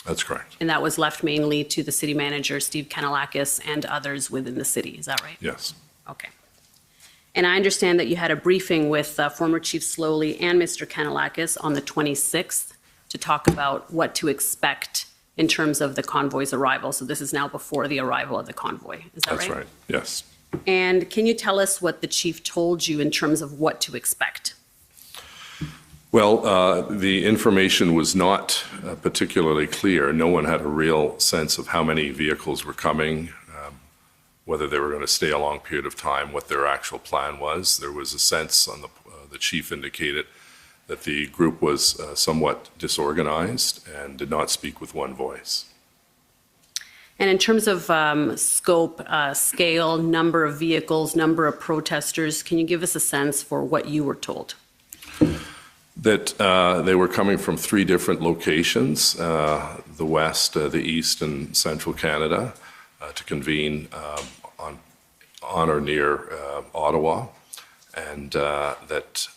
That's correct. And that was left mainly to the city manager, Steve Kanalakis, and others within the city. Is that right? Yes. Okay. And I understand that you had a briefing with former Chief Sloly and Mr. Kanalakis on the 26th to talk about what to expect in terms of the convoy's arrival. So this is now before the arrival of the convoy. Is that right? That's right. Yes. And can you tell us what the chief told you in terms of what to expect? Well, the information was not particularly clear. No one had a real sense of how many vehicles were coming, whether they were going to stay a long period of time, what their actual plan was. There was a sense on the chief indicated that the group was somewhat disorganized and did not speak with one voice. And in terms of scope, scale, number of vehicles, number of protesters, can you give us a sense for what you were told? That they were coming from 3 different locations, the west, the east, and central Canada, to convene on or near Ottawa, and that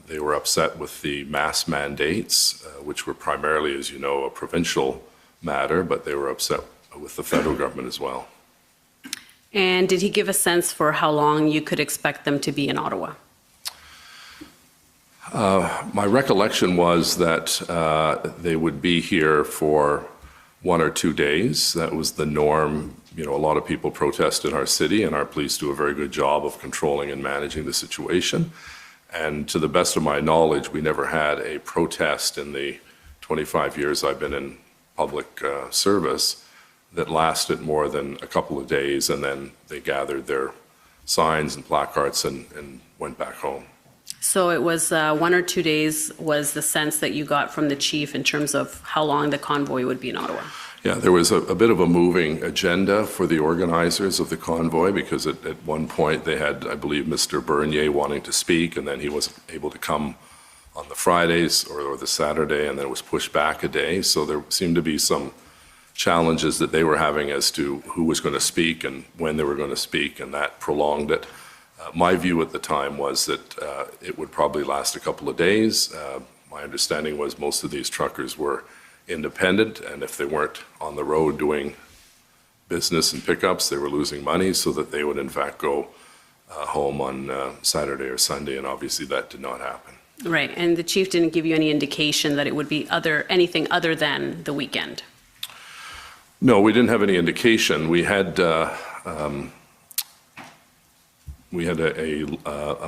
they were upset with the mask mandates, which were primarily, as you know, a provincial matter, but they were upset with the federal government as well. And did he give a sense for how long you could expect them to be in Ottawa? My recollection was that they would be here for 1 or 2 days. That was the norm. You know, a lot of people protest in our city, and our police do a very good job of controlling and managing the situation. And to the best of my knowledge, we never had a protest in the 25 years I've been in public service that lasted more than a couple of days, and then they gathered their signs and placards and went back home. So it was 1 or 2 days was the sense that you got from the chief in terms of how long the convoy would be in Ottawa? Yeah, there was a bit of a moving agenda for the organizers of the convoy, because at one point they had, I believe, Mr. Bernier wanting to speak, and then he wasn't able to come on the Fridays or the Saturday, and then it was pushed back a day. So there seemed to be some challenges that they were having as to who was going to speak and when they were going to speak, and that prolonged it. My view at the time was that it would probably last a couple of days. My understanding was most of these truckers were independent, and if they weren't on the road doing business and pickups, they were losing money, so that they would in fact go home on Saturday or Sunday, and obviously that did not happen. Right, and the chief didn't give you any indication that it would be anything other than the weekend? No, we didn't have any indication. We had a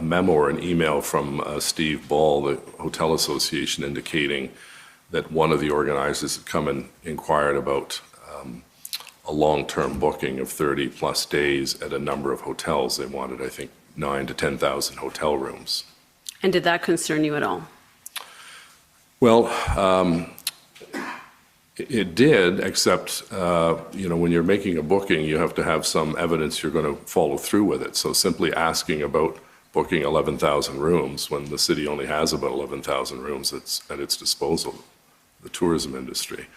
memo or an email from Steve Ball, the Hotel Association, indicating that one of the organizers had come and inquired about a long-term booking of 30-plus days at a number of hotels. They wanted, I think, 9,000 to 10,000 hotel rooms. And did that concern you at all? Well, it did, except, you know, when you're making a booking, you have to have some evidence you're going to follow through with it. So simply asking about booking 11,000 rooms when the city only has about 11,000 rooms at its disposal, the tourism industry.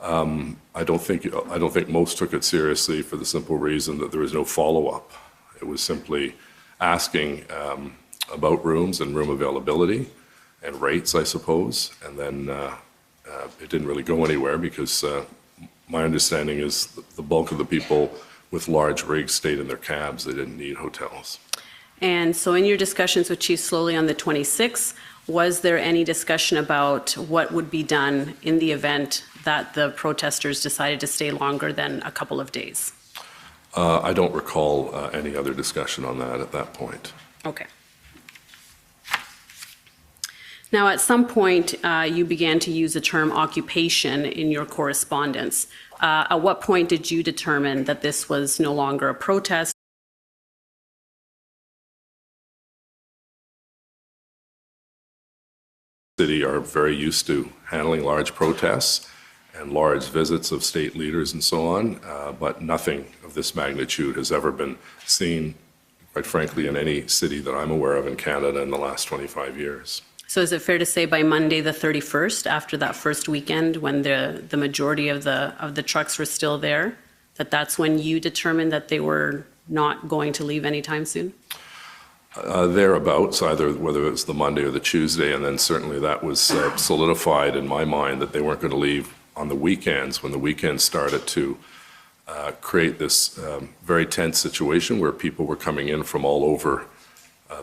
I don't think most took it seriously, for the simple reason that there was no follow-up. It was simply asking about rooms and room availability and rates, I suppose, and then it didn't really go anywhere, because my understanding is the bulk of the people with large rigs stayed in their cabs. They didn't need hotels. And so in your discussions with Chief Sloly on the 26th, was there any discussion about what would be done in the event that the protesters decided to stay longer than a couple of days? I don't recall any other discussion on that at that point. Okay. Now, at some point, you began to use the term occupation in your correspondence. At what point did you determine that this was no longer a protest? City are very used to handling large protests and large visits of state leaders and so on, but nothing of this magnitude has ever been seen, quite frankly, in any city that I'm aware of in Canada in the last 25 years. So is it fair to say by Monday the 31st, after that first weekend, when the majority of the trucks were still there, that's when you determined that they were not going to leave anytime soon? Thereabouts, either whether it was the Monday or the Tuesday, and then certainly that was solidified in my mind that they weren't going to leave on the weekends, when the weekends started to create this very tense situation where people were coming in from all over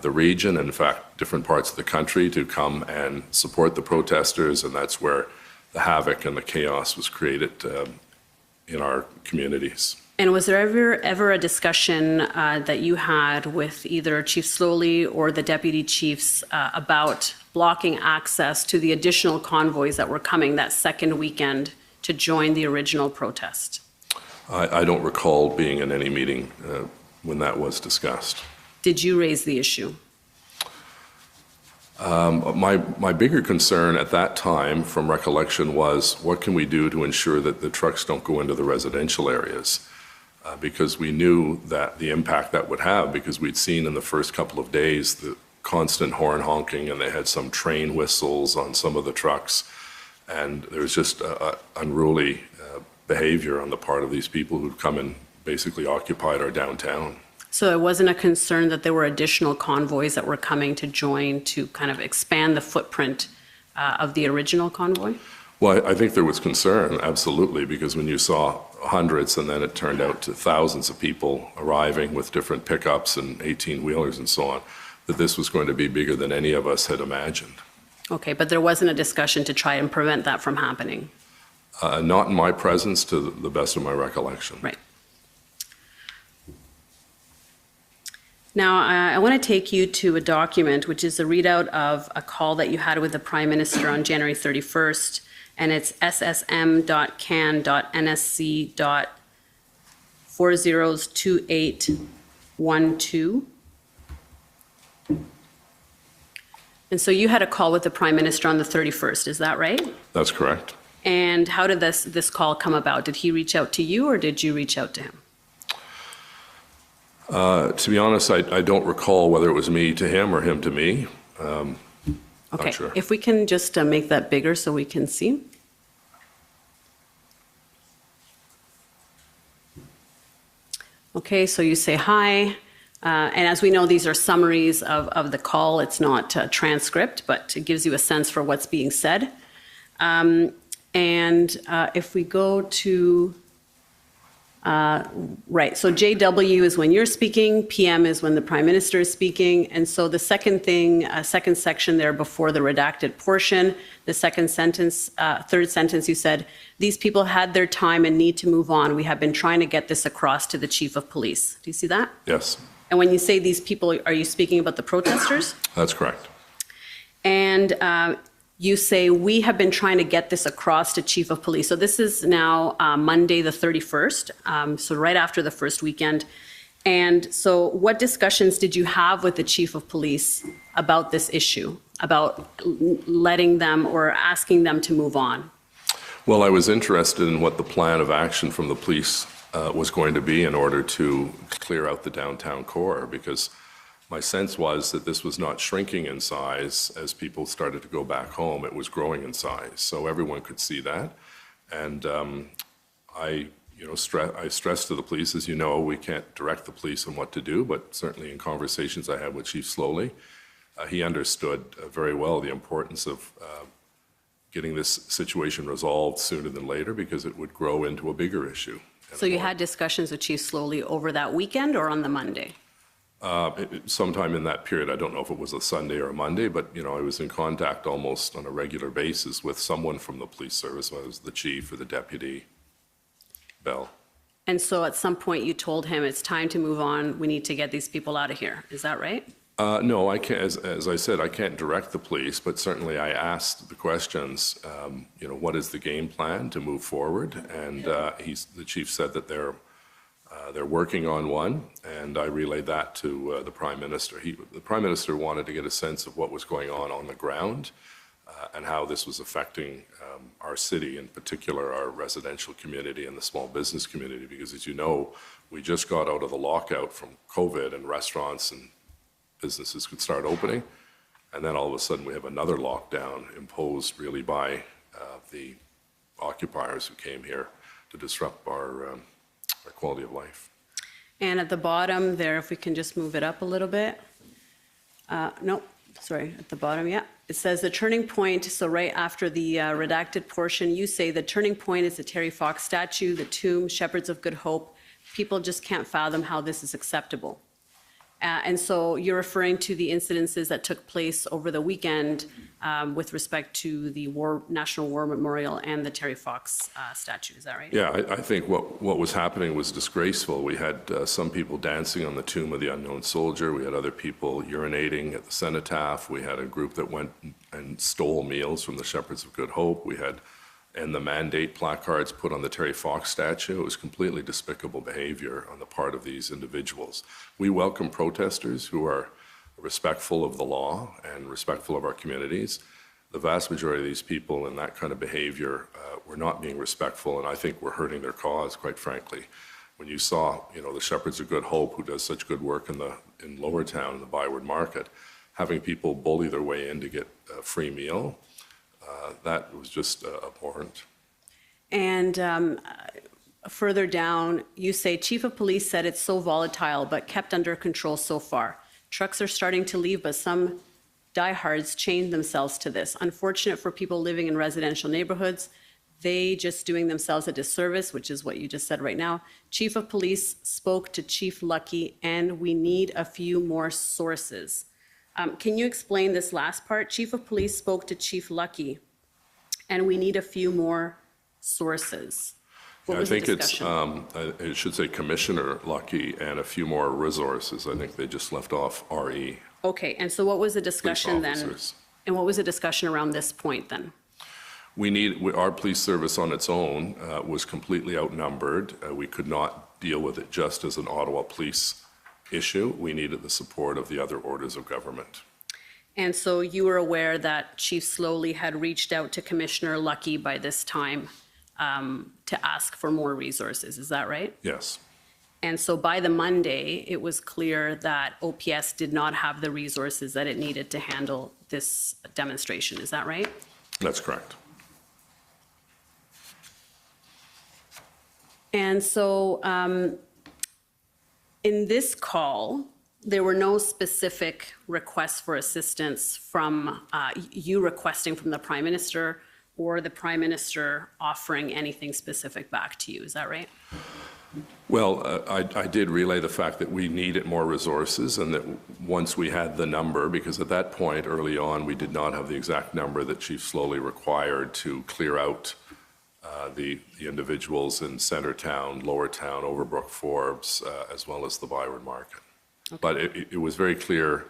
the region, and in fact, different parts of the country to come and support the protesters, and that's where the havoc and the chaos was created in our communities. And was there ever a discussion that you had with either Chief Sloly or the deputy chiefs about blocking access to the additional convoys that were coming that second weekend to join the original protest? I don't recall being in any meeting when that was discussed. Did you raise the issue? My bigger concern at that time, from recollection, was what can we do to ensure that the trucks don't go into the residential areas? Because we knew that the impact that would have, because we'd seen in the first couple of days the constant horn honking, and they had some train whistles on some of the trucks, and there was just unruly behavior on the part of these people who'd come and basically occupied our downtown. So it wasn't a concern that there were additional convoys that were coming to join to kind of expand the footprint of the original convoy? Well, I think there was concern, absolutely, because when you saw hundreds and then it turned out to thousands of people arriving with different pickups and 18-wheelers and so on, that this was going to be bigger than any of us had imagined. Okay, but there wasn't a discussion to try and prevent that from happening? Not in my presence, to the best of my recollection. Right. Now, I want to take you to a document, which is a readout of a call that you had with the Prime Minister on January 31st, and it's ssm.can.nsc.402812. And so you had a call with the Prime Minister on the 31st, is that right? That's correct. And how did this call come about? Did he reach out to you, or did you reach out to him? To be honest, I don't recall whether it was me to him or him to me. Okay, Not sure. if we can just make that bigger so we can see. Okay, so you say hi, and as we know, these are summaries of the call. It's not a transcript, but it gives you a sense for what's being said. If we go to, right, so JW is when you're speaking, PM is when the Prime Minister is speaking, and so the second thing, second section there before the redacted portion, the second sentence, third sentence, you said, these people had their time and need to move on. We have been trying to get this across to the Chief of Police. Do you see that? Yes. And when you say these people, are you speaking about the protesters? That's correct. And you say, we have been trying to get this across to Chief of Police. So this is now Monday, the 31st, so right after the first weekend. And so what discussions did you have with the Chief of Police about this issue, about letting them or asking them to move on? Well, I was interested in what the plan of action from the police was going to be in order to clear out the downtown core, because my sense was that this was not shrinking in size as people started to go back home. It was growing in size, so everyone could see that. And I stressed to the police, as you know, we can't direct the police on what to do, but certainly in conversations I had with Chief Sloly, he understood very well the importance of getting this situation resolved sooner than later, because it would grow into a bigger issue. So you had discussions with Chief Sloly over that weekend or on the Monday? Sometime in that period, I don't know if it was a Sunday or a Monday, but I was in contact almost on a regular basis with someone from the police service, whether it was the chief or the deputy, Bell. And so at some point you told him it's time to move on, we need to get these people out of here. Is that right? No, I can't. As I said, I can't direct the police, but certainly I asked the questions. What is the game plan to move forward? And the chief said that they're working on one, and I relayed that to the Prime Minister. The Prime Minister wanted to get a sense of what was going on the ground and how this was affecting our city, in particular our residential community and the small business community, because as you know, we just got out of the lockout from COVID and restaurants and businesses could start opening, and then all of a sudden we have another lockdown imposed really by the occupiers who came here to disrupt our quality of life. And at the bottom there, if we can just move it up a little bit. No, sorry, at the bottom, yeah. It says the turning point, so right after the redacted portion, you say the turning point is the Terry Fox statue, the tomb, Shepherds of Good Hope. People just can't fathom how this is acceptable. And so you're referring to the incidences that took place over the weekend with respect to the National War Memorial and the Terry Fox statue, is that right? Yeah, I think what was happening was disgraceful. We had some people dancing on the tomb of the unknown soldier. We had other people urinating at the Cenotaph. We had a group that went and stole meals from the Shepherds of Good Hope. We had and the mandate placards put on the Terry Fox statue. It was completely despicable behavior on the part of these individuals. We welcome protesters who are respectful of the law and respectful of our communities. The vast majority of these people in that kind of behavior were not being respectful, and I think we're hurting their cause, quite frankly. When you saw, the Shepherds of Good Hope, who does such good work in Lower Town, in the Byward Market, having people bully their way in to get a free meal, that was just abhorrent. And further down, you say, Chief of Police said it's so volatile, but kept under control so far. Trucks are starting to leave, but some diehards chain themselves to this. Unfortunate for people living in residential neighborhoods. They just doing themselves a disservice, which is what you just said right now. Chief of Police spoke to Chief Lucky, and we need a few more sources. Can you explain this last part? Chief of Police spoke to Chief Lucky, and we need a few more sources. What was the discussion? It should say Commissioner Lucky and a few more resources. I think they just left off RE. Okay, and so what was the discussion then? And what was the discussion around this point then? Our police service on its own was completely outnumbered. We could not deal with it just as an Ottawa police issue. We needed the support of the other orders of government. And so you were aware that Chief Sloly had reached out to Commissioner Lucky by this time to ask for more resources, is that right? Yes. And so by the Monday, it was clear that OPS did not have the resources that it needed to handle this demonstration, is that right? That's correct. And so in this call, there were no specific requests for assistance from you requesting from the Prime Minister or the Prime Minister offering anything specific back to you, is that right? Well, I did relay the fact that we needed more resources and that once we had the number, because at that point early on we did not have the exact number that Chief Sloly required to clear out the individuals in Centretown, Lower Town, Overbrook Forbes, as well as the Byward Market. Okay. But it was very clear,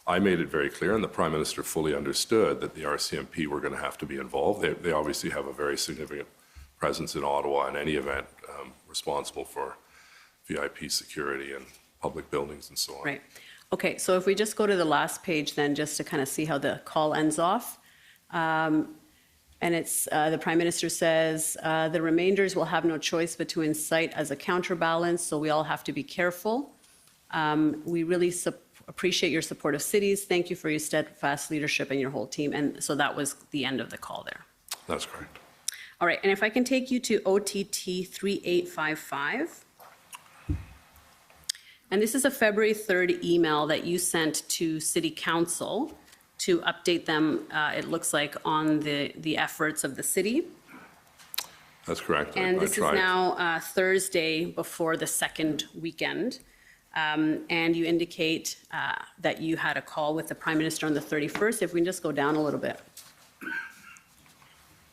I made it very clear, and the Prime Minister fully understood that the RCMP were going to have to be involved. They obviously have a very significant presence in Ottawa in any event, responsible for VIP security and public buildings and so on. Right. Okay, so if we just go to the last page then, just to kind of see how the call ends off. And it's, the Prime Minister says, the remainders will have no choice but to incite as a counterbalance, so we all have to be careful. We really appreciate your support of cities. Thank you for your steadfast leadership and your whole team. And so that was the end of the call there. That's correct. All right, and if I can take you to OTT 3855. And this is a February 3rd email that you sent to City Council to update them, it looks like, on the efforts of the city. That's correct. And this is now Thursday before the second weekend. And you indicate that you had a call with the Prime Minister on the 31st. If we can just go down a little bit.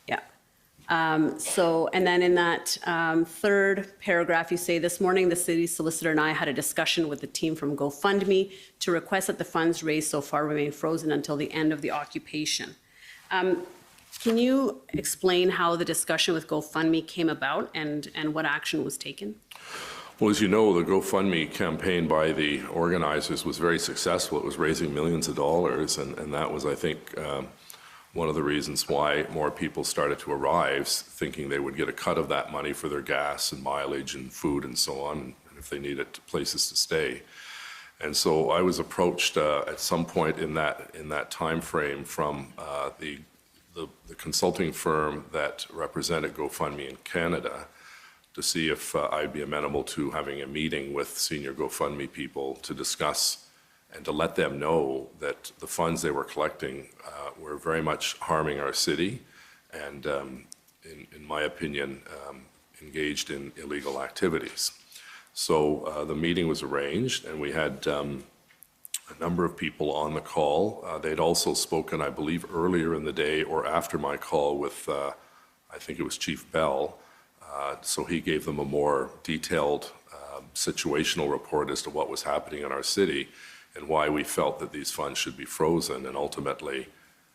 Yeah. And then in that third paragraph, you say, this morning, the city solicitor and I had a discussion with the team from GoFundMe to request that the funds raised so far remain frozen until the end of the occupation. Can you explain how the discussion with GoFundMe came about and what action was taken? Well, as you know, the GoFundMe campaign by the organizers was very successful. It was raising millions of dollars, and that was, I think, one of the reasons why more people started to arrive, thinking they would get a cut of that money for their gas and mileage and food and so on, and if they needed places to stay. And so I was approached at some point in that time frame from the consulting firm that represented GoFundMe in Canada to see if I'd be amenable to having a meeting with senior GoFundMe people to discuss and to let them know that the funds they were collecting were very much harming our city and, in my opinion, engaged in illegal activities. So the meeting was arranged, and we had a number of people on the call. They'd also spoken, I believe, earlier in the day or after my call with, I think it was Chief Bell. So he gave them a more detailed situational report as to what was happening in our city and why we felt that these funds should be frozen and ultimately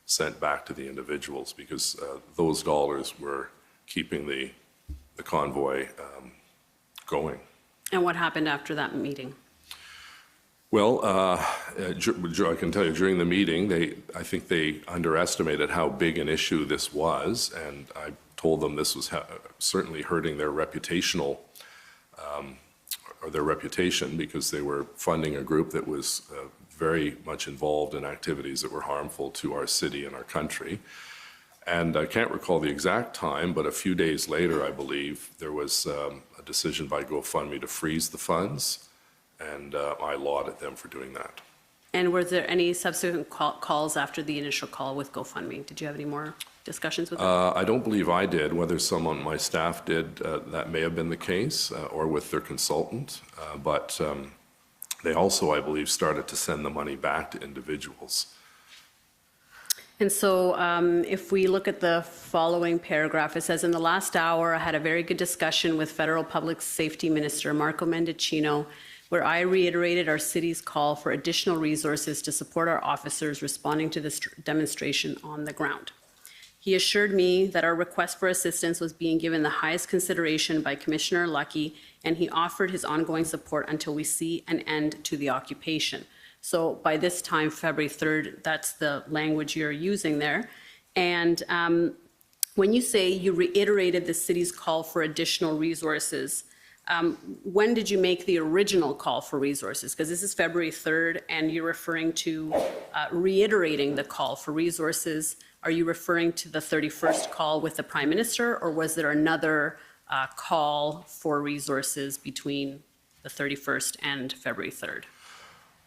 sent back to the individuals, because those dollars were keeping the convoy going. And what happened after that meeting? Well, I can tell you, during the meeting, I think they underestimated how big an issue this was, and I told them this was certainly hurting their reputational, or their reputation, because they were funding a group that was very much involved in activities that were harmful to our city and our country. And I can't recall the exact time, but a few days later, I believe, there was a decision by GoFundMe to freeze the funds, and I lauded them for doing that. And were there any subsequent calls after the initial call with GoFundMe? Did you have any more discussions with them? I don't believe I did. Whether someone on my staff did, that may have been the case, or with their consultant. But they also, I believe, started to send the money back to individuals. And so if we look at the following paragraph, it says, in the last hour, I had a very good discussion with Federal Public Safety Minister Marco Mendicino, where I reiterated our city's call for additional resources to support our officers responding to this demonstration on the ground. He assured me that our request for assistance was being given the highest consideration by Commissioner Lucky, and he offered his ongoing support until we see an end to the occupation. So by this time, February 3rd, that's the language you're using there. And when you say you reiterated the city's call for additional resources, when did you make the original call for resources? Because this is February 3rd, and you're referring to reiterating the call for resources. Are you referring to the 31st call with the Prime Minister, or was there another call for resources between the 31st and February 3rd?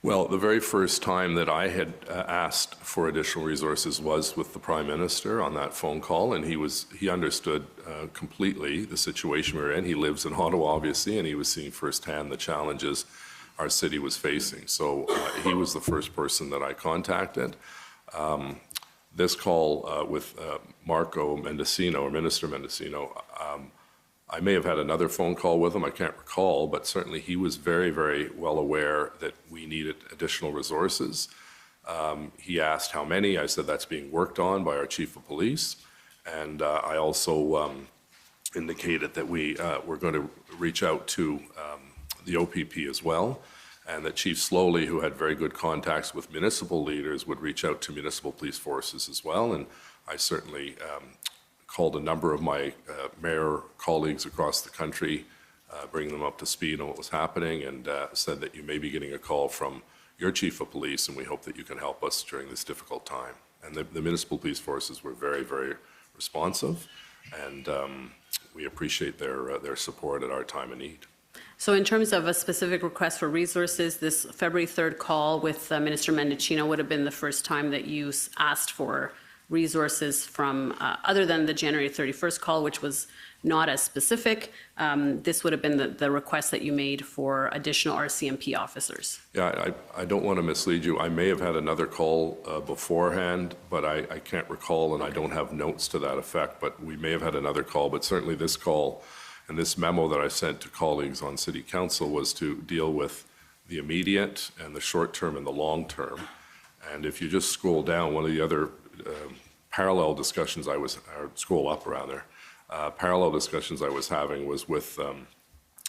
Well, the very first time that I had asked for additional resources was with the Prime Minister on that phone call, and he understood completely the situation we were in. He lives in Ottawa, obviously, and he was seeing firsthand the challenges our city was facing. So he was the first person that I contacted. This call with Marco Mendicino, or Minister Mendicino, I may have had another phone call with him, I can't recall, but certainly he was very, very well aware that we needed additional resources. He asked how many. I said that's being worked on by our Chief of Police. And I also indicated that we were going to reach out to the OPP as well, and that Chief Sloly, who had very good contacts with municipal leaders, would reach out to municipal police forces as well. And I certainly called a number of my mayor colleagues across the country, bringing them up to speed on what was happening, and said that you may be getting a call from your Chief of Police, and we hope that you can help us during this difficult time. And the municipal police forces were very, very responsive, and we appreciate their support at our time of need. So in terms of a specific request for resources, this February 3rd call with Minister Mendicino would have been the first time that you asked for resources from, other than the January 31st call, which was not as specific. This would have been the request that you made for additional RCMP officers. Yeah, I don't want to mislead you. I may have had another call beforehand, but I can't recall, and I don't have notes to that effect, but we may have had another call. But certainly this call and this memo that I sent to colleagues on City Council was to deal with the immediate and the short term and the long term. And if you just scroll down, one of the other parallel discussions or scroll up rather, parallel discussions I was having was with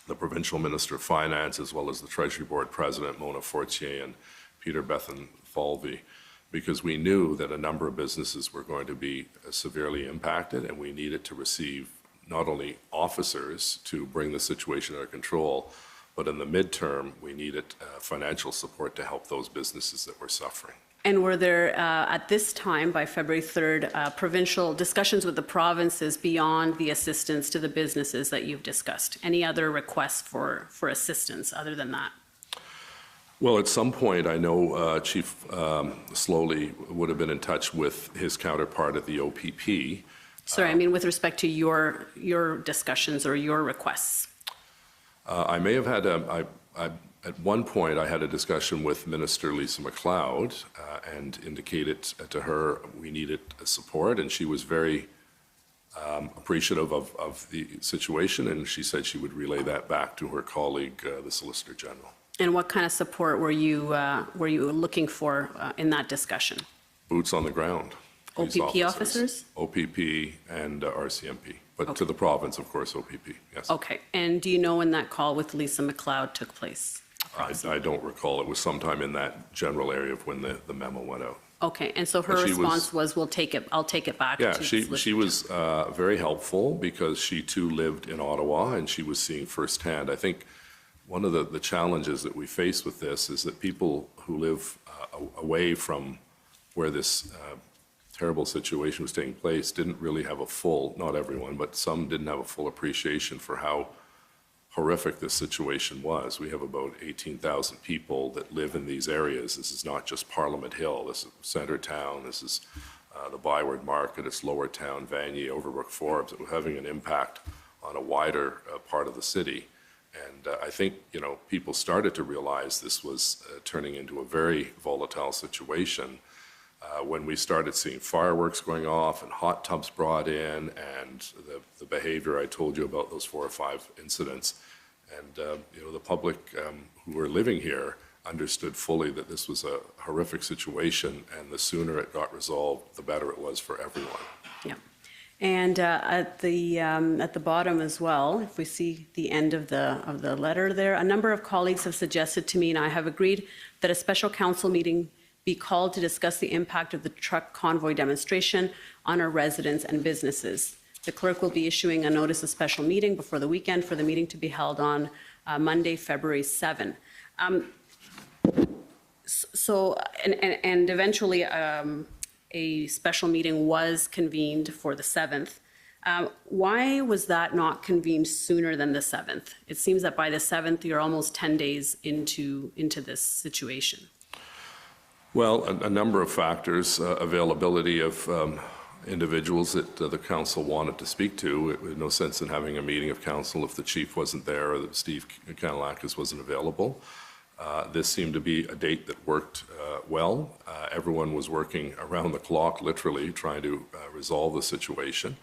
the Provincial Minister of Finance, as well as the Treasury Board President, Mona Fortier, and Peter Bethan-Falvey, because we knew that a number of businesses were going to be severely impacted, and we needed to receive not only officers to bring the situation under control, but in the midterm, we needed financial support to help those businesses that were suffering. And were there, at this time, by February 3rd, provincial discussions with the provinces beyond the assistance to the businesses that you've discussed? Any other requests for assistance other than that? Well, at some point, I know Chief Sloly would have been in touch with his counterpart at the OPP. Sorry, I mean with respect to your discussions or your requests. I may have had at one point, I had a discussion with Minister Lisa MacLeod and indicated to her we needed support, and she was very appreciative of the situation, and she said she would relay that back to her colleague, the Solicitor General. And what kind of support were you looking for in that discussion? Boots on the ground. OPP officers? OPP and RCMP, but to the province, of course, OPP, yes. Okay, and do you know when that call with Lisa MacLeod took place? I don't recall. It was sometime in that general area of when the memo went out. Okay, and so her response was, "We'll take it. I'll take it back." Yeah, she was very helpful because she too lived in Ottawa and she was seeing firsthand. I think one of the challenges that we face with this is that people who live away from where this terrible situation was taking place didn't really have a full, not everyone, but some didn't have a full appreciation for how horrific this situation was. We have about 18,000 people that live in these areas. This is not just Parliament Hill. This is Centretown. This is the Byward Market. It's Lower Town, Vanier, Overbrook, Forbes. It was having an impact on a wider part of the city. And I think, people started to realize this was turning into a very volatile situation when we started seeing fireworks going off and hot tubs brought in and the behavior I told you about, those 4 or 5 incidents. And, the public who were living here understood fully that this was a horrific situation, and the sooner it got resolved, the better it was for everyone. Yeah. And at the bottom as well, if we see the end of the letter there, a number of colleagues have suggested to me, and I have agreed, that a special council meeting be called to discuss the impact of the truck convoy demonstration on our residents and businesses. The clerk will be issuing a notice of special meeting before the weekend for the meeting to be held on Monday, February 7. And eventually a special meeting was convened for the 7th. Why was that not convened sooner than the 7th? It seems that by the 7th, you're almost 10 days into this situation. Well, a number of factors, availability of individuals that the council wanted to speak to. It was no sense in having a meeting of council if the chief wasn't there or that Steve Kanalakis wasn't available. This seemed to be a date that worked well. Everyone was working around the clock, literally, trying to resolve the situation.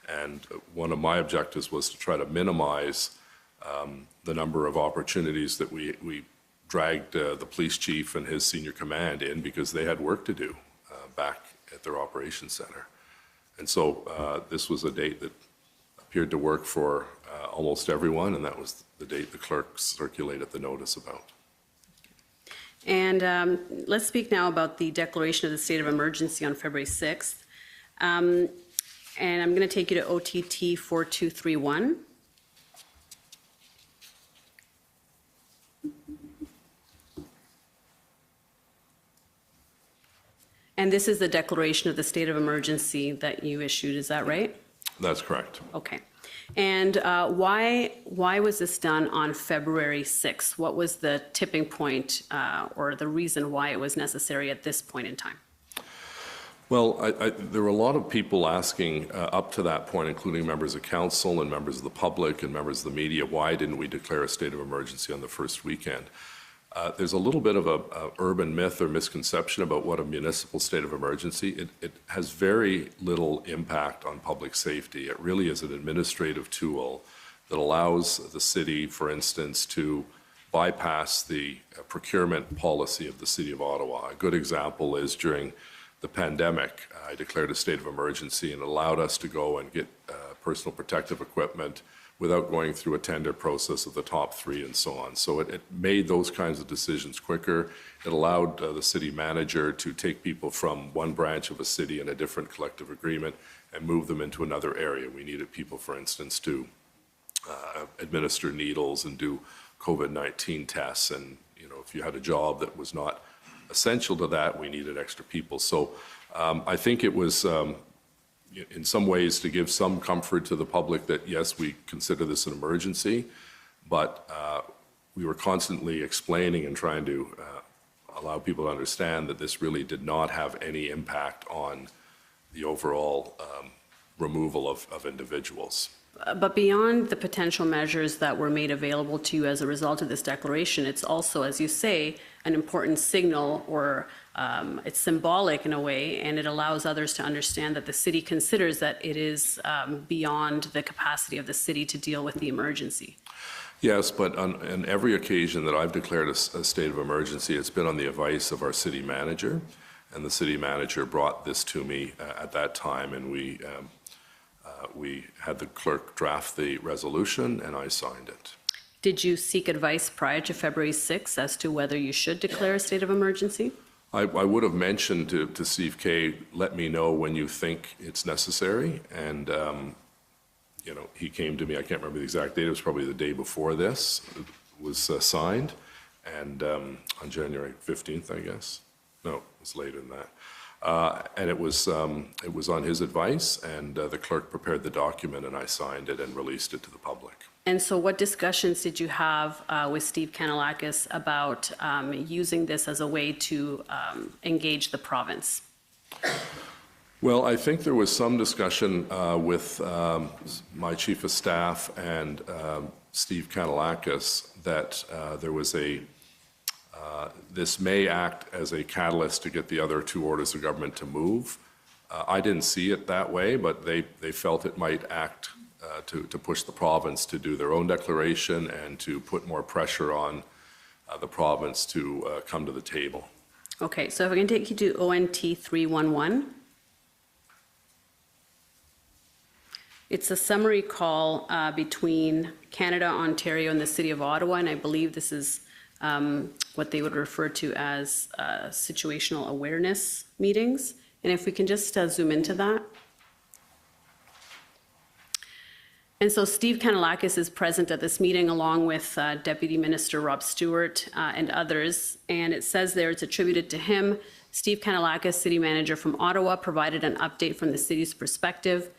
And one of my objectives was to try to minimize the number of opportunities that we dragged the police chief and his senior command in, because they had work to do back at their operations center. And so this was a date that appeared to work for almost everyone, and that was the date the clerk circulated the notice about. And let's speak now about the declaration of the state of emergency on February 6th. And I'm going to take you to OTT 4231. And this is the declaration of the state of emergency that you issued, is that right? That's correct. Okay. And why was this done on February 6th? What was the tipping point or the reason why it was necessary at this point in time? Well, there were a lot of people asking up to that point, including members of council and members of the public and members of the media, why didn't we declare a state of emergency on the first weekend? There's a little bit of a urban myth or misconception about what a municipal state of emergency. It has very little impact on public safety. It really is an administrative tool that allows the city, for instance, to bypass the procurement policy of the City of Ottawa. A good example is during the pandemic, I declared a state of emergency and allowed us to go and get personal protective equipment without going through a tender process of the top 3 and so on. So it made those kinds of decisions quicker. It allowed the city manager to take people from one branch of a city in a different collective agreement and move them into another area. We needed people, for instance, to administer needles and do COVID-19 tests. And, if you had a job that was not essential to that, we needed extra people. So I think it was in some ways to give some comfort to the public that, yes, we consider this an emergency, but we were constantly explaining and trying to allow people to understand that this really did not have any impact on the overall removal of individuals. But beyond the potential measures that were made available to you as a result of this declaration, it's also, as you say, an important signal, or it's symbolic in a way, and it allows others to understand that the city considers that it is beyond the capacity of the city to deal with the emergency. Yes, but on every occasion that I've declared a state of emergency, it's been on the advice of our city manager, and the city manager brought this to me at that time, and we had the clerk draft the resolution, and I signed it. Did you seek advice prior to February 6th as to whether you should declare a state of emergency? I would have mentioned to Steve Kay, let me know when you think it's necessary, and you know, he came to me, I can't remember the exact date, it was probably the day before this was signed, and on January 15th, I guess. No, it was later than that. And it was on his advice, and the clerk prepared the document, and I signed it and released it to the public. And so what discussions did you have with Steve Kanellakis about using this as a way to engage the province? Well, I think there was some discussion with my chief of staff and Steve Kanellakis that there was this may act as a catalyst to get the other two orders of government to move. I didn't see it that way, but they felt it might act to push the province to do their own declaration and to put more pressure on the province to come to the table. Okay, so if I can take you to ONT 311. It's a summary call between Canada, Ontario, and the City of Ottawa, and I believe this is what they would refer to as situational awareness meetings. And if we can just zoom into that. And so Steve Kanellakis is present at this meeting along with Deputy Minister Rob Stewart and others. And it says there it's attributed to him. Steve Kanellakis, City Manager from Ottawa, provided an update from the city's perspective.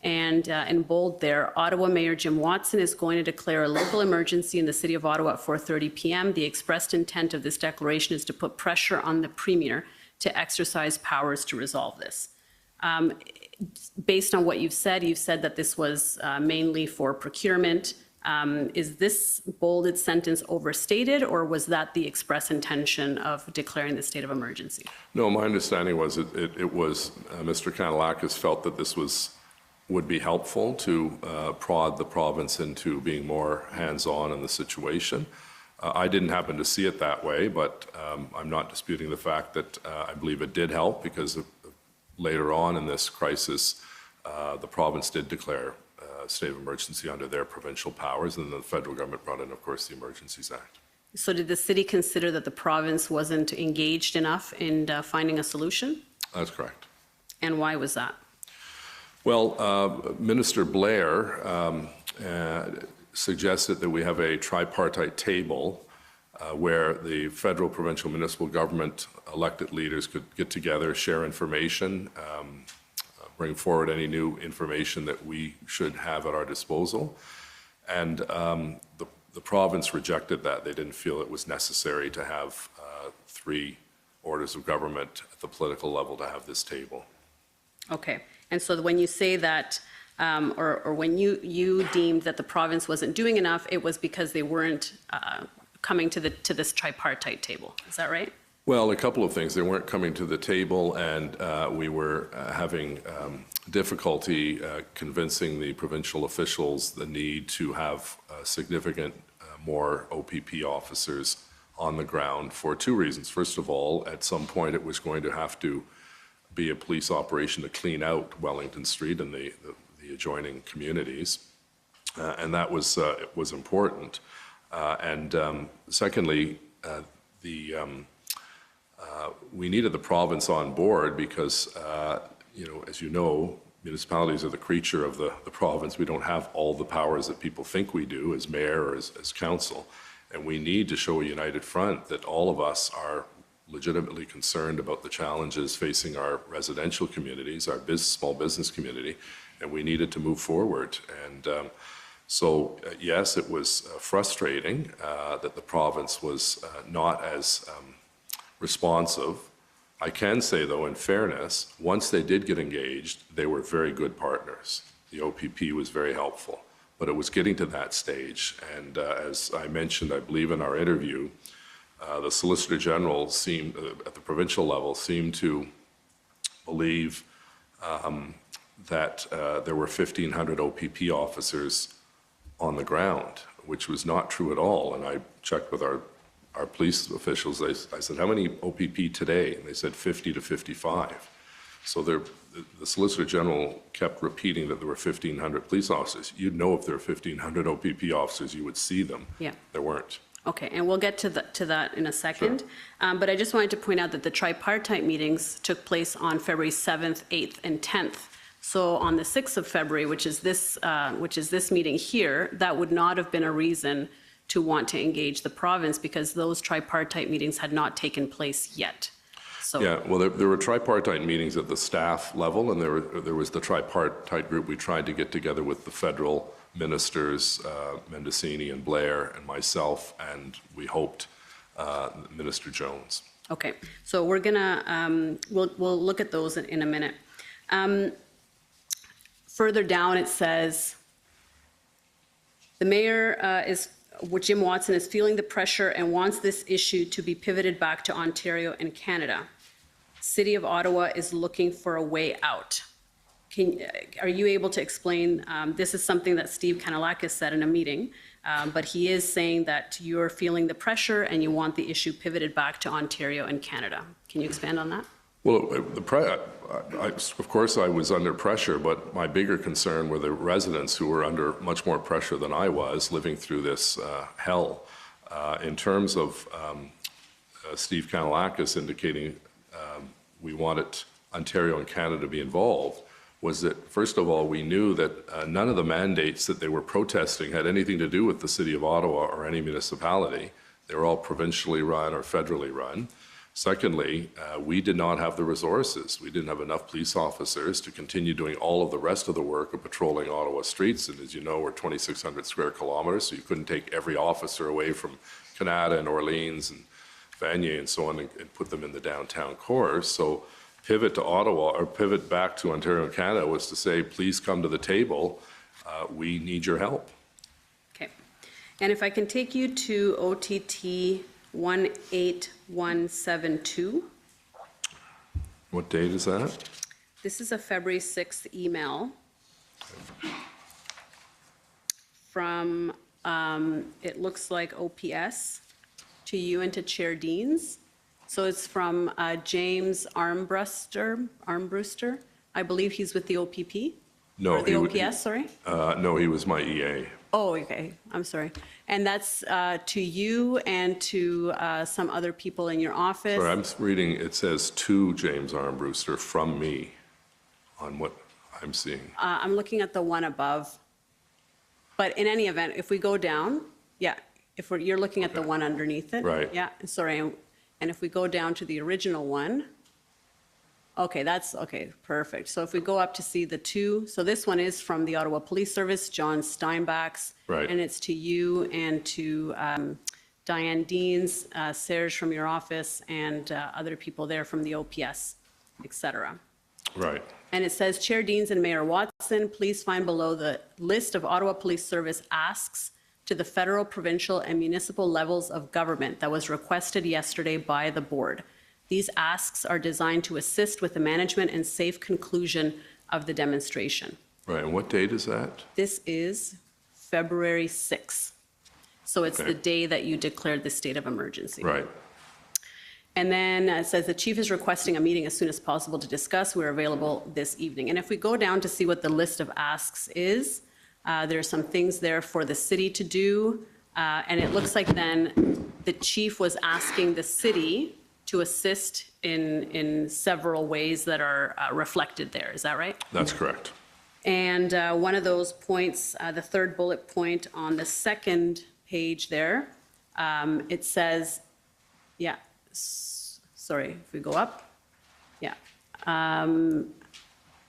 And in bold there, Ottawa Mayor Jim Watson is going to declare a local emergency in the City of Ottawa at 4:30 p.m. The expressed intent of this declaration is to put pressure on the Premier to exercise powers to resolve this. Based on what you've said that this was mainly for procurement. Is this bolded sentence overstated, or was that the express intention of declaring the state of emergency? No, my understanding was it was Mr. Kanellakis felt that this would be helpful to prod the province into being more hands-on in the situation. I didn't happen to see it that way, but I'm not disputing the fact that I believe it did help, because later on in this crisis, the province did declare a state of emergency under their provincial powers, and the federal government brought in, of course, the Emergencies Act. So did the city consider that the province wasn't engaged enough in finding a solution? That's correct. And why was that? Well, Minister Blair suggested that we have a tripartite table where the federal, provincial, municipal government elected leaders could get together, share information, bring forward any new information that we should have at our disposal. And the province rejected that. They didn't feel it was necessary to have three orders of government at the political level to have this table. Okay. And so when you say that, or when you deemed that the province wasn't doing enough, it was because they weren't coming to this tripartite table. Is that right? Well, a couple of things. They weren't coming to the table, and we were having difficulty convincing the provincial officials the need to have significant more OPP officers on the ground for two reasons. First of all, at some point it was going to have to be a police operation to clean out Wellington Street and the adjoining communities, and that was important. And secondly, we needed the province on board because, as you know, municipalities are the creature of the province. We don't have all the powers that people think we do as mayor or as council, and we need to show a united front that all of us are legitimately concerned about the challenges facing our residential communities, our small business community, and we needed to move forward. And So yes, it was frustrating that the province was not as responsive. I can say, though, in fairness, once they did get engaged, they were very good partners. The OPP was very helpful, but it was getting to that stage. And as I mentioned, I believe in our interview, the Solicitor General seemed, at the provincial level, seemed to believe that there were 1,500 OPP officers on the ground, which was not true at all. And I checked with our police officials. I said, how many OPP today? And they said 50 to 55. So the Solicitor General kept repeating that there were 1,500 police officers. You'd know if there were 1,500 OPP officers, you would see them. Yeah. There weren't. Okay, and we'll get to that in a second. Sure. But I just wanted to point out that the tripartite meetings took place on February 7th, 8th, and 10th. So on the 6th of February, which is this meeting here, that would not have been a reason to want to engage the province because those tripartite meetings had not taken place yet. So yeah, well, there were tripartite meetings at the staff level, and there was the tripartite group. We tried to get together with the federal ministers, Mendicini and Blair and myself, and we hoped Minister Jones. Okay, so we're gonna we'll look at those in a minute. Further down, it says the mayor Jim Watson is feeling the pressure and wants this issue to be pivoted back to Ontario and Canada. City of Ottawa is looking for a way out. Are you able to explain, this is something that Steve Kanellakis said in a meeting, but he is saying that you're feeling the pressure and you want the issue pivoted back to Ontario and Canada. Can you expand on that? Well, of course I was under pressure, but my bigger concern were the residents who were under much more pressure than I was living through this hell. In terms of Steve Kanellakis indicating we wanted Ontario and Canada to be involved, was that, first of all, we knew that none of the mandates that they were protesting had anything to do with the City of Ottawa or any municipality. They were all provincially run or federally run. Secondly, we did not have the resources. We didn't have enough police officers to continue doing all of the rest of the work of patrolling Ottawa streets. And as you know, we're 2,600 square kilometers, so you couldn't take every officer away from Canada and Orleans and Vanier and so on and put them in the downtown core. So pivot to Ottawa or pivot back to Ontario and Canada was to say, please come to the table. We need your help. Okay. And if I can take you to OTT 18172. What date is that? This is a February 6th email from, it looks like OPS to you and to Chair Deans. So it's from James Armbruster. I believe he's with the OPP? No. Or the OPS, sorry? No, he was my EA. Oh, okay. I'm sorry. And that's to you and to some other people in your office. Sorry, I'm reading, it says to James Armbruster from me on what I'm seeing. I'm looking at the one above. But in any event, if we go down, yeah, you're looking at the one underneath it. Right. Yeah, sorry. And if we go down to the original one, okay, okay, perfect. So if we go up to see the two, so this one is from the Ottawa Police Service, John Steinbach's. Right. And it's to you and to Diane Deans, Serge from your office, and other people there from the OPS, et cetera. Right. And it says, Chair Deans and Mayor Watson, please find below the list of Ottawa Police Service asks to the federal, provincial, and municipal levels of government that was requested yesterday by the board. These asks are designed to assist with the management and safe conclusion of the demonstration. Right, and what date is that? This is February 6th. So it's the day that you declared the state of emergency. Right. And then it says the chief is requesting a meeting as soon as possible to discuss. We're available this evening. And if we go down to see what the list of asks is, there are some things there for the city to do. And it looks like then the chief was asking the city to assist in several ways that are reflected there. Is that right? That's correct. And one of those points, the third bullet point on the second page there, it says, yeah, sorry, if we go up, yeah.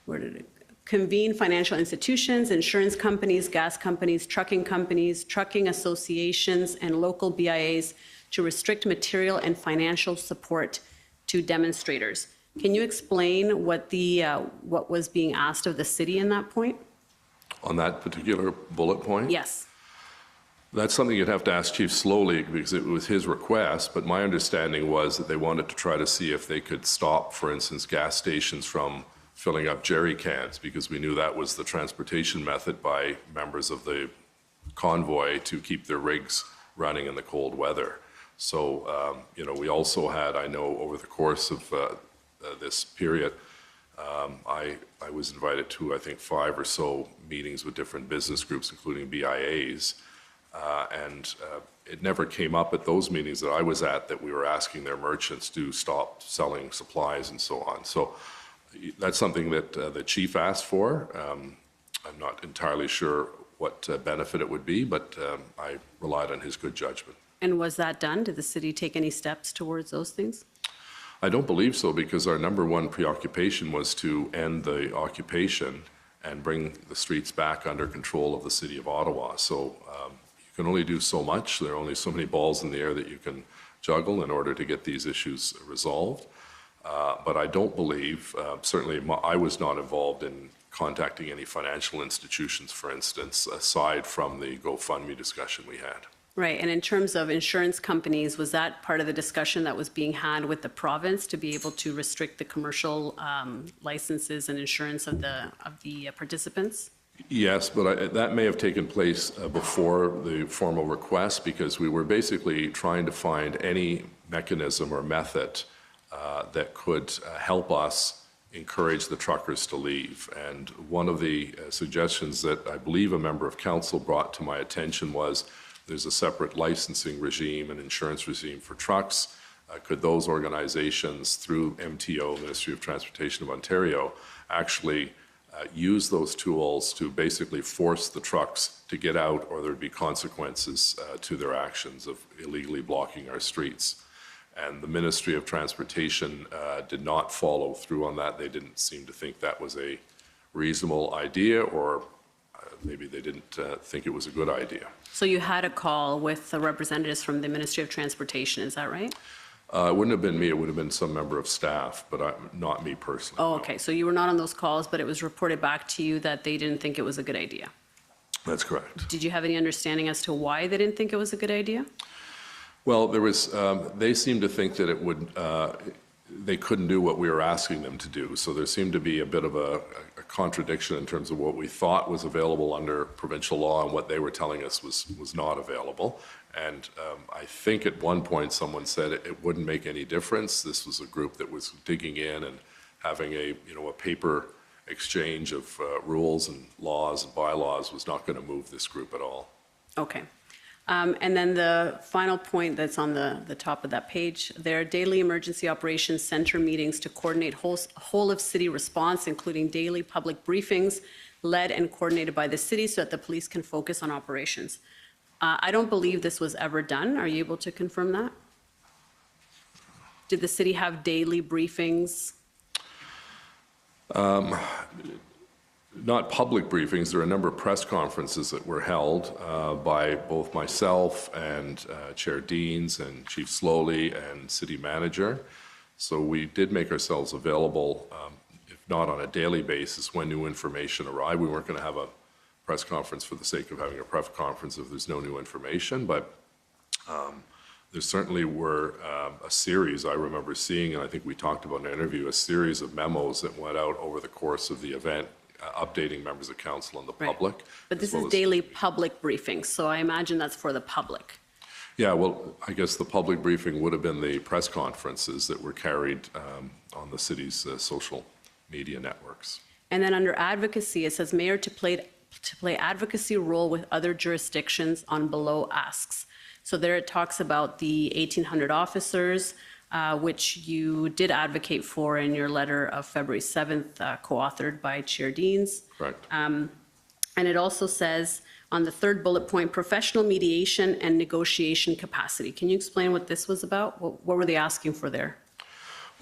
Where did it, convene financial institutions, insurance companies, gas companies, trucking associations, and local BIAs to restrict material and financial support to demonstrators. Can you explain what was being asked of the city in that point? On that particular bullet point? Yes. That's something you'd have to ask Chief Sloly because it was his request, but my understanding was that they wanted to try to see if they could stop, for instance, gas stations from filling up jerry cans, because we knew that was the transportation method by members of the convoy to keep their rigs running in the cold weather. So, we also had, I know, over the course of this period, I was invited to, I think, 5 or so meetings with different business groups, including BIAs, and it never came up at those meetings that I was at that we were asking their merchants to stop selling supplies and so on. So that's something that the chief asked for. I'm not entirely sure what benefit it would be, but I relied on his good judgment. And was that done? Did the city take any steps towards those things? I don't believe so, because our number one preoccupation was to end the occupation and bring the streets back under control of the city of Ottawa. So you can only do so much. There are only so many balls in the air that you can juggle in order to get these issues resolved. But I don't believe, certainly I was not involved in contacting any financial institutions, for instance, aside from the GoFundMe discussion we had. Right, and in terms of insurance companies, was that part of the discussion that was being had with the province to be able to restrict the commercial licenses and insurance of the participants? Yes, but that may have taken place before the formal request, because we were basically trying to find any mechanism or method that could help us encourage the truckers to leave. And one of the suggestions that I believe a member of council brought to my attention was there's a separate licensing regime and insurance regime for trucks. Could those organizations, through MTO, Ministry of Transportation of Ontario, actually use those tools to basically force the trucks to get out, or there'd be consequences to their actions of illegally blocking our streets? And the Ministry of Transportation did not follow through on that. They didn't seem to think that was a reasonable idea, or maybe they didn't think it was a good idea. So you had a call with the representatives from the Ministry of Transportation, is that right? It wouldn't have been me, it would have been some member of staff, but not me personally. Oh, okay, so you were not on those calls, but it was reported back to you that they didn't think it was a good idea? That's correct. Did you have any understanding as to why they didn't think it was a good idea? Well, there was, they seemed to think that it would, they couldn't do what we were asking them to do. So there seemed to be a bit of a contradiction in terms of what we thought was available under provincial law and what they were telling us was not available. And I think at one point someone said it wouldn't make any difference. This was a group that was digging in and having a paper exchange of rules and laws and bylaws was not going to move this group at all. Okay. And then the final point that's on the top of that page, there are daily emergency operations center meetings to coordinate whole of city response, including daily public briefings led and coordinated by the city so that the police can focus on operations. I don't believe this was ever done. Are you able to confirm that? Did the city have daily briefings? Not public briefings. There are a number of press conferences that were held by both myself and Chair Deans and Chief Sloly and City Manager. So we did make ourselves available, if not on a daily basis, when new information arrived. We weren't going to have a press conference for the sake of having a press conference if there's no new information, but there certainly were a series I remember seeing, and I think we talked about in an interview, a series of memos that went out over the course of the event, updating members of council and the public. Right. But this is daily public briefings, so I imagine that's for the public. Yeah, well, I guess the public briefing would have been the press conferences that were carried on the city's social media networks. And then under advocacy, it says mayor to play advocacy role with other jurisdictions on below asks. So there it talks about the 1,800 officers, which you did advocate for in your letter of February 7th, co-authored by Chair Deans. Correct. And it also says on the third bullet point, professional mediation and negotiation capacity. Can you explain what this was about? What were they asking for there?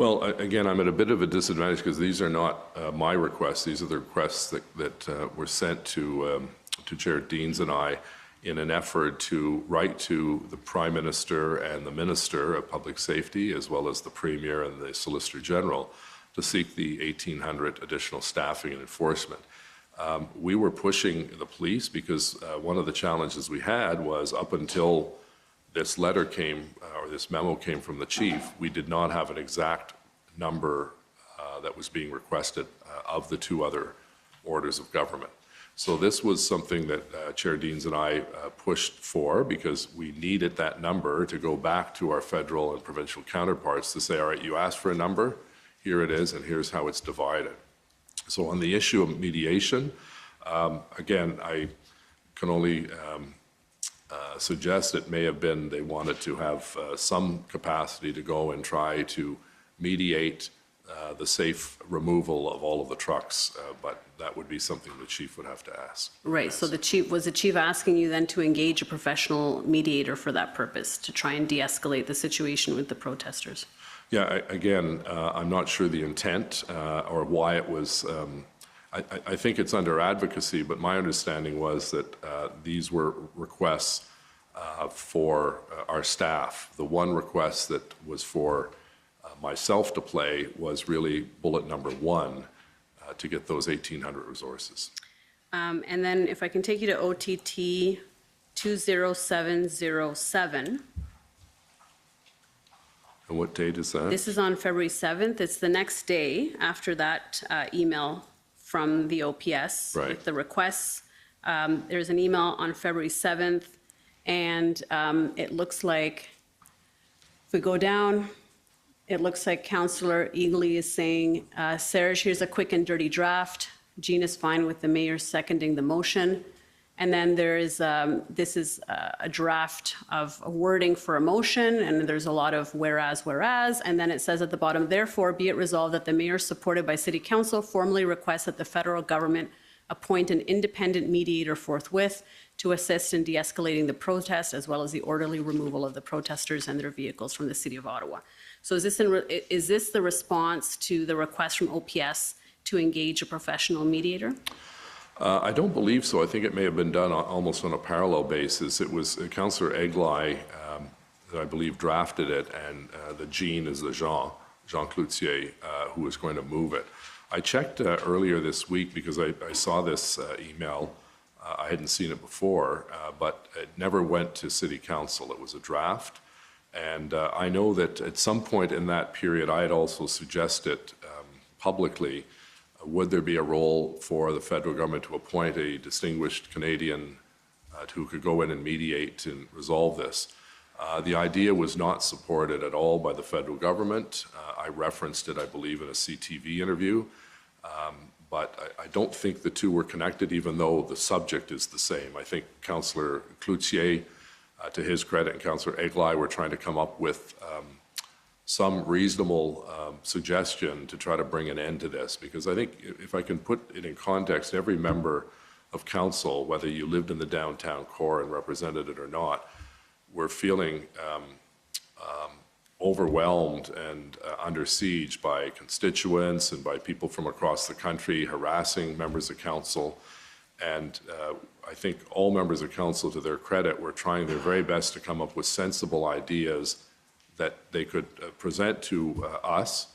Well, again, I'm at a bit of a disadvantage because these are not my requests. These are the requests that were sent to Chair Deans and I in an effort to write to the Prime Minister and the Minister of Public Safety, as well as the Premier and the Solicitor General, to seek the 1,800 additional staffing and enforcement. We were pushing the police because one of the challenges we had was up until this letter came, or this memo came from the chief, we did not have an exact number that was being requested of the two other orders of government. So this was something that Chair Deans and I pushed for because we needed that number to go back to our federal and provincial counterparts to say, all right, you asked for a number, here it is, and here's how it's divided. So on the issue of mediation, again, I can only suggest it may have been they wanted to have some capacity to go and try to mediate the safe removal of all of the trucks, but that would be something the chief would have to ask. Right, so was the chief asking you then to engage a professional mediator for that purpose, to try and de-escalate the situation with the protesters? Yeah, again, I'm not sure the intent or why it was. I think it's under advocacy, but my understanding was that these were requests for our staff. The one request that was for myself to play was really bullet number 1 to get those 1,800 resources. And then if I can take you to OTT 20707. And what date is that? This is on February 7th. It's the next day after that email from the OPS with the requests. There's an email on February 7th, and it looks like, if we go down, it looks like Councillor Eagley is saying, Serge, here's a quick and dirty draft. Jean is fine with the mayor seconding the motion. And then there is, this is a draft of a wording for a motion, and there's a lot of whereas, and then it says at the bottom, therefore be it resolved that the mayor, supported by city council, formally requests that the federal government appoint an independent mediator forthwith to assist in de-escalating the protest, as well as the orderly removal of the protesters and their vehicles from the city of Ottawa. So is this the response to the request from OPS to engage a professional mediator? I don't believe so. I think it may have been done almost on a parallel basis. It was Councillor Egley that I believe drafted it, and the Jean is the Jean Cloutier, who was going to move it. I checked earlier this week because I saw this email. I hadn't seen it before, but it never went to City Council. It was a draft. And I know that at some point in that period, I had also suggested publicly, would there be a role for the federal government to appoint a distinguished Canadian who could go in and mediate and resolve this? The idea was not supported at all by the federal government. I referenced it, I believe, in a CTV interview, but I don't think the two were connected, even though the subject is the same. I think Councillor Cloutier, to his credit, and Councillor Egley were trying to come up with some reasonable suggestion to try to bring an end to this, because I think if I can put it in context, every member of council, whether you lived in the downtown core and represented it or not, were feeling overwhelmed and under siege by constituents and by people from across the country harassing members of council. And I think all members of council, to their credit, were trying their very best to come up with sensible ideas that they could present to us,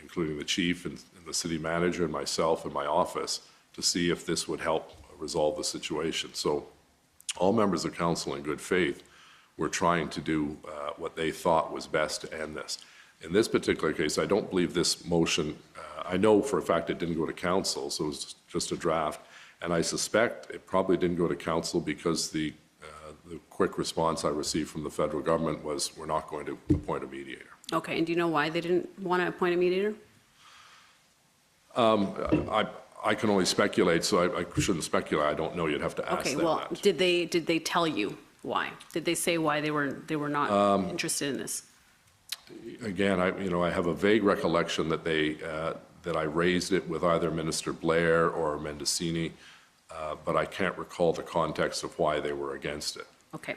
including the chief and the city manager and myself and my office, to see if this would help resolve the situation. So all members of council in good faith were trying to do what they thought was best to end this. In this particular case, I don't believe this motion, I know for a fact it didn't go to council, so it was just a draft, and I suspect it probably didn't go to council because the quick response I received from the federal government was, we're not going to appoint a mediator. Okay, and do you know why they didn't want to appoint a mediator? I can only speculate, so I shouldn't speculate. I don't know. You'd have to ask them. Okay, well, that. did they tell you why? Did they say why they were not interested in this? Again, I have a vague recollection that that I raised it with either Minister Blair or Mendicini, but I can't recall the context of why they were against it. Okay,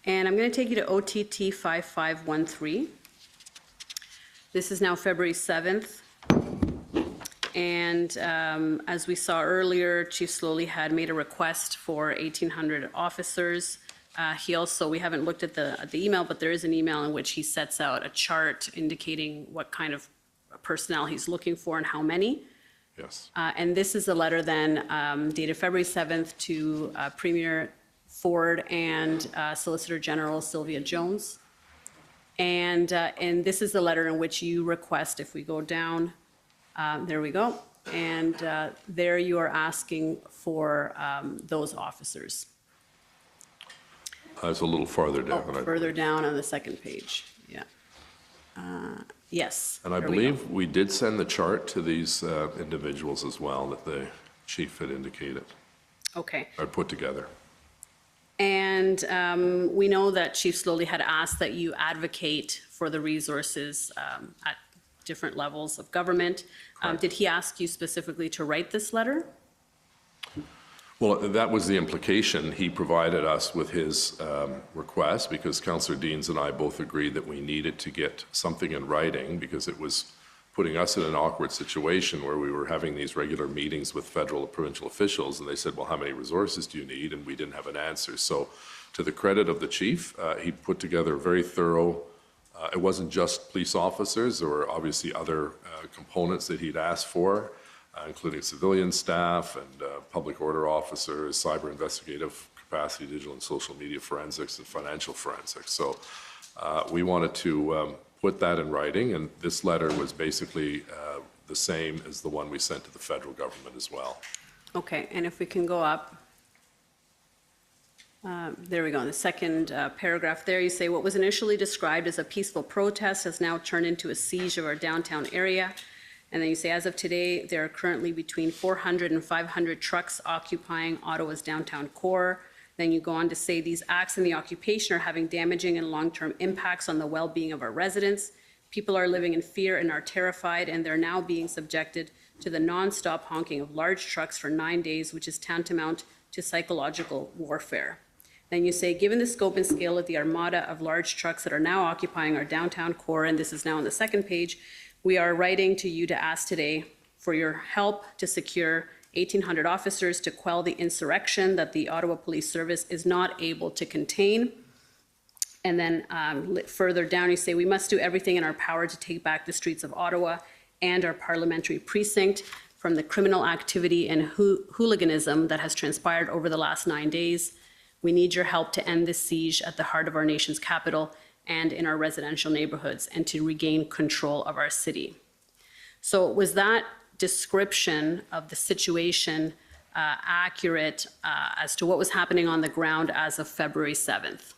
and I'm going to take you to OTT 5513. This is now February 7th. And as we saw earlier, Chief Sloly had made a request for 1,800 officers. We haven't looked at the email, but there is an email in which he sets out a chart indicating what kind of personnel he's looking for and how many. Yes. And this is a letter then dated February 7th to Premier Ford and Solicitor General Sylvia Jones. And this is the letter in which you request, if we go down, there we go. And there you are asking for those officers. It's a little farther down. Further down on the second page, yeah. Yes. And I believe we did send the chart to these individuals as well that the chief had indicated. Okay. Or put together. And we know that Chief Sloly had asked that you advocate for the resources at different levels of government. Did he ask you specifically to write this letter? Well, that was the implication. He provided us with his request because Councillor Deans and I both agreed that we needed to get something in writing because it was putting us in an awkward situation where we were having these regular meetings with federal and provincial officials, and they said, well, how many resources do you need? And we didn't have an answer. So to the credit of the chief, he put together a very thorough, it wasn't just police officers, there were obviously other components that he'd asked for, including civilian staff and public order officers, cyber investigative capacity, digital and social media forensics, and financial forensics. So we wanted to put that in writing, and this letter was basically the same as the one we sent to the federal government as well. Okay, and if we can go up. There we go, in the second paragraph there, you say, what was initially described as a peaceful protest has now turned into a siege of our downtown area. And then you say, as of today, there are currently between 400 and 500 trucks occupying Ottawa's downtown core. Then you go on to say, these acts in the occupation are having damaging and long-term impacts on the well-being of our residents. People are living in fear and are terrified, and they're now being subjected to the non-stop honking of large trucks for 9 days, which is tantamount to psychological warfare. Then you say, given the scope and scale of the armada of large trucks that are now occupying our downtown core, and this is now on the second page, we are writing to you to ask today for your help to secure 1,800 officers to quell the insurrection that the Ottawa Police Service is not able to contain. And then further down, you say, we must do everything in our power to take back the streets of Ottawa and our parliamentary precinct from the criminal activity and hooliganism that has transpired over the last 9 days. We need your help to end this siege at the heart of our nation's capital and in our residential neighborhoods, and to regain control of our city. So was that description of the situation accurate as to what was happening on the ground as of February 7th?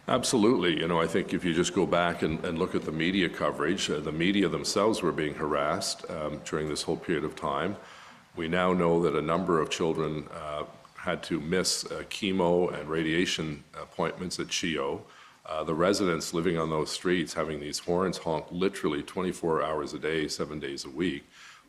Absolutely. You know, I think if you just go back and look at the media coverage, the media themselves were being harassed during this whole period of time. We now know that a number of children had to miss chemo and radiation appointments at CHEO. The residents living on those streets having these horns honked literally 24 hours a day, 7 days a week,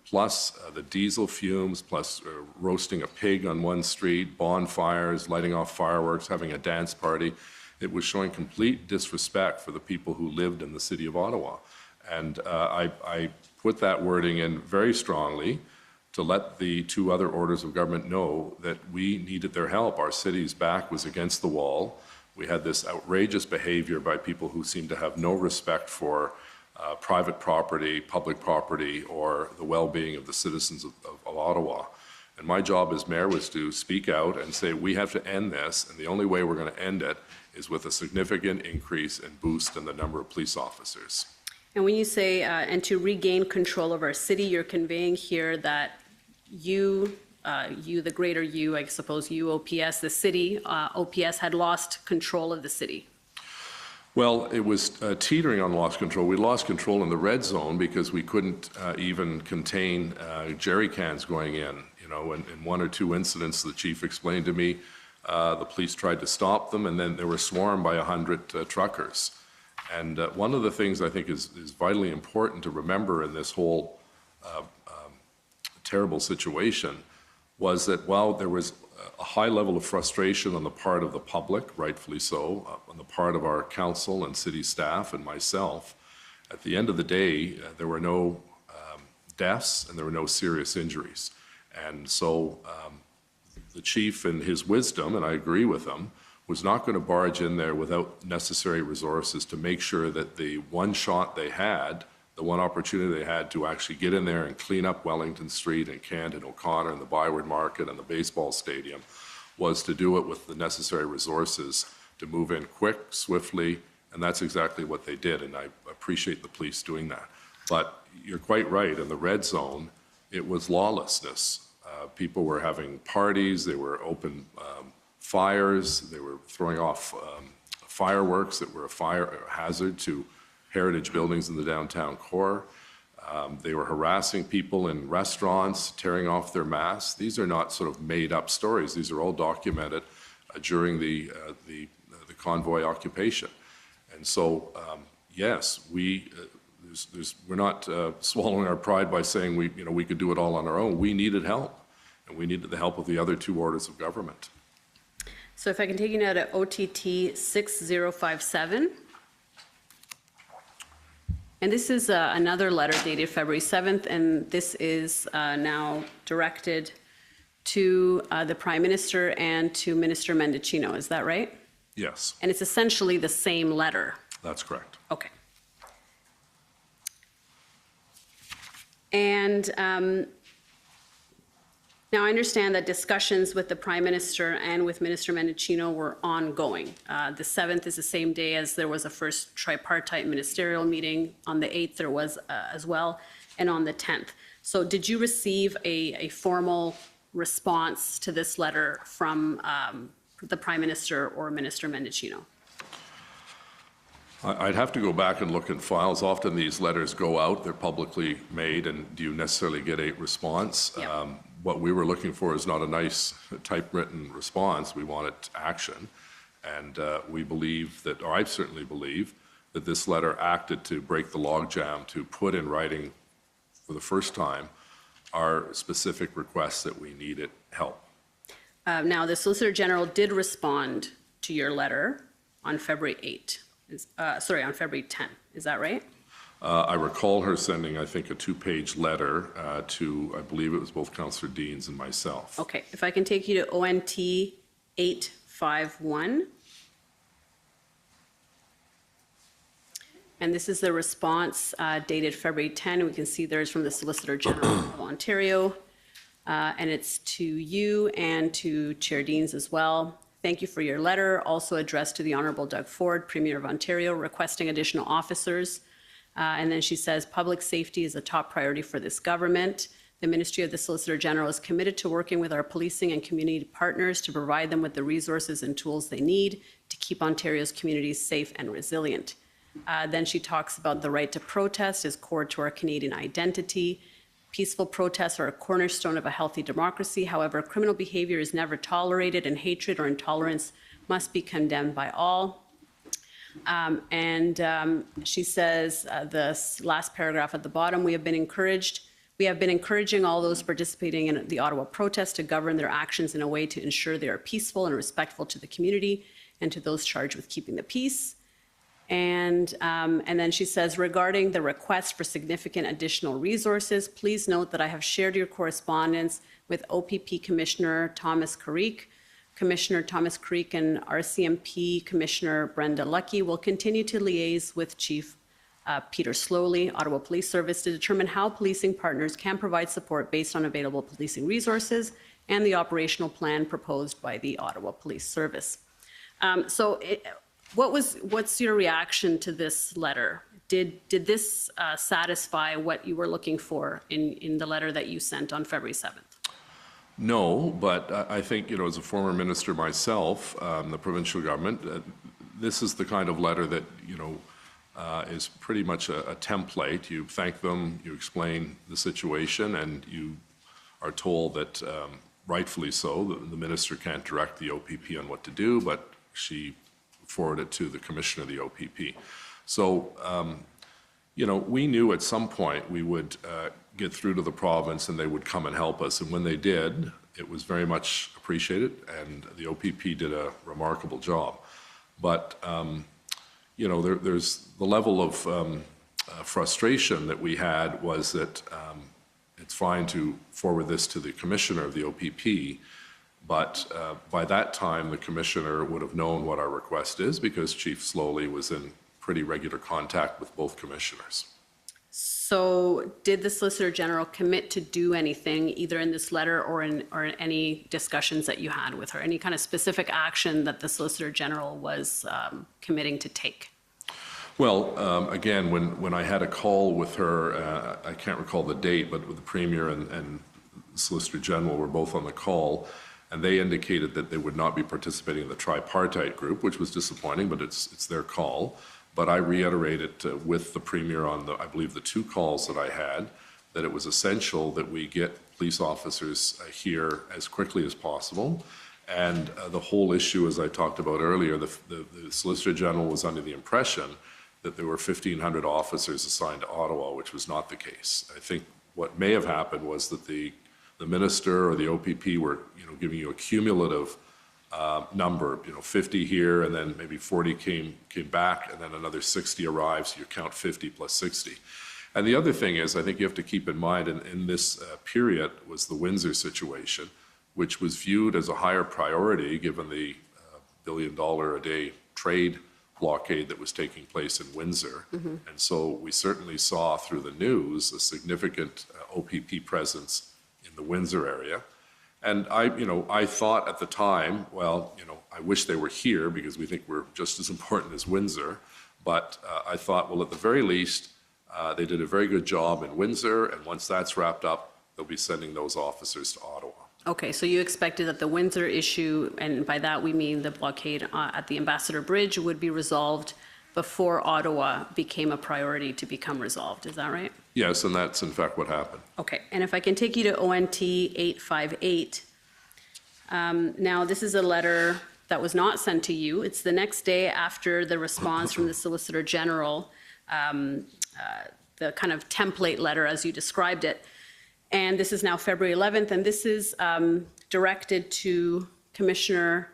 plus the diesel fumes, plus roasting a pig on one street, bonfires, lighting off fireworks, having a dance party. It was showing complete disrespect for the people who lived in the city of Ottawa. And I put that wording in very strongly to let the two other orders of government know that we needed their help. Our city's back was against the wall. We had this outrageous behavior by people who seemed to have no respect for private property, public property, or the well-being of the citizens of Ottawa. And my job as mayor was to speak out and say, we have to end this, and the only way we're going to end it is with a significant increase and boost in the number of police officers. And when you say, and to regain control of our city, you're conveying here that you, the greater you, I suppose you, OPS, the city, OPS had lost control of the city. Well, it was teetering on lost control. We lost control in the red zone because we couldn't even contain jerry cans going in. You know, in one or two incidents, the chief explained to me, the police tried to stop them, and then they were swarmed by 100 truckers. And one of the things I think is vitally important to remember in this whole terrible situation was that while there was a high level of frustration on the part of the public, rightfully so, on the part of our council and city staff and myself, At the end of the day, there were no deaths and there were no serious injuries. And so the chief, in his wisdom, and I agree with him, was not going to barge in there without necessary resources to make sure that the one shot they had, the one opportunity they had to actually get in there and clean up Wellington Street and Kent and O'Connor and the Byward Market and the baseball stadium, was to do it with the necessary resources to move in quick, swiftly, and that's exactly what they did, and I appreciate the police doing that. But you're quite right, in the red zone, it was lawlessness. People were having parties, they were open fires, they were throwing off fireworks that were a fire hazard to heritage buildings in the downtown core. They were harassing people in restaurants, tearing off their masks. These are not sort of made-up stories. These are all documented during the convoy occupation. And so, yes, we're not swallowing our pride by saying we could do it all on our own. We needed help, and we needed the help of the other two orders of government. So if I can take you now to OTT 6057. And this is another letter dated February 7th, and this is now directed to the Prime Minister and to Minister Mendicino. Is that right? Yes. And it's essentially the same letter. That's correct. Okay. And now I understand that discussions with the Prime Minister and with Minister Mendicino were ongoing. The 7th is the same day as there was a first tripartite ministerial meeting. On the 8th there was as well, and on the 10th. So did you receive a formal response to this letter from the Prime Minister or Minister Mendicino? I'd have to go back and look in files. Often these letters go out, they're publicly made, and do you necessarily get a response? Yep. What we were looking for is not a nice typewritten response. We wanted action. And we believe that, or I certainly believe, that this letter acted to break the logjam, to put in writing for the first time our specific requests that we needed help. Now, the Solicitor General did respond to your letter on February 8th. On February 10th. Is that right? I recall her sending, I think, a 2-page letter to, I believe it was both Councillor Deans and myself. Okay. If I can take you to ONT 851. And this is the response dated February 10. We can see there's from the Solicitor General of Ontario. And it's to you and to Chair Deans as well. Thank you for your letter, also addressed to the Honourable Doug Ford, Premier of Ontario, requesting additional officers. And then she says, public safety is a top priority for this government. The Ministry of the Solicitor General is committed to working with our policing and community partners to provide them with the resources and tools they need to keep Ontario's communities safe and resilient. Then she talks about the right to protest is core to our Canadian identity. Peaceful protests are a cornerstone of a healthy democracy. However, criminal behavior is never tolerated, and hatred or intolerance must be condemned by all. She says, the last paragraph at the bottom, we have been encouraging all those participating in the Ottawa protest to govern their actions in a way to ensure they are peaceful and respectful to the community and to those charged with keeping the peace. And then she says, regarding the request for significant additional resources, please note that I have shared your correspondence with OPP Commissioner Thomas Carrick. Commissioner Thomas Carrick and RCMP Commissioner Brenda Lucky will continue to liaise with Chief Peter Sloly, Ottawa Police Service, to determine how policing partners can provide support based on available policing resources and the operational plan proposed by the Ottawa Police Service. What's your reaction to this letter? Did this satisfy what you were looking for in the letter that you sent on February 7th? No, but I think, as a former minister myself, the provincial government, this is the kind of letter that, is pretty much a template. You thank them, you explain the situation, and you are told that, rightfully so, the minister can't direct the OPP on what to do, but she forwarded to the commissioner of the OPP. So, we knew at some point we would get through to the province and they would come and help us. And when they did, it was very much appreciated, and the OPP did a remarkable job. But, there's the level of frustration that we had was that it's fine to forward this to the commissioner of the OPP, but by that time, the commissioner would have known what our request is because Chief Sloly was in pretty regular contact with both commissioners. So did the Solicitor General commit to do anything, either in this letter or in any discussions that you had with her? Any kind of specific action that the Solicitor General was committing to take? Well, again, when I had a call with her, I can't recall the date, but with the Premier and Solicitor General were both on the call, and they indicated that they would not be participating in the Tripartite group, which was disappointing, but it's their call. But I reiterated with the Premier on I believe the 2 calls that I had, that it was essential that we get police officers here as quickly as possible. And the whole issue, as I talked about earlier, the Solicitor General was under the impression that there were 1,500 officers assigned to Ottawa, which was not the case. I think what may have happened was that the minister or the OPP were, giving you a cumulative number, 50 here, and then maybe 40 came back, and then another 60 arrived, so you count 50 plus 60. And the other thing is, I think you have to keep in mind, in this period was the Windsor situation, which was viewed as a higher priority given the $1 billion a day trade blockade that was taking place in Windsor. And so we certainly saw through the news a significant OPP presence in the Windsor area. And I thought at the time, well, I wish they were here because we think we're just as important as Windsor. But I thought, well, at the very least, they did a very good job in Windsor. And once that's wrapped up, they'll be sending those officers to Ottawa. Okay, so you expected that the Windsor issue, and by that we mean the blockade at the Ambassador Bridge, would be resolved before Ottawa became a priority to become resolved. Is that right? Yes, and that's in fact what happened. Okay, and if I can take you to ONT 858. Now, this is a letter that was not sent to you. It's the next day after the response from the Solicitor General, the kind of template letter as you described it. And this is now February 11th, and this is directed to Commissioner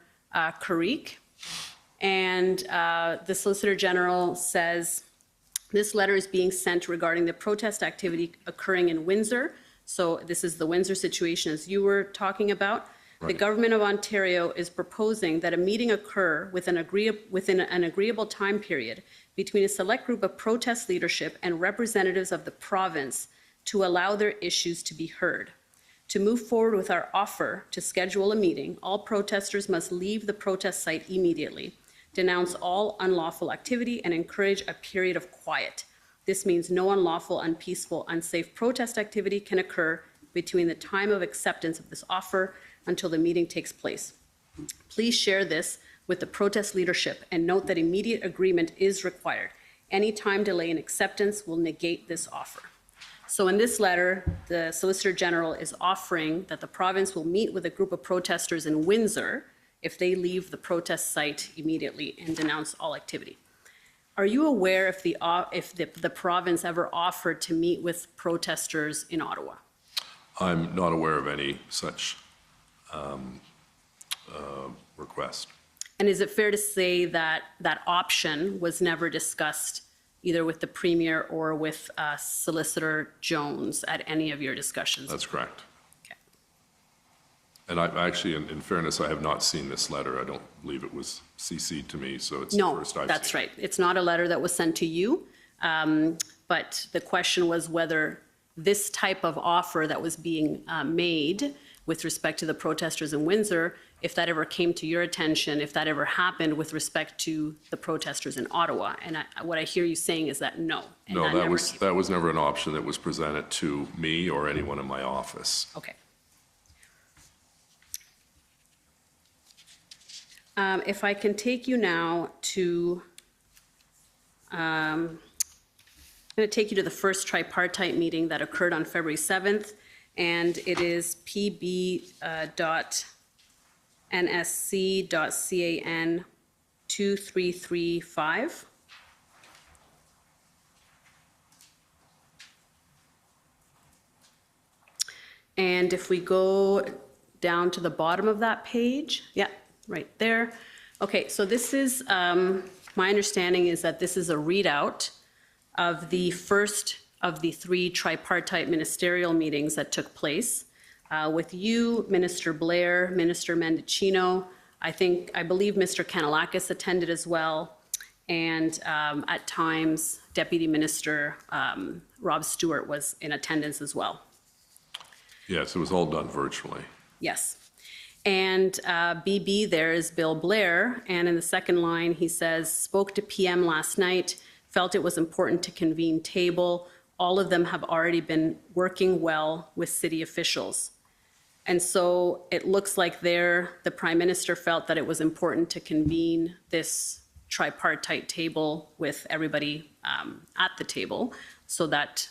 Carrick. And the Solicitor General says, this letter is being sent regarding the protest activity occurring in Windsor. So this is the Windsor situation as you were talking about. Right. The Government of Ontario is proposing that a meeting occur within an agreeable time period between a select group of protest leadership and representatives of the province to allow their issues to be heard. To move forward with our offer to schedule a meeting, all protesters must leave the protest site immediately, denounce all unlawful activity, and encourage a period of quiet. This means no unlawful, unpeaceful, unsafe protest activity can occur between the time of acceptance of this offer until the meeting takes place. Please share this with the protest leadership and note that immediate agreement is required. Any time delay in acceptance will negate this offer. So in this letter, the Solicitor General is offering that the province will meet with a group of protesters in Windsor if they leave the protest site immediately and denounce all activity. Are you aware if the province ever offered to meet with protesters in Ottawa? I'm not aware of any such request. And is it fair to say that that option was never discussed either with the Premier or with Solicitor Jones at any of your discussions? That's correct. Okay. And I actually, in fairness, I have not seen this letter. I don't believe it was CC'd to me, so it's the first I've seen. No, that's right. It's not a letter that was sent to you, but the question was whether this type of offer that was being made with respect to the protesters in Windsor, if that ever came to your attention, if that ever happened with respect to the protesters in Ottawa. And what I hear you saying is that no. No, that was never an option that was presented to me or anyone in my office. Okay. If I can take you now to, I'm going to take you to the first tripartite meeting that occurred on February 7th, and it is pb.nsc.can 2335. And if we go down to the bottom of that page, yeah, right there. Okay, so this is, my understanding is that this is a readout of the first of the 3 tripartite ministerial meetings that took place with you, Minister Blair, Minister Mendicino. I believe Mr. Kanellakis attended as well, and at times Deputy Minister Rob Stewart was in attendance as well. Yes, it was all done virtually. Yes. And BB there is Bill Blair, and in the second line he says, spoke to PM last night, felt it was important to convene table. All of them have already been working well with city officials. And so it looks like there the Prime Minister felt that it was important to convene this tripartite table with everybody at the table so that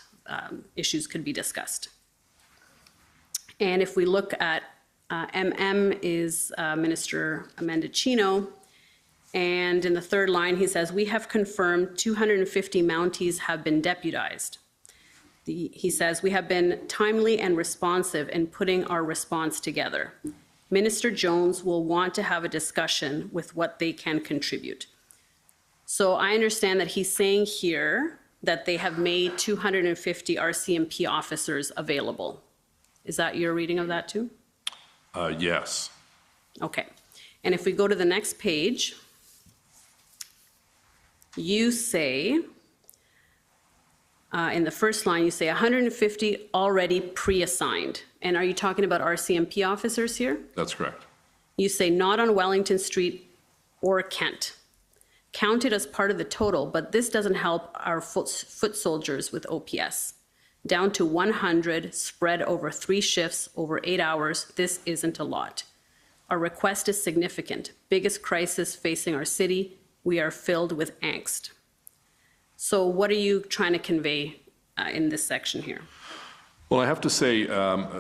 issues could be discussed. And if we look at MM is Minister Mendicino, and in the third line he says, we have confirmed 250 Mounties have been deputized. He says, we have been timely and responsive in putting our response together. Minister Jones will want to have a discussion with what they can contribute. So I understand that he's saying here that they have made 250 RCMP officers available. Is that your reading of that too? Yes. Okay. And if we go to the next page, you say, in the first line, you say 150 already pre-assigned. And are you talking about RCMP officers here? That's correct. You say not on Wellington Street or Kent. Counted as part of the total, but this doesn't help our foot soldiers with OPS. Down to 100 spread over 3 shifts over 8 hours, this isn't a lot. Our request is significant. Biggest crisis facing our city. We are filled with angst. So what are you trying to convey in this section here? Well, I have to say,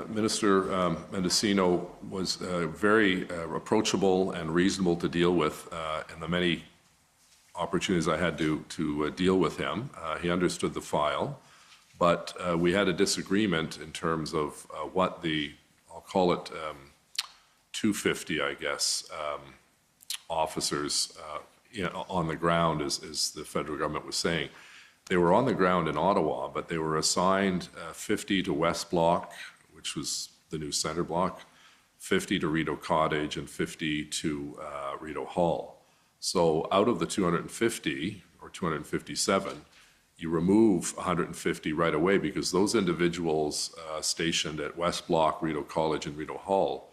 Minister Mendicino was very approachable and reasonable to deal with in the many opportunities I had to deal with him. He understood the file, but we had a disagreement in terms of what I'll call it 250, I guess, officers on the ground, as the federal government was saying. They were on the ground in Ottawa, but they were assigned 50 to West Block, which was the new center block, 50 to Rideau Cottage, and 50 to Rideau Hall. So out of the 250, or 257, you remove 150 right away because those individuals stationed at West Block, Rideau College, and Rideau Hall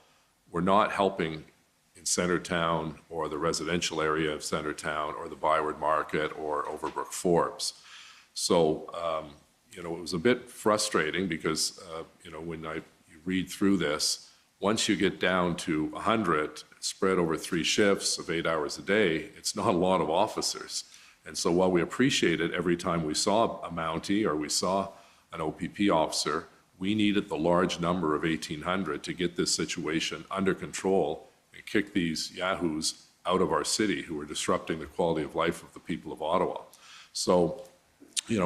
were not helping in Centertown or the residential area of Centertown or the Byward Market or Overbrook Forbes. So, it was a bit frustrating because, when you read through this, once you get down to 100 spread over 3 shifts of 8 hours a day, it's not a lot of officers. And so while we appreciate it every time we saw a Mountie or we saw an OPP officer, we needed the large number of 1,800 to get this situation under control and kick these yahoos out of our city who are disrupting the quality of life of the people of Ottawa. So,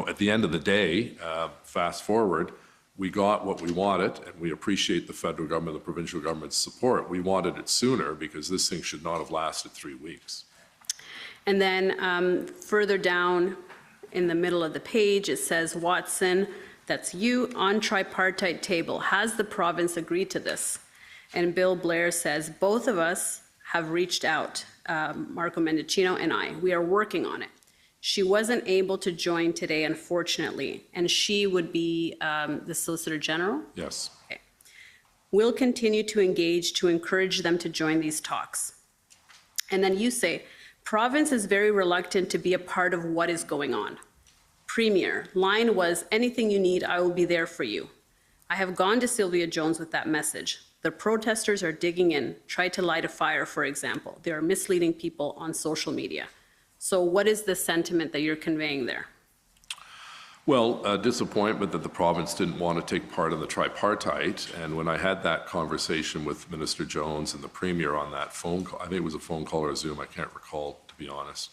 at the end of the day, fast forward, we got what we wanted, and we appreciate the federal government, the provincial government's support. We wanted it sooner because this thing should not have lasted 3 weeks. And then further down in the middle of the page, it says, Watson, that's you, on tripartite table. Has the province agreed to this? And Bill Blair says, both of us have reached out, Marco Mendicino and I. We are working on it. She wasn't able to join today, unfortunately, and she would be the Solicitor General? Yes. Okay. We'll continue to engage to encourage them to join these talks. And then you say, province is very reluctant to be a part of what is going on. Premier, line was, anything you need, I will be there for you. I have gone to Sylvia Jones with that message. The protesters are digging in, try to light a fire, for example. They are misleading people on social media. So what is the sentiment that you're conveying there? Well, disappointment that the province didn't want to take part in the tripartite. And when I had that conversation with Minister Jones and the Premier on that phone call, I think it was a phone call or a Zoom, I can't recall, to be honest.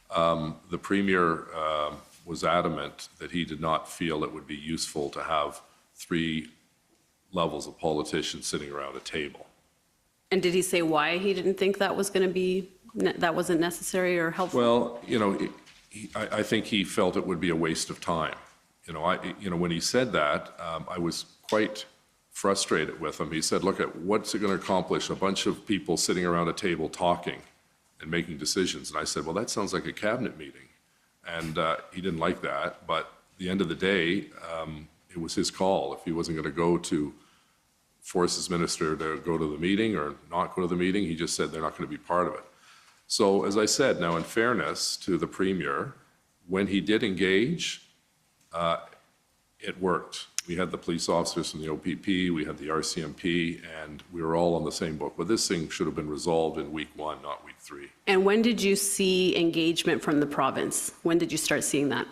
The Premier was adamant that he did not feel it would be useful to have 3 levels of politicians sitting around a table. And did he say why he didn't think that was going to be, that wasn't necessary or helpful? Well, I think he felt it would be a waste of time. When he said that, I was quite frustrated with him. He said, look, what's it going to accomplish? A bunch of people sitting around a table talking and making decisions. And I said, well, that sounds like a cabinet meeting. And he didn't like that. But at the end of the day, it was his call. If he wasn't going to go to force his minister to go to the meeting or not go to the meeting, he just said they're not going to be part of it. So as I said, now in fairness to the Premier, when he did engage, it worked. We had the police officers from the OPP, we had the RCMP, and we were all on the same book. But this thing should have been resolved in week 1, not week 3. And when did you see engagement from the province? When did you start seeing that?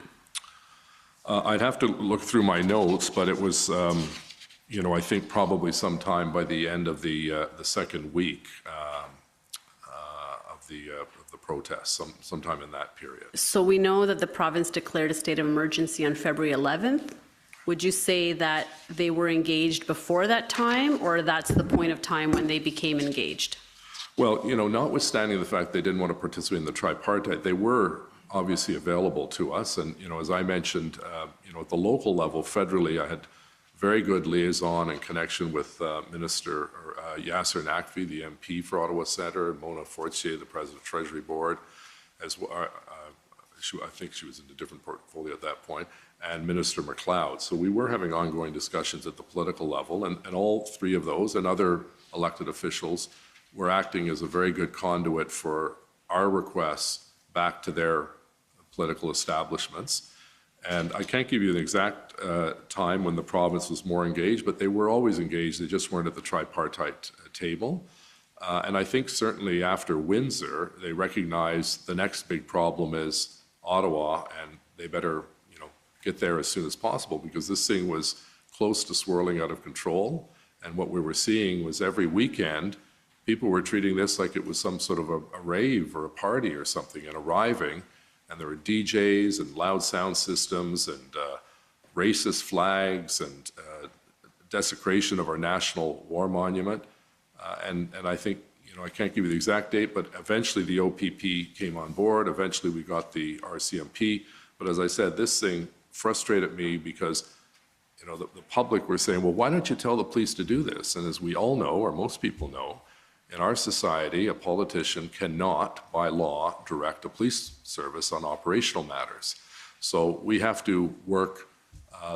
I'd have to look through my notes, but it was, I think probably sometime by the end of the second week of the protests, sometime in that period. So we know that the province declared a state of emergency on February 11th. Would you say that they were engaged before that time, or that's the point of time when they became engaged? Well, notwithstanding the fact they didn't want to participate in the Tripartite, they were obviously available to us. And, as I mentioned, at the local level, federally, I had very good liaison and connection with Minister Yasser Naqvi, the MP for Ottawa Centre, and Mona Fortier, the President of the Treasury Board, as well. I think she was in a different portfolio at that point, and Minister MacLeod. So we were having ongoing discussions at the political level, and all three of those and other elected officials were acting as a very good conduit for our requests back to their political establishments. And I can't give you the exact time when the province was more engaged, but they were always engaged. They just weren't at the tripartite table. And I think certainly after Windsor, they recognized the next big problem is Ottawa, and they better, get there as soon as possible, because this thing was close to swirling out of control. And what we were seeing was every weekend, people were treating this like it was some sort of a rave or a party or something, and arriving, and there were DJs and loud sound systems and racist flags and desecration of our national war monument. And I think, I can't give you the exact date, but eventually the OPP came on board. Eventually we got the RCMP. But as I said, this thing frustrated me because, the public were saying, well, why don't you tell the police to do this? And as we all know, or most people know, in our society, a politician cannot, by law, direct a police service on operational matters. So we have to work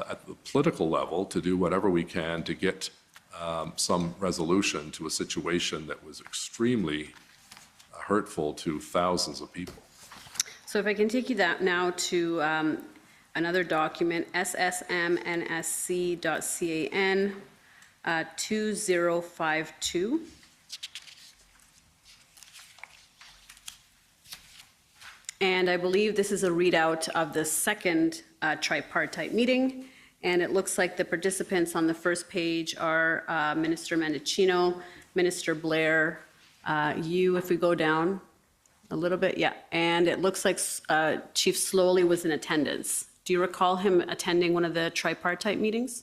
at the political level to do whatever we can to get some resolution to a situation that was extremely hurtful to thousands of people. So if I can take you now to another document, ssmnsc.can 2052. And I believe this is a readout of the second tripartite meeting. And it looks like the participants on the first page are Minister Mendicino, Minister Blair, you, if we go down a little bit, yeah. And it looks like Chief Sloly was in attendance. Do you recall him attending one of the tripartite meetings?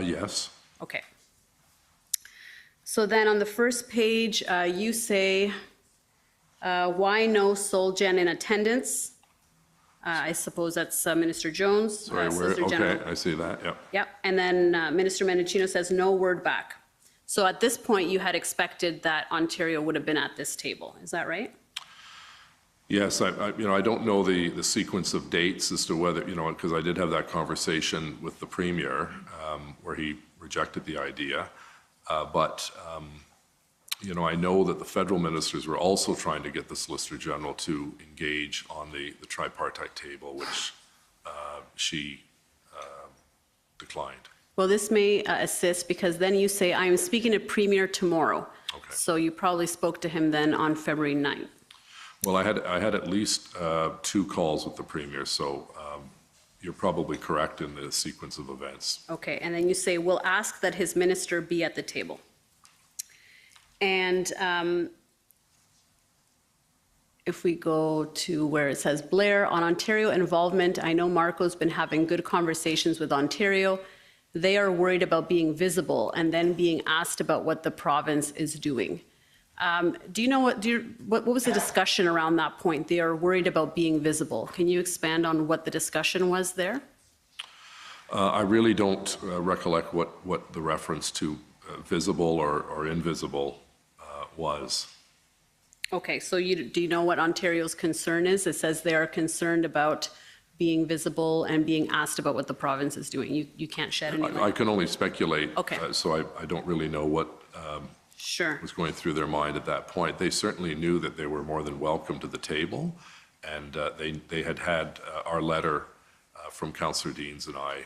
Yes. Okay. So then on the first page, you say, why no Solgen in attendance? I suppose that's Minister Jones. Sorry, okay, I see that, yeah. Yep, and then Minister Mendicino says no word back. So at this point, you had expected that Ontario would have been at this table, is that right? Yes, I don't know the sequence of dates as to whether, because I did have that conversation with the Premier where he rejected the idea, but I know that the federal ministers were also trying to get the Solicitor General to engage on the tripartite table, which she declined. Well, this may assist, because then you say, I'm speaking to Premier tomorrow. Okay. So you probably spoke to him then on February 9th. Well, I had at least 2 calls with the Premier, so you're probably correct in the sequence of events. Okay, and then you say, we'll ask that his minister be at the table. And if we go to where it says Blair, on Ontario involvement, I know Marco's been having good conversations with Ontario. They are worried about being visible and then being asked about what the province is doing. Do you know what was the discussion around that point? They are worried about being visible. Can you expand on what the discussion was there? I really don't recollect what the reference to visible or invisible was. Okay, so do you know what Ontario's concern is? It says they are concerned about being visible and being asked about what the province is doing. You can't shed any light? I can only speculate. Okay. So I don't really know what Sure. was going through their mind at that point. They certainly knew that they were more than welcome to the table, and they had our letter from Councillor Deans and I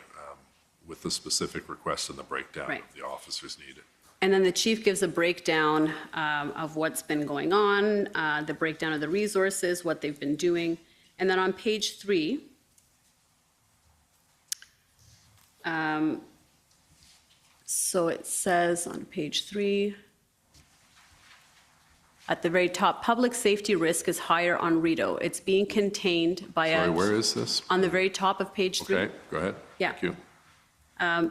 with the specific request and the breakdown Right. of the officers needed. And then the chief gives a breakdown of what's been going on, the breakdown of the resources, what they've been doing. And then on page 3, so it says on page 3, at the very top, public safety risk is higher on Rideau. It's being contained by Sorry, where is this? on the very top of page 3. Okay, go ahead. Yeah. Thank you.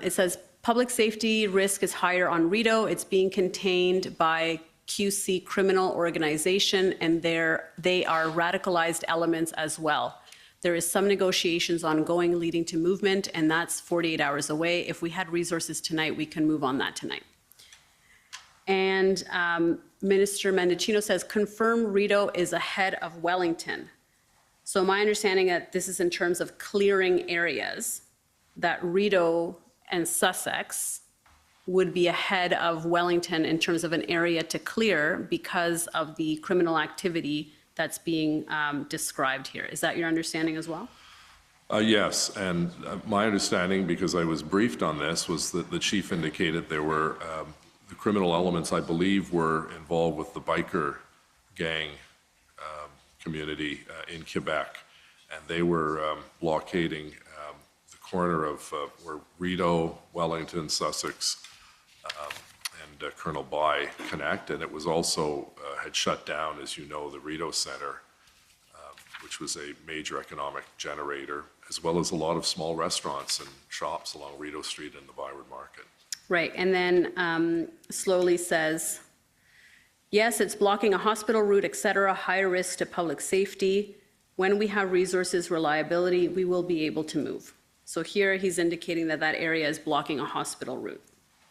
It says public safety risk is higher on Rideau. It's being contained by QC criminal organization, and they are radicalized elements as well. There is some negotiations ongoing leading to movement, and that's 48 hours away. If we had resources tonight, we can move on that tonight. And Minister Mendicino says, confirm Rideau is ahead of Wellington. So my understanding that this is in terms of clearing areas, that Rideau and Sussex would be ahead of Wellington in terms of an area to clear because of the criminal activity that's being described here. Is that your understanding as well? Yes, and my understanding, because I was briefed on this, was that the chief indicated there were the criminal elements, I believe, were involved with the biker gang community in Quebec, and they were blockading the corner of where Rideau, Wellington, Sussex, and Colonel By connect, and it was also had shut down, as you know, the Rideau Centre, which was a major economic generator, as well as a lot of small restaurants and shops along Rideau Street and the Byward Market. Right, and then Sloly says, yes, it's blocking a hospital route, et cetera, high risk to public safety. When we have resources, reliability, we will be able to move. So here he's indicating that that area is blocking a hospital route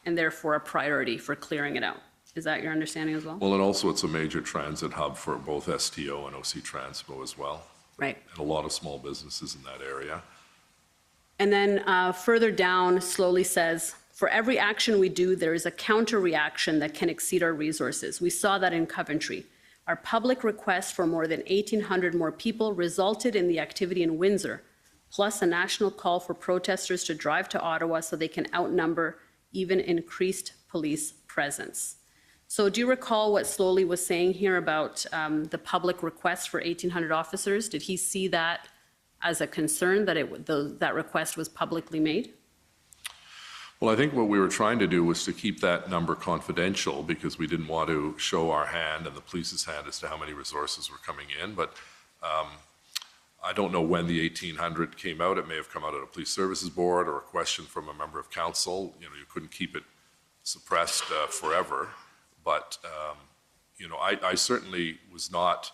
and therefore a priority for clearing it out. Is that your understanding as well? Well, and also it's a major transit hub for both STO and OC Transpo as well. Right. And a lot of small businesses in that area. And then further down, Sloly says, for every action we do, there is a counter reaction that can exceed our resources. We saw that in Coventry. Our public request for more than 1,800 more people resulted in the activity in Windsor, plus a national call for protesters to drive to Ottawa so they can outnumber even increased police presence. So do you recall what Sloly was saying here about the public request for 1,800 officers? Did he see that as a concern that that request was publicly made? Well, I think what we were trying to do was to keep that number confidential because we didn't want to show our hand and the police's hand as to how many resources were coming in. But I don't know when the 1,800 came out. It may have come out at a police services board or a question from a member of council. You know, you couldn't keep it suppressed forever. But, you know, I certainly was not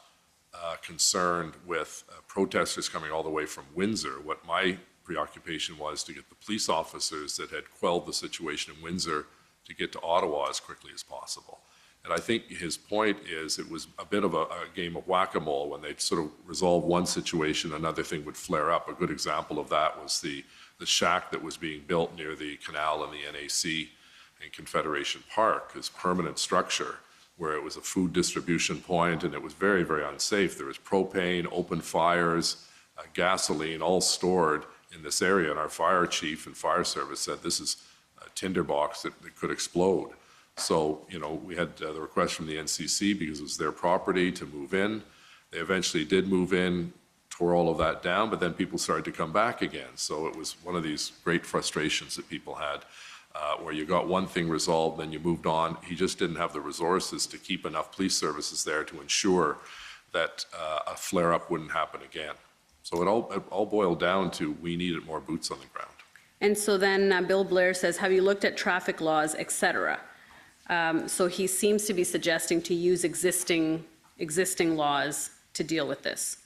concerned with protesters coming all the way from Windsor. What my preoccupation was to get the police officers that had quelled the situation in Windsor to get to Ottawa as quickly as possible. And I think his point is it was a bit of a game of whack-a-mole. When they'd sort of resolve one situation, another thing would flare up. A good example of that was the shack that was being built near the canal and the NAC in Confederation Park, this permanent structure where it was a food distribution point and it was very, very unsafe. There was propane, open fires, gasoline, all stored in this area. And our fire chief and fire service said this is a tinderbox that could explode. So, you know, we had the request from the NCC because it was their property to move in. They eventually did move in, tore all of that down, but then people started to come back again. So it was one of these great frustrations that people had. Where you got one thing resolved, then you moved on. He just didn't have the resources to keep enough police services there to ensure that a flare-up wouldn't happen again. So it all boiled down to we needed more boots on the ground. And so then Bill Blair says, have you looked at traffic laws, et cetera? So he seems to be suggesting to use existing laws to deal with this.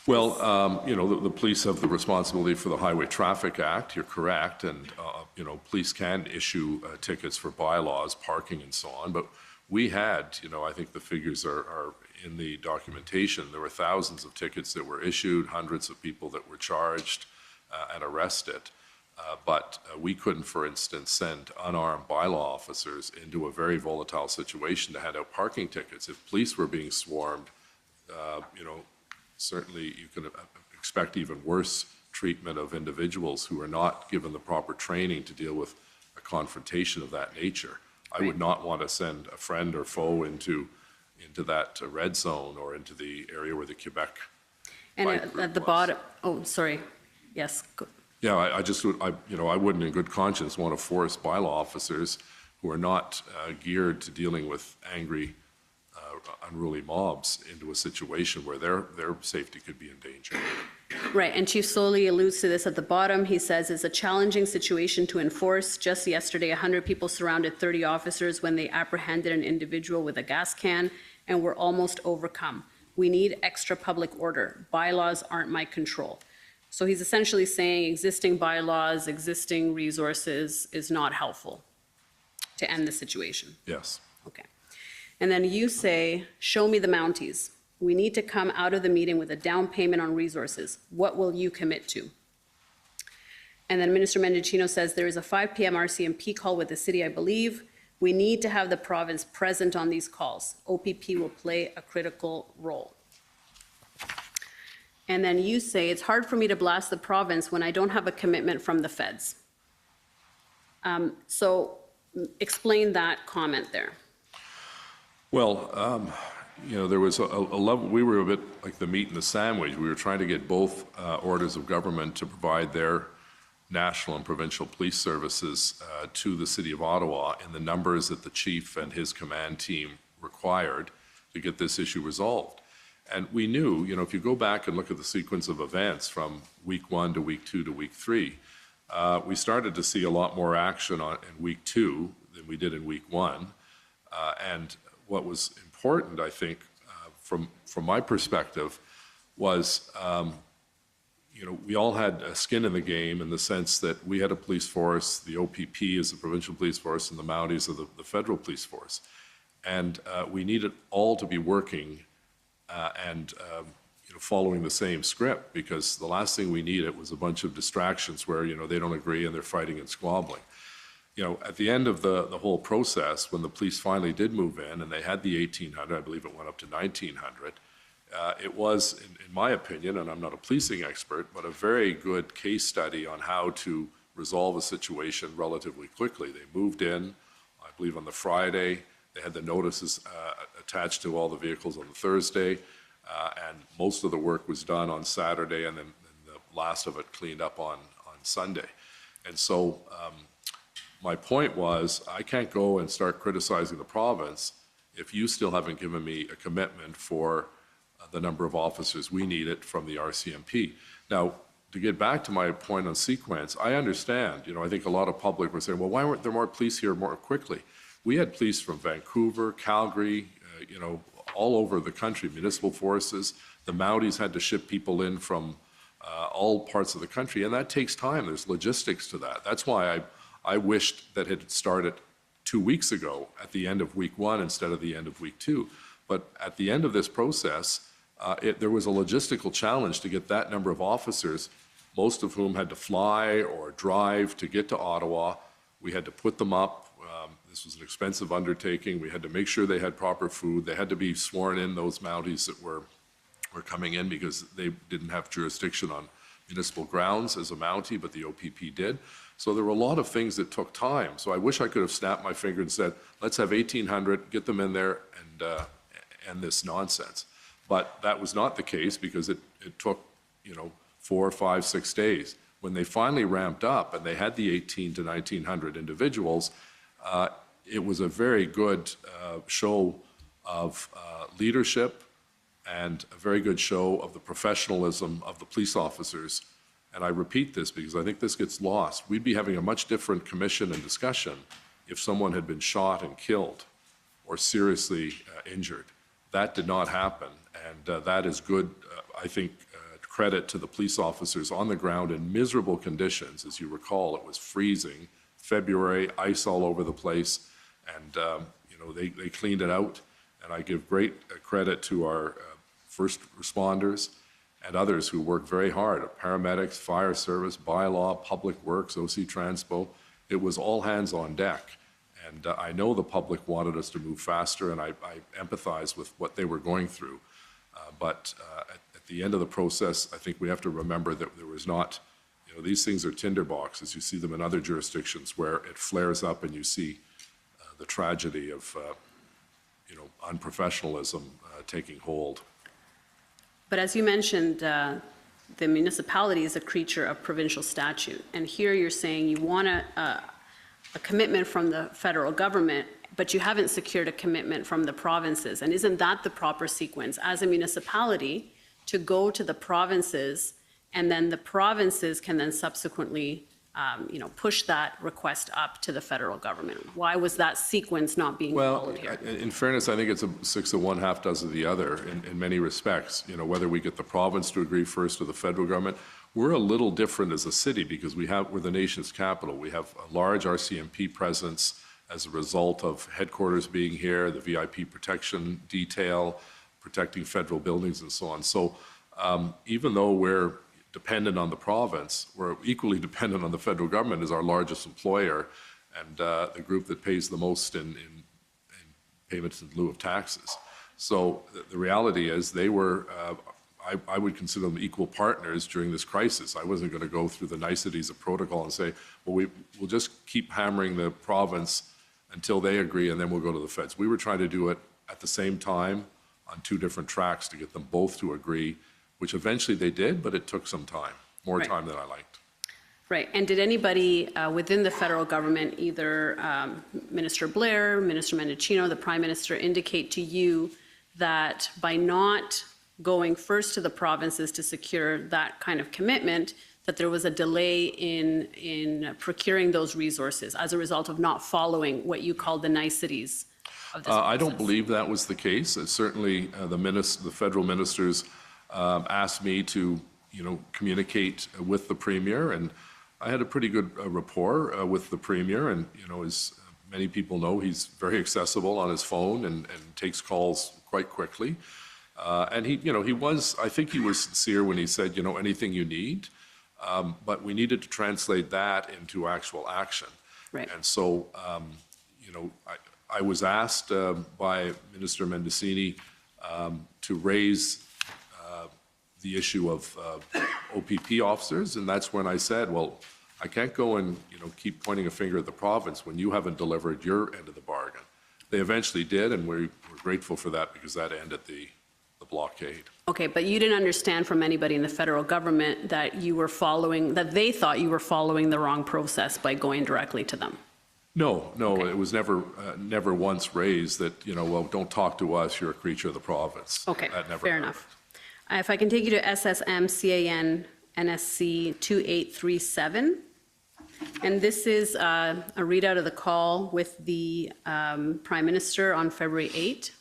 Well, you know, the police have the responsibility for the Highway Traffic Act, you're correct, and, you know, police can issue tickets for bylaws, parking and so on, but we had, you know, I think the figures are in the documentation, there were thousands of tickets that were issued, hundreds of people that were charged and arrested, but we couldn't, for instance, send unarmed bylaw officers into a very volatile situation to hand out parking tickets. If police were being swarmed, you know, certainly you can expect even worse treatment of individuals who are not given the proper training to deal with a confrontation of that nature. I would not want to send a friend or foe into that red zone or into the area where the Quebec And bike group at the was. bottom, oh, sorry, yes. Yeah, I just would, you know, I wouldn't in good conscience want to force bylaw officers who are not geared to dealing with angry, unruly mobs into a situation where their safety could be in danger. Right, and Chief Sloly alludes to this at the bottom. He says it's a challenging situation to enforce. Just yesterday, 100 people surrounded 30 officers when they apprehended an individual with a gas can and were almost overcome. We need extra public order. Bylaws aren't my control. So he's essentially saying existing bylaws, existing resources is not helpful to end the situation. Yes. Okay. And then you say, show me the Mounties. We need to come out of the meeting with a down payment on resources. What will you commit to? And then Minister Mendicino says there is a 5 p.m. RCMP call with the city, I believe. We need to have the province present on these calls. OPP will play a critical role. And then you say, it's hard for me to blast the province when I don't have a commitment from the feds. So explain that comment there. Well, you know, there was a level, we were a bit like the meat and the sandwich. We were trying to get both orders of government to provide their national and provincial police services to the City of Ottawa in the numbers that the chief and his command team required to get this issue resolved. And we knew, you know, if you go back and look at the sequence of events from week 1 to week 2 to week 3, we started to see a lot more action in week 2 than we did in week 1. And what was important, I think, from my perspective, was, you know, we all had a skin in the game in the sense that we had a police force, the OPP is the provincial police force, and the Mounties are the federal police force. And we needed all to be working and you know, following the same script, because the last thing we needed was a bunch of distractions where, you know, they don't agree and they're fighting and squabbling. You know, at the end of the whole process, when the police finally did move in and they had the 1,800, I believe it went up to 1,900, it was, in my opinion, and I'm not a policing expert, but a very good case study on how to resolve a situation relatively quickly. They moved in, I believe, on the Friday. They had the notices attached to all the vehicles on the Thursday, and most of the work was done on Saturday, and then the last of it cleaned up on Sunday. And so my point was, I can't go and start criticizing the province if you still haven't given me a commitment for the number of officers we needed from the RCMP. Now, to get back to my point on sequence, I understand, you know, I think a lot of public were saying, well, why weren't there more police here more quickly? We had police from Vancouver, Calgary, you know, all over the country, municipal forces. The Mounties had to ship people in from all parts of the country, and that takes time. There's logistics to that. That's why I wished that it had started 2 weeks ago at the end of week 1 instead of the end of week 2. But at the end of this process, there was a logistical challenge to get that number of officers, most of whom had to fly or drive to get to Ottawa. We had to put them up. This was an expensive undertaking. We had to make sure they had proper food. They had to be sworn in, those Mounties that were coming in, because they didn't have jurisdiction on municipal grounds as a Mountie, but the OPP did. So there were a lot of things that took time. So I wish I could have snapped my finger and said, let's have 1,800, get them in there, and end this nonsense. But that was not the case, because it took, you know, 4, 5, 6 days. When they finally ramped up and they had the 1,800 to 1,900 individuals, it was a very good show of leadership and a very good show of the professionalism of the police officers. And I repeat this because I think this gets lost. We'd be having a much different commission and discussion if someone had been shot and killed or seriously injured. That did not happen, and that is good, I think, credit to the police officers on the ground in miserable conditions. As you recall, it was freezing, February, ice all over the place, and they cleaned it out. And I give great credit to our first responders and others who worked very hard, paramedics, fire service, bylaw, public works, OC Transpo. It was all hands on deck. And I know the public wanted us to move faster, and I empathize with what they were going through. But at the end of the process, I think we have to remember that there was not, these things are tinderboxes. You see them in other jurisdictions where it flares up and you see the tragedy of, unprofessionalism taking hold. But as you mentioned, the municipality is a creature of provincial statute. And here you're saying you want a commitment from the federal government, but you haven't secured a commitment from the provinces. And isn't that the proper sequence as a municipality to go to the provinces, and then the provinces can then subsequently push that request up to the federal government? Why was that sequence not being followed here? Well, in fairness, I think it's a 6 of one, half dozen of the other in many respects. Whether we get the province to agree first or the federal government, we're a little different as a city because we're the nation's capital. We have a large RCMP presence as a result of headquarters being here, the VIP protection detail, protecting federal buildings and so on. So even though we're dependent on the province, we're equally dependent on the federal government as our largest employer and the group that pays the most in payments in lieu of taxes. So the reality is they were, I would consider them equal partners during this crisis. I wasn't going to go through the niceties of protocol and say, well, we'll just keep hammering the province until they agree and then we'll go to the feds. We were trying to do it at the same time on 2 different tracks to get them both to agree, which eventually they did, but it took some time, more Right. time than I liked. Right. And did anybody within the federal government, either Minister Blair, Minister Mendicino, the Prime Minister, indicate to you that by not going first to the provinces to secure that kind of commitment, that there was a delay in procuring those resources as a result of not following what you called the niceties of this process? I don't believe that was the case. Certainly, the federal ministers asked me to, communicate with the Premier, and I had a pretty good rapport with the Premier, and, as many people know, he's very accessible on his phone and takes calls quite quickly. And I think he was sincere when he said, anything you need, but we needed to translate that into actual action. Right. And so, I was asked by Minister Mendicino to raise the issue of OPP officers, and that's when I said, well, I can't go and keep pointing a finger at the province when you haven't delivered your end of the bargain. They eventually did, and we're grateful for that because that ended the blockade. Okay, but you didn't understand from anybody in the federal government that that they thought you were following the wrong process by going directly to them? No, Okay. It was never once raised that, well, don't talk to us, you're a creature of the province. Okay, That never fair happened. enough. If I can take you to SSM CAN NSC 2837. And this is a readout of the call with the Prime Minister on February 8.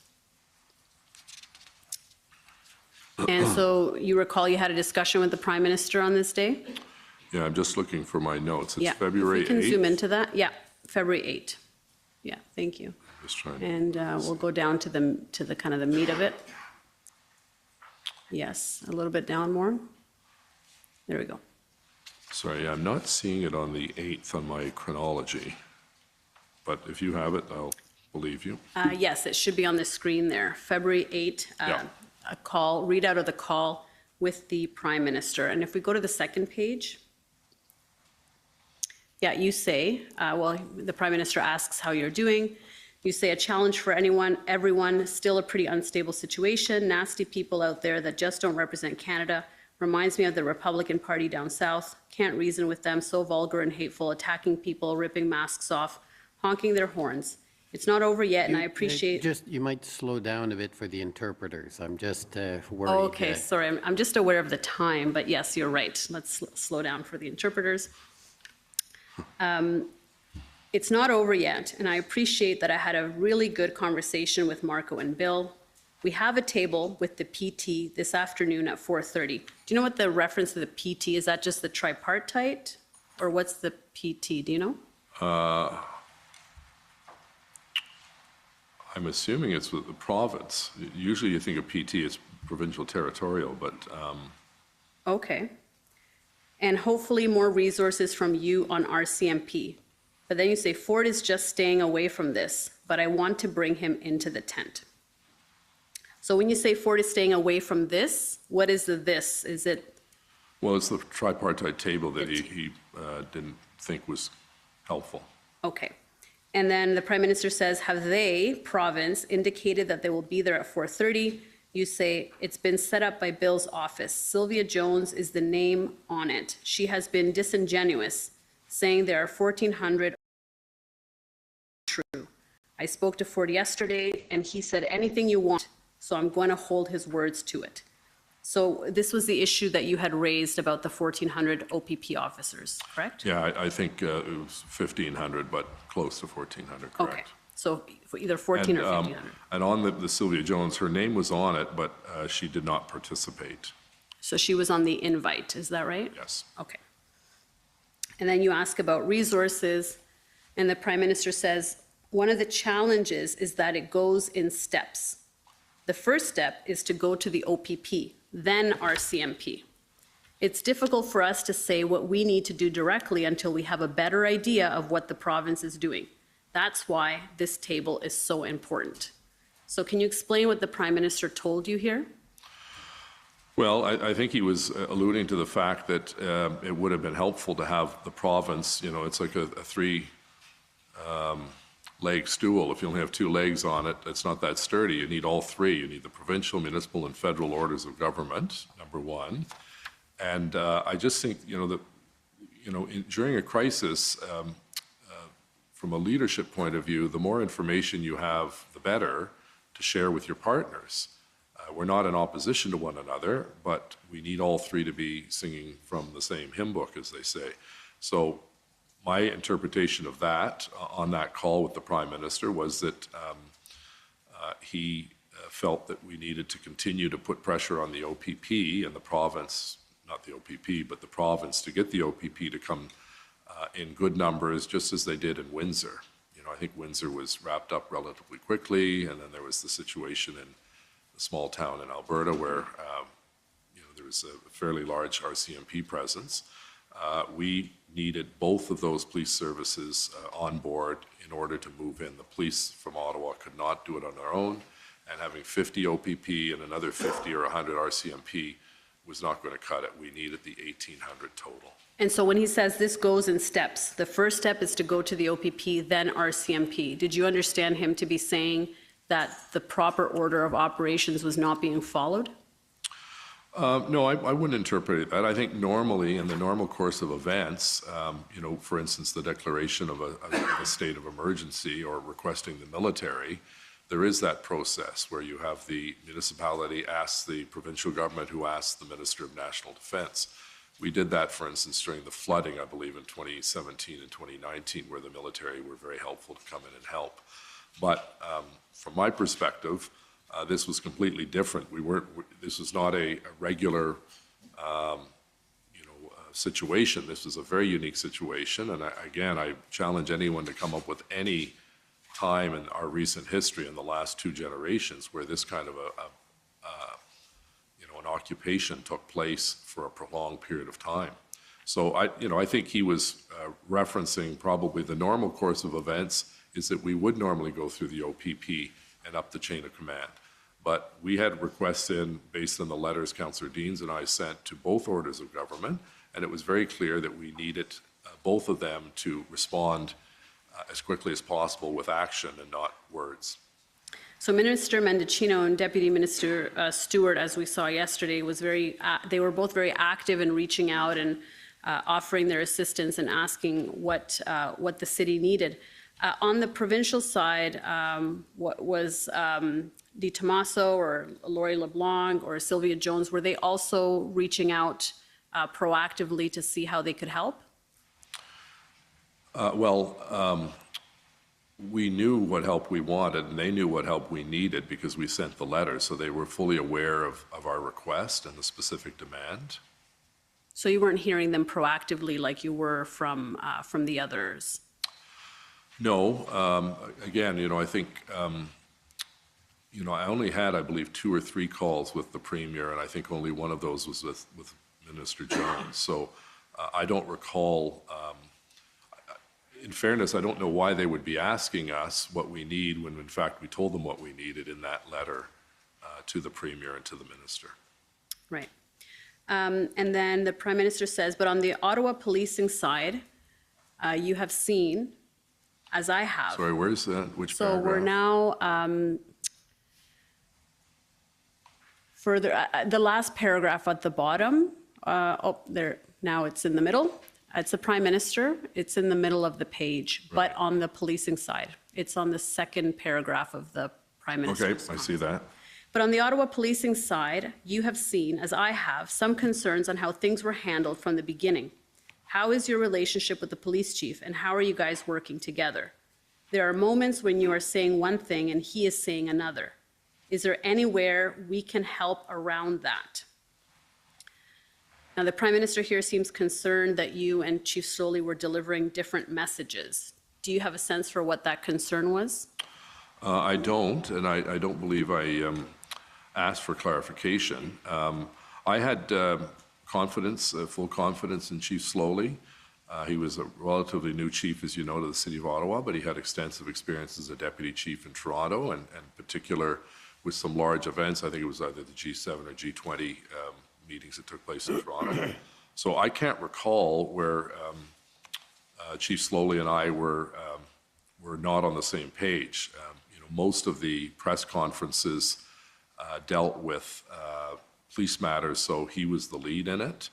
And so you recall you had a discussion with the Prime Minister on this day? Yeah, I'm just looking for my notes. It's Yeah. February If we 8th. can zoom into that. Yeah, February 8. Yeah, thank you. Just trying to- And we'll go down to the kind of the meat of it. Yes, a little bit down more. There we go. Sorry, I'm not seeing it on the 8th on my chronology, but if you have it, I'll believe you. Yes, it should be on the screen there. February 8, Yeah. a call, readout of the call with the Prime Minister. And if we go to the second page, yeah, you say, the Prime Minister asks how you're doing. You say a challenge for everyone, still a pretty unstable situation, nasty people out there that just don't represent Canada. Reminds me of the Republican Party down south. Can't reason with them, so vulgar and hateful, attacking people, ripping masks off, honking their horns. It's not over yet, and I appreciate... You might slow down a bit for the interpreters. I'm just worried. Oh, okay, sorry, I'm just aware of the time, but yes, you're right. Let's slow down for the interpreters. it's not over yet, and I appreciate that I had a really good conversation with Marco and Bill. We have a table with the PT this afternoon at 4:30. Do you know what the reference to the PT, is that just the tripartite, or what's the PT, do you know? I'm assuming it's with the province. Usually you think of PT as provincial territorial, but Okay. And hopefully more resources from you on RCMP. But then you say Ford is just staying away from this, but I want to bring him into the tent. So when you say Ford is staying away from this, what is the this? Is it? well, it's the tripartite table that he didn't think was helpful. Okay. And then the Prime Minister says, have they, province, indicated that they will be there at 4:30? You say, it's been set up by Bill's office. Sylvia Jones is the name on it. She has been disingenuous, saying there are 1,400. True. I spoke to Ford yesterday, and he said, anything you want, so I'm going to hold his words to it. So this was the issue that you had raised about the 1,400 OPP officers, correct? Yeah, I think it was 1,500, but close to 1,400, correct. Okay, so for either 14 or 1,500. And on the Sylvia Jones, her name was on it, but she did not participate. So she was on the invite, is that right? Yes. Okay. And then you ask about resources, and the Prime Minister says, one of the challenges is that it goes in steps. The first step is to go to the OPP, then RCMP. It's difficult for us to say what we need to do directly until we have a better idea of what the province is doing. That's why this table is so important. So can you explain what the Prime Minister told you here? Well, I think he was alluding to the fact that it would have been helpful to have the province, it's like a three-leg stool. If you only have two legs on it, it's not that sturdy. You need all three. You need the provincial, municipal, and federal orders of government, number one. And I just think, during a crisis, from a leadership point of view, the more information you have, the better to share with your partners. We're not in opposition to one another, but we need all three to be singing from the same hymn book, as they say. So my interpretation of that on that call with the Prime Minister was that he felt that we needed to continue to put pressure on the OPP and the province, not the OPP, but the province, to get the OPP to come in good numbers, just as they did in Windsor. I think Windsor was wrapped up relatively quickly, and then there was the situation in a small town in Alberta where there was a fairly large RCMP presence. We needed both of those police services on board in order to move in. The police from Ottawa could not do it on their own, and having 50 OPP and another 50 or 100 RCMP was not going to cut it. We needed the 1,800 total. And so when he says this goes in steps, the first step is to go to the OPP, then RCMP. Did you understand him to be saying that the proper order of operations was not being followed? No, I wouldn't interpret it that. I think normally, in the normal course of events, for instance, the declaration of a state of emergency or requesting the military, there is that process where you have the municipality ask the provincial government, who asks the Minister of National Defence. We did that, for instance, during the flooding, I believe, in 2017 and 2019, where the military were very helpful to come in and help. But from my perspective, this was completely different. This was not a regular, situation. This was a very unique situation. And I challenge anyone to come up with any time in our recent history in the last two generations where this kind of an occupation took place for a prolonged period of time. So I think he was referencing probably the normal course of events is that we would normally go through the OPP and up the chain of command. But we had requests in based on the letters Councillor Deans and I sent to both orders of government, and it was very clear that we needed both of them to respond as quickly as possible with action and not words. So Minister Mendicino and Deputy Minister Stewart, as we saw yesterday, they were both very active in reaching out and offering their assistance and asking what the city needed. On the provincial side, what was Di Tommaso or Laurie LeBlanc or Sylvia Jones, were they also reaching out proactively to see how they could help? we knew what help we wanted, and they knew what help we needed because we sent the letter, so they were fully aware of our request and the specific demand. So you weren't hearing them proactively like you were from the others? No. Again, I think, I only had, I believe, 2 or 3 calls with the Premier, and I think only one of those was with Minister Jones. So I don't recall, in fairness, I don't know why they would be asking us what we need when, in fact, we told them what we needed in that letter to the Premier and to the Minister. Right. And then the Prime Minister says, but on the Ottawa policing side, you have seen, as I have. Sorry, where's that? Which So paragraph? we're now further, the last paragraph at the bottom, there, now it's in the middle. It's the Prime Minister. It's in the middle of the page, Right. but on the policing side. It's on the second paragraph of the Prime Minister. Okay, I see that. But on the Ottawa policing side, you have seen, as I have, some concerns on how things were handled from the beginning. How is your relationship with the police chief, and how are you guys working together? There are moments when you are saying one thing and he is saying another. Is there anywhere we can help around that? Now, the Prime Minister here seems concerned that you and Chief Sloly were delivering different messages. Do you have a sense for what that concern was? I don't, and I don't believe I asked for clarification. I had confidence, full confidence in Chief Sloly. He was a relatively new chief, as you know, to the City of Ottawa, but he had extensive experience as a deputy chief in Toronto, and in particular with some large events. I think it was either the G7 or G20 meetings that took place in Toronto. So I can't recall where Chief Sloly and I were not on the same page. Most of the press conferences dealt with police matters, so he was the lead in it.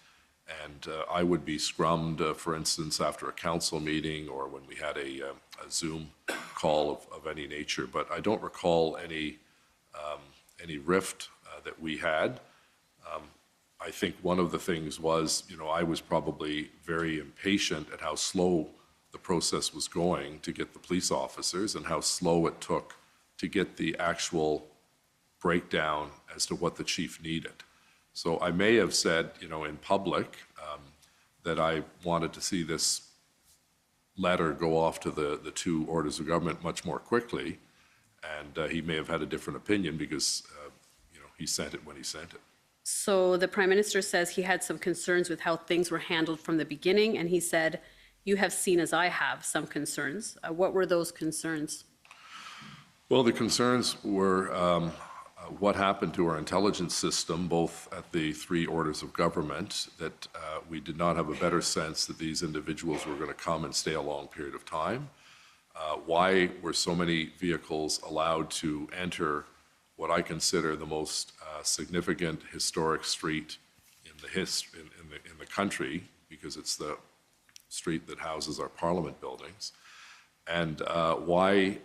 And I would be scrummed, for instance, after a council meeting or when we had a Zoom call of any nature. But I don't recall any rift that we had. I think one of the things was, I was probably very impatient at how slow the process was going to get the police officers and how slow it took to get the actual breakdown as to what the chief needed. So I may have said, in public, that I wanted to see this letter go off to the 2 orders of government much more quickly, and he may have had a different opinion because, he sent it when he sent it. So the Prime Minister says he had some concerns with how things were handled from the beginning, and he said, you have seen, as I have, some concerns. What were those concerns? Well, the concerns were what happened to our intelligence system, both at the 3 orders of government, that we did not have a better sense that these individuals were going to come and stay a long period of time. Why were so many vehicles allowed to enter what I consider the most significant historic street in the country, because it's the street that houses our Parliament buildings, and why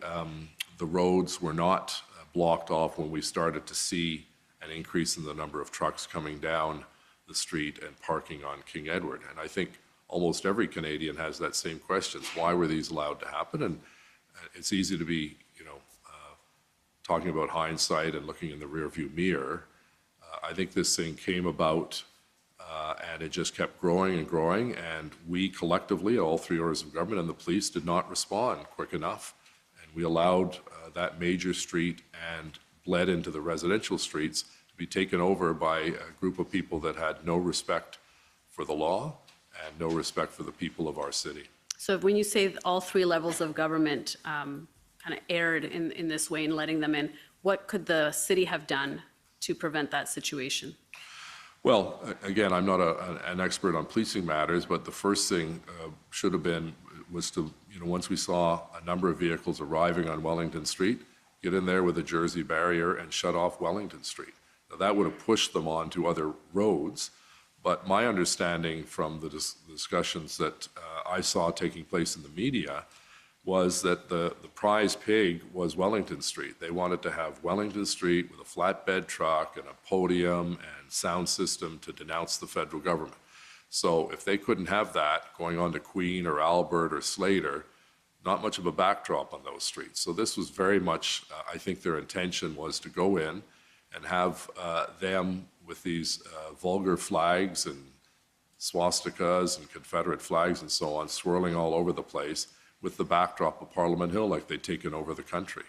the roads were not blocked off when we started to see an increase in the number of trucks coming down the street and parking on King Edward. And I think almost every Canadian has that same question. Why were these allowed to happen? And it's easy to be, talking about hindsight and looking in the rearview mirror. I think this thing came about and it just kept growing and growing, and we collectively, all 3 orders of government and the police, did not respond quick enough. And we allowed that major street and bled into the residential streets to be taken over by a group of people that had no respect for the law and no respect for the people of our city. So when you say all 3 levels of government kind of erred in this way in letting them in, what could the city have done to prevent that situation? Well, again, I'm not an expert on policing matters, but the first thing should have been was to, once we saw a number of vehicles arriving on Wellington Street, get in there with a Jersey barrier and shut off Wellington Street. Now, that would have pushed them on to other roads, but my understanding from the discussions that I saw taking place in the media was that the prize pig was Wellington Street. They wanted to have Wellington Street with a flatbed truck and a podium and sound system to denounce the federal government. So if they couldn't have that going on to Queen or Albert or Slater, not much of a backdrop on those streets. So this was very much, I think their intention was to go in and have them with these vulgar flags and swastikas and Confederate flags and so on swirling all over the place with the backdrop of Parliament Hill like they'd taken over the country.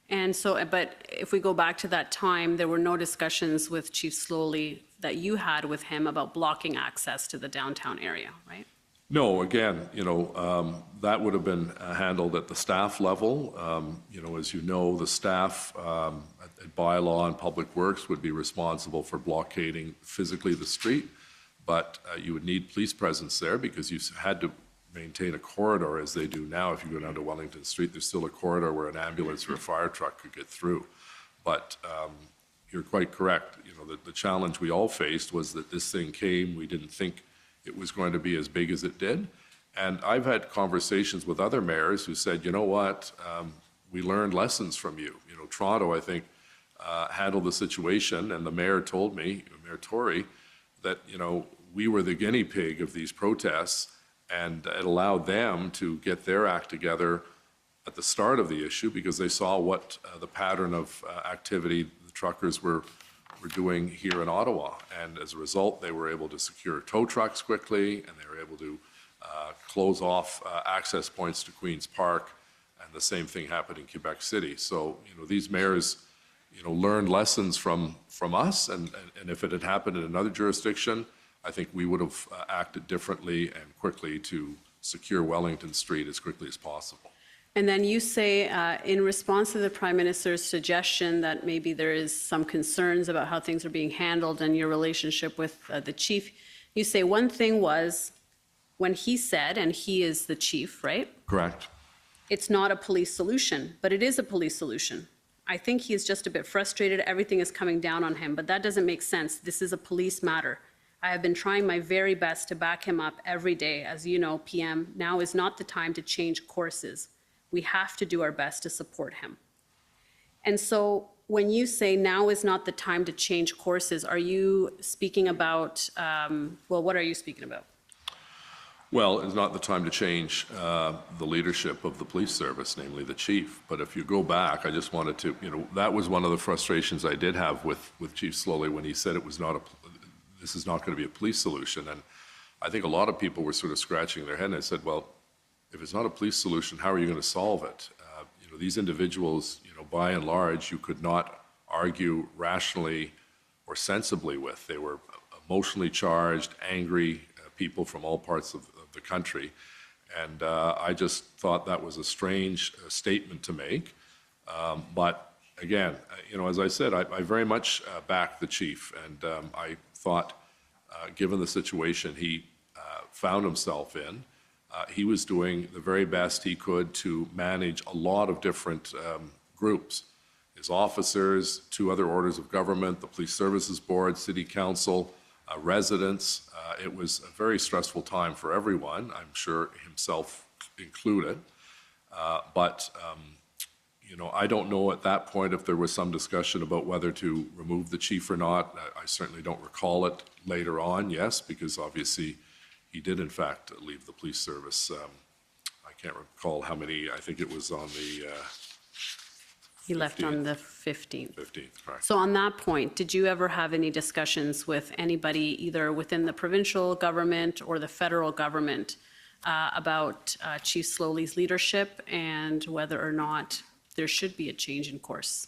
And so, but if we go back to that time, there were no discussions with Chief Sloly that you had with him about blocking access to the downtown area, right? No, again, that would have been handled at the staff level. As you know, the staff at bylaw and public works would be responsible for blockading physically the street, but you would need police presence there because you had to maintain a corridor as they do now. If you go down to Wellington Street, there's still a corridor where an ambulance or a fire truck could get through. But you're quite correct. The challenge we all faced was that this thing came. We didn't think it was going to be as big as it did. And I've had conversations with other mayors who said, you know what, we learned lessons from you. Toronto, I think, handled the situation, and the mayor told me, Mayor Tory, that, we were the guinea pig of these protests, and it allowed them to get their act together at the start of the issue because they saw what the pattern of activity the truckers were doing here in Ottawa. And as a result, they were able to secure tow trucks quickly, and they were able to close off access points to Queen's Park, and the same thing happened in Quebec City. So, these mayors, learned lessons from us, and if it had happened in another jurisdiction, I think we would have acted differently and quickly to secure Wellington Street as quickly as possible. And then you say, in response to the Prime Minister's suggestion that maybe there is some concerns about how things are being handled and your relationship with the chief, you say one thing was when he said, and he is the chief, right? Correct. It's not a police solution, but it is a police solution. I think he is just a bit frustrated. Everything is coming down on him, but that doesn't make sense. This is a police matter. I have been trying my very best to back him up every day. As you know, PM, now is not the time to change courses. We have to do our best to support him. And so when you say now is not the time to change courses, are you speaking about, what are you speaking about? Well, it's not the time to change the leadership of the police service, namely the chief. But if you go back, I just wanted to, that was one of the frustrations I did have with Chief Sloly when he said it was not this is not going to be a police solution. And I think a lot of people were sort of scratching their head, and I said, well, if it's not a police solution, how are you going to solve it? These individuals, by and large, you could not argue rationally or sensibly with. They were emotionally charged, angry people from all parts of the country. And I just thought that was a strange statement to make. But again, as I said, I very much backed the chief, and I thought, given the situation he found himself in, he was doing the very best he could to manage a lot of different groups. His officers, 2 other orders of government, the Police Services Board, City Council, residents. It was a very stressful time for everyone, I'm sure himself included. But I don't know at that point if there was some discussion about whether to remove the chief or not. I certainly don't recall it later on, yes, because obviously he did in fact leave the police service. I can't recall how many, I think it was on the He left on the 15th. 15th, correct. So on that point, did you ever have any discussions with anybody, either within the provincial government or the federal government, about Chief Sloly's leadership and whether or not there should be a change in course?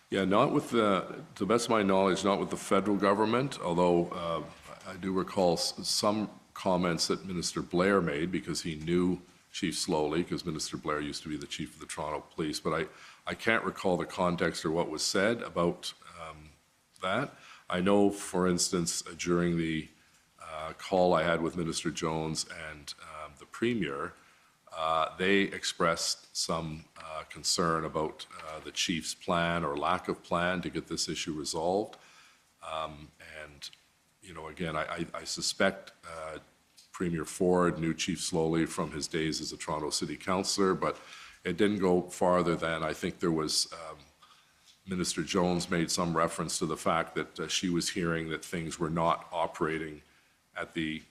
Yeah, not with to the best of my knowledge, not with the federal government, although I do recall some comments that Minister Blair made because he knew Chief Sloly, because Minister Blair used to be the chief of the Toronto Police, but I can't recall the context or what was said about that. I know, for instance, during the call I had with Minister Jones and the Premier, they expressed some concern about the chief's plan or lack of plan to get this issue resolved. And, again, I suspect Premier Ford knew Chief Sloly from his days as a Toronto City Councillor, but it didn't go farther than I think there was Minister Jones made some reference to the fact that she was hearing that things were not operating at the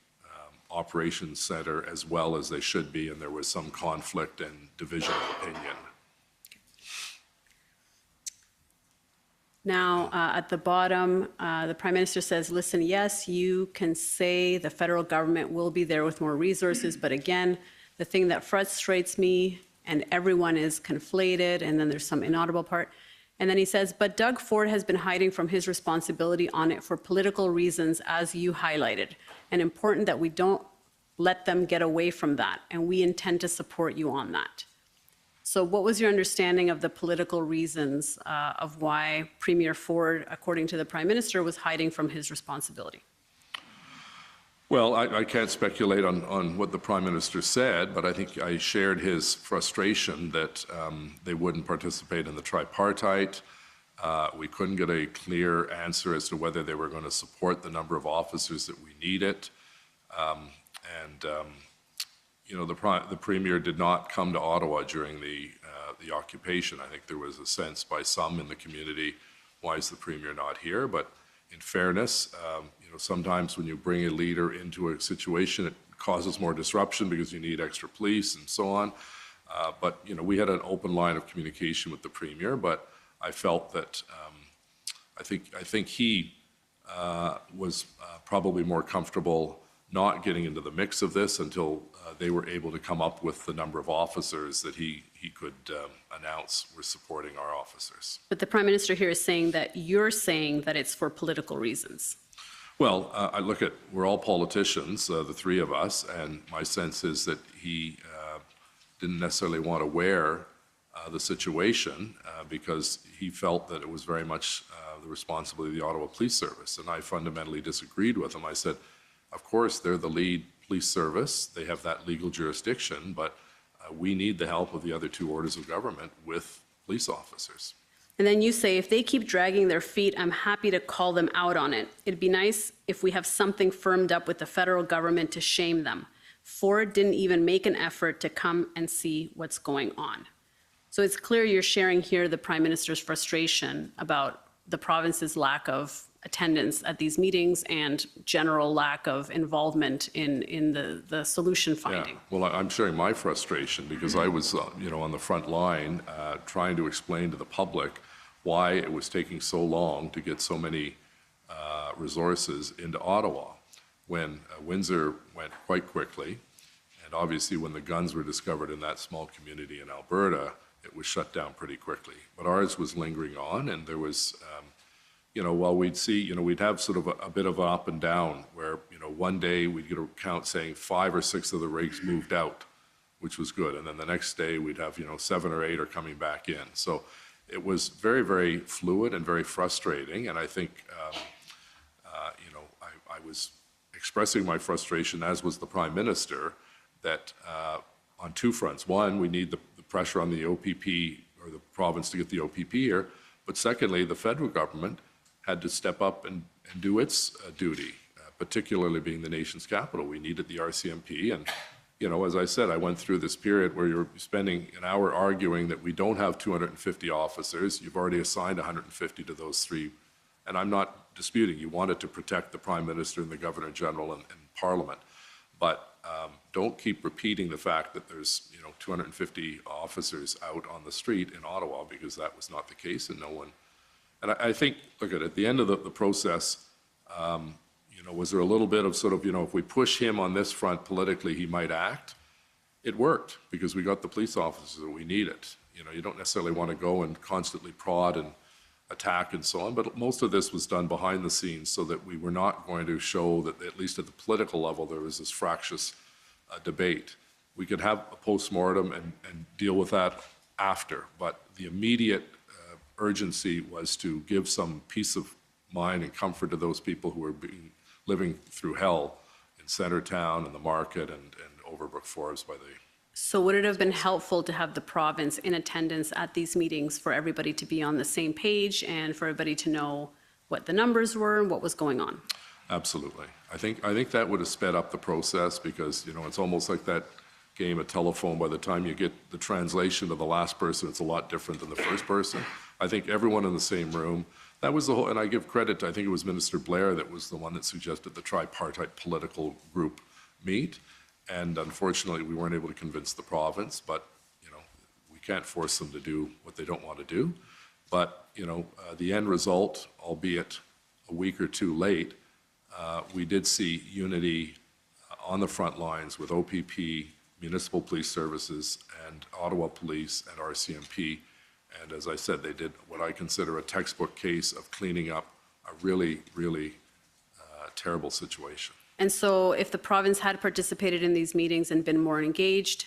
operations center as well as they should be, and there was some conflict and division of opinion. Now, at the bottom, the Prime Minister says, listen, yes, you can say the federal government will be there with more resources, but again, the thing that frustrates me, and everyone is conflated, and then there's some inaudible part, and then he says, but Doug Ford has been hiding from his responsibility on it for political reasons, as you highlighted, and important that we don't let them get away from that, and we intend to support you on that. So what was your understanding of the political reasons of why Premier Ford, according to the Prime Minister, was hiding from his responsibility? Well, I can't speculate on what the Prime Minister said, but I think I shared his frustration that they wouldn't participate in the Tripartite. We couldn't get a clear answer as to whether they were going to support the number of officers that we needed. You know, the Premier did not come to Ottawa during the occupation. I think there was a sense by some in the community, why is the Premier not here? But in fairness, you know, sometimes when you bring a leader into a situation, it causes more disruption because you need extra police and so on. But, you know, we had an open line of communication with the Premier, but I felt that I think he was probably more comfortable not getting into the mix of this until they were able to come up with the number of officers that he could announce were supporting our officers. But the Prime Minister here is saying that you're saying that it's for political reasons. Well, I look at, we're all politicians, the three of us, and my sense is that he didn't necessarily want to wear the situation because he felt that it was very much the responsibility of the Ottawa Police Service, and I fundamentally disagreed with him. I said, of course, they're the lead police service. They have that legal jurisdiction, but we need the help of the other two orders of government with police officers. And then you say, if they keep dragging their feet, I'm happy to call them out on it. It'd be nice if we have something firmed up with the federal government to shame them. Ford didn't even make an effort to come and see what's going on. So it's clear you're sharing here the Prime Minister's frustration about the province's lack of attendance at these meetings and general lack of involvement in the solution finding. Yeah. Well, I'm sharing my frustration because I was, you know, on the front line trying to explain to the public why it was taking so long to get so many resources into Ottawa when Windsor went quite quickly, and obviously when the guns were discovered in that small community in Alberta, it was shut down pretty quickly. But ours was lingering on, and there was you know, while we'd see, you know, we'd have sort of a bit of an up and down where, you know, one day we'd get a count saying 5 or 6 of the rigs moved out, which was good. And then the next day we'd have, you know, 7 or 8 are coming back in. So it was very, very fluid and very frustrating. And I think, you know, I was expressing my frustration, as was the Prime Minister, that on 2 fronts. One, we need the pressure on the OPP or the province to get the OPP here. But secondly, the federal government had to step up and do its duty, particularly being the nation's capital. We needed the RCMP, and, you know, as I said, I went through this period where you're spending an hour arguing that we don't have 250 officers. You've already assigned 150 to those 3, and I'm not disputing you wanted to protect the Prime Minister and the Governor General and Parliament, but don't keep repeating the fact that there's, you know, 250 officers out on the street in Ottawa, because that was not the case, and no one. And I think, look at the end of the process, you know, was there a little bit of sort of, you know, if we push him on this front politically, he might act. It worked because we got the police officers that we needed. You know, you don't necessarily want to go and constantly prod and attack and so on, but most of this was done behind the scenes so that we were not going to show that, at least at the political level, there was this fractious debate. We could have a postmortem and deal with that after, but the immediate urgency was to give some peace of mind and comfort to those people who were living through hell in Centretown and the market and Overbrook Forbes by the. So would it have been helpful to have the province in attendance at these meetings for everybody to be on the same page and for everybody to know what the numbers were and what was going on? Absolutely. I think that would have sped up the process because, you know, it's almost like that game of telephone. By the time you get the translation of the last person, it's a lot different than the first person. I think everyone in the same room, that was the whole, and I give credit to, I think it was Minister Blair that was the one that suggested the tripartite political group meet. And unfortunately, we weren't able to convince the province, but, we can't force them to do what they don't want to do. But, the end result, albeit a week or two late, we did see unity on the front lines with OPP, Municipal Police Services, and Ottawa Police and RCMP. And as I said, they did what I consider a textbook case of cleaning up a really, really terrible situation. And so if the province had participated in these meetings and been more engaged,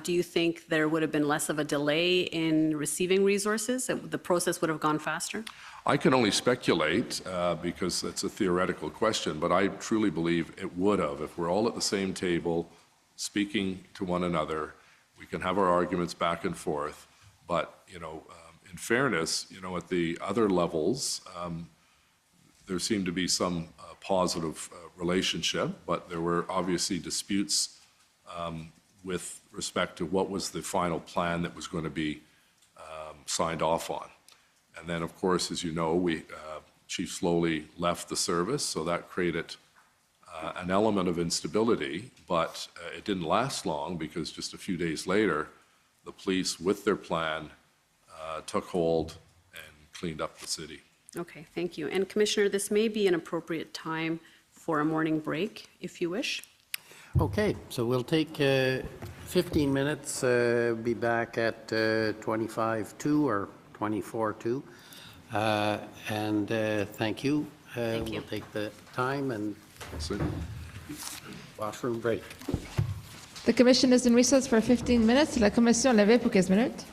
do you think there would have been less of a delay in receiving resources? The process would have gone faster? I can only speculate because it's a theoretical question, but I truly believe it would have. If we're all at the same table speaking to one another, we can have our arguments back and forth. But, in fairness, at the other levels, there seemed to be some positive relationship, but there were obviously disputes with respect to what was the final plan that was going to be signed off on. And then, of course, as you know, Chief Sloly left the service, so that created an element of instability, but it didn't last long because just a few days later, the police, with their plan, took hold and cleaned up the city. Okay, thank you. And Commissioner, this may be an appropriate time for a morning break, if you wish. Okay, so we'll take 15 minutes, be back at 25:02 or 24:02. And thank you. Thank you. We'll take the time and So, washroom break. The commission is in recess for 15 minutes. La commission levée pour 15 minutes.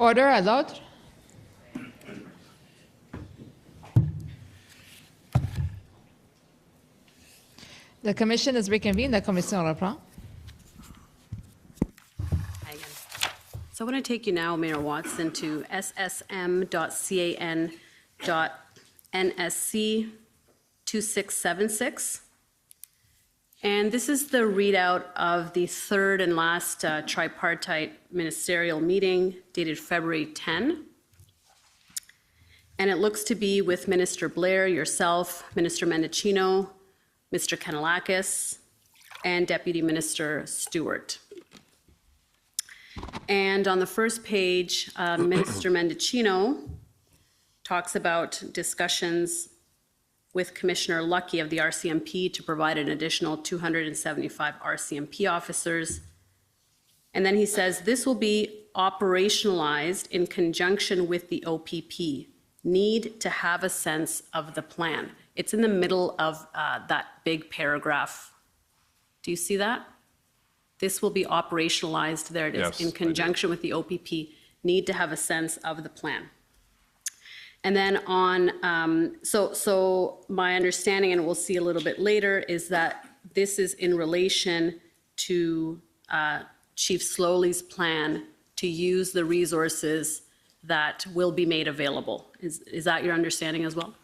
Order à l'ordre. The commission is reconvened. La commission reprend. Hi again. So I want to take you now, Mayor Watson, to ssm.can.nsc 2676. And this is the readout of the third and last tripartite ministerial meeting dated February 10. And it looks to be with Minister Blair, yourself, Minister Mendicino, Mr. Kanellakis, and Deputy Minister Stewart. And on the first page, Minister Mendicino talks about discussions with Commissioner Lucky of the RCMP to provide an additional 275 RCMP officers. And then he says, this will be operationalized in conjunction with the OPP. Need to have a sense of the plan. It's in the middle of that big paragraph. Do you see that? This will be operationalized, there it is, Yes, in conjunction with the OPP. Need to have a sense of the plan. And then on, so my understanding, and we'll see a little bit later, is that this is in relation to Chief Sloly's plan to use the resources that will be made available. Is that your understanding as well?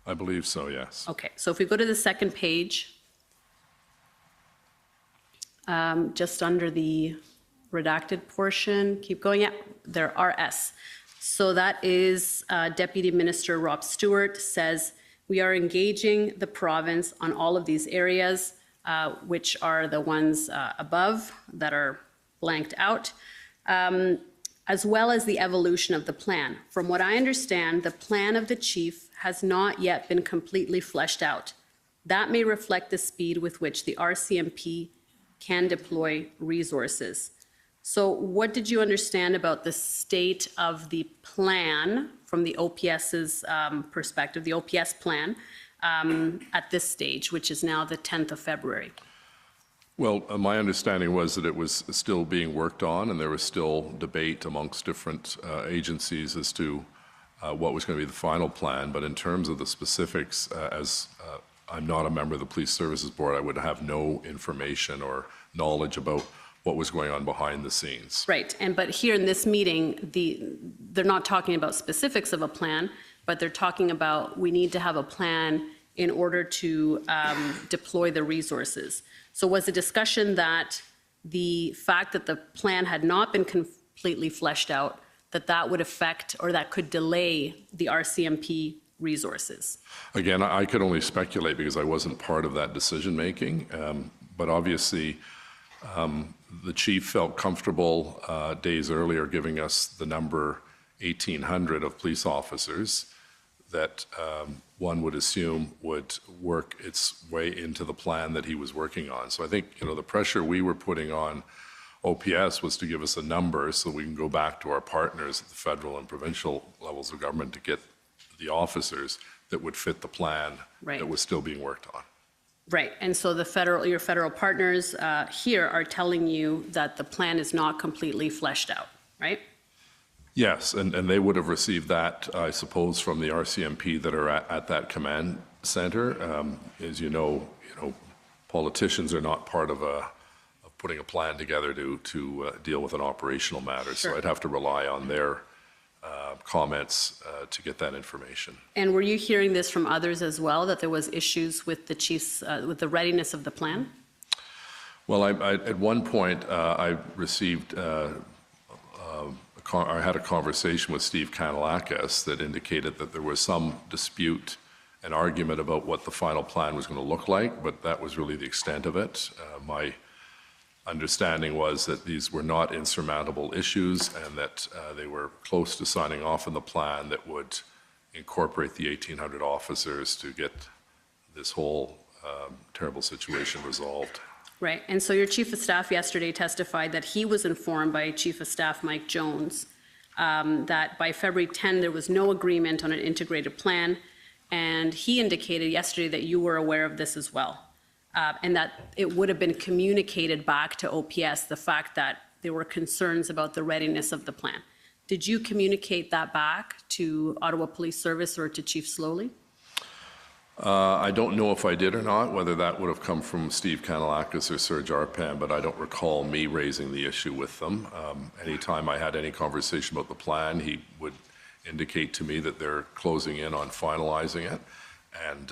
I believe so, yes. Okay, so if we go to the second page, just under the redacted portion, keep going, yeah, there are S. So that is Deputy Minister Rob Stewart says, we are engaging the province on all of these areas, which are the ones above that are blanked out, as well as the evolution of the plan. From what I understand, the plan of the chief has not yet been completely fleshed out. That may reflect the speed with which the RCMP can deploy resources. So what did you understand about the state of the plan from the OPS's perspective, the OPS plan, at this stage, which is now the 10th of February? Well, my understanding was that it was still being worked on, and there was still debate amongst different agencies as to what was going to be the final plan. But in terms of the specifics, as I'm not a member of the Police Services Board, I would have no information or knowledge about what was going on behind the scenes. Right, but here in this meeting, they're not talking about specifics of a plan, but they're talking about we need to have a plan in order to deploy the resources. So was the discussion that the fact that the plan had not been completely fleshed out, that would affect or that could delay the RCMP resources? Again, I could only speculate because I wasn't part of that decision-making, but obviously the chief felt comfortable days earlier giving us the number 1,800 of police officers that one would assume would work its way into the plan that he was working on. So I think, the pressure we were putting on OPS was to give us a number so we can go back to our partners at the federal and provincial levels of government to get the officers that would fit the plan that was still being worked on. Right, and so your federal partners here are telling you that the plan is not completely fleshed out, right? Yes, and they would have received that, I suppose, from the RCMP that are at that command center. As you know, politicians are not part of putting a plan together to deal with an operational matter. Sure. So I'd have to rely on their comments to get that information. And were you hearing this from others as well, that there was issues with the chief's, with the readiness of the plan? Well, at one point, I received, I had a conversation with Steve Kanellakis that indicated that there was some dispute and argument about what the final plan was going to look like, but that was really the extent of it. My understanding was that these were not insurmountable issues and that they were close to signing off on the plan that would incorporate the 1,800 officers to get this whole terrible situation resolved. Right, and so your chief of staff yesterday testified that he was informed by Chief of Staff Mike Jones that by February 10 there was no agreement on an integrated plan, and he indicated yesterday that you were aware of this as well. And that it would have been communicated back to OPS, the fact that there were concerns about the readiness of the plan. Did you communicate that back to Ottawa Police Service or to Chief Sloly? I don't know if I did or not, whether that would have come from Steve Kanalakis or Serge Arpan, but I don't recall me raising the issue with them. Anytime I had any conversation about the plan, he would indicate to me that they're closing in on finalizing it. And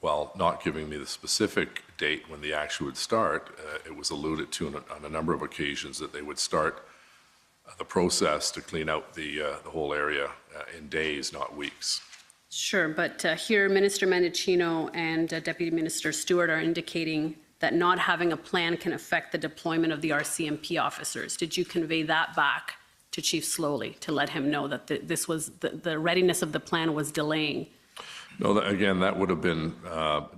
while not giving me the specific date when the action would start, it was alluded to on a number of occasions that they would start the process to clean out the whole area in days, not weeks. Sure, but here Minister Mendicino and Deputy Minister Stewart are indicating that not having a plan can affect the deployment of the RCMP officers. Did you convey that back to Chief Sloly to let him know that this was the readiness of the plan was delaying? No, again, that would have been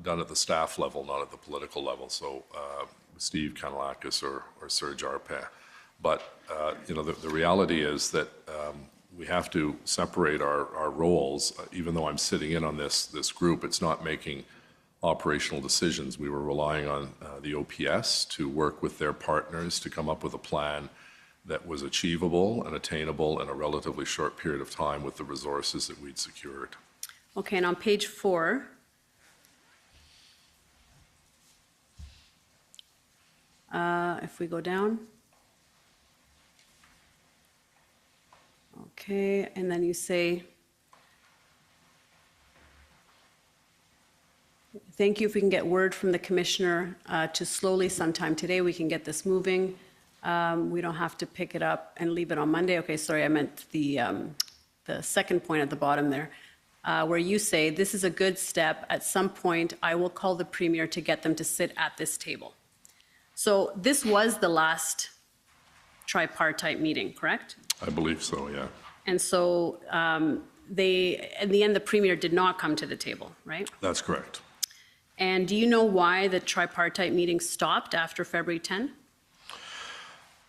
done at the staff level, not at the political level. So Steve Kanalakis or Serge Arpan. But the reality is that we have to separate our roles. Even though I'm sitting in on this group, it's not making operational decisions. We were relying on the OPS to work with their partners to come up with a plan that was achievable and attainable in a relatively short period of time with the resources that we'd secured. Okay, and on page 4, if we go down. Okay, and then you say, thank you. If we can get word from the commissioner to Sloly sometime today, we can get this moving. We don't have to pick it up and leave it on Monday. Okay, sorry, I meant the second point at the bottom there, where you say, this is a good step. At some point, I will call the Premier to get them to sit at this table. So this was the last tripartite meeting, correct? I believe so, yeah. And so in the end, the Premier did not come to the table, right? That's correct. And do you know why the tripartite meeting stopped after February 10?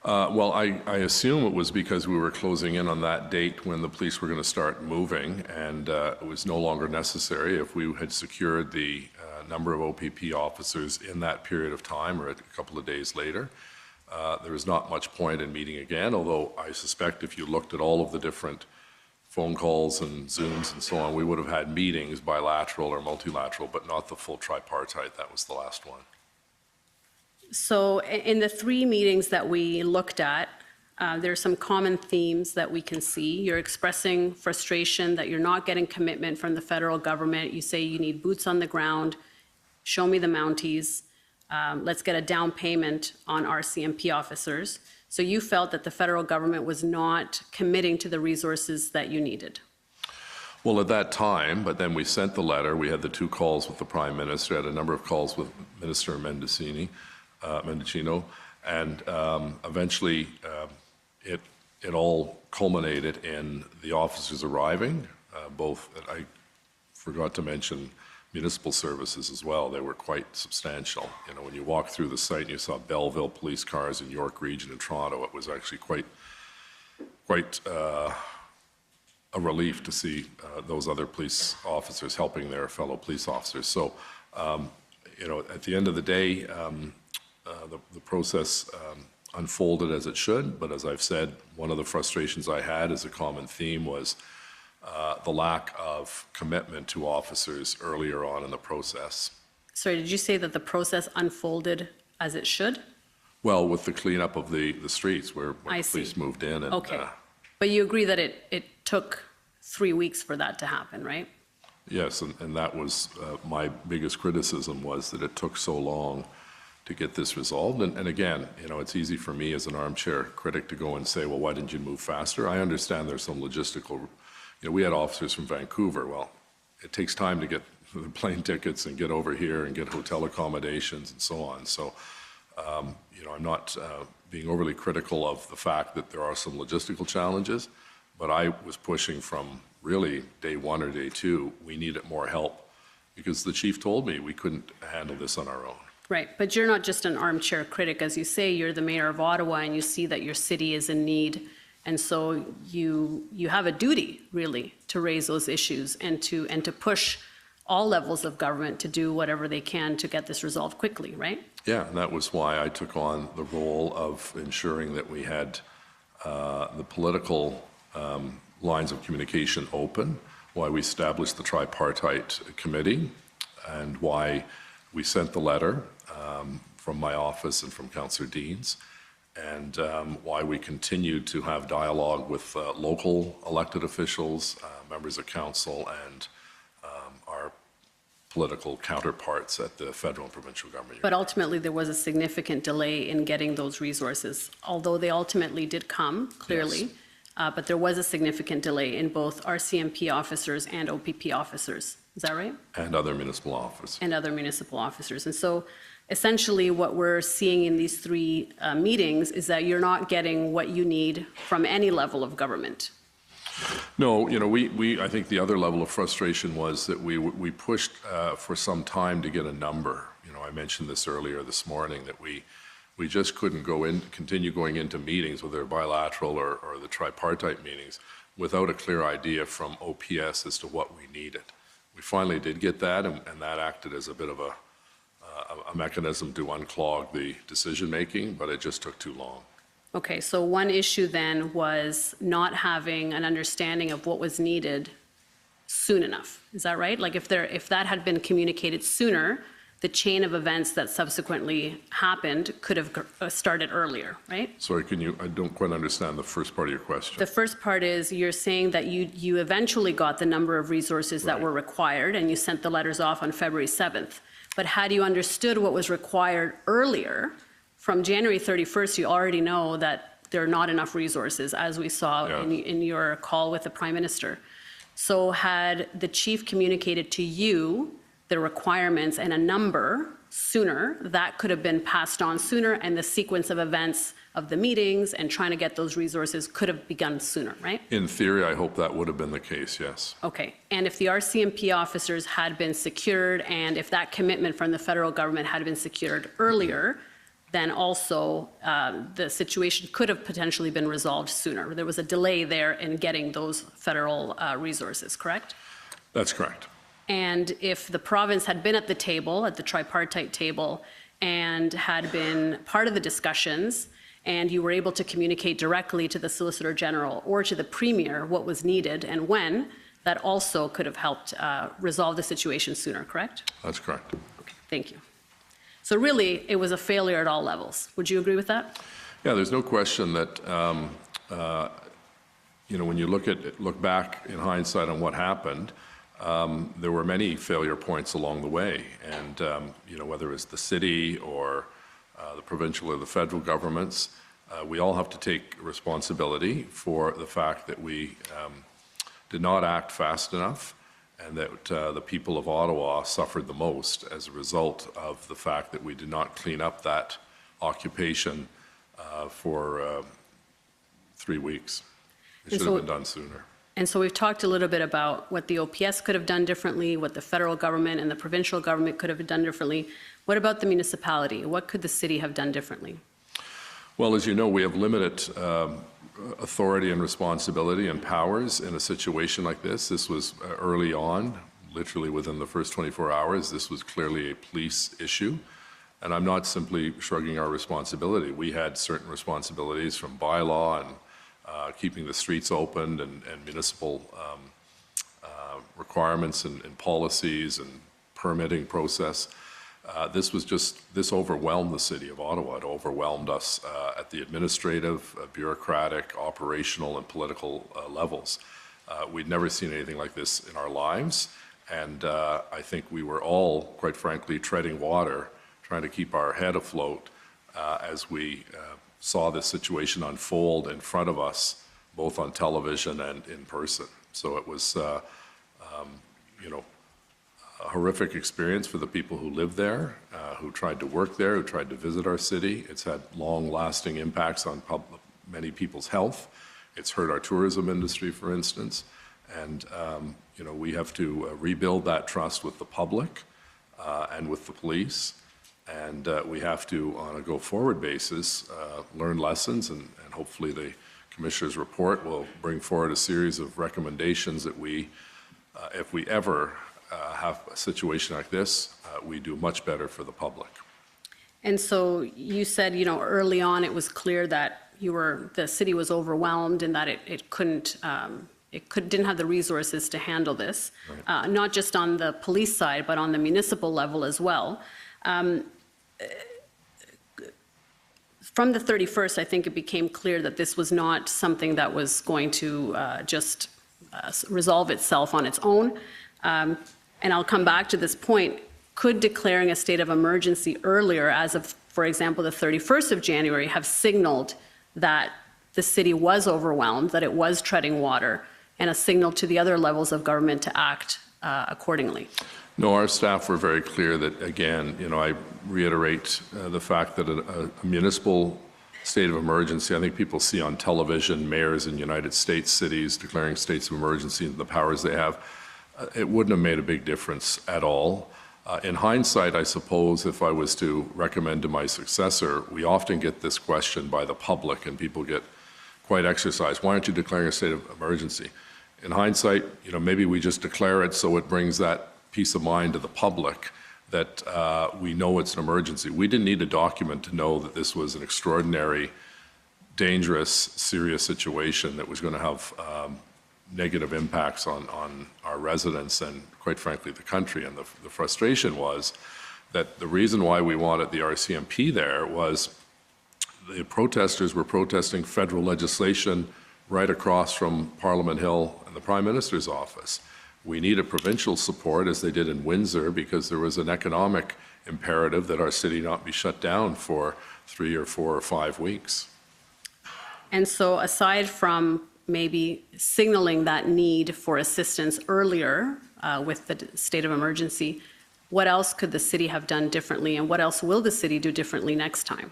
Well, I assume it was because we were closing in on that date when the police were going to start moving, and it was no longer necessary. If we had secured the number of OPP officers in that period of time or a couple of days later, there is not much point in meeting again, although I suspect if you looked at all of the different phone calls and Zooms and so on, we would have had meetings, bilateral or multilateral, but not the full tripartite. That was the last one. So in the 3 meetings that we looked at, there are some common themes that we can see. You're expressing frustration that you're not getting commitment from the federal government. You say you need boots on the ground, show me the Mounties. Let's get a down payment on RCMP officers. So you felt that the federal government was not committing to the resources that you needed. Well, at that time, but then we sent the letter. We had the 2 calls with the Prime Minister, had a number of calls with Minister Mendicino, and eventually it all culminated in the officers arriving. Both, I forgot to mention municipal services as well. They were quite substantial. You know, when you walk through the site and you saw Belleville police cars in York Region and Toronto, it was actually quite a relief to see those other police officers helping their fellow police officers. So, at the end of the day, the process unfolded as it should, but as I've said, one of the frustrations I had as a common theme was the lack of commitment to officers earlier on in the process. Sorry, did you say that the process unfolded as it should? Well, with the cleanup of the streets where the police moved in. And, okay. But you agree that it took 3 weeks for that to happen, right? Yes, and that was my biggest criticism, was that it took so long to get this resolved. And again, it's easy for me as an armchair critic to go and say, well, why didn't you move faster? I understand there's some logistical, we had officers from Vancouver. Well, it takes time to get the plane tickets and get over here and get hotel accommodations and so on. So, I'm not being overly critical of the fact that there are some logistical challenges, but I was pushing from really day 1 or day 2, we needed more help because the chief told me we couldn't handle this on our own. Right, but you're not just an armchair critic. As you say, you're the mayor of Ottawa and you see that your city is in need. And so you have a duty, really, to raise those issues and to push all levels of government to do whatever they can to get this resolved quickly, right? Yeah, and that was why I took on the role of ensuring that we had the political lines of communication open, why we established the Tripartite Committee, and why we sent the letter from my office and from Councillor Deans, and why we continued to have dialogue with local elected officials, members of council, and our political counterparts at the federal and provincial government. But ultimately, there was a significant delay in getting those resources, although they ultimately did come, clearly. Yes. But there was a significant delay in both RCMP officers and OPP officers. Is that right? And other municipal officers. And other municipal officers. And so essentially what we're seeing in these three meetings is that you're not getting what you need from any level of government. No, you know, I think the other level of frustration was that we pushed for some time to get a number. You know, I mentioned this earlier this morning, that we just couldn't continue going into meetings, whether they're bilateral or the tripartite meetings, without a clear idea from OPS as to what we needed. We finally did get that, and that acted as a bit of a mechanism to unclog the decision-making, but it just took too long. Okay, so one issue then was not having an understanding of what was needed soon enough. Is that right? Like if that had been communicated sooner, the chain of events that subsequently happened could have started earlier, right? Sorry, I don't quite understand the first part of your question. The first part is you're saying that you eventually got the number of resources that were required, and you sent the letters off on February 7th. But had you understood what was required earlier, from January 31st, you already know that there are not enough resources, as we saw in your call with the Prime Minister. So had the chief communicated to you the requirements and a number sooner, that could have been passed on sooner, and the sequence of events of the meetings and trying to get those resources could have begun sooner, right? In theory, I hope that would have been the case, yes. Okay, and if the RCMP officers had been secured, and if that commitment from the federal government had been secured earlier, then also the situation could have potentially been resolved sooner. There was a delay there in getting those federal resources, correct? That's correct. And if the province had been at the table, at the tripartite table, and had been part of the discussions, and you were able to communicate directly to the Solicitor General or to the Premier what was needed and when, that also could have helped resolve the situation sooner, correct? That's correct. Okay, thank you. So really, it was a failure at all levels. Would you agree with that? Yeah, there's no question that, you know, when you look back in hindsight on what happened, there were many failure points along the way, and you know, whether it's the city or the provincial or the federal governments, we all have to take responsibility for the fact that we did not act fast enough, and that the people of Ottawa suffered the most as a result of the fact that we did not clean up that occupation for 3 weeks. It should have been done sooner. And so we've talked a little bit about what the OPS could have done differently, what the federal government and the provincial government could have done differently. What about the municipality? What could the city have done differently? Well, as you know, we have limited authority and responsibility and powers in a situation like this. This was early on, literally within the first 24 hours. This was clearly a police issue. And I'm not simply shrugging our responsibility. We had certain responsibilities from bylaw and keeping the streets open and municipal requirements and policies and permitting process. This overwhelmed the city of Ottawa. It overwhelmed us at the administrative, bureaucratic, operational, and political levels. We'd never seen anything like this in our lives, and I think we were all, quite frankly, treading water, trying to keep our head afloat as we saw this situation unfold in front of us, both on television and in person. So it was, you know, a horrific experience for the people who live there, who tried to work there, who tried to visit our city. It's had long-lasting impacts on many people's health. It's hurt our tourism industry, for instance. And, you know, we have to rebuild that trust with the public and with the police. And we have to, on a go-forward basis, learn lessons, and hopefully the Commissioner's report will bring forward a series of recommendations that we, if we ever have a situation like this, we do much better for the public. And so you said, you know, early on it was clear that the city was overwhelmed and that it couldn't, didn't have the resources to handle this, not just on the police side, but on the municipal level as well. From the 31st, I think it became clear that this was not something that was going to just resolve itself on its own. And I'll come back to this point. Could declaring a state of emergency earlier, as of, for example, the 31st of January, have signaled that the city was overwhelmed, that it was treading water, and a signal to the other levels of government to act accordingly? No, our staff were very clear that, again, I reiterate the fact that a municipal state of emergency, I think people see on television mayors in United States cities declaring states of emergency and the powers they have. It wouldn't have made a big difference at all. In hindsight, I suppose, if I was to recommend to my successor, we often get this question by the public and people get quite exercised. Why aren't you declaring a state of emergency? In hindsight, maybe we just declare it so it brings that peace of mind to the public that we know it's an emergency. We didn't need a document to know that this was an extraordinary, dangerous, serious situation that was going to have negative impacts on our residents and, quite frankly, the country. And the frustration was that the reason why we wanted the RCMP there was the protesters were protesting federal legislation right across from Parliament Hill and the Prime Minister's office. We needed provincial support, as they did in Windsor, because there was an economic imperative that our city not be shut down for 3 or 4 or 5 weeks. And so aside from maybe signaling that need for assistance earlier with the state of emergency, what else could the city have done differently, and what else will the city do differently next time?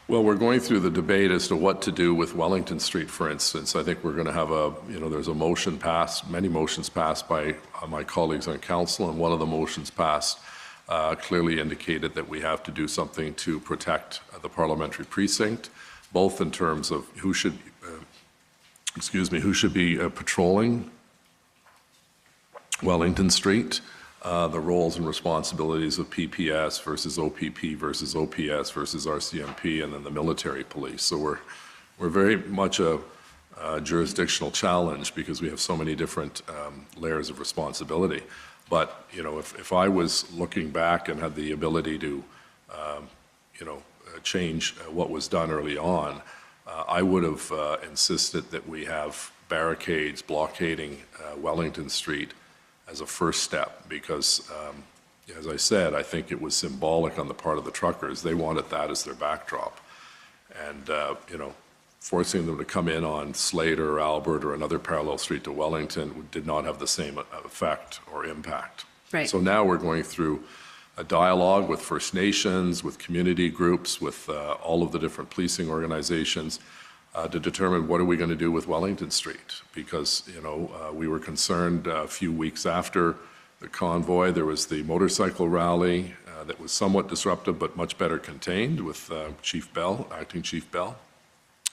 Well, we're going through the debate as to what to do with Wellington Street, for instance. I think we're going to have there's a motion passed, many motions passed by my colleagues on council, and one of the motions passed clearly indicated that we have to do something to protect the parliamentary precinct, both in terms of who should be patrolling Wellington Street, the roles and responsibilities of PPS versus OPP versus OPS versus RCMP, and then the military police. So we're very much a jurisdictional challenge because we have so many different layers of responsibility. But if I was looking back and had the ability to change what was done early on, I would have insisted that we have barricades blockading Wellington Street as a first step, because, as I said, I think it was symbolic on the part of the truckers. They wanted that as their backdrop. And, forcing them to come in on Slater or Albert or another parallel street to Wellington did not have the same effect or impact. Right. So now we're going through a dialogue with First Nations, with community groups, with all of the different policing organizations, to determine what are we going to do with Wellington Street, because we were concerned a few weeks after the convoy. There was the motorcycle rally that was somewhat disruptive but much better contained with Chief Bell, Acting Chief Bell,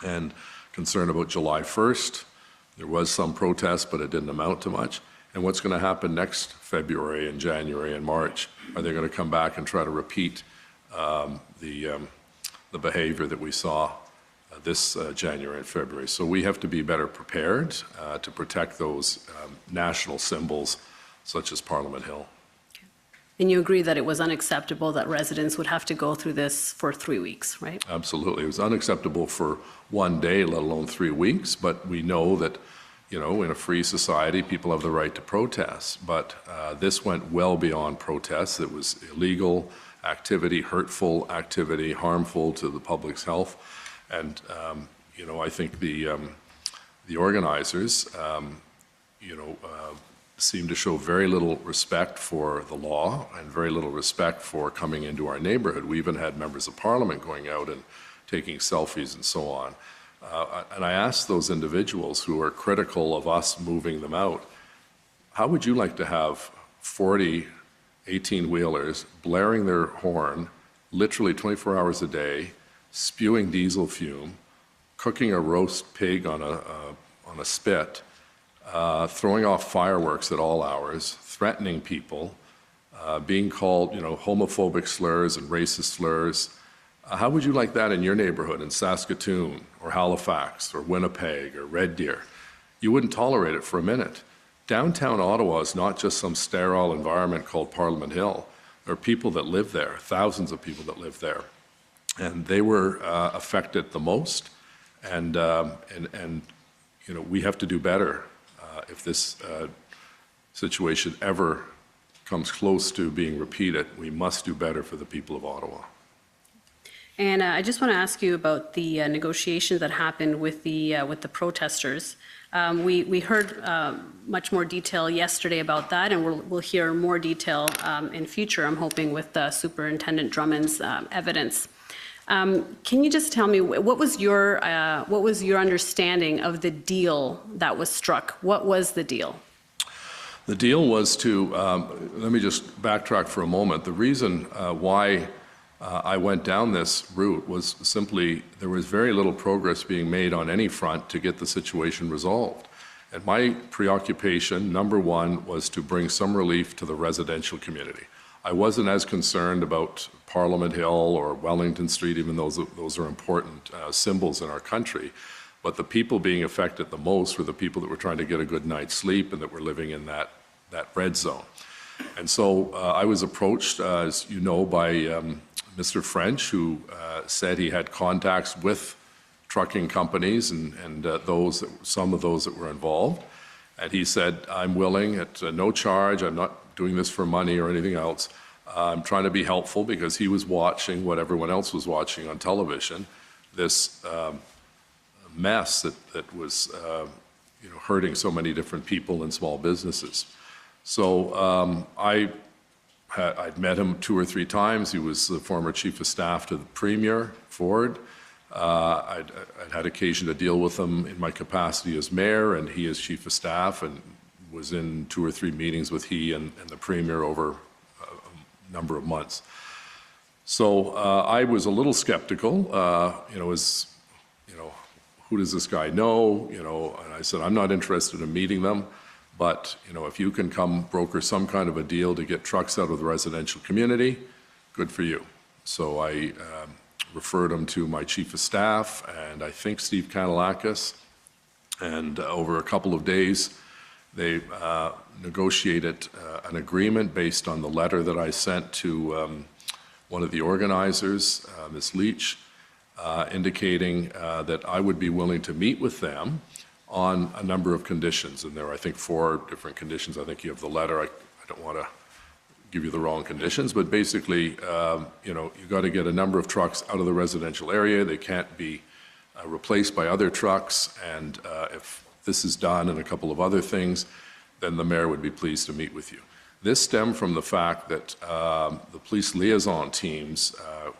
and concern about July 1st. There was some protest, but it didn't amount to much. And what's going to happen next February and January and March? Are they going to come back and try to repeat the behavior that we saw this January and February? So we have to be better prepared to protect those national symbols such as Parliament Hill. And you agree that it was unacceptable that residents would have to go through this for 3 weeks, right? Absolutely. It was unacceptable for one day, let alone 3 weeks, but we know that in a free society, people have the right to protest. But this went well beyond protests. It was illegal activity, hurtful activity, harmful to the public's health. And, I think the organizers, seem to show very little respect for the law and very little respect for coming into our neighborhood. We even had members of parliament going out and taking selfies and so on. And I asked those individuals who are critical of us moving them out, how would you like to have 40 18-wheelers blaring their horn literally 24 hours a day, spewing diesel fume, cooking a roast pig on a spit, throwing off fireworks at all hours, threatening people, being called, homophobic slurs and racist slurs, How would you like that in your neighborhood in Saskatoon or Halifax or Winnipeg or Red Deer? You wouldn't tolerate it for a minute. Downtown Ottawa is not just some sterile environment called Parliament Hill. There are people that live there, thousands of people that live there. And they were affected the most. And you know, we have to do better if this situation ever comes close to being repeated. We must do better for the people of Ottawa. And I just want to ask you about the negotiations that happened with the protesters. We heard much more detail yesterday about that, and we'll hear more detail in future, I'm hoping, with Superintendent Drummond's evidence. Can you just tell me what was your understanding of the deal that was struck? What was the deal? The deal was to, let me just backtrack for a moment. The reason why I went down this route was simply there was very little progress being made on any front to get the situation resolved. And my preoccupation, number one, was to bring some relief to the residential community. I wasn't as concerned about Parliament Hill or Wellington St, even though those are important symbols in our country. But the people being affected the most were the people that were trying to get a good night's sleep and that were living in that red zone. And so I was approached, as you know, by Mr. French, who said he had contacts with trucking companies and some of those that were involved. And he said, I'm willing at no charge, I'm not doing this for money or anything else. I'm trying to be helpful because he was watching what everyone else was watching on television, this mess that was you know, hurting so many different people and small businesses. So I'd met him 2 or 3 times. He was the former chief of staff to the Premier, Ford. I'd had occasion to deal with him in my capacity as mayor and he as chief of staff, and was in 2 or 3 meetings with he and the Premier over a number of months. So I was a little skeptical, you know, who does this guy know? You know, and I said, I'm not interested in meeting them. But, you know, if you can come broker some kind of a deal to get trucks out of the residential community, good for you. So I referred him to my chief of staff and I think Steve Kanellakis. And over a couple of days, they negotiated an agreement based on the letter that I sent to one of the organizers, Ms. Leach, indicating that I would be willing to meet with them on a number of conditions. And there are, I think, 4 different conditions. I think you have the letter. I don't want to give you the wrong conditions, but basically, you know, you got to get a number of trucks out of the residential area. They can't be replaced by other trucks. And if this is done and a couple of other things, then the mayor would be pleased to meet with you. This stemmed from the fact that the police liaison teams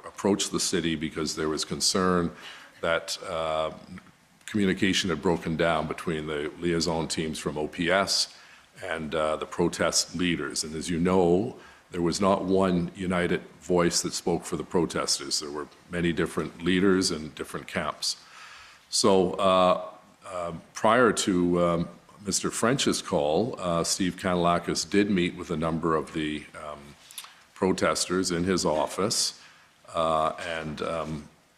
approached the city because there was concern that communication had broken down between the liaison teams from OPS and the protest leaders. And as you know, there was not one united voice that spoke for the protesters. There were many different leaders in different camps. So prior to Mr. French's call, Steve Kanellakis did meet with a number of the protesters in his office and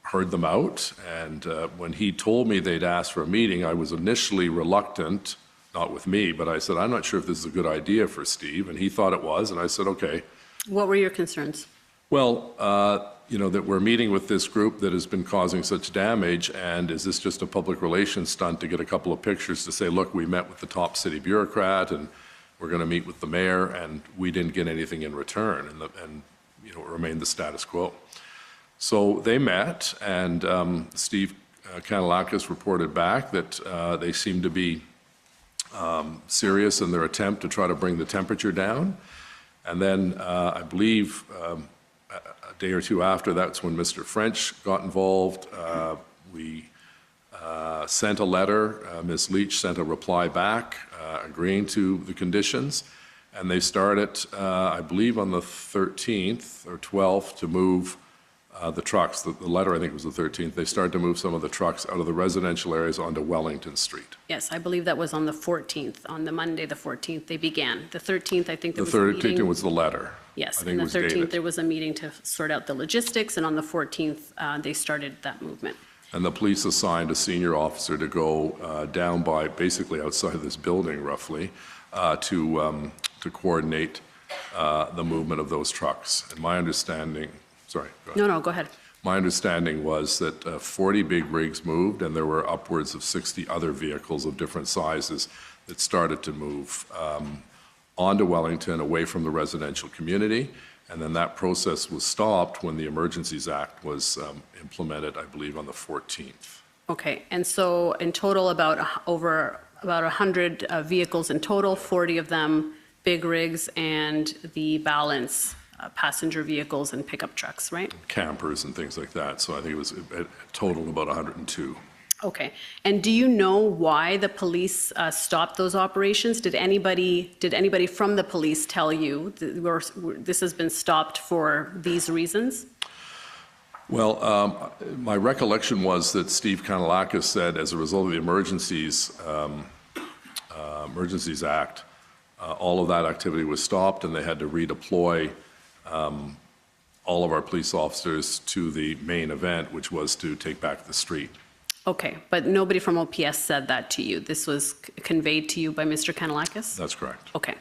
heard them out. And when he told me they'd asked for a meeting, I was initially reluctant, not with me, but I said, I'm not sure if this is a good idea for Steve. And he thought it was, and I said, okay. What were your concerns? Well, you know, that we're meeting with this group that has been causing such damage, and is this just a public relations stunt to get a couple of pictures to say, look, we met with the top city bureaucrat, and we're going to meet with the mayor, and we didn't get anything in return, and you know, it remained the status quo. So they met, and Steve Kanellakis reported back that they seemed to be serious in their attempt to try to bring the temperature down. And then I believe a day or 2 after, that's when Mr. French got involved. We sent a letter. Ms. Leach sent a reply back agreeing to the conditions. And they started, I believe, on the 13th or 12th to move the trucks. The letter, I think, was the 13th. They started to move some of the trucks out of the residential areas onto Wellington St. Yes, I believe that was on the 14th. On the Monday, the 14th, they began. The 13th, I think there was a meeting. The 13th was the letter. Yes, I think and it the was 13th, David. there was a meeting to sort out the logistics, and on the 14th, they started that movement. And the police assigned a senior officer to go down by, basically outside of this building roughly, to coordinate the movement of those trucks. And my understanding, sorry, go ahead. No, go ahead. My understanding was that 40 big rigs moved, and there were upwards of 60 other vehicles of different sizes that started to move onto Wellington, away from the residential community. And then that process was stopped when the Emergencies Act was implemented, I believe, on the 14th. Okay, and so in total, about 100 vehicles in total, 40 of them big rigs, and the balance passenger vehicles and pickup trucks, right? Campers and things like that. So I think it was a total about 102. Okay, and do you know why the police stopped those operations? Did anybody from the police tell you that this has been stopped for these reasons? Well, my recollection was that Steve Kanalakis said, as a result of the Emergencies Act, all of that activity was stopped, and they had to redeploy all of our police officers to the main event, which was to take back the street. Okay, but nobody from OPS said that to you. This was conveyed to you by Mr. Kanalakis? That's correct. Okay.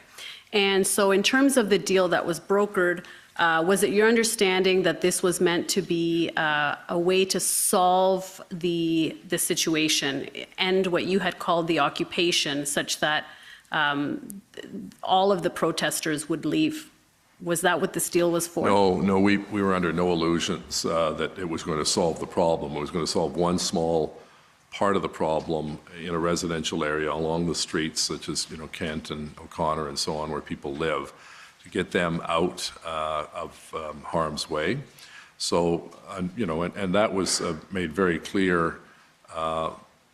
And so in terms of the deal that was brokered, was it your understanding that this was meant to be a way to solve the situation, end what you had called the occupation, such that all of the protesters would leave? Was that what this deal was for? No, we were under no illusions that it was going to solve the problem. It was going to solve one small part of the problem in a residential area along the streets, such as, Kent and O'Connor and so on, where people live, to get them out of harm's way. So, and that was made very clear,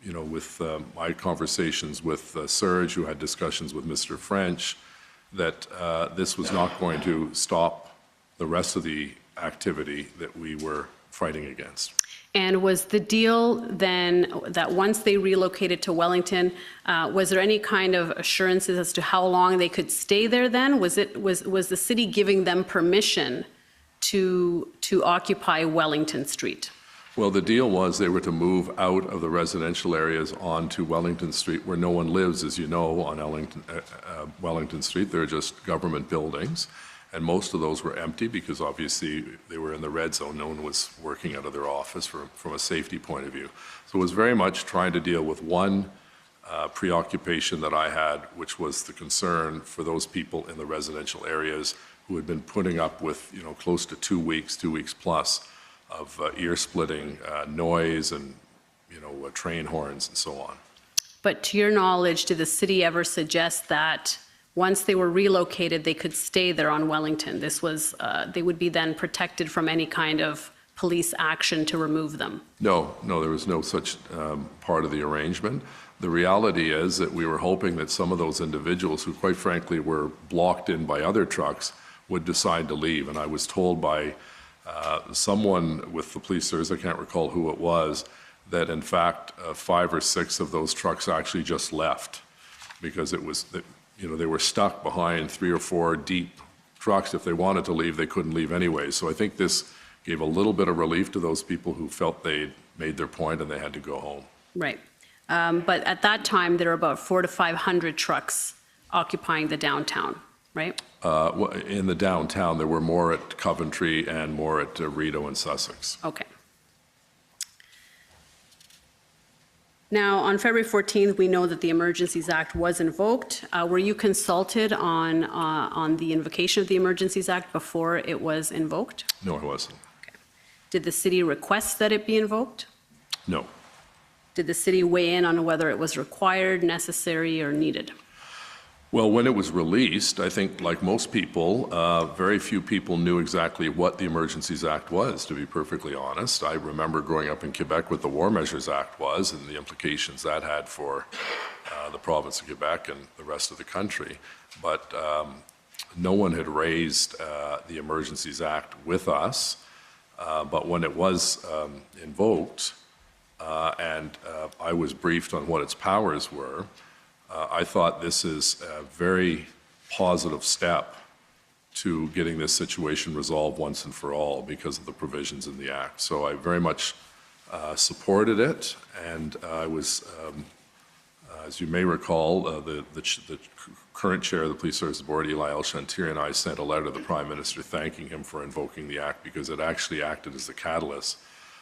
with my conversations with Serge, who had discussions with Mr. French, that this was not going to stop the rest of the activity that we were fighting against. And was the deal then that once they relocated to Wellington, was there any kind of assurances as to how long they could stay there then? Was the city giving them permission to occupy Wellington Street? Well, the deal was they were to move out of the residential areas onto Wellington Street, where no one lives, as you know, on Wellington Street. They're just government buildings, and most of those were empty because obviously they were in the red zone. No one was working out of their office from a safety point of view. So it was very much trying to deal with one preoccupation that I had, which was the concern for those people in the residential areas who had been putting up with, close to 2 weeks plus, of ear-splitting noise and, train horns and so on. But to your knowledge, did the city ever suggest that once they were relocated, they could stay there on Wellington? This was, they would be then protected from any kind of police action to remove them? No, there was no such part of the arrangement. The reality is that we were hoping that some of those individuals who, quite frankly, were blocked in by other trucks would decide to leave. And I was told by someone with the police service, I can't recall who it was, that in fact 5 or 6 of those trucks actually just left because it was that, they were stuck behind 3 or 4 deep trucks. If they wanted to leave, they couldn't leave anyway. So I think this gave a little bit of relief to those people who felt they'd made their point and they had to go home. Right. But at that time, there were about 400 to 500 trucks occupying the downtown, right? In the downtown, there were more at Coventry and more at Rideau and Sussex. Okay. Now, on February 14th, we know that the Emergencies Act was invoked. Were you consulted on the invocation of the Emergencies Act before it was invoked? No, I wasn't. Okay. Did the city request that it be invoked? No. Did the city weigh in on whether it was required, necessary, or needed? Well, when it was released, I think, like most people, very few people knew exactly what the Emergencies Act was, to be perfectly honest. I remember growing up in Quebec what the War Measures Act was and the implications that had for the province of Quebec and the rest of the country. But no one had raised the Emergencies Act with us. But when it was invoked and I was briefed on what its powers were, I thought this is a very positive step to getting this situation resolved once and for all because of the provisions in the Act. So I very much supported it, and I was, as you may recall, the current chair of the Police Service Board, Eli El-Shantir, and I sent a letter to the Prime Minister thanking him for invoking the Act because it actually acted as the catalyst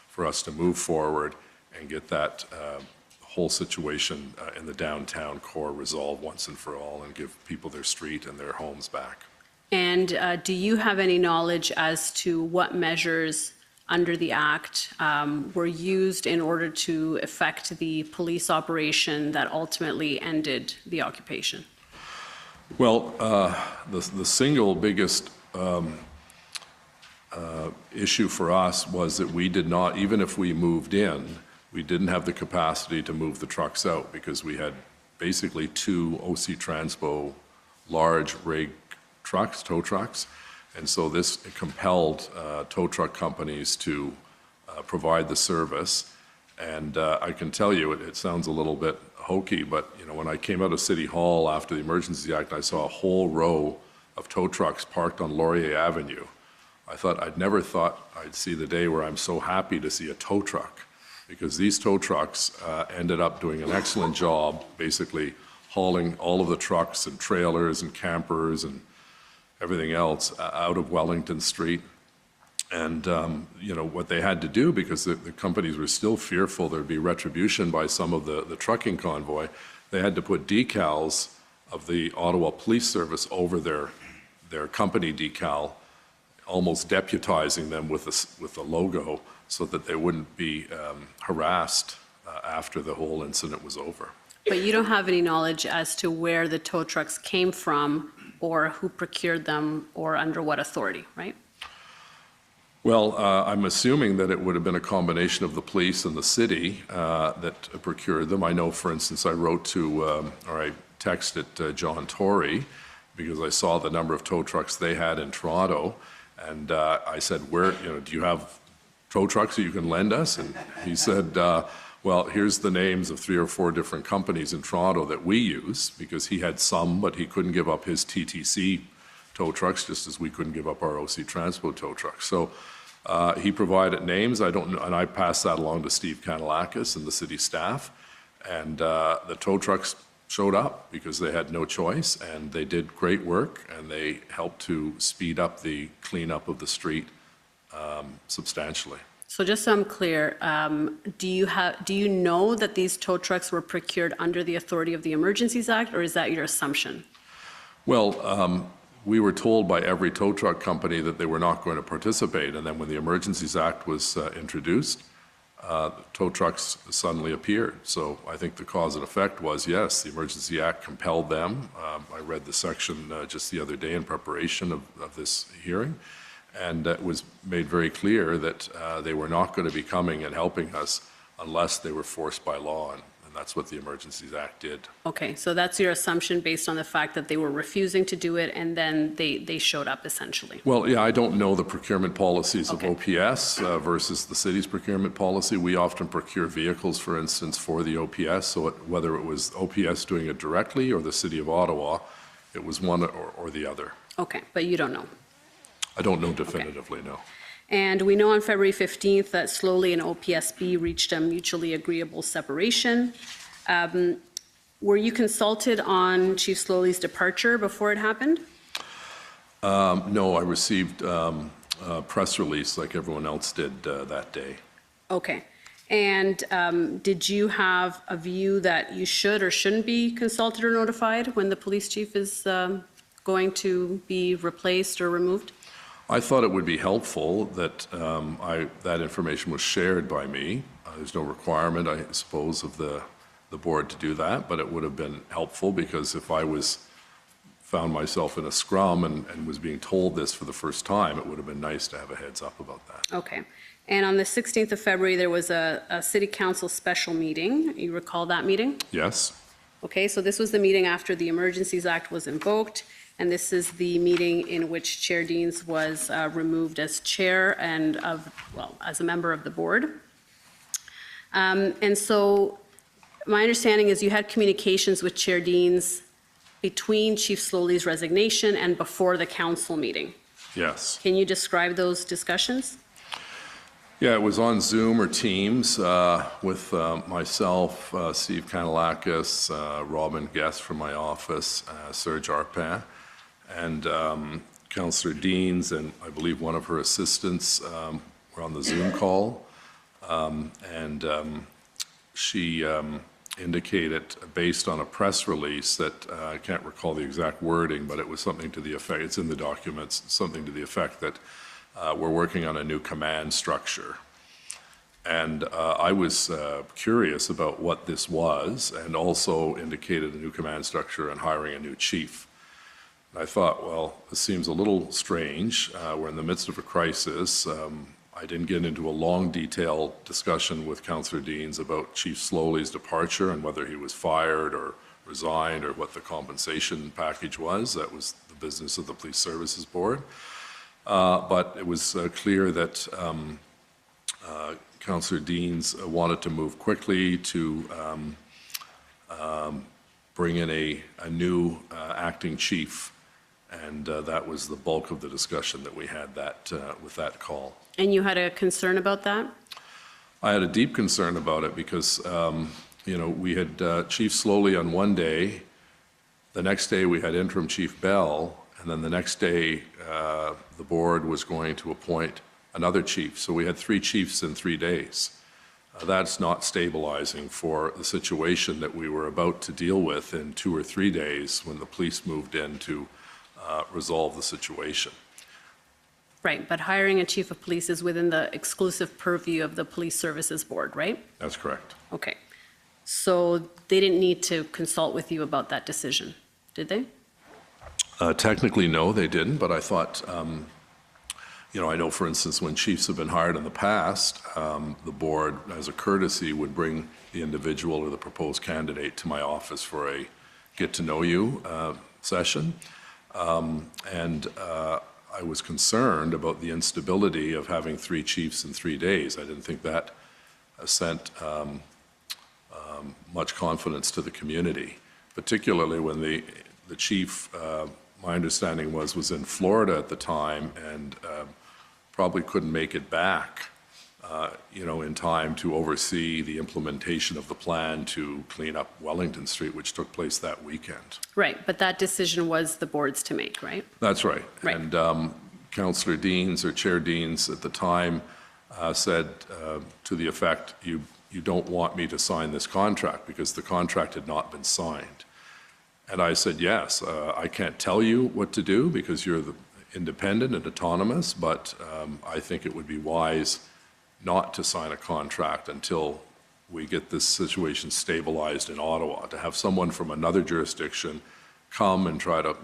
for us to move forward and get that whole situation in the downtown core resolved once and for all and give people their street and their homes back. And do you have any knowledge as to what measures under the Act were used in order to effect the police operation that ultimately ended the occupation? Well, the single biggest issue for us was that we did not, even if we moved in, we didn't have the capacity to move the trucks out because we had basically 2 OC Transpo large rig trucks, tow trucks, and so this compelled tow truck companies to provide the service. And I can tell you, it sounds a little bit hokey, but you know, when I came out of City Hall after the Emergencies Act, I saw a whole row of tow trucks parked on Laurier Avenue. I'd never thought I'd see the day where I'm so happy to see a tow truck, because these tow trucks ended up doing an excellent job, basically hauling all of the trucks and trailers and campers and everything else out of Wellington St. And, you know, what they had to do, because the companies were still fearful there'd be retribution by some of the trucking convoy, they had to put decals of the Ottawa Police Service over their company decal, almost deputizing them with a logo so that they wouldn't be harassed after the whole incident was over. But you don't have any knowledge as to where the tow trucks came from or who procured them or under what authority, right? Well, I'm assuming that it would have been a combination of the police and the city that procured them. I know, for instance, I wrote to, or I texted John Tory because I saw the number of tow trucks they had in Toronto, and I said, "Where, you know, do you have tow trucks that you can lend us?" And he said, "Well, here's the names of 3 or 4 different companies in Toronto that we use," because he had some, but he couldn't give up his TTC tow trucks, just as we couldn't give up our OC Transpo tow trucks. So he provided names. I don't know, and I passed that along to Steve Kanalakis and the city staff, and the tow trucks showed up because they had no choice, and they did great work, and they helped to speed up the cleanup of the street substantially. So just so I'm clear, do you know that these tow trucks were procured under the authority of the Emergencies Act, or is that your assumption? Well, we were told by every tow truck company that they were not going to participate, and then when the Emergencies Act was introduced, tow trucks suddenly appeared. So I think the cause and effect was, yes, the Emergency Act compelled them. I read the section just the other day in preparation of this hearing, and it was made very clear that they were not going to be coming and helping us unless they were forced by law, and that's what the Emergencies Act did. Okay, so that's your assumption based on the fact that they were refusing to do it, and then they showed up essentially. Well, yeah, I don't know the procurement policies Okay. of OPS versus the city's procurement policy. We often procure vehicles, for instance, for the OPS, so whether it was OPS doing it directly or the City of Ottawa, it was one or the other. Okay, but you don't know. I don't know definitively, no. And we know on February 15th that Sloly and OPSB reached a mutually agreeable separation. Were you consulted on Chief Sloly's departure before it happened? No, I received a press release like everyone else did that day. Okay. And did you have a view that you should or shouldn't be consulted or notified when the police chief is going to be replaced or removed? I thought it would be helpful that that information was shared by me. There's no requirement, I suppose, of the board to do that, but it would have been helpful because if I found myself in a scrum and was being told this for the first time, it would have been nice to have a heads up about that. Okay. And on the 16th of February, there was a city council special meeting. You recall that meeting? Yes? Okay, so this was the meeting after the Emergencies Act was invoked, and this is the meeting in which Chair Deans was removed as chair and as a member of the board. And so my understanding is you had communications with Chair Deans between Chief Sloly's resignation and before the council meeting. Yes. Can you describe those discussions? Yeah, it was on Zoom or Teams with myself, Steve Kanalakis, Robin Guest from my office, Serge Arpin, and Councillor Deans, and I believe one of her assistants were on the Zoom call. She indicated, based on a press release, that I can't recall the exact wording, but it was something to the effect, it's in the documents, something to the effect that we're working on a new command structure. And I was curious about what this was, and also indicated a new command structure and hiring a new chief. And I thought, well, this seems a little strange. We're in the midst of a crisis. I didn't get into a long, detailed discussion with Councillor Deans about Chief Sloly's departure and whether he was fired or resigned or what the compensation package was. That was the business of the Police Services Board. But it was clear that Councillor Deans wanted to move quickly to bring in a new acting chief, and that was the bulk of the discussion that we had with that call. And you had a concern about that? I had a deep concern about it because, we had Chief Sloly on one day, the next day we had interim Chief Bell, and then the next day the board was going to appoint another chief. So we had 3 chiefs in 3 days. That's not stabilizing for the situation that we were about to deal with in 2 or 3 days when the police moved in to resolve the situation. Right, but hiring a chief of police is within the exclusive purview of the Police Services Board, right? That's correct. Okay. So they didn't need to consult with you about that decision, did they? Technically, no, they didn't, but I thought, I know, for instance, when chiefs have been hired in the past, the board, as a courtesy, would bring the individual or the proposed candidate to my office for a get-to-know-you session. I was concerned about the instability of having 3 chiefs in 3 days. I didn't think that sent much confidence to the community, particularly when the chief, my understanding was in Florida at the time and probably couldn't make it back, in time to oversee the implementation of the plan to clean up Wellington St, which took place that weekend. Right, but that decision was the board's to make, right? That's right. Right. And Councillor Deans, or Chair Deans at the time, said to the effect, you don't want me to sign this contract because the contract had not been signed. And I said, yes, I can't tell you what to do because you're independent and autonomous, but I think it would be wise not to sign a contract until we get this situation stabilized in Ottawa, to have someone from another jurisdiction come and try to,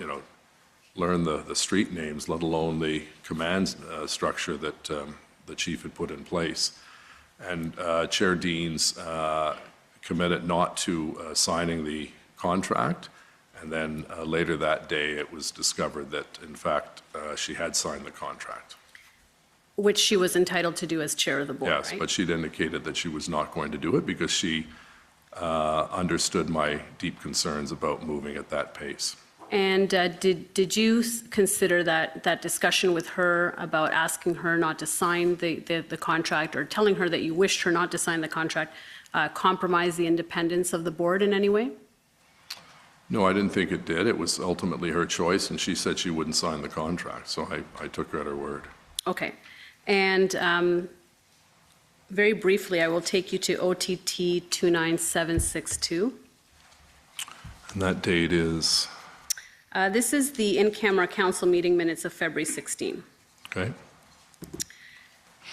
learn the street names, let alone the command structure that the chief had put in place. And Chair Deans committed not to signing the contract, and then later that day it was discovered that, in fact, she had signed the contract. Which she was entitled to do as chair of the board, Yes, right? but she'd indicated that she was not going to do it because she understood my deep concerns about moving at that pace. And did you consider that discussion with her about asking her not to sign the contract, or telling her that you wished her not to sign the contract, compromise the independence of the board in any way? No, I didn't think it did. It was ultimately her choice, and she said she wouldn't sign the contract, so I took her at her word. Okay. And very briefly, I will take you to OTT 29762. And that date is? This is the in-camera council meeting minutes of February 16. Okay.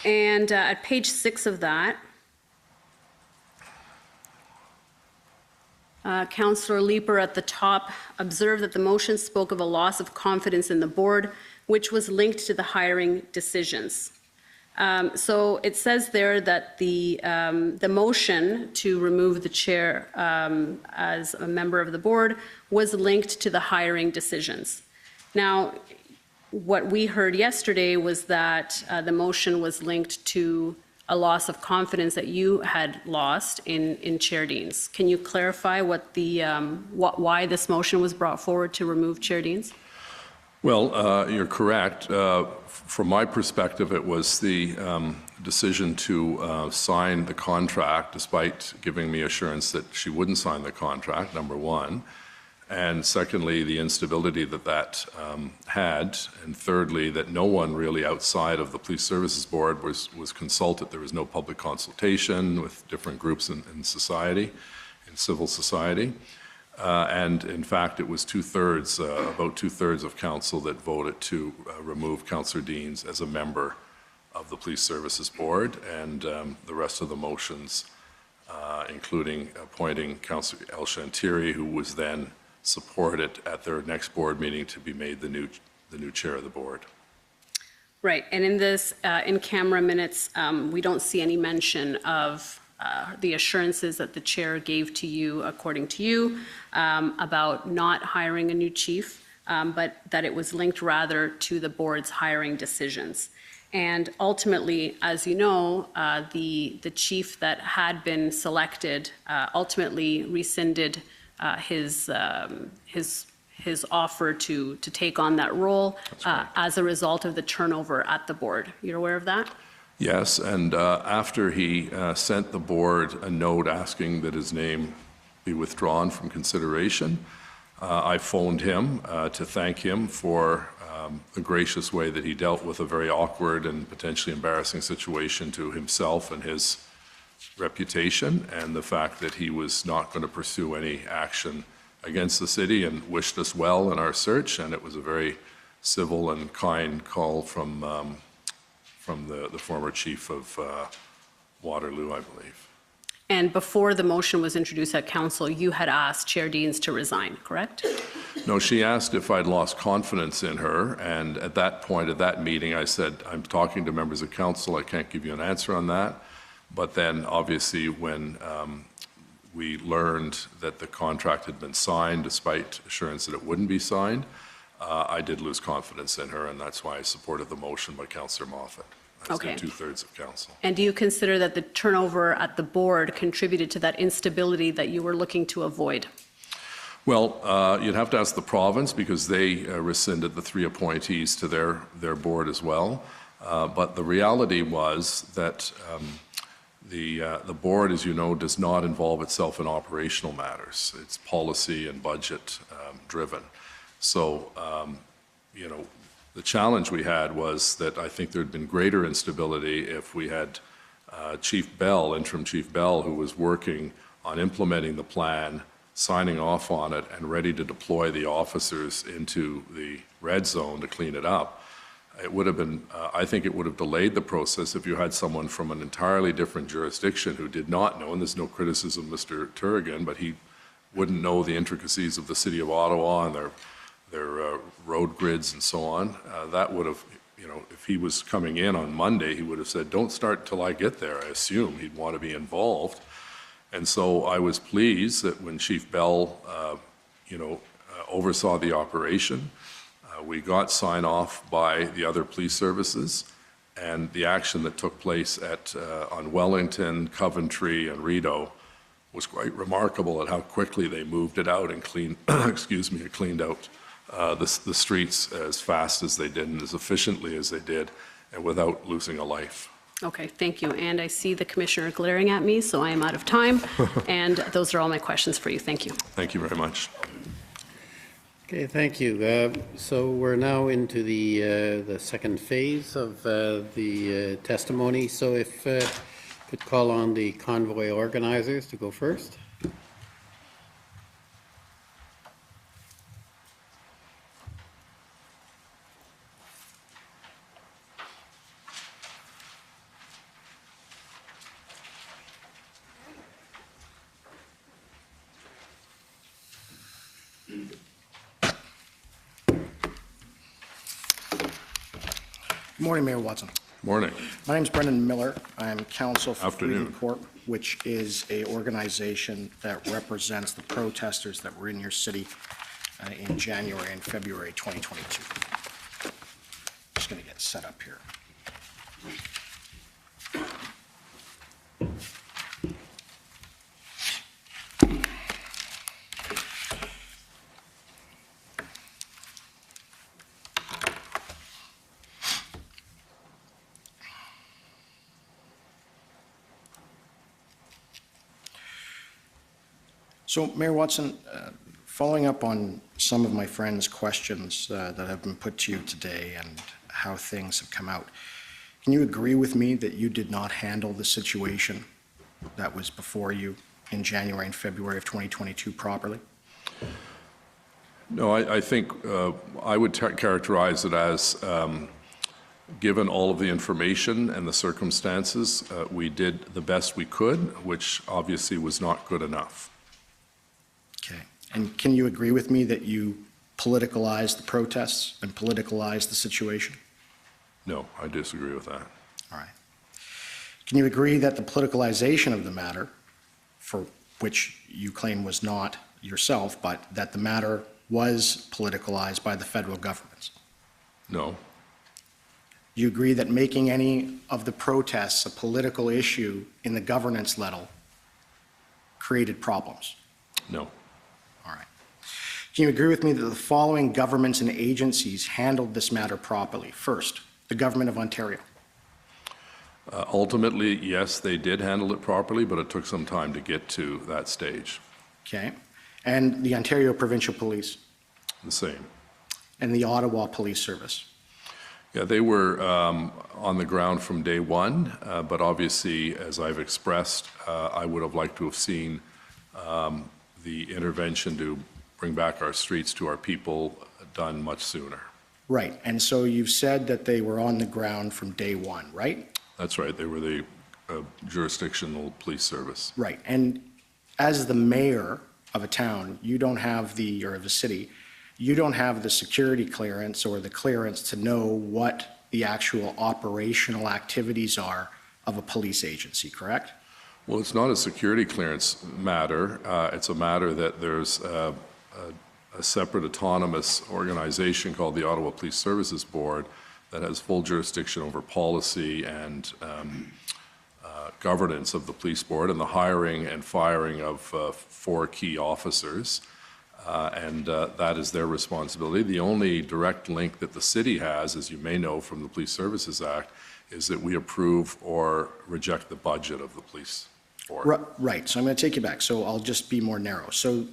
And at page 6 of that, Councillor Leeper at the top observed that the motion spoke of a loss of confidence in the board, which was linked to the hiring decisions. So it says there that the motion to remove the chair as a member of the board was linked to the hiring decisions. Now, what we heard yesterday was that the motion was linked to a loss of confidence that you had lost in Chair Deans. Can you clarify what the, why this motion was brought forward to remove Chair Deans? Well, you're correct. From my perspective, it was the decision to sign the contract, despite giving me assurance that she wouldn't sign the contract, number one. And secondly, the instability that that had. And thirdly, that no one really outside of the Police Services Board was consulted. There was no public consultation with different groups in society, in civil society. And in fact, it was about two-thirds of council that voted to remove Councillor Deans as a member of the Police Services Board, and the rest of the motions, including appointing Councillor El Shantiri, who was then supported at their next board meeting to be made the new chair of the board. Right, and in this in-camera minutes, we don't see any mention of the assurances that the chair gave to you, according to you, about not hiring a new chief, but that it was linked rather to the board's hiring decisions. And ultimately, as you know, the chief that had been selected ultimately rescinded his offer to take on that role as a result of the turnover at the board. You're aware of that? Yes, and after he sent the board a note asking that his name be withdrawn from consideration, I phoned him to thank him for the gracious way that he dealt with a very awkward and potentially embarrassing situation to himself and his reputation, and the fact that he was not going to pursue any action against the city, and wished us well in our search. And it was a very civil and kind call from the former chief of Waterloo, I believe. And before the motion was introduced at council, you had asked Chair Deans to resign, correct? No, she asked if I'd lost confidence in her, and at that point, at that meeting, I said, I'm talking to members of council, I can't give you an answer on that. But then, obviously, when we learned that the contract had been signed, despite assurance that it wouldn't be signed, I did lose confidence in her, and that's why I supported the motion by Councillor Moffat. That's Okay. the two-thirds of council. And do you consider that the turnover at the board contributed to that instability that you were looking to avoid? Well, you'd have to ask the province, because they rescinded the 3 appointees to their board as well. But the reality was that the board, as you know, does not involve itself in operational matters. It's policy and budget driven. So, you know, the challenge we had was that I think there had been greater instability if we had Chief Bell, interim Chief Bell, who was working on implementing the plan, signing off on it, and ready to deploy the officers into the red zone to clean it up. It would have been, I think it would have delayed the process if you had someone from an entirely different jurisdiction who did not know, and there's no criticism of Mr. Turrigan, but he wouldn't know the intricacies of the city of Ottawa and their road grids and so on. That would have, you know, if he was coming in on Monday, he would have said, don't start till I get there. I assume he'd want to be involved. And so I was pleased that when Chief Bell, oversaw the operation, we got sign off by the other police services, and the action that took place on Wellington, Coventry, and Rideau was quite remarkable at how quickly they moved it out and cleaned out the streets as fast as they did and as efficiently as they did, and without losing a life. Okay, thank you. And I see the commissioner glaring at me, so I am out of time. And those are all my questions for you. Thank you. Thank you very much. Okay, thank you. So we're now into the second phase of the testimony. So if could call on the convoy organizers to go first. Good morning, Mayor Watson. Morning. My name is Brendan Miller. I am counsel for Afternoon. Freedom Corp, which is a organization that represents the protesters that were in your city in January and February 2022. Just going to get set up here. So, Mayor Watson, following up on some of my friends' questions that have been put to you today and how things have come out, can you agree with me that you did not handle the situation that was before you in January and February of 2022 properly? No, I think I would characterize it as, given all of the information and the circumstances, we did the best we could, which obviously was not good enough. Okay. And can you agree with me that you politicalized the protests and politicalized the situation? No, I disagree with that. All right. Can you agree that the politicalization of the matter, for which you claim was not yourself, but that the matter was politicalized by the federal government? No. Do you agree that making any of the protests a political issue in the governance level created problems? No. All right. Can you agree with me that the following governments and agencies handled this matter properly? First, the Government of Ontario. Ultimately, yes, they did handle it properly, but it took some time to get to that stage. Okay. And the Ontario Provincial Police. The same. And the Ottawa Police Service. Yeah, they were on the ground from day one, but obviously, as I've expressed, I would have liked to have seen the intervention to bring back our streets to our people done much sooner. Right. And so you've said that they were on the ground from day one, right? That's right. They were the jurisdictional police service. Right. And as the mayor of a town, you don't have or of a city, you don't have the security clearance or the clearance to know what the actual operational activities are of a police agency, correct? Well, it's not a security clearance matter. It's a matter that there's a separate autonomous organization called the Ottawa Police Services Board that has full jurisdiction over policy and governance of the police board and the hiring and firing of 4 key officers. And that is their responsibility. The only direct link that the city has, as you may know from the Police Services Act, is that we approve or reject the budget of the police board. Right. So I'm going to take you back. So I'll just be more narrow. So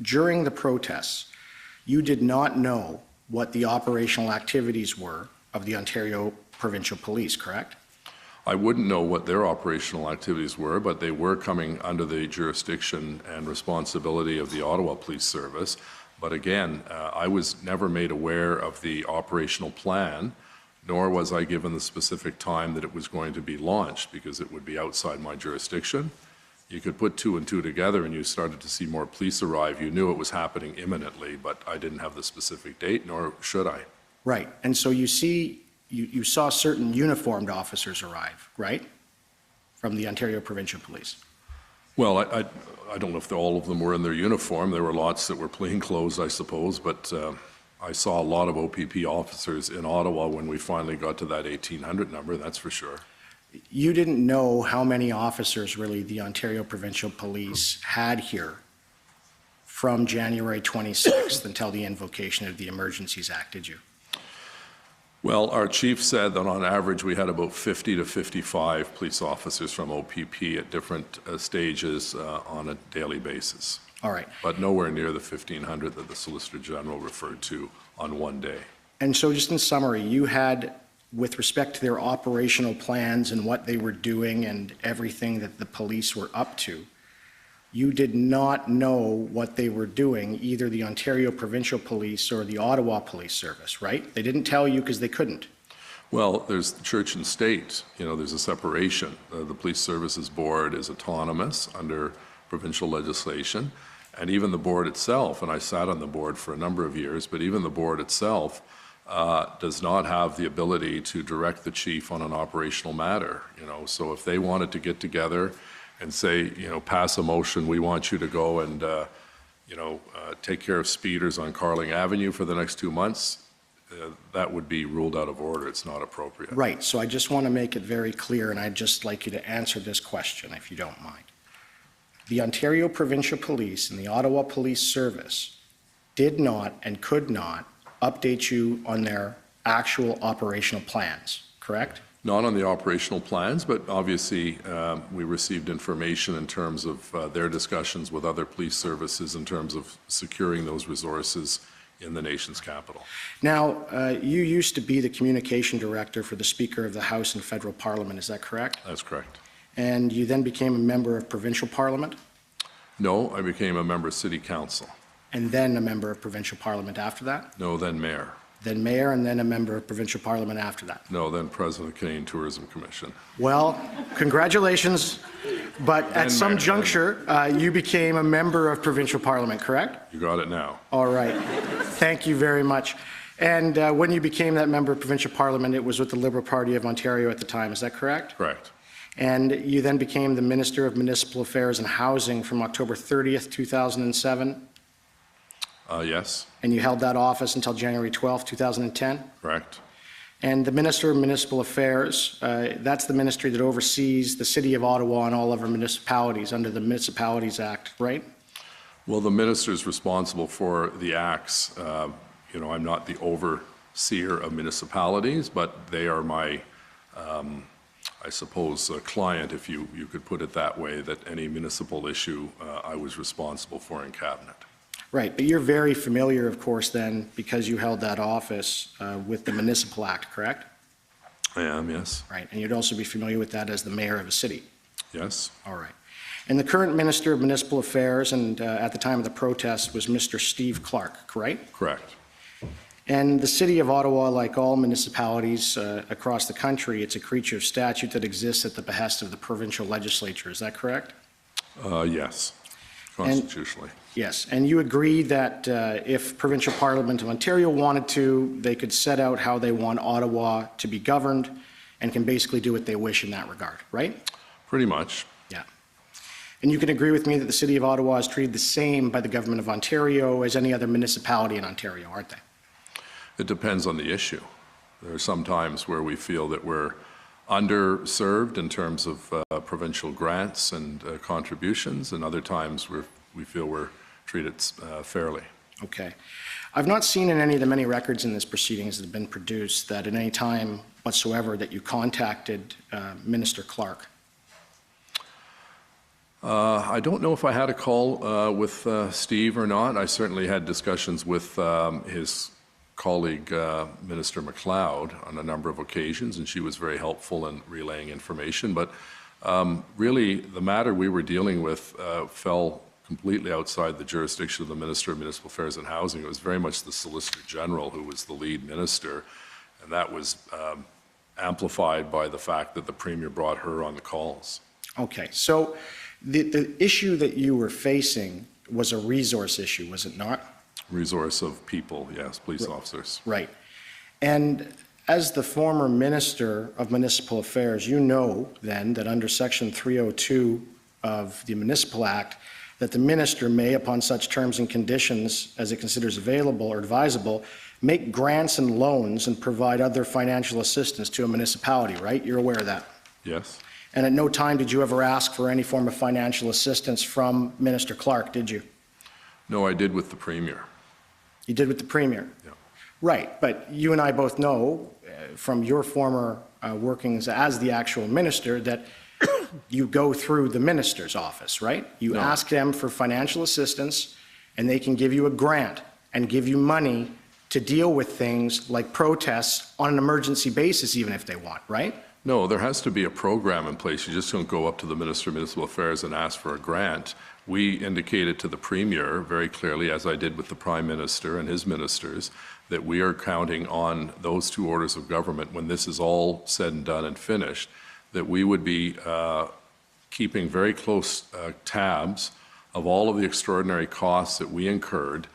during the protests, you did not know what the operational activities were of the Ontario Provincial Police, correct? I wouldn't know what their operational activities were, but they were coming under the jurisdiction and responsibility of the Ottawa Police Service. But again, I was never made aware of the operational plan, nor was I given the specific time that it was going to be launched, because it would be outside my jurisdiction. You could put 2 and 2 together and you started to see more police arrive. You knew it was happening imminently, but I didn't have the specific date, nor should I. Right. And so you saw certain uniformed officers arrive, right, from the Ontario Provincial Police? Well, I don't know if all of them were in their uniform. There were lots that were plainclothes, I suppose, but I saw a lot of OPP officers in Ottawa when we finally got to that 1,800 number, that's for sure. You didn't know how many officers really the Ontario Provincial Police had here from January 26th until the invocation of the Emergencies Act, did you? Well, our chief said that on average we had about 50 to 55 police officers from OPP at different stages on a daily basis. All right. But nowhere near the 1,500 that the Solicitor General referred to on one day. And so just in summary, you had, with respect to their operational plans and what they were doing and everything that the police were up to, you did not know what they were doing, either the Ontario Provincial Police or the Ottawa Police Service, right? They didn't tell you because they couldn't. Well, there's church and state. You know, there's a separation. The Police Services Board is autonomous under provincial legislation, and even the board itself, and I sat on the board for a number of years, but even the board itself does not have the ability to direct the chief on an operational matter. You know, so if they wanted to get together and say, you know, pass a motion, we want you to go and, take care of speeders on Carling Avenue for the next 2 months, that would be ruled out of order. It's not appropriate. Right. So I just want to make it very clear, and I'd just like you to answer this question, if you don't mind. The Ontario Provincial Police and the Ottawa Police Service did not and could not update you on their actual operational plans, correct? Not on the operational plans, but obviously we received information in terms of their discussions with other police services in terms of securing those resources in the nation's capital. Now, you used to be the communication director for the Speaker of the House and Federal Parliament, is that correct? That's correct. And you then became a member of Provincial Parliament? No, I became a member of City Council. And then a member of Provincial Parliament after that? No, then Mayor. Then Mayor, and then a member of Provincial Parliament after that? No, then President of the Canadian Tourism Commission. Well, congratulations, but at some juncture, you became a member of Provincial Parliament, correct? You got it now. All right. Thank you very much. And when you became that member of Provincial Parliament, it was with the Liberal Party of Ontario at the time, is that correct? Correct. And you then became the Minister of Municipal Affairs and Housing from October 30th, 2007? Yes. And you held that office until January 12th, 2010? Correct. And the Minister of Municipal Affairs, that's the ministry that oversees the City of Ottawa and all of our municipalities under the Municipalities Act, right? Well, the minister is responsible for the acts. I'm not the overseer of municipalities, but they are my, I suppose, client, if you could put it that way, that any municipal issue I was responsible for in cabinet. Right, but you're very familiar, of course, then, because you held that office with the Municipal Act, correct? I am, yes. Right, and you'd also be familiar with that as the mayor of a city. Yes. All right. And the current Minister of Municipal Affairs, and at the time of the protest, was Mr. Steve Clark, correct? Correct. And the City of Ottawa, like all municipalities across the country, it's a creature of statute that exists at the behest of the provincial legislature, is that correct? Yes, constitutionally. Yes, and you agree that if Provincial Parliament of Ontario wanted to, they could set out how they want Ottawa to be governed and can basically do what they wish in that regard, right? Pretty much. Yeah. And you can agree with me that the City of Ottawa is treated the same by the Government of Ontario as any other municipality in Ontario, aren't they? It depends on the issue. There are some times where we feel that we're underserved in terms of provincial grants and contributions, and other times we feel we're treated fairly. Okay. I've not seen in any of the many records in this proceedings that have been produced that at any time whatsoever that you contacted Minister Clark. I don't know if I had a call with Steve or not. I certainly had discussions with his colleague, Minister MacLeod, on a number of occasions, and she was very helpful in relaying information. But really, the matter we were dealing with fell completely outside the jurisdiction of the Minister of Municipal Affairs and Housing. It was very much the Solicitor General who was the lead minister, and that was amplified by the fact that the Premier brought her on the calls. Okay, so the issue that you were facing was a resource issue, was it not? Resource of people, yes, police officers. Right. And as the former Minister of Municipal Affairs, you know then that under Section 302 of the Municipal Act, that the minister may, upon such terms and conditions as it considers available or advisable, make grants and loans and provide other financial assistance to a municipality, right? You're aware of that? Yes. And at no time did you ever ask for any form of financial assistance from Minister Clark, did you? No, I did with the Premier. You did with the Premier? Yeah. Right, but you and I both know from your former workings as the actual minister that you go through the minister's office, right? You ask them for financial assistance, and they can give you a grant and give you money to deal with things like protests on an emergency basis, even if they want, right? No, there has to be a program in place. You just don't go up to the Minister of Municipal Affairs and ask for a grant. We indicated to the Premier very clearly, as I did with the Prime Minister and his ministers, that we are counting on those two orders of government when this is all said and done and finished, that we would be keeping very close tabs of all of the extraordinary costs that we incurred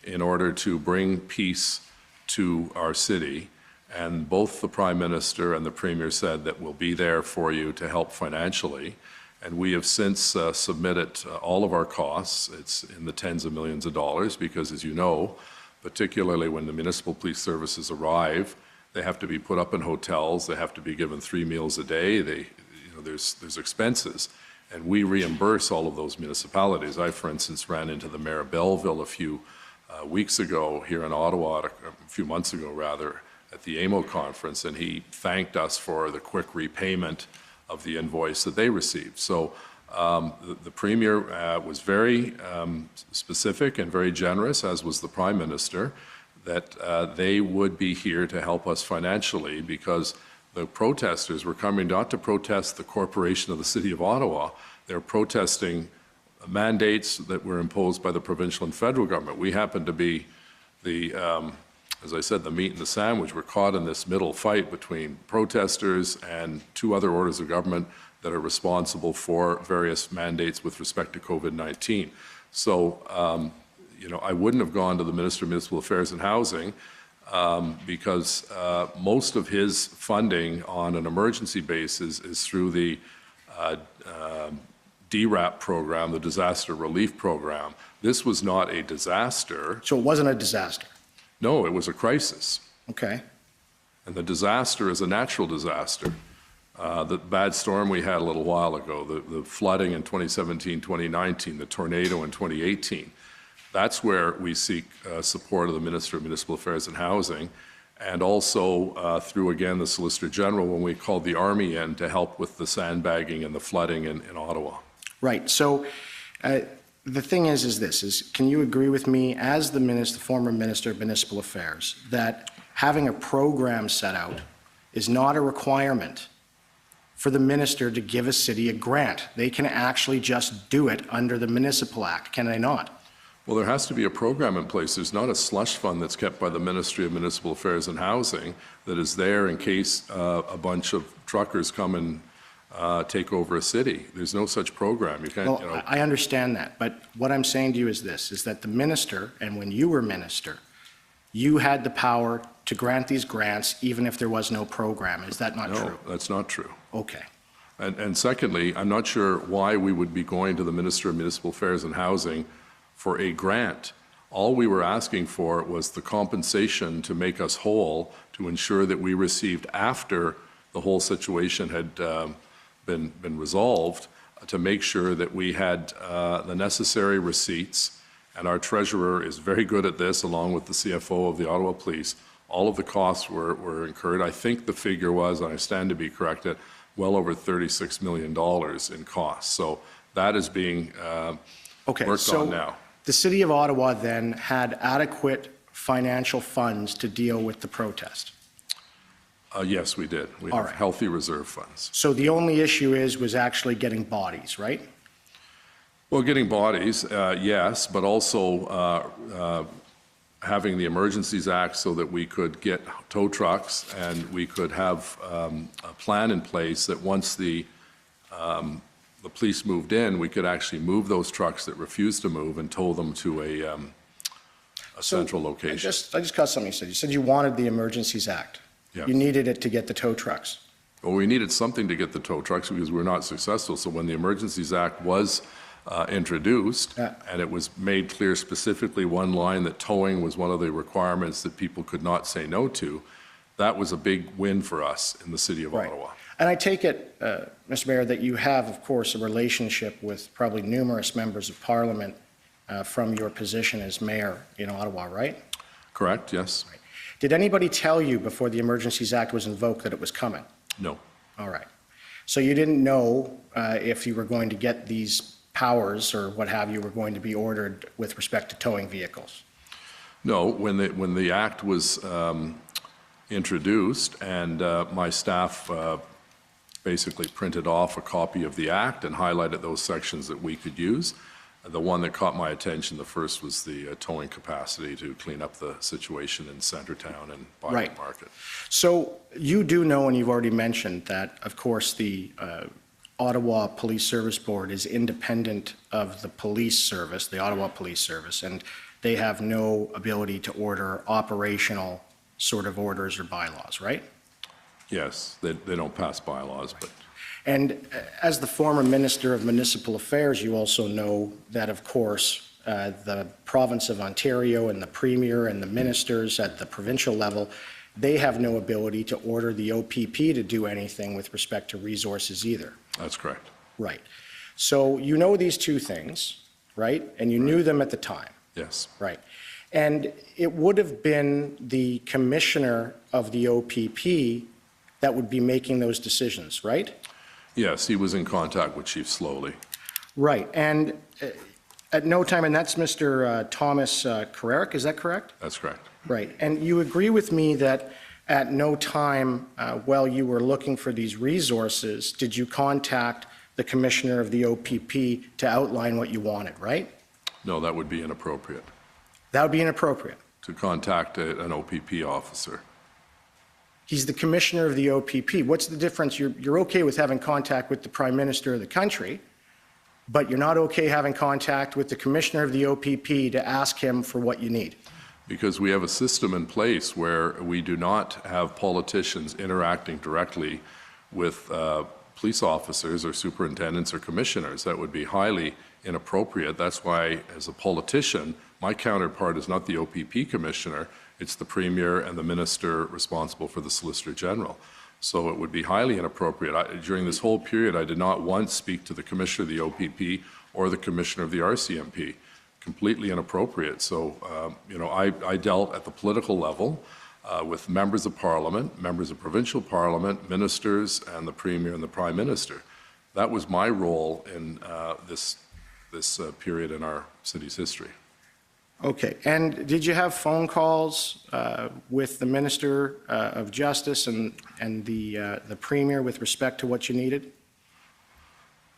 in order to bring peace to our city. And both the Prime Minister and the Premier said that we'll be there for you to help financially. And we have since submitted all of our costs. It's in the tens of millions of dollars because, as you know, particularly when the municipal police services arrive, they have to be put up in hotels. They have to be given 3 meals a day. There's expenses. And we reimburse all of those municipalities. I, for instance, ran into the Mayor of Belleville a few weeks ago here in Ottawa, a few months ago rather, at the AMO conference, and he thanked us for the quick repayment of the invoice that they received. So the Premier was very specific and very generous, as was the Prime Minister, that they would be here to help us financially, because the protesters were coming not to protest the corporation of the City of Ottawa. They're protesting mandates that were imposed by the provincial and federal government. We happen to be the, as I said, the meat and the sandwich. We're caught in this middle fight between protesters and two other orders of government that are responsible for various mandates with respect to COVID-19. So, you know, I wouldn't have gone to the Minister of Municipal Affairs and Housing because most of his funding on an emergency basis is through the DRAP program, the Disaster Relief Program. This was not a disaster. So it wasn't a disaster? No, it was a crisis. Okay. And the disaster is a natural disaster. The bad storm we had a little while ago, the flooding in 2017, 2019, the tornado in 2018, that's where we seek support of the Minister of Municipal Affairs and Housing, and also through, again, the Solicitor General when we called the Army in to help with the sandbagging and the flooding in Ottawa. Right. So the thing is this, can you agree with me as the former Minister of Municipal Affairs that having a program set out is not a requirement for the minister to give a city a grant? They can actually just do it under the Municipal Act, can they not? Well, there has to be a program in place. There's not a slush fund that's kept by the Ministry of Municipal Affairs and Housing that is there in case a bunch of truckers come and take over a city. There's no such program. You can't, Well, you know. I understand that, but what I'm saying to you is this, is that the minister, and when you were minister, you had the power to grant these grants even if there was no program. Is that not true? No, that's not true. Okay. And secondly, I'm not sure why we would be going to the Minister of Municipal Affairs and Housing for a grant. All we were asking for was the compensation to make us whole, to ensure that we received after the whole situation had been resolved, to make sure that we had the necessary receipts. And our treasurer is very good at this, along with the CFO of the Ottawa Police. All of the costs were incurred. I think the figure was, and I stand to be corrected, well over $36 million in costs. So that is being worked on now. The City of Ottawa then had adequate financial funds to deal with the protest? Yes, we did. We All have right. healthy reserve funds. So the only issue was actually getting bodies, right? Well, getting bodies, yes, but also having the Emergencies Act so that we could get tow trucks and we could have a plan in place that once the police moved in, we could actually move those trucks that refused to move and tow them to a central location. I just got something you said. You said you wanted the Emergencies Act. Yeah. You needed it to get the tow trucks. Well, we needed something to get the tow trucks because we were not successful. So when the Emergencies Act was introduced, Yeah. and it was made clear specifically one line that towing was one of the requirements that people could not say no to, that was a big win for us in the City of Right. Ottawa. And I take it, Mr. Mayor, that you have, of course, a relationship with probably numerous members of Parliament from your position as mayor in Ottawa, right? Correct, yes? Did anybody tell you before the Emergencies Act was invoked that it was coming? No. All right. So you didn't know if you were going to get these powers or what have you were going to be ordered with respect to towing vehicles? No, when the act was introduced and my staff basically printed off a copy of the act and highlighted those sections that we could use. The one that caught my attention the first was the towing capacity to clean up the situation in Centertown and Byron Right. Market. So you do know, and you've already mentioned, that, of course, the Ottawa Police Service Board is independent of the police service, the Ottawa Police Service, and they have no ability to order operational sort of orders or bylaws, right? Yes, they don't pass bylaws, but And as the former Minister of Municipal Affairs, you also know that, of course, the province of Ontario and the Premier and the ministers at the provincial level, they have no ability to order the OPP to do anything with respect to resources either. that's correct. Right. So you know these two things, right? And you knew them at the time, Yes. right? And it would have been the commissioner of the OPP that would be making those decisions, right? Yes, he was in contact with Chief Sloly. Right. And at no time, and that's Mr. Thomas Carrerick, is that correct? That's correct. Right. And you agree with me that at no time while you were looking for these resources, did you contact the commissioner of the OPP to outline what you wanted, right? No, that would be inappropriate, That would be inappropriate. to contact an OPP officer. He's the commissioner of the OPP. What's the difference? You're okay with having contact with the prime minister of the country, but you're not okay having contact with the commissioner of the OPP to ask him for what you need. Because we have a system in place where we do not have politicians interacting directly with police officers or superintendents or commissioners. That would be highly inappropriate. That's why, as a politician, my counterpart is not the OPP commissioner, it's the Premier and the Minister responsible for the Solicitor General. So it would be highly inappropriate. During this whole period, I did not once speak to the Commissioner of the OPP or the Commissioner of the RCMP. Completely inappropriate. So, I dealt at the political level with members of Parliament, members of Provincial Parliament, ministers, and the Premier and the Prime Minister. That was my role in this period in our city's history. Okay. And did you have phone calls with the Minister of Justice and the Premier with respect to what you needed?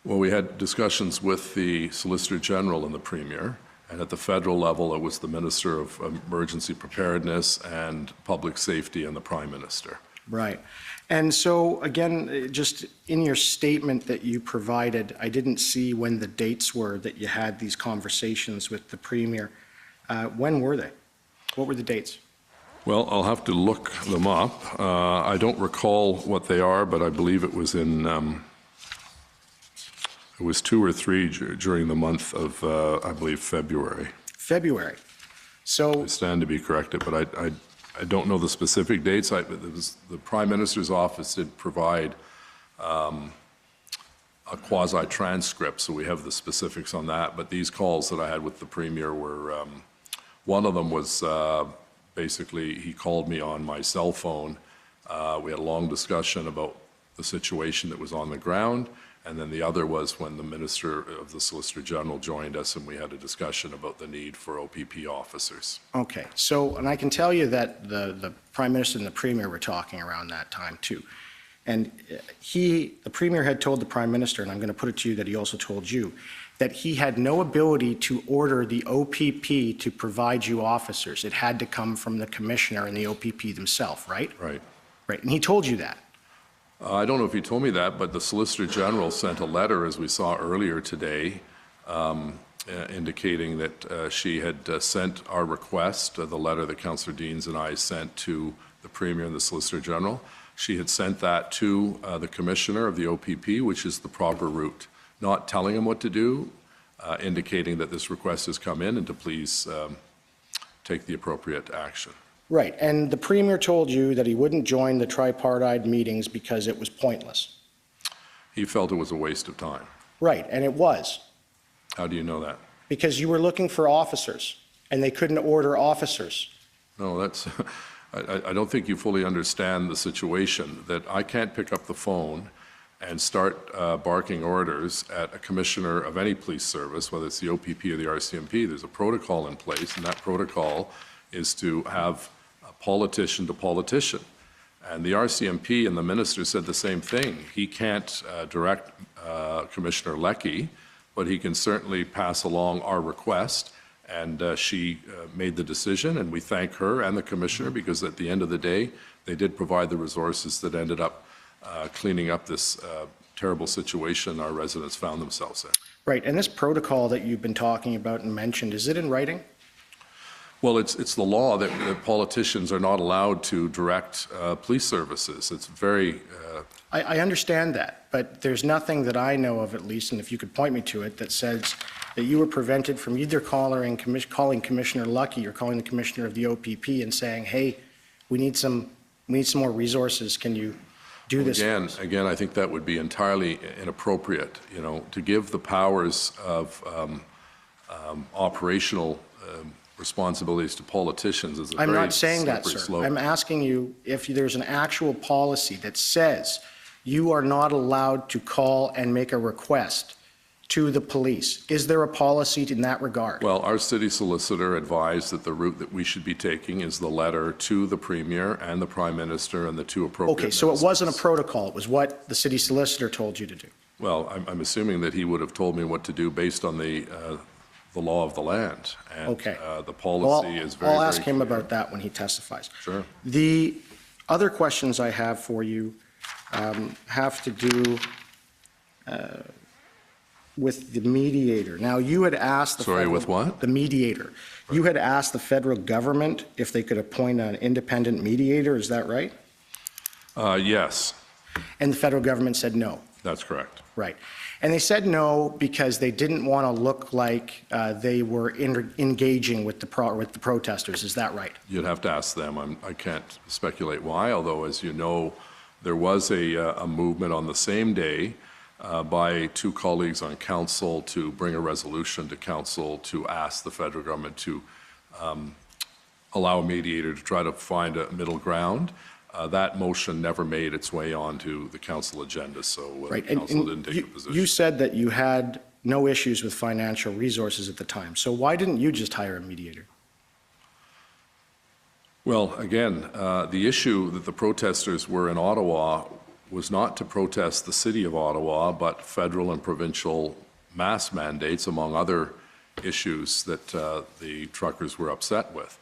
Well, we had discussions with the Solicitor General and the Premier, and at the federal level, it was the Minister of Emergency Preparedness and Public Safety and the Prime Minister. Right. And so, again, just in your statement that you provided, I didn't see when the dates were that you had these conversations with the Premier. When were they? What were the dates? Well, I'll have to look them up. I don't recall what they are, but I believe it was in, it was 2 or 3 during the month of, I believe, February. February. So I stand to be corrected, but I don't know the specific dates. The Prime Minister's office did provide a quasi-transcript, so we have the specifics on that. But these calls that I had with the Premier were, one of them was basically he called me on my cell phone. We had a long discussion about the situation that was on the ground. And then the other was when the Minister of the Solicitor General joined us and we had a discussion about the need for OPP officers. okay. So, and I can tell you that the Prime Minister and the Premier were talking around that time too. And the Premier had told the Prime Minister, and I'm going to put it to you that he also told you, that he had no ability to order the OPP to provide you officers. It had to come from the Commissioner and the OPP themselves, right? Right. Right. And he told you that. I don't know if he told me that, but the Solicitor General sent a letter, as we saw earlier today, indicating that she had sent our request, the letter that Councillor Deans and I sent to the Premier and the Solicitor General. She had sent that to the Commissioner of the OPP, which is the proper route, not telling him what to do, indicating that this request has come in and to please take the appropriate action. Right. And the Premier told you that he wouldn't join the tripartite meetings because it was pointless. He felt it was a waste of time. Right. And it was. How do you know that? Because you were looking for officers and they couldn't order officers. No, that's, I don't think you fully understand the situation, that I can't pick up the phone and start barking orders at a commissioner of any police service, whether it's the OPP or the RCMP. There's a protocol in place, and that protocol is to have politician to politician. And the RCMP and the minister said the same thing. He can't direct Commissioner Leckie, but he can certainly pass along our request. And she made the decision, and we thank her and the Commissioner because at the end of the day, they did provide the resources that ended up cleaning up this terrible situation our residents found themselves in. Right. And this protocol that you've been talking about and mentioned, is it in writing? Well, it's the law that politicians are not allowed to direct police services. It's very... I understand that, but there's nothing that I know of, at least, and if you could point me to it, that says that you were prevented from either calling Commissioner Leckie or calling the Commissioner of the OPP and saying, hey, we need some more resources. Can you do this? Again, I think that would be entirely inappropriate, to give the powers of operational responsibilities to politicians is a I'm very not saying that, slippery sir. slope. I'm asking you if there's an actual policy that says you are not allowed to call and make a request to the police. Is there a policy in that regard? Well, our city solicitor advised that the route that we should be taking is the letter to the Premier and the Prime Minister and the two appropriate Okay, so it ministers. wasn't a protocol. It was what the city solicitor told you to do. Well, I'm assuming that he would have told me what to do based on the law of the land. And Okay. the policy is very, I'll ask very him clear. about that when he testifies. Sure. The other questions I have for you have to do with the mediator. Now, you had asked the Sorry, federal- with what? The mediator. You had asked the federal government if they could appoint an independent mediator, is that right? Yes, And the federal government said no. that's correct. Right. And they said no because they didn't want to look like they were engaging with the protesters. Is that right? You'd have to ask them. I can't speculate why, although, as you know, there was a movement on the same day by two colleagues on council to bring a resolution to council to ask the federal government to allow a mediator to try to find a middle ground. That motion never made its way onto the council agenda, so Right. council didn't take a position. You said that you had no issues with financial resources at the time. So why didn't you just hire a mediator? Well, again, the issue that the protesters were in Ottawa was not to protest the city of Ottawa, but federal and provincial mask mandates, among other issues that the truckers were upset with.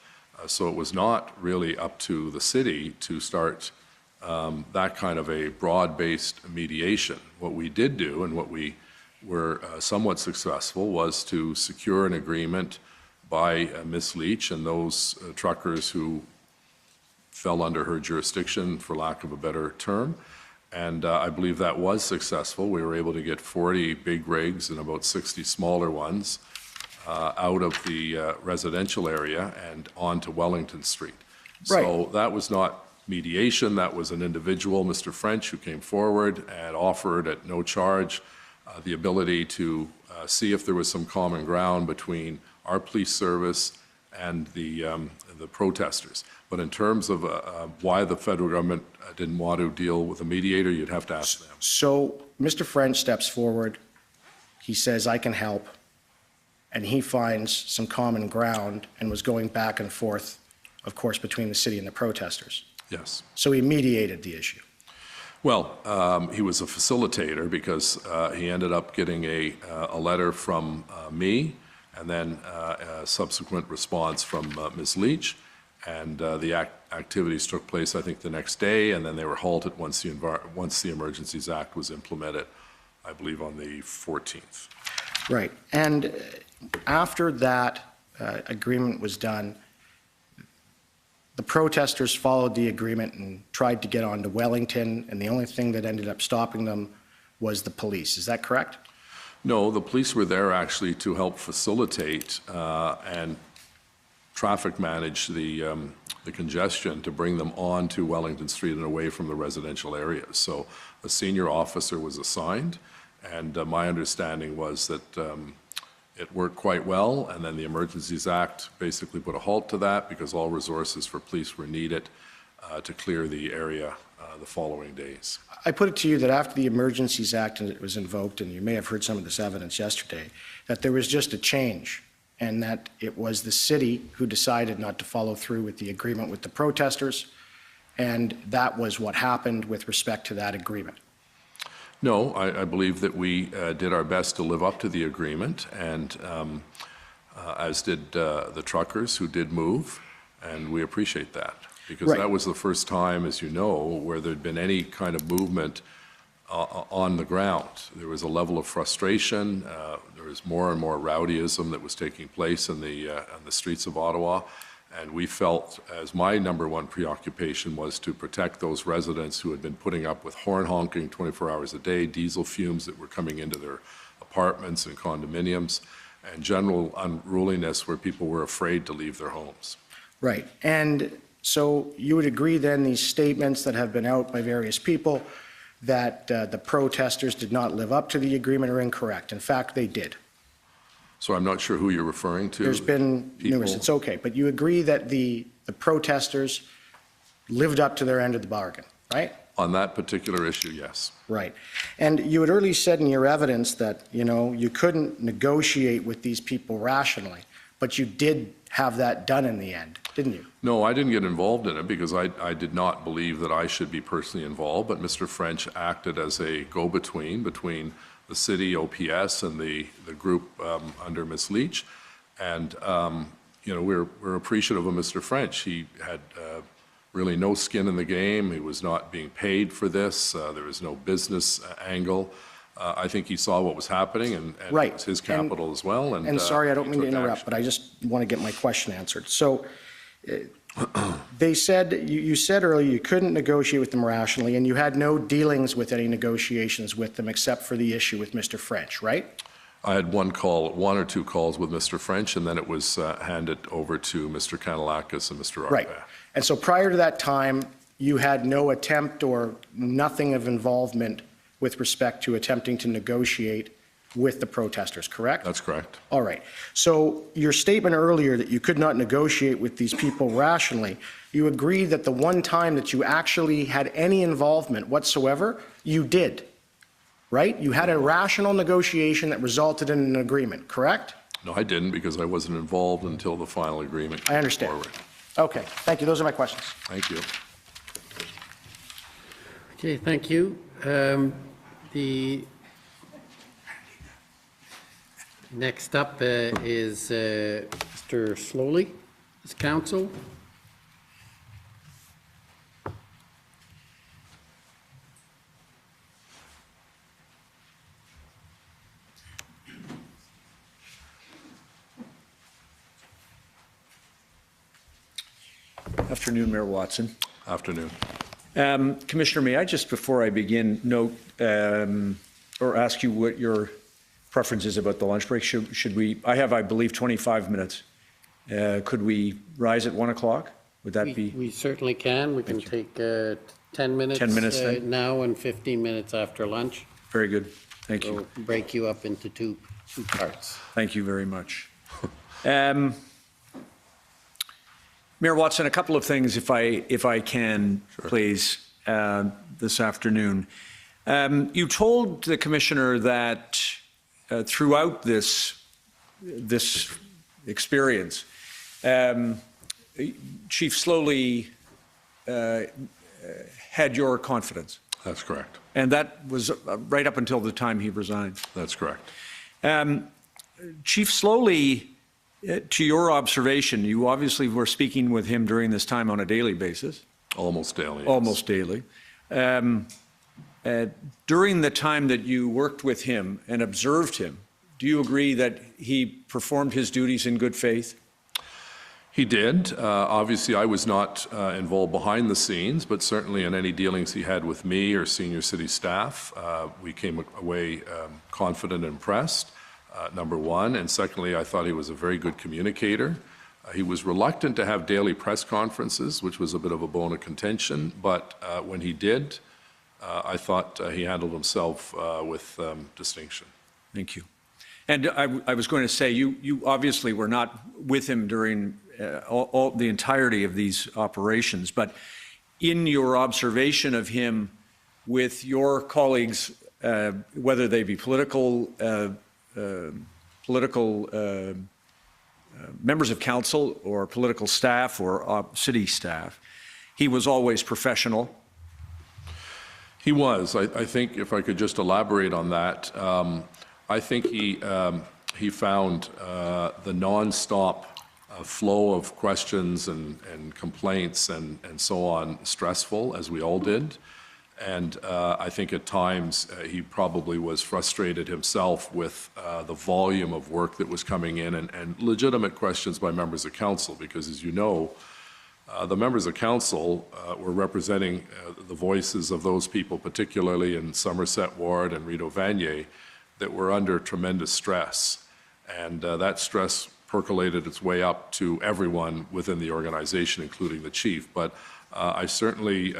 So it was not really up to the city to start that kind of a broad-based mediation. What we did do, and what we were somewhat successful, was to secure an agreement by Ms. Leach and those truckers who fell under her jurisdiction, for lack of a better term. And I believe that was successful. We were able to get 40 big rigs and about 60 smaller ones out of the residential area and onto Wellington Street. So that was not mediation. That was an individual, Mr. French, who came forward and offered at no charge the ability to see if there was some common ground between our police service and the protesters. But in terms of why the federal government didn't want to deal with a mediator, you'd have to ask them. So Mr. French steps forward. He says, I can help. And he finds some common ground and was going back and forth, of course, between the city and the protesters. Yes. So he mediated the issue. Well, he was a facilitator because he ended up getting a letter from me and then a subsequent response from Ms. Leach. And the activities took place, I think, the next day, and then they were halted once the Emergencies Act was implemented, I believe, on the 14th. Right. And after that agreement was done, the protesters followed the agreement and tried to get on to Wellington, and the only thing that ended up stopping them was the police. Is that correct? No, the police were there actually to help facilitate and traffic manage the congestion to bring them on to Wellington Street and away from the residential areas. So a senior officer was assigned, and my understanding was that it worked quite well, and then the Emergencies Act basically put a halt to that because all resources for police were needed to clear the area the following days. I put it to you that after the Emergencies Act was invoked, and you may have heard some of this evidence yesterday, that there was just a change, and that it was the city who decided not to follow through with the agreement with the protesters, and that was what happened with respect to that agreement. No, I believe that we did our best to live up to the agreement, and as did the truckers who did move, and we appreciate that. Because Right. that was the first time, as you know, where there'd been any kind of movement on the ground. There was a level of frustration. There was more and more rowdyism that was taking place in the streets of Ottawa. And we felt, as my number one preoccupation was to protect those residents who had been putting up with horn honking 24 hours a day, diesel fumes that were coming into their apartments and condominiums, and general unruliness where people were afraid to leave their homes. Right. And so you would agree then these statements that have been out by various people that the protesters did not live up to the agreement are incorrect. In fact, they did. So I'm not sure who you're referring to. There's been numerous, People- it's okay, but you agree that the protesters lived up to their end of the bargain, right? On that particular issue, yes. Right. And you had earlier said in your evidence that, you couldn't negotiate with these people rationally, but you did have that done in the end, didn't you? No, I didn't get involved in it because I did not believe that I should be personally involved, but Mr. French acted as a go-between between the city, OPS, and the group under Ms. Leach. And, we're appreciative of Mr. French. He had really no skin in the game. He was not being paid for this. There was no business angle. I think he saw what was happening, and Right. it was his capital as well. And sorry, I don't he mean to took interrupt, action. but I just want to get my question answered. So they said, you said earlier you couldn't negotiate with them rationally, and you had no dealings with any negotiations with them except for the issue with Mr. French, right? I had one or two calls with Mr. French, and then it was handed over to Mr. Kanalakis and Mr. Arpa. Right. And so prior to that time, you had no attempt or nothing of involvement with respect to attempting to negotiate with the protesters, correct? That's correct. All right. So your statement earlier that you could not negotiate with these people rationally, you agree that the one time that you actually had any involvement whatsoever, you did, right? You had a rational negotiation that resulted in an agreement, correct? No, I didn't because I wasn't involved until the final agreement came I understand. forward. Okay. Thank you. Those are my questions. Thank you. Okay, thank you. The next up is Mr. Sloly, his counsel. Afternoon, Mayor Watson. Afternoon. Commissioner, may I just, before I begin, note or ask you what your preference is about the lunch break? Should we, I have, I believe, 25 minutes. Could we rise at 1 o'clock? Would that be? We certainly can. We can take 10 minutes. 10 minutes then? Now and 15 minutes after lunch. Very good. Thank you. We'll break you up into two parts. Thank you very much. Mayor Watson, a couple of things, if I can, Sure. please, this afternoon. You told the commissioner that throughout this experience, Chief Sloly had your confidence, That's correct. and that was right up until the time he resigned. That's correct. Chief Sloly, to your observation, you obviously were speaking with him during this time on a daily basis. Almost daily. yes. Almost daily. During the time that you worked with him and observed him, do you agree that he performed his duties in good faith? He did. Obviously, I was not involved behind the scenes, but certainly in any dealings he had with me or senior city staff, we came away confident and impressed, number one. And secondly, I thought he was a very good communicator. He was reluctant to have daily press conferences, which was a bit of a bone of contention, but when he did, I thought he handled himself with distinction. Thank you. And I was going to say, you obviously were not with him during all the entirety of these operations, but in your observation of him with your colleagues, whether they be political members of council or political staff or city staff, he was always professional. He was. I think if I could just elaborate on that, I think he found the nonstop flow of questions and complaints and so on stressful, as we all did. And I think at times he probably was frustrated himself with the volume of work that was coming in and legitimate questions by members of council, because as you know, the members of council were representing the voices of those people, particularly in Somerset Ward and Rideau Vanier, that were under tremendous stress. And that stress percolated its way up to everyone within the organization, including the chief. But I certainly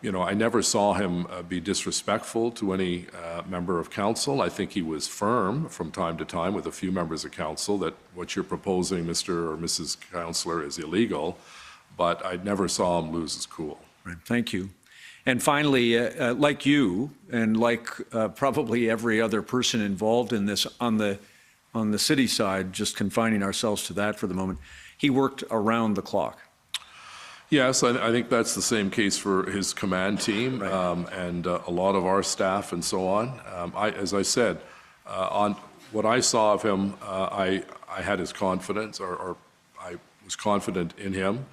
You know, I never saw him be disrespectful to any member of council. I think he was firm from time to time with a few members of council that what you're proposing, Mr. or Mrs. Councillor, is illegal, but I never saw him lose his cool. Right. Thank you. And finally, like you, and like probably every other person involved in this on the city side, just confining ourselves to that for the moment, he worked around the clock. Yes, I think that's the same case for his command team, Right. and a lot of our staff and so on. As I said, on what I saw of him, I had his confidence, or I was confident in him.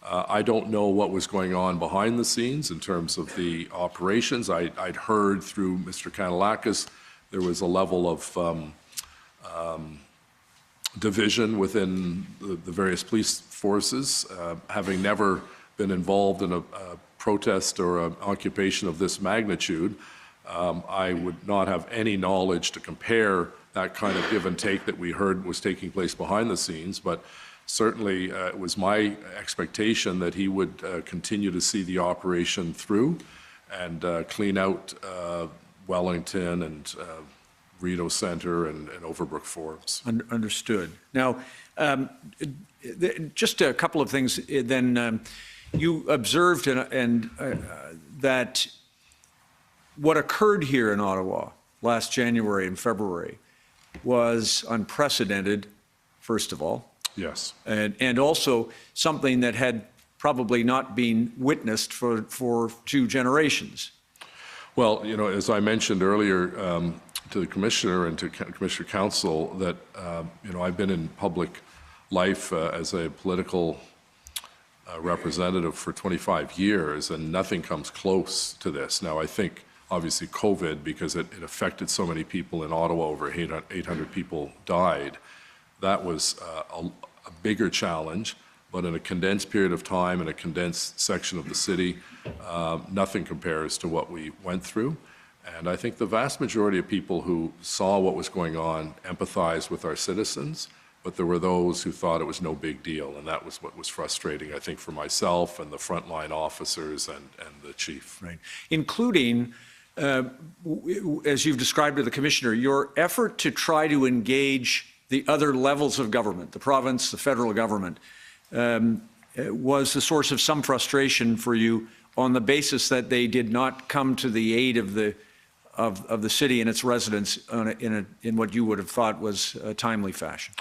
I don't know what was going on behind the scenes in terms of the operations. I'd heard through Mr. Kanalakis there was a level of division within the various police forces. Having never been involved in a protest or an occupation of this magnitude, I would not have any knowledge to compare that kind of give and take that we heard was taking place behind the scenes, but certainly it was my expectation that he would continue to see the operation through and clean out Wellington and Rideau Centre and Overbrook Forbes. Understood. Now, just a couple of things. Then you observed that what occurred here in Ottawa last January and February was unprecedented, first of all. Yes. And also something that had probably not been witnessed for 2 generations. Well, you know, as I mentioned earlier to the Commissioner and to Commissioner Council, that, you know, I've been in public life as a political representative for 25 years, and nothing comes close to this. Now, I think, obviously, COVID, because it affected so many people in Ottawa, over 800 people died, that was a bigger challenge, but in a condensed period of time, in a condensed section of the city, nothing compares to what we went through. And I think the vast majority of people who saw what was going on empathized with our citizens, but there were those who thought it was no big deal, and that was what was frustrating, I think, for myself and the frontline officers and the chief. Right. Including, as you've described to the Commissioner, your effort to try to engage the other levels of government, the province, the federal government, was the source of some frustration for you on the basis that they did not come to the aid of the city and its residents in what you would have thought was a timely fashion.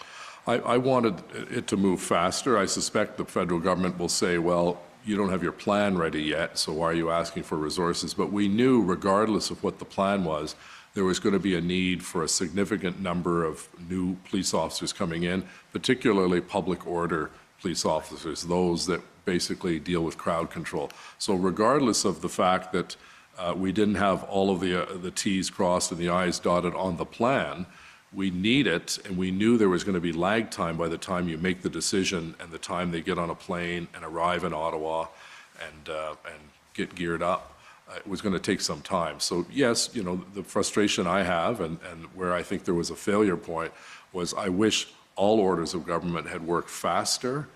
I wanted it to move faster. I suspect the federal government will say, well, you don't have your plan ready yet, so why are you asking for resources? But we knew, regardless of what the plan was, there was going to be a need for a significant number of new police officers coming in, particularly public order police officers, those that basically deal with crowd control. So regardless of the fact that we didn't have all of the T's crossed and the I's dotted on the plan, we need it, and we knew there was going to be lag time by the time you make the decision and the time they get on a plane and arrive in Ottawa and get geared up. It was going to take some time. So yes, you know, the frustration I have and where I think there was a failure point was I wish all orders of government had worked faster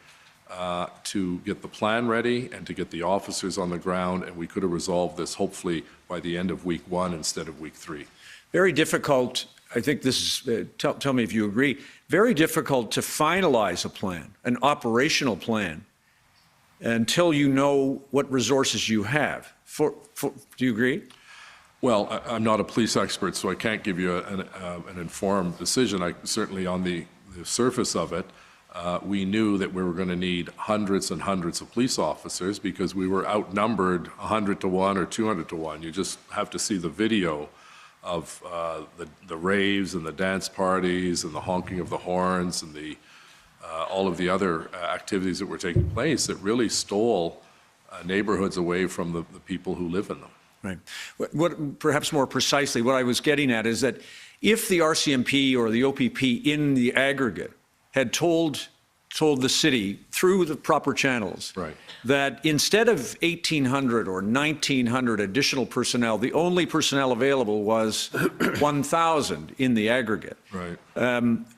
to get the plan ready and to get the officers on the ground, and we could have resolved this hopefully by the end of week 1 instead of week 3. Very difficult, I think this is, tell me if you agree, very difficult to finalize a plan, an operational plan, until you know what resources you have. Do you agree? Well, I'm not a police expert, so I can't give you an informed decision. Certainly on the surface of it, we knew that we were going to need hundreds and hundreds of police officers because we were outnumbered 100 to 1 or 200 to 1. You just have to see the video of the raves and the dance parties and the honking of the horns and all of the other activities that were taking place that really stole neighborhoods away from the people who live in them. Right. What, perhaps more precisely, what I was getting at is that if the RCMP or the OPP in the aggregate had told the city through the proper channels, right, that instead of 1,800 or 1,900 additional personnel, the only personnel available was 1,000 in the aggregate. Right.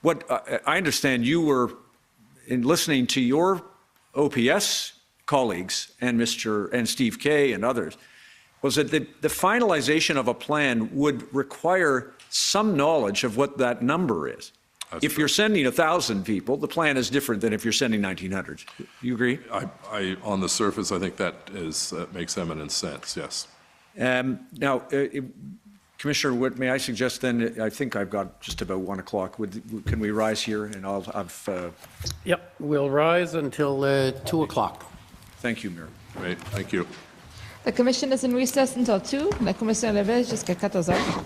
What I understand, you were in listening to your OPS colleagues and Steve Kay and others was that the finalization of a plan would require some knowledge of what that number is. If you're sending 1,000 people, the plan is different than if you're sending 1,900. You agree? On the surface, I think that makes eminent sense, yes. Now, Commissioner Witt, may I suggest then, I think I've got just about 1 o'clock. Can we rise here and Yep, we'll rise until 2 o'clock. Thank you, Mayor. Great, thank you. The commission is in recess until 2. La commission est levée jusqu'à 14 heures.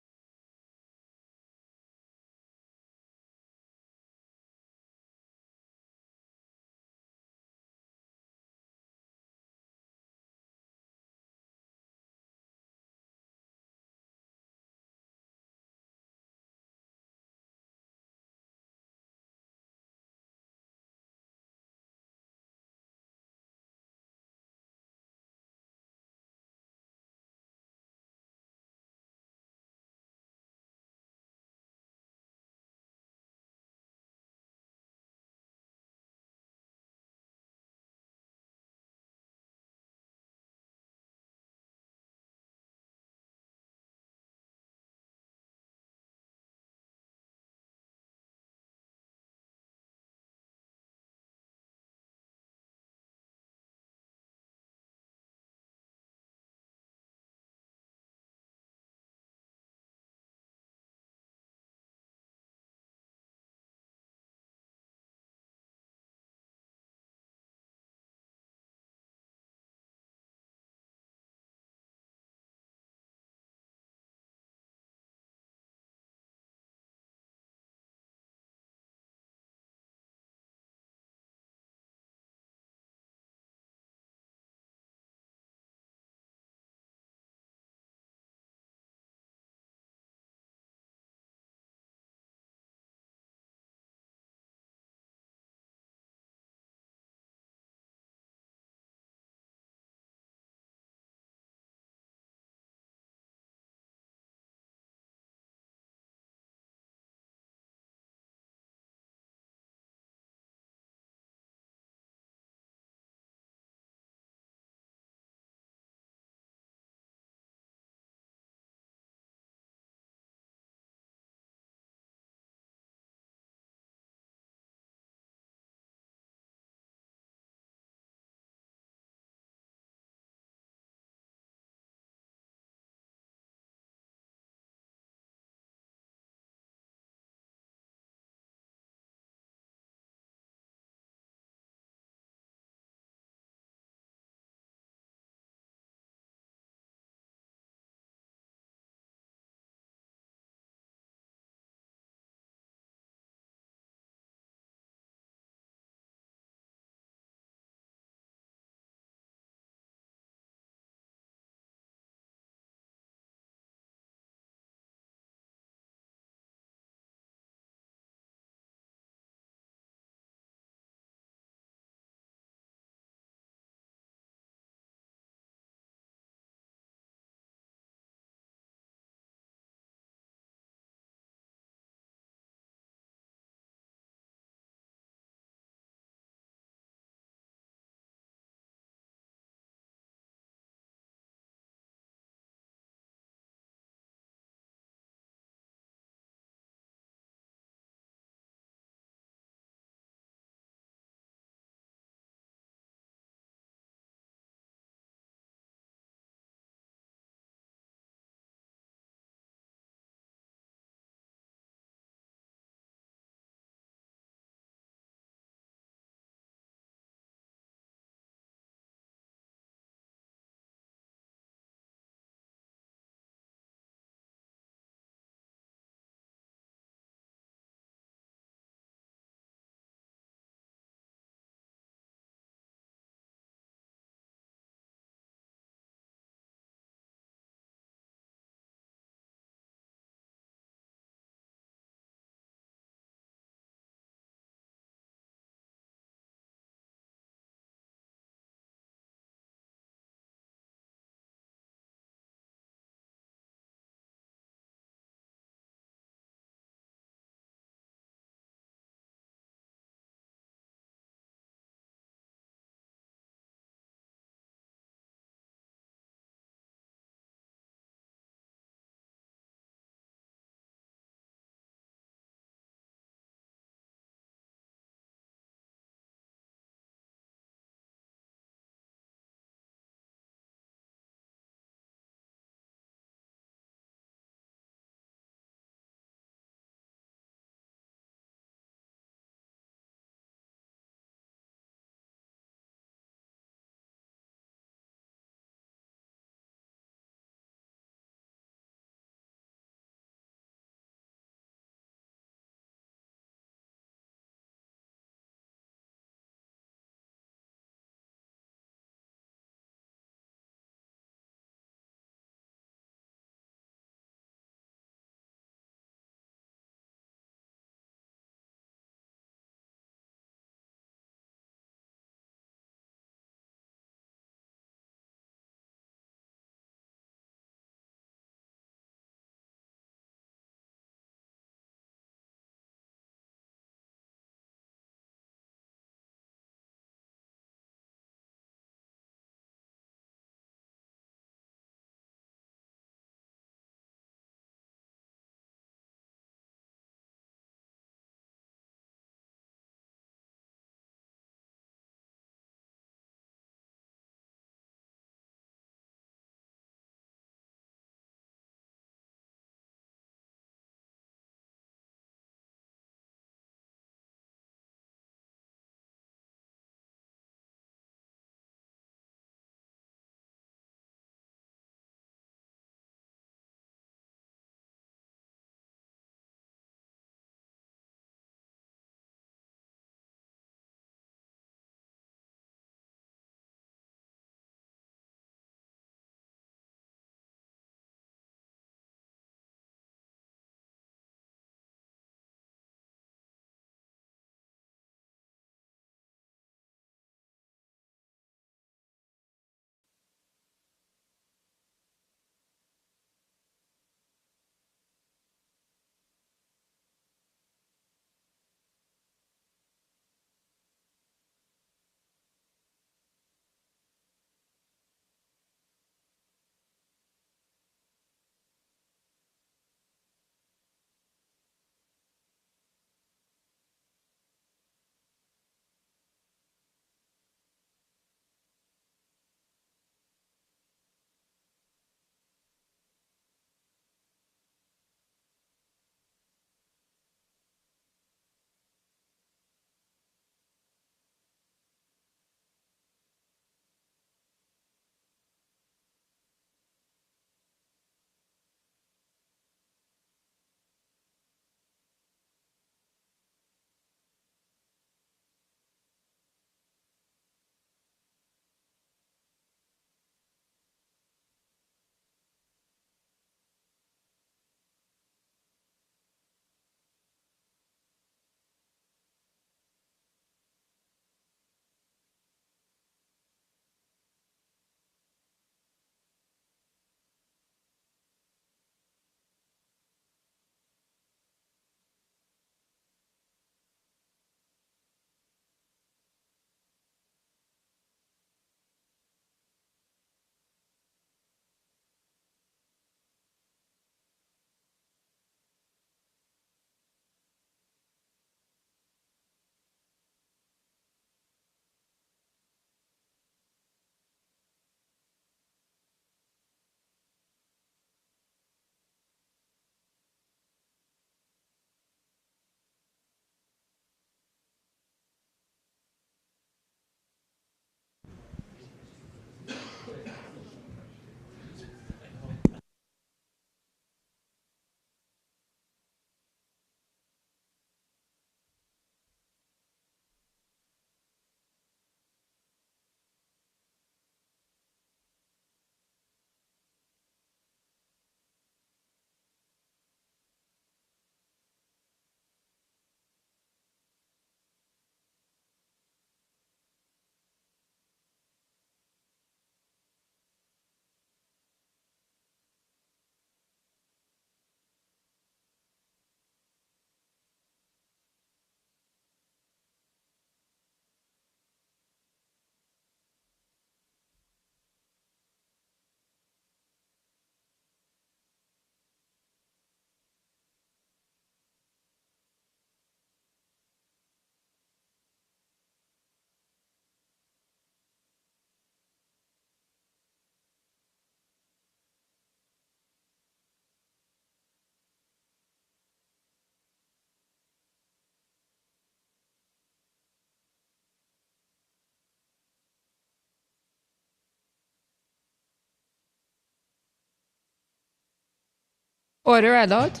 Order à l'ordre.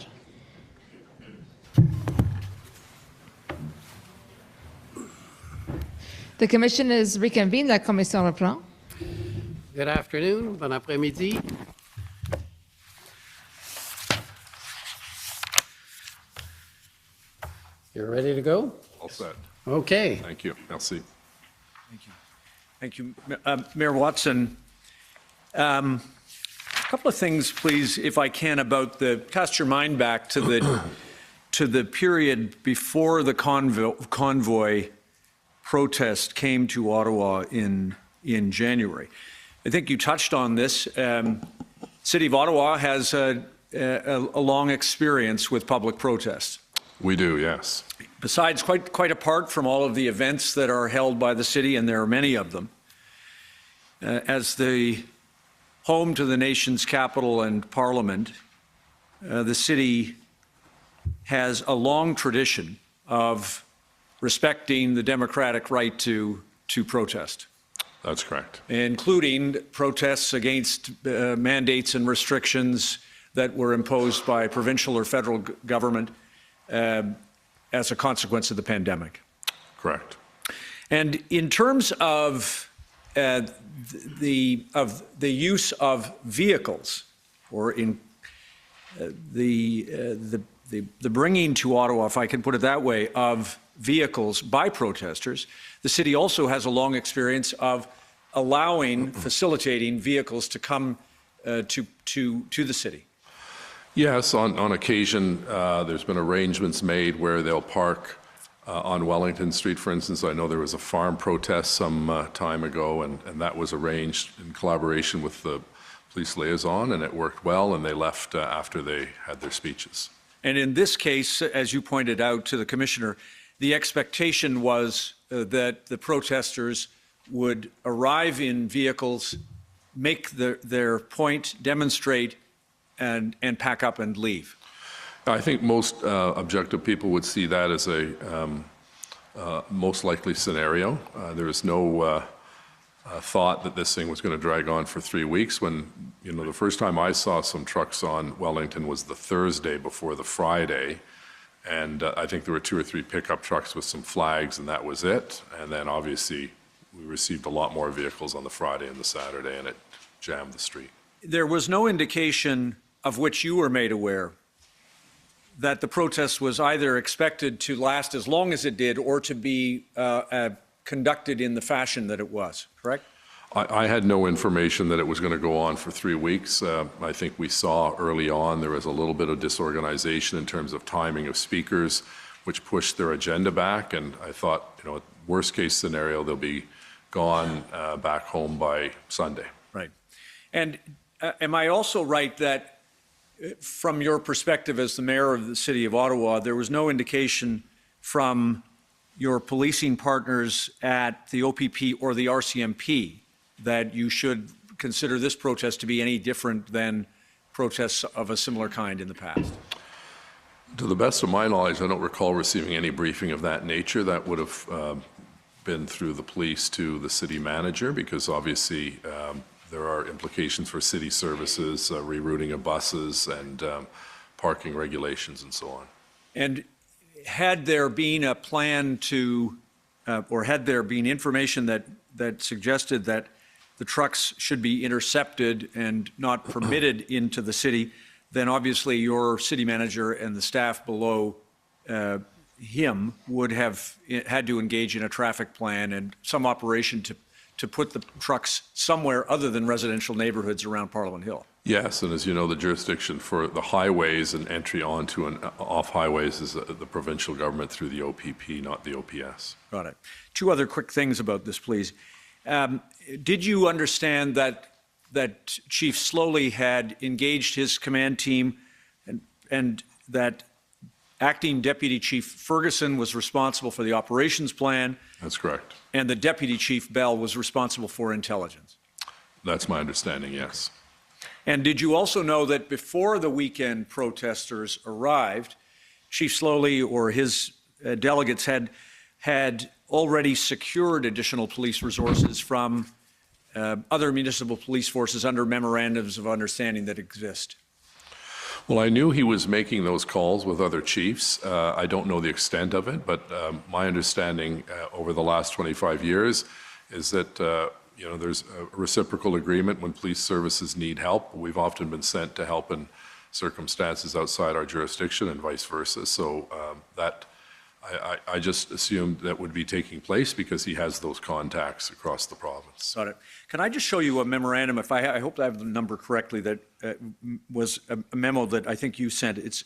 The commission is reconvened. La commission reprend. Good afternoon, bon après-midi. You're ready to go? All set. Okay. Thank you. Merci. Thank you. Mayor Watson, a couple of things, please, if I can, about cast your mind back to the period before the convoy protest came to Ottawa in January. I think you touched on this. City of Ottawa has a long experience with public protest. We do, yes. Besides, quite apart from all of the events that are held by the city, and there are many of them, as the home to the nation's capital and parliament, the city has a long tradition of respecting the democratic right to protest. That's correct. Including protests against mandates and restrictions that were imposed by provincial or federal government as a consequence of the pandemic. Correct. And in terms of the use of vehicles, or in the bringing to Ottawa, if I can put it that way, of vehicles by protesters, the city also has a long experience of facilitating vehicles to come to the city. Yes, on occasion, there's been arrangements made where they'll park on Wellington Street, for instance. I know there was a farm protest some time ago, and that was arranged in collaboration with the police liaison, and it worked well, and they left after they had their speeches. And in this case, as you pointed out to the commissioner, the expectation was that the protesters would arrive in vehicles, make their point, demonstrate, and pack up and leave. I think most objective people would see that as a most likely scenario. There is no thought that this thing was going to drag on for 3 weeks. When, the first time I saw some trucks on Wellington was the Thursday before the Friday, and I think there were 2 or 3 pickup trucks with some flags, and that was it. And then obviously we received a lot more vehicles on the Friday and the Saturday, and it jammed the street. There was no indication of which you were made aware that the protest was either expected to last as long as it did or to be conducted in the fashion that it was, correct? I had no information that it was going to go on for 3 weeks. I think we saw early on there was a little bit of disorganization in terms of timing of speakers, which pushed their agenda back. And I thought, worst case scenario, they'll be gone back home by Sunday. Right. And am I also right that from your perspective as the mayor of the city of Ottawa, there was no indication from your policing partners at the OPP or the RCMP that you should consider this protest to be any different than protests of a similar kind in the past? To the best of my knowledge, I don't recall receiving any briefing of that nature. That would have been through the police to the city manager, because obviously there are implications for city services, rerouting of buses, and parking regulations and so on. And had there been a plan to, or had there been information that suggested that the trucks should be intercepted and not permitted into the city, then obviously your city manager and the staff below him would have had to engage in a traffic plan and some operation to put the trucks somewhere other than residential neighborhoods around Parliament Hill. Yes, and as you know, the jurisdiction for the highways and entry onto and off highways is the provincial government through the OPP, not the OPS. Got it. 2 other quick things about this, please. Did you understand that Chief Sloly had engaged his command team and that Acting Deputy Chief Ferguson was responsible for the operations plan? That's correct. And the Deputy Chief Bell was responsible for intelligence? That's my understanding, yes. And did you also know that before the weekend protesters arrived, Chief Sloly or his delegates had already secured additional police resources from other municipal police forces under memorandums of understanding that exist? Well, I knew he was making those calls with other chiefs. I don't know the extent of it, but my understanding over the last 25 years is that there's a reciprocal agreement when police services need help. We've often been sent to help in circumstances outside our jurisdiction and vice versa. So I just assumed that would be taking place because he has those contacts across the province. Got it. Can I just show you a memorandum? If I hope I have the number correctly. That was a memo that I think you sent. It's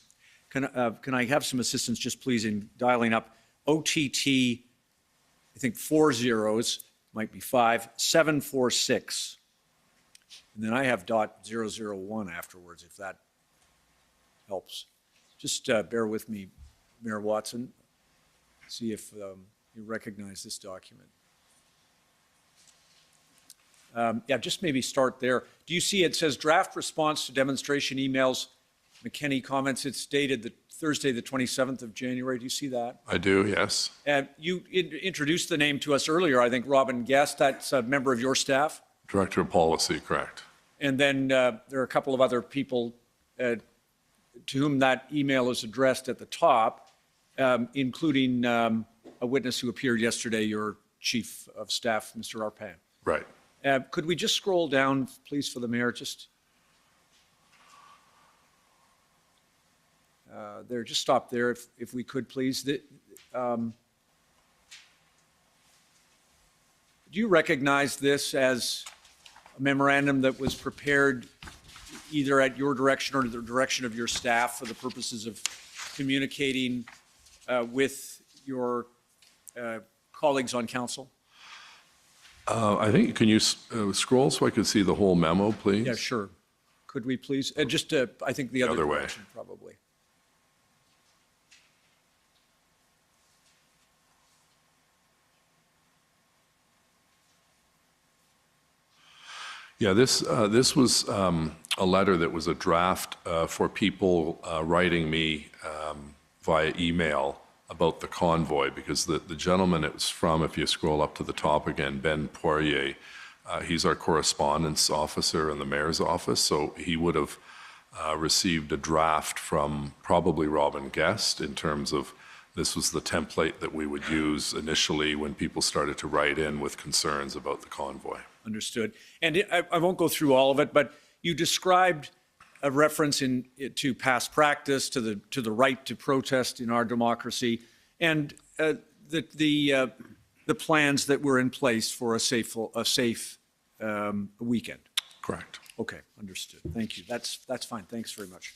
can I have some assistance, just please, in dialing up OTT? I think 4 zeros, might be 5, 746, and then I have .001 afterwards, if that helps. Just bear with me, Mayor Watson. See if you recognize this document. Yeah, just maybe start there. Do you see it says draft response to demonstration emails, McKinney comments? It's dated Thursday, the 27th of January. Do you see that? I do, yes. You introduced the name to us earlier, I think, Robin Guest. That's a member of your staff? Director of Policy, correct. And then there are a couple of other people to whom that email is addressed at the top, including a witness who appeared yesterday, your Chief of Staff, Mr. Arpan. Right. Could we just scroll down, please, for the mayor? Just there, just stop there if we could, please. Do you recognize this as a memorandum that was prepared either at your direction or the direction of your staff for the purposes of communicating with your colleagues on council? I think, can you scroll so I could see the whole memo, please? Yeah, sure. Could we please? Just, I think the other way. direction, probably. Yeah, this was a letter that was a draft for people writing me via email about the convoy, because the gentleman it was from, if you scroll up to the top again, Ben Poirier, he's our correspondence officer in the mayor's office, so he would have received a draft from probably Robin Guest in terms of this was the template that we would use initially when people started to write in with concerns about the convoy. Understood. And I won't go through all of it, but you described a reference to past practice, to the right to protest in our democracy, and the plans that were in place for a safe weekend. Correct. Okay, understood. Thank you. That's fine. Thanks very much.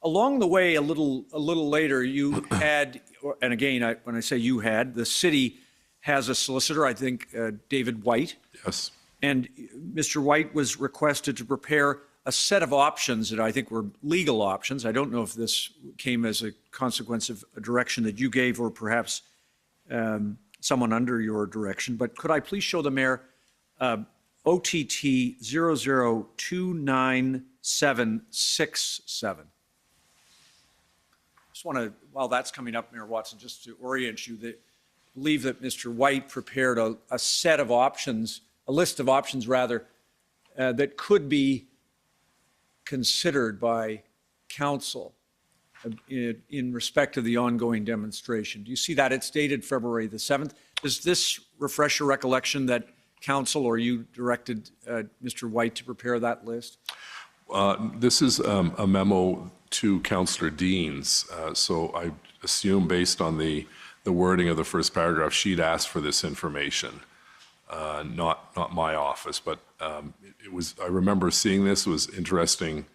Along the way, a little later, you had, and again, when I say you had, the city has a solicitor, I think, David White. Yes. And Mr. White was requested to prepare a set of options that I think were legal options. I don't know if this came as a consequence of a direction that you gave or perhaps someone under your direction, but could I please show the mayor OTT 0029767? Just want to, while that's coming up, Mayor Watson, just to orient you, that believe that Mr. White prepared a set of options, a list of options rather, that could be considered by council in respect to the ongoing demonstration. Do you see that? It's dated February the 7th. Does this refresh your recollection that council or you directed Mr. White to prepare that list? This is a memo to Councillor Deans, so I assume based on the wording of the first paragraph, she'd asked for this information, not my office, but it was. I remember seeing this. It was interesting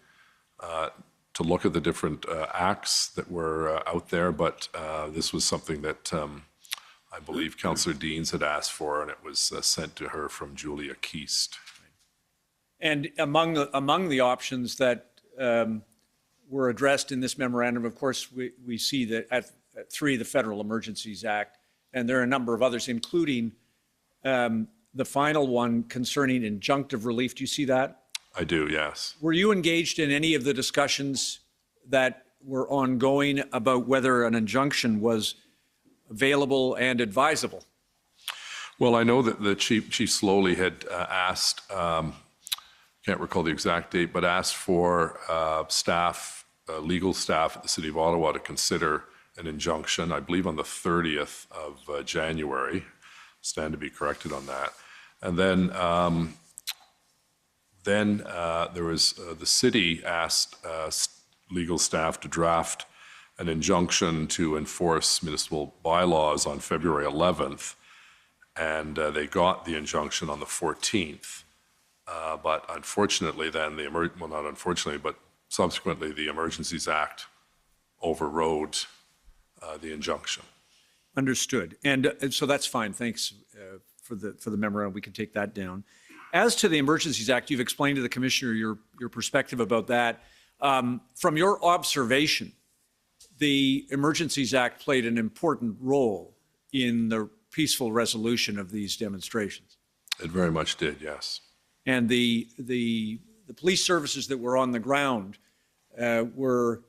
to look at the different acts that were out there, but this was something that I believe Councillor Deans had asked for, and it was sent to her from Julia Keast. And among the options that were addressed in this memorandum, of course, we see that at 3, the Federal Emergencies Act, and there are a number of others, including the final one concerning injunctive relief. Do you see that? I do, yes. Were you engaged in any of the discussions that were ongoing about whether an injunction was available and advisable? Well, I know that the Chief Sloly had asked can't recall the exact date, but asked for staff, legal staff at the City of Ottawa to consider an injunction, I believe on the 30th of January. Stand to be corrected on that. And then there was the city asked legal staff to draft an injunction to enforce municipal bylaws on February 11th, and they got the injunction on the 14th. But unfortunately then, well, not unfortunately, but subsequently, the Emergencies Act overrode the injunction. Understood. And so that's fine. Thanks for the memorandum. We can take that down. As to the Emergencies Act, you've explained to the Commissioner your perspective about that. From your observation, the Emergencies Act played an important role in the peaceful resolution of these demonstrations. It very much did, yes. And the police services that were on the ground were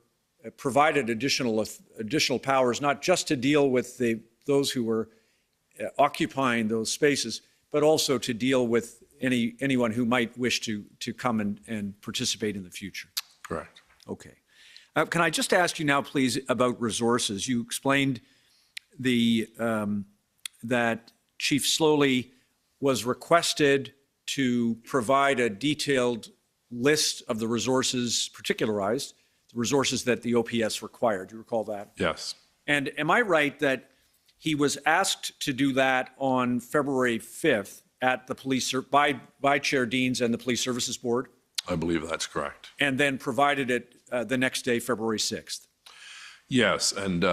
provided additional powers, not just to deal with those who were occupying those spaces, but also to deal with anyone who might wish to come and participate in the future. Correct. Okay. Can I just ask you now, please, about resources? You explained that Chief Sloly was requested to provide a detailed list of the resources, particularized, the resources that the OPS required. Do you recall that? Yes. And am I right that he was asked to do that on February 5th at the police, by Chair Deans and the Police Services Board? I believe that's correct. And then provided it the next day, February 6th? Yes, and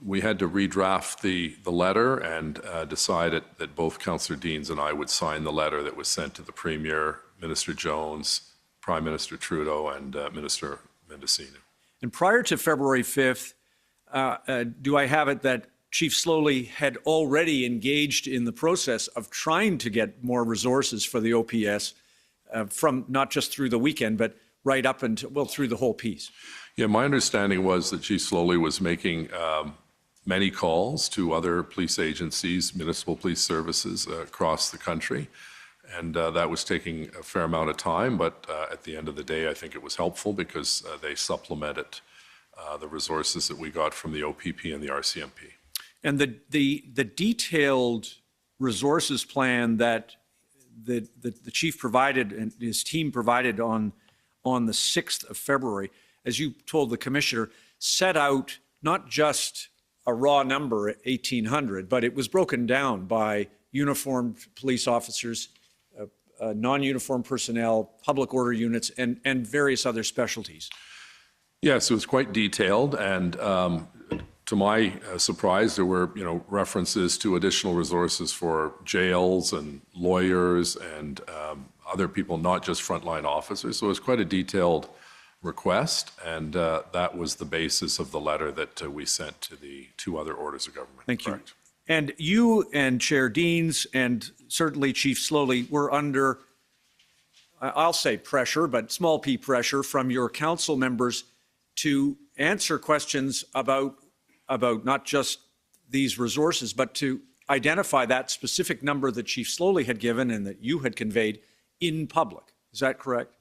we had to redraft the letter and decided that both Councillor Deans and I would sign the letter that was sent to the Premier, Minister Jones, Prime Minister Trudeau, and Minister Mendicino. And prior to February 5th, do I have it that Chief Sloly had already engaged in the process of trying to get more resources for the OPS from not just through the weekend, but right up until, well, through the whole piece? Yeah, my understanding was that Chief Sloly was making many calls to other police agencies, municipal police services across the country, and that was taking a fair amount of time, but at the end of the day, I think it was helpful because they supplemented the resources that we got from the OPP and the RCMP. And the detailed resources plan that the chief provided and his team provided on the 6th of February, as you told the Commissioner, set out not just a raw number at 1,800, but it was broken down by uniformed police officers, non-uniformed personnel, public order units, and various other specialties. Yes, it was quite detailed, and to my surprise, there were references to additional resources for jails and lawyers and other people, not just frontline officers. So it was quite a detailed request, and that was the basis of the letter that we sent to the two other orders of government. Thank you. Correct. And you and Chair Deans and certainly Chief Sloly were under, I'll say pressure, but small p pressure from your council members to answer questions about not just these resources, but to identify that specific number that Chief Sloly had given and that you had conveyed in public. Is that correct?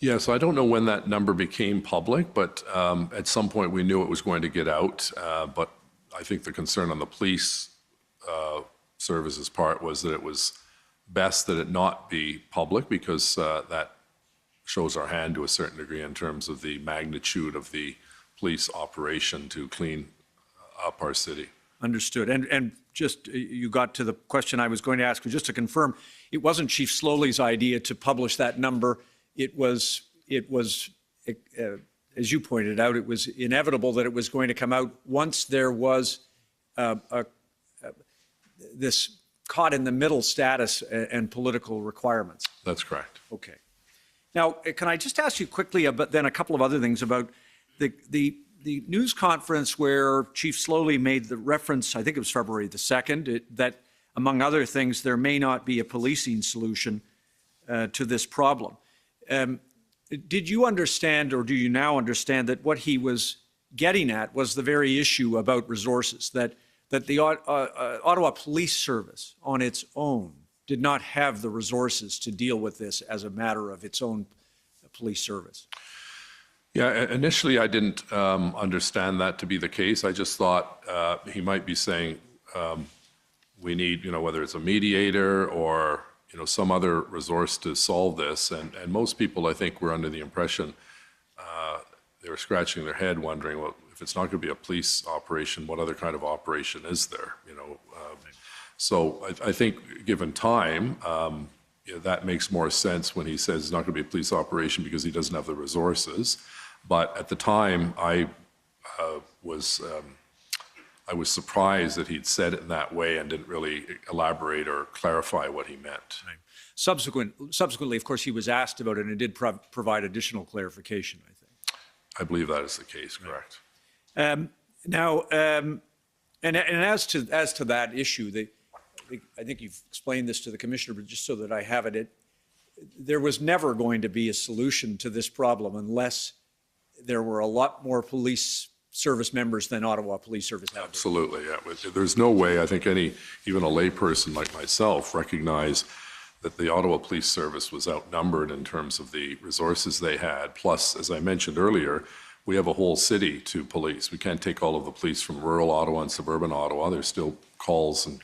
Yes, I don't know when that number became public, but at some point we knew it was going to get out. But I think the concern on the police services part was that it was best that it not be public because that shows our hand to a certain degree in terms of the magnitude of the police operation to clean up our city. Understood. And just you got to the question I was going to ask you, just to confirm, it wasn't Chief Sloly's idea to publish that number. It was, as you pointed out, it was inevitable that it was going to come out once there was this caught in the middle status and political requirements. That's correct. Okay. Now, can I just ask you quickly about then a couple of other things about the news conference where Chief Sloly made the reference, I think it was February the 2nd, that among other things, there may not be a policing solution to this problem. Did you understand, or do you now understand, that what he was getting at was the very issue about resources, that the Ottawa Police Service on its own did not have the resources to deal with this as a matter of its own police service. Yeah, initially I didn't understand that to be the case. I just thought he might be saying we need, whether it's a mediator or, some other resource to solve this. And most people, I think, were under the impression they were scratching their head wondering, well, if it's not going to be a police operation, what other kind of operation is there? So I think given time, that makes more sense when he says it's not going to be a police operation because he doesn't have the resources. But at the time, I was surprised that he'd said it in that way and didn't really elaborate or clarify what he meant. Right. Subsequently, of course, he was asked about it and did provide additional clarification, I think. I believe that is the case, correct. Now, and as to that issue, I think you've explained this to the commissioner, but just so that I have it, there was never going to be a solution to this problem unless there were a lot more police service members than Ottawa Police Service have. Absolutely, yeah. There's no way, I think even a layperson like myself recognize that the Ottawa Police Service was outnumbered in terms of the resources they had. Plus, as I mentioned earlier, we have a whole city to police. We can't take all of the police from rural Ottawa and suburban Ottawa. There's still calls and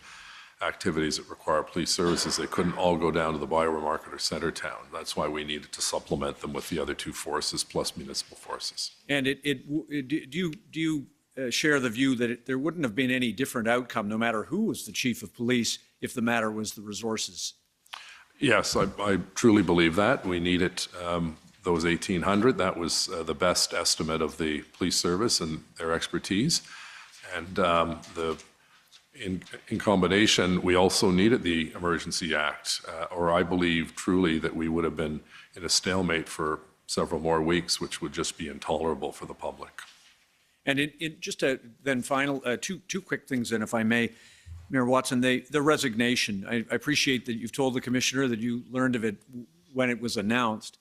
activities that require police services. They couldn't all go down to the Biowa Market or Centertown. That's why we needed to supplement them with the other two forces plus municipal forces. And do you share the view that there wouldn't have been any different outcome no matter who was the chief of police if the matter was the resources? Yes, I truly believe that. We needed those 1,800. That was the best estimate of the police service and their expertise. And in combination, we also needed the Emergency Act, or I believe truly that we would have been in a stalemate for several more weeks, which would just be intolerable for the public. And just then final, two quick things then, if I may, Mayor Watson, the resignation. I appreciate that you've told the commissioner that you learned of it when it was announced.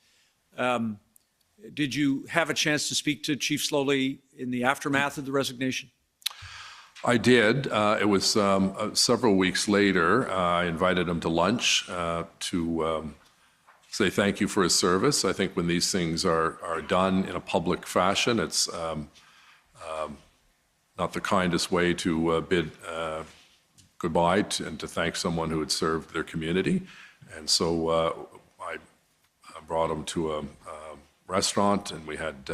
Did you have a chance to speak to Chief Sloly in the aftermath of the resignation? I did. It was several weeks later. I invited him to lunch to say thank you for his service. I think when these things are done in a public fashion, it's not the kindest way to bid goodbye and to thank someone who had served their community. And so I brought him to a restaurant and we had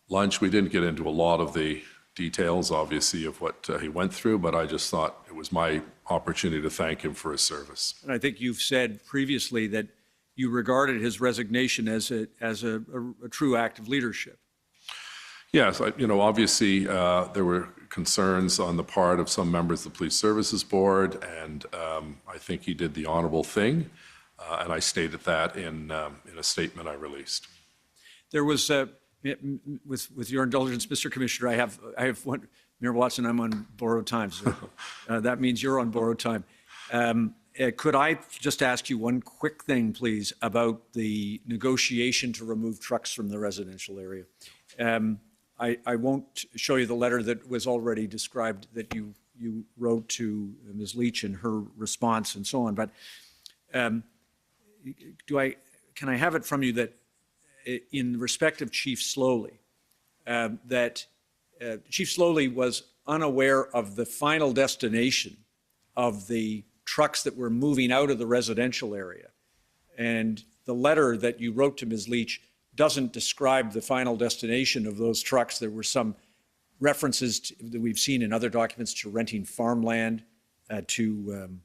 lunch. We didn't get into a lot of the details, obviously, of what he went through, but I just thought it was my opportunity to thank him for his service. And I think you've said previously that you regarded his resignation as a true act of leadership. Yes, obviously there were concerns on the part of some members of the Police Services Board, and I think he did the honorable thing, and I stated that in a statement I released. There was, with your indulgence, Mr. Commissioner, I have one, Mayor Watson, I'm on borrowed time, so that means you're on borrowed time. Could I just ask you one quick thing, please, about the negotiation to remove trucks from the residential area? I won't show you the letter that was already described that you wrote to Ms. Leach and her response and so on, but can I have it from you that in respect of Chief Sloly, that Chief Sloly was unaware of the final destination of the trucks that were moving out of the residential area, and the letter that you wrote to Ms. Leach doesn't describe the final destination of those trucks. There were some references that we've seen in other documents to renting farmland, to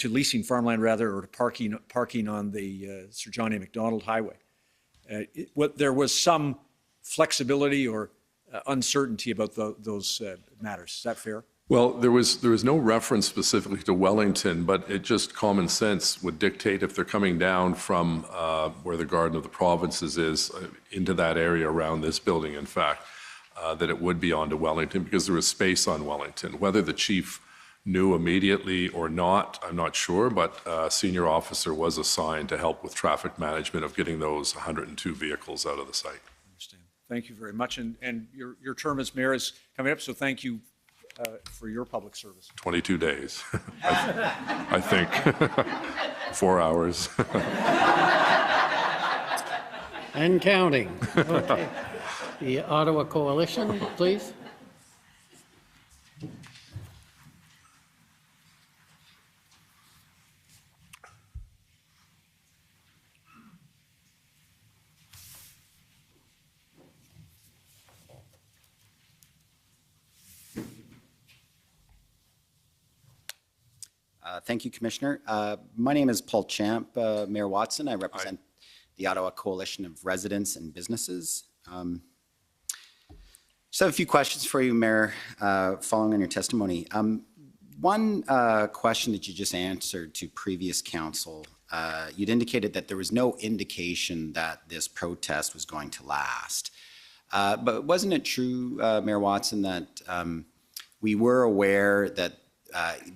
leasing farmland rather, or to parking on the Sir John A. Macdonald Highway. There was some flexibility or uncertainty about those matters. Is that fair? Well, there was no reference specifically to Wellington, but it just common sense would dictate if they're coming down from where the Garden of the Provinces is into that area around this building, in fact, that it would be onto Wellington because there was space on Wellington. Whether the chief knew immediately or not, I'm not sure, but a senior officer was assigned to help with traffic management of getting those 102 vehicles out of the site. I understand. Thank you very much. And your term as mayor is coming up, so thank you for your public service? 22 days, I think. 4 hours. And counting. Okay. The Ottawa Coalition, please. Thank you, Commissioner. My name is Paul Champ, Mayor Watson. I represent the Ottawa Coalition of Residents and Businesses. Just have a few questions for you, Mayor, following on your testimony. One question that you just answered to previous council, you'd indicated that there was no indication that this protest was going to last. But wasn't it true, Mayor Watson, that we were aware that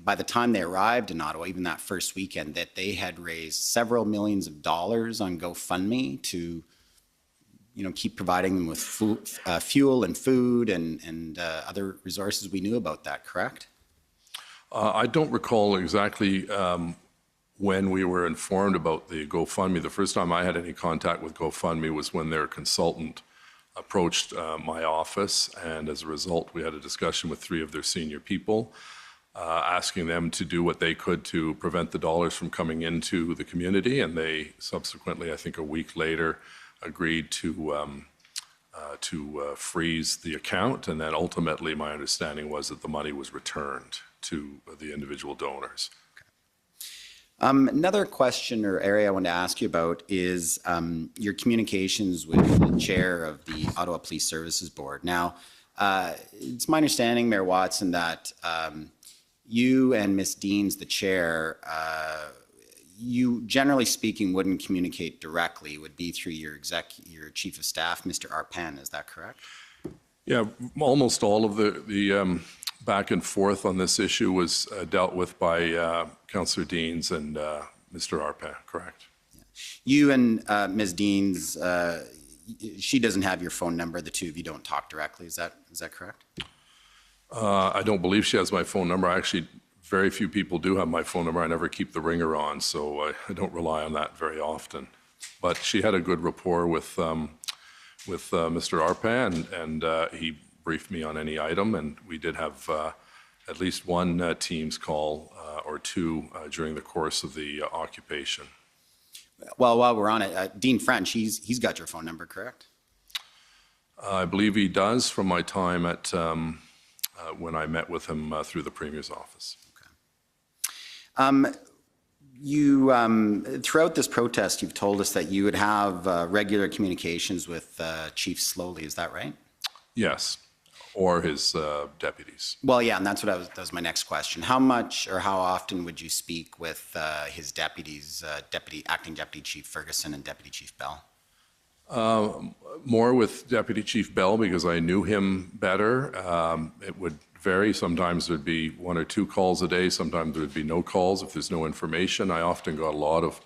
by the time they arrived in Ottawa, even that first weekend, that they had raised several millions of dollars on GoFundMe to, keep providing them with fuel and food and other resources? We knew about that, correct? I don't recall exactly when we were informed about the GoFundMe. The first time I had any contact with GoFundMe was when their consultant approached my office, and as a result, we had a discussion with 3 of their senior people, asking them to do what they could to prevent the dollars from coming into the community, and they subsequently, I think a week later, agreed to freeze the account, and then ultimately my understanding was that the money was returned to the individual donors. Another question or area I want to ask you about is your communications with the chair of the Ottawa Police Services Board. Now, it's my understanding, Mayor Watson, that you and Ms. Deans, the chair, you generally speaking wouldn't communicate directly. It would be through your chief of staff, Mr. Arpan. Is that correct? Yeah, almost all of the back and forth on this issue was dealt with by Councillor Deans and Mr. Arpan, correct? Yeah. You and Ms. Deans, she doesn't have your phone number. The two of you don't talk directly. Is that correct? I don't believe she has my phone number. Actually, very few people do have my phone number. I never keep the ringer on, so I don't rely on that very often. But she had a good rapport with Mr. Arpan, and he briefed me on any item, and we did have at least one Teams call or two during the course of the occupation. Well, while we're on it, Dean French, he's got your phone number, correct? I believe he does from my time at when I met with him through the Premier's office. Okay. Throughout this protest, you've told us that you would have regular communications with Chief Sloly. Is that right? Yes, or his deputies. Well, yeah, and that was my next question. How much or how often would you speak with his deputies, Acting Deputy Chief Ferguson and Deputy Chief Bell? More with Deputy Chief Bell because I knew him better. It would vary. Sometimes there'd be 1 or 2 calls a day. Sometimes there'd be no calls if there's no information. I often got a lot of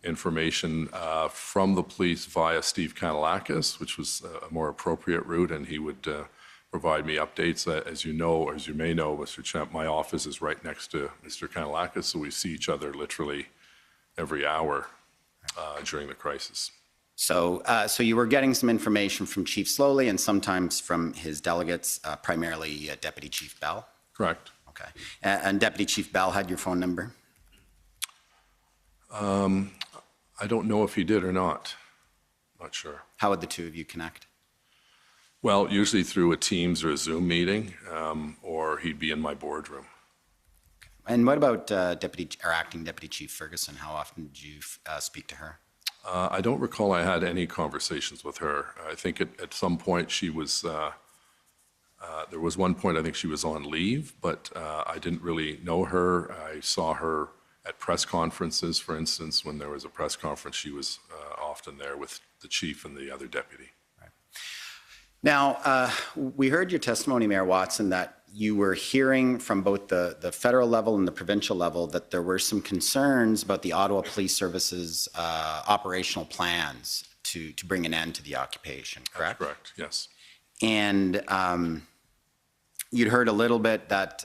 information from the police via Steve Kanalakis, which was a more appropriate route, and he would provide me updates. As you know, or as you may know, Mr. Champ, my office is right next to Mr. Kanalakis, so we see each other literally every hour during the crisis. So you were getting some information from Chief Sloly and sometimes from his delegates, primarily Deputy Chief Bell? Correct. Okay. And Deputy Chief Bell had your phone number? I don't know if he did or not. Not sure. How would the two of you connect? Well, usually through a Teams or a Zoom meeting, or he'd be in my boardroom. Okay. And what about Acting Deputy Chief Ferguson? How often did you speak to her? I don't recall I had any conversations with her. I think at some point she was, there was one point I think she was on leave, but I didn't really know her. I saw her at press conferences, for instance. When there was a press conference, she was often there with the chief and the other deputy. Right. Now, we heard your testimony, Mayor Watson, that you were hearing from both the federal level and the provincial level that there were some concerns about the Ottawa Police Services operational plans to bring an end to the occupation, correct? That's correct, yes. And you'd heard a little bit that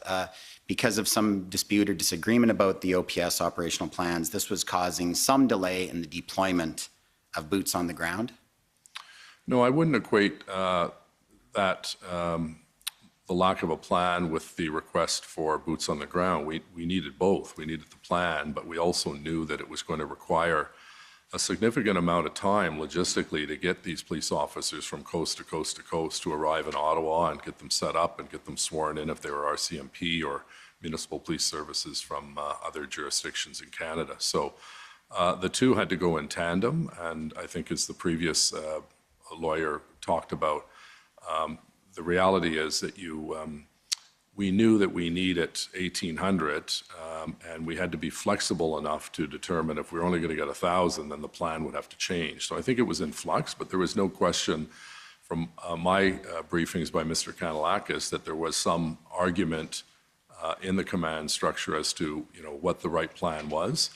because of some dispute or disagreement about the OPS operational plans, this was causing some delay in the deployment of boots on the ground? No, I wouldn't equate that the lack of a plan with the request for boots on the ground. We needed both. We needed the plan, but we also knew that it was going to require a significant amount of time logistically to get these police officers from coast to coast to coast to arrive in Ottawa and get them set up and get them sworn in if they were RCMP or municipal police services from other jurisdictions in Canada. So the two had to go in tandem, and I think as the previous lawyer talked about, the reality is that we knew that we needed 1,800, and we had to be flexible enough to determine if we're only going to get 1,000, then the plan would have to change. So I think it was in flux, but there was no question from my briefings by Mr. Kanellakis that there was some argument in the command structure as to what the right plan was.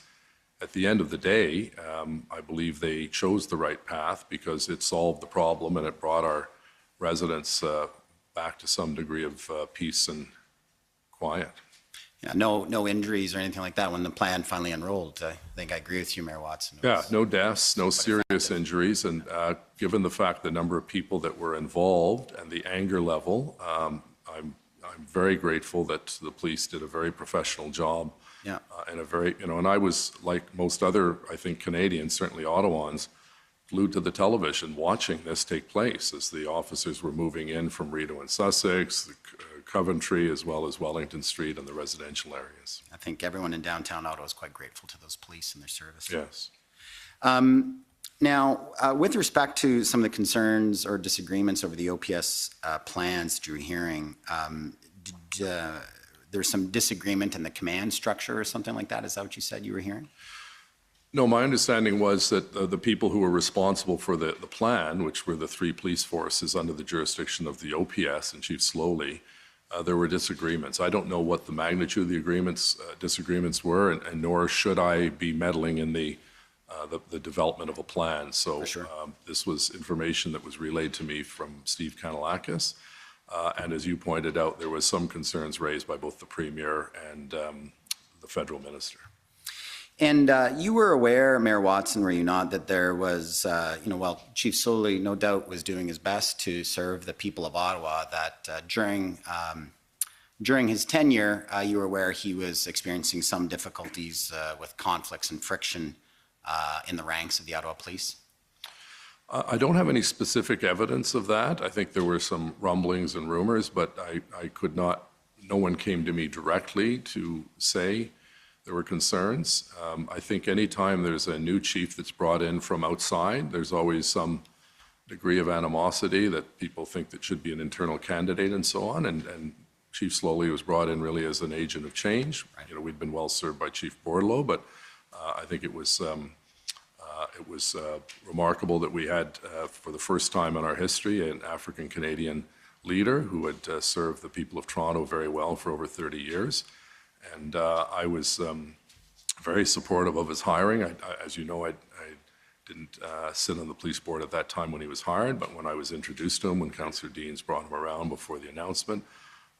At the end of the day, I believe they chose the right path because it solved the problem and it brought our residents back to some degree of peace and quiet. Yeah, no injuries or anything like that when the plan finally unrolled. I think I agree with you, Mayor Watson. Yeah, no deaths, no serious injuries, and given the fact the number of people that were involved and the anger level, I'm very grateful that the police did a very professional job. Yeah. And and I was like most other, I think, Canadians, certainly Ottawans, glued to the television watching this take place as the officers were moving in from Rideau and Sussex, Coventry, as well as Wellington Street and the residential areas. I think everyone in downtown Ottawa is quite grateful to those police and their service. Yes. Now, with respect to some of the concerns or disagreements over the OPS plans that you were hearing, there's some disagreement in the command structure or something like that? Is that what you said you were hearing? No, my understanding was that the people who were responsible for the plan, which were the three police forces under the jurisdiction of the OPS and Chief Sloly, there were disagreements. I don't know what the magnitude of the disagreements were, and nor should I be meddling in the development of a plan. So sure. This was information that was relayed to me from Steve Kanellakis. And as you pointed out, there was some concerns raised by both the Premier and the federal minister. And you were aware, Mayor Watson, were you not, that there was, while Chief Sloly no doubt was doing his best to serve the people of Ottawa, that during his tenure, you were aware he was experiencing some difficulties with conflicts and friction in the ranks of the Ottawa Police? I don't have any specific evidence of that. I think there were some rumblings and rumors, but I could not, no one came to me directly to say there were concerns. I think anytime there's a new chief that's brought in from outside, there's always some degree of animosity that people think that should be an internal candidate and so on. And Chief Sloly was brought in really as an agent of change. Right. We'd been well served by Chief Bordelow, but I think it was remarkable that we had, for the first time in our history, an African-Canadian leader who had served the people of Toronto very well for over 30 years. And I was very supportive of his hiring. As you know, I didn't sit on the police board at that time when he was hired, but when I was introduced to him, when Councillor Deans brought him around before the announcement,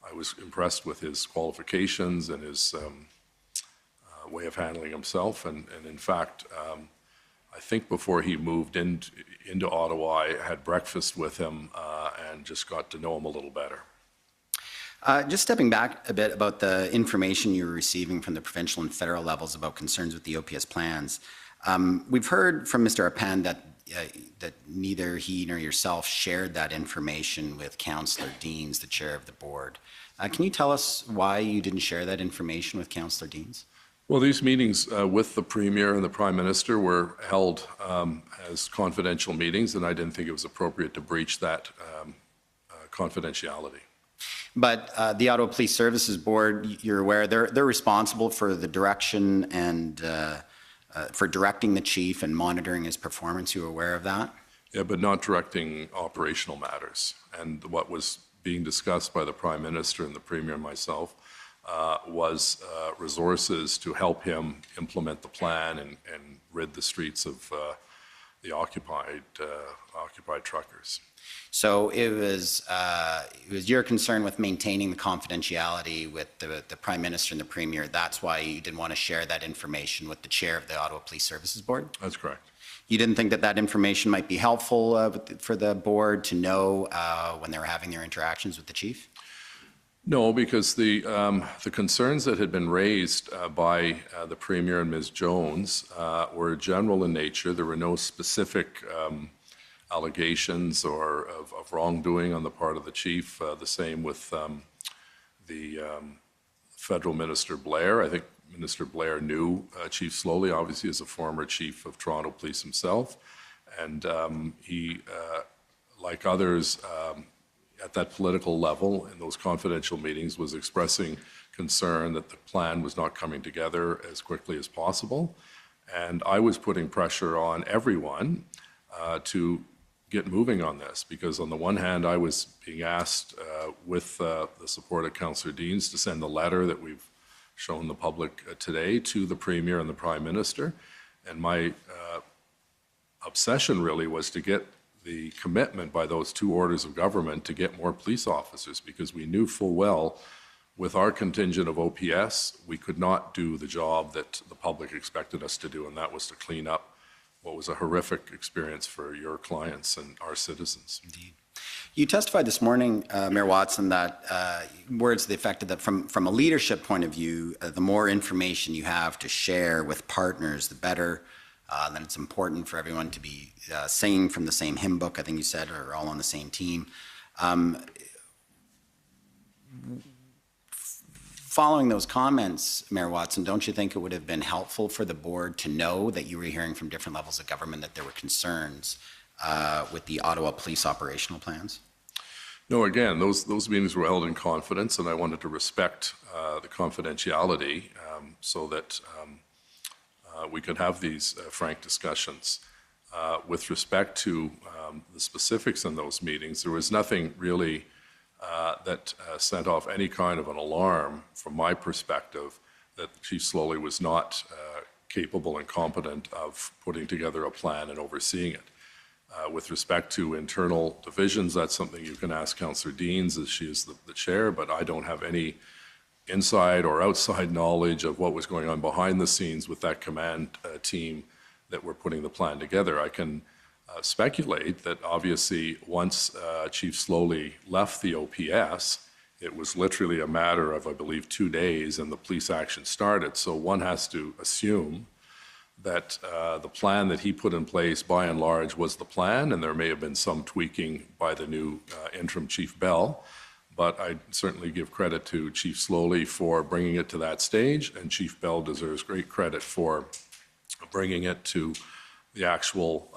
I was impressed with his qualifications and his way of handling himself. And in fact, I think before he moved into Ottawa, I had breakfast with him and just got to know him a little better. Just stepping back a bit about the information you were receiving from the provincial and federal levels about concerns with the OPS plans. We've heard from Mr. Arpan that neither he nor yourself shared that information with Councillor Deans, the chair of the board. Can you tell us why you didn't share that information with Councillor Deans? Well, these meetings with the Premier and the Prime Minister were held as confidential meetings, and I didn't think it was appropriate to breach that confidentiality. But the Ottawa Police Services Board, you're aware, they're responsible for the direction and for directing the chief and monitoring his performance. You were aware of that? Yeah, but not directing operational matters. And what was being discussed by the Prime Minister and the Premier and myself was resources to help him implement the plan and rid the streets of the occupied truckers. So it was your concern with maintaining the confidentiality with the Prime Minister and the Premier. That's why you didn't want to share that information with the chair of the Ottawa Police Services Board? That's correct. You didn't think that that information might be helpful for the board to know when they were having their interactions with the chief? No, because the concerns that had been raised by the Premier and Ms. Jones were general in nature. There were no specific allegations or of wrongdoing on the part of the chief. The same with the federal Minister Blair. I think Minister Blair knew Chief Sloly, obviously, as a former chief of Toronto Police himself. And he, like others at that political level in those confidential meetings, was expressing concern that the plan was not coming together as quickly as possible. And I was putting pressure on everyone to get moving on this, because on the one hand, I was being asked with the support of Councillor Deans to send the letter that we've shown the public today to the Premier and the Prime Minister. And my obsession really was to get the commitment by those two orders of government to get more police officers, because we knew full well with our contingent of OPS, we could not do the job that the public expected us to do, and that was to clean up what was a horrific experience for your clients and our citizens. Indeed. You testified this morning, Mayor Watson, that words to the effect that from a leadership point of view, the more information you have to share with partners, the better. Then it's important for everyone to be singing from the same hymn book, I think you said, or all on the same team. Following those comments, Mayor Watson, don't you think it would have been helpful for the board to know that you were hearing from different levels of government that there were concerns with the Ottawa police operational plans? No, again, those meetings were held in confidence, and I wanted to respect the confidentiality so that we could have these frank discussions. With respect to the specifics in those meetings, there was nothing really that sent off any kind of an alarm from my perspective that Chief Sloly was not capable and competent of putting together a plan and overseeing it. With respect to internal divisions, that's something you can ask Councillor Deans, as she is the chair, but I don't have any inside or outside knowledge of what was going on behind the scenes with that command team that were putting the plan together. I can speculate that obviously once Chief Sloly left the OPS, it was literally a matter of, I believe, 2 days and the police action started. So one has to assume that the plan that he put in place by and large was the plan, and there may have been some tweaking by the new interim Chief Bell. But I certainly give credit to Chief Sloly for bringing it to that stage, and Chief Bell deserves great credit for bringing it to the actual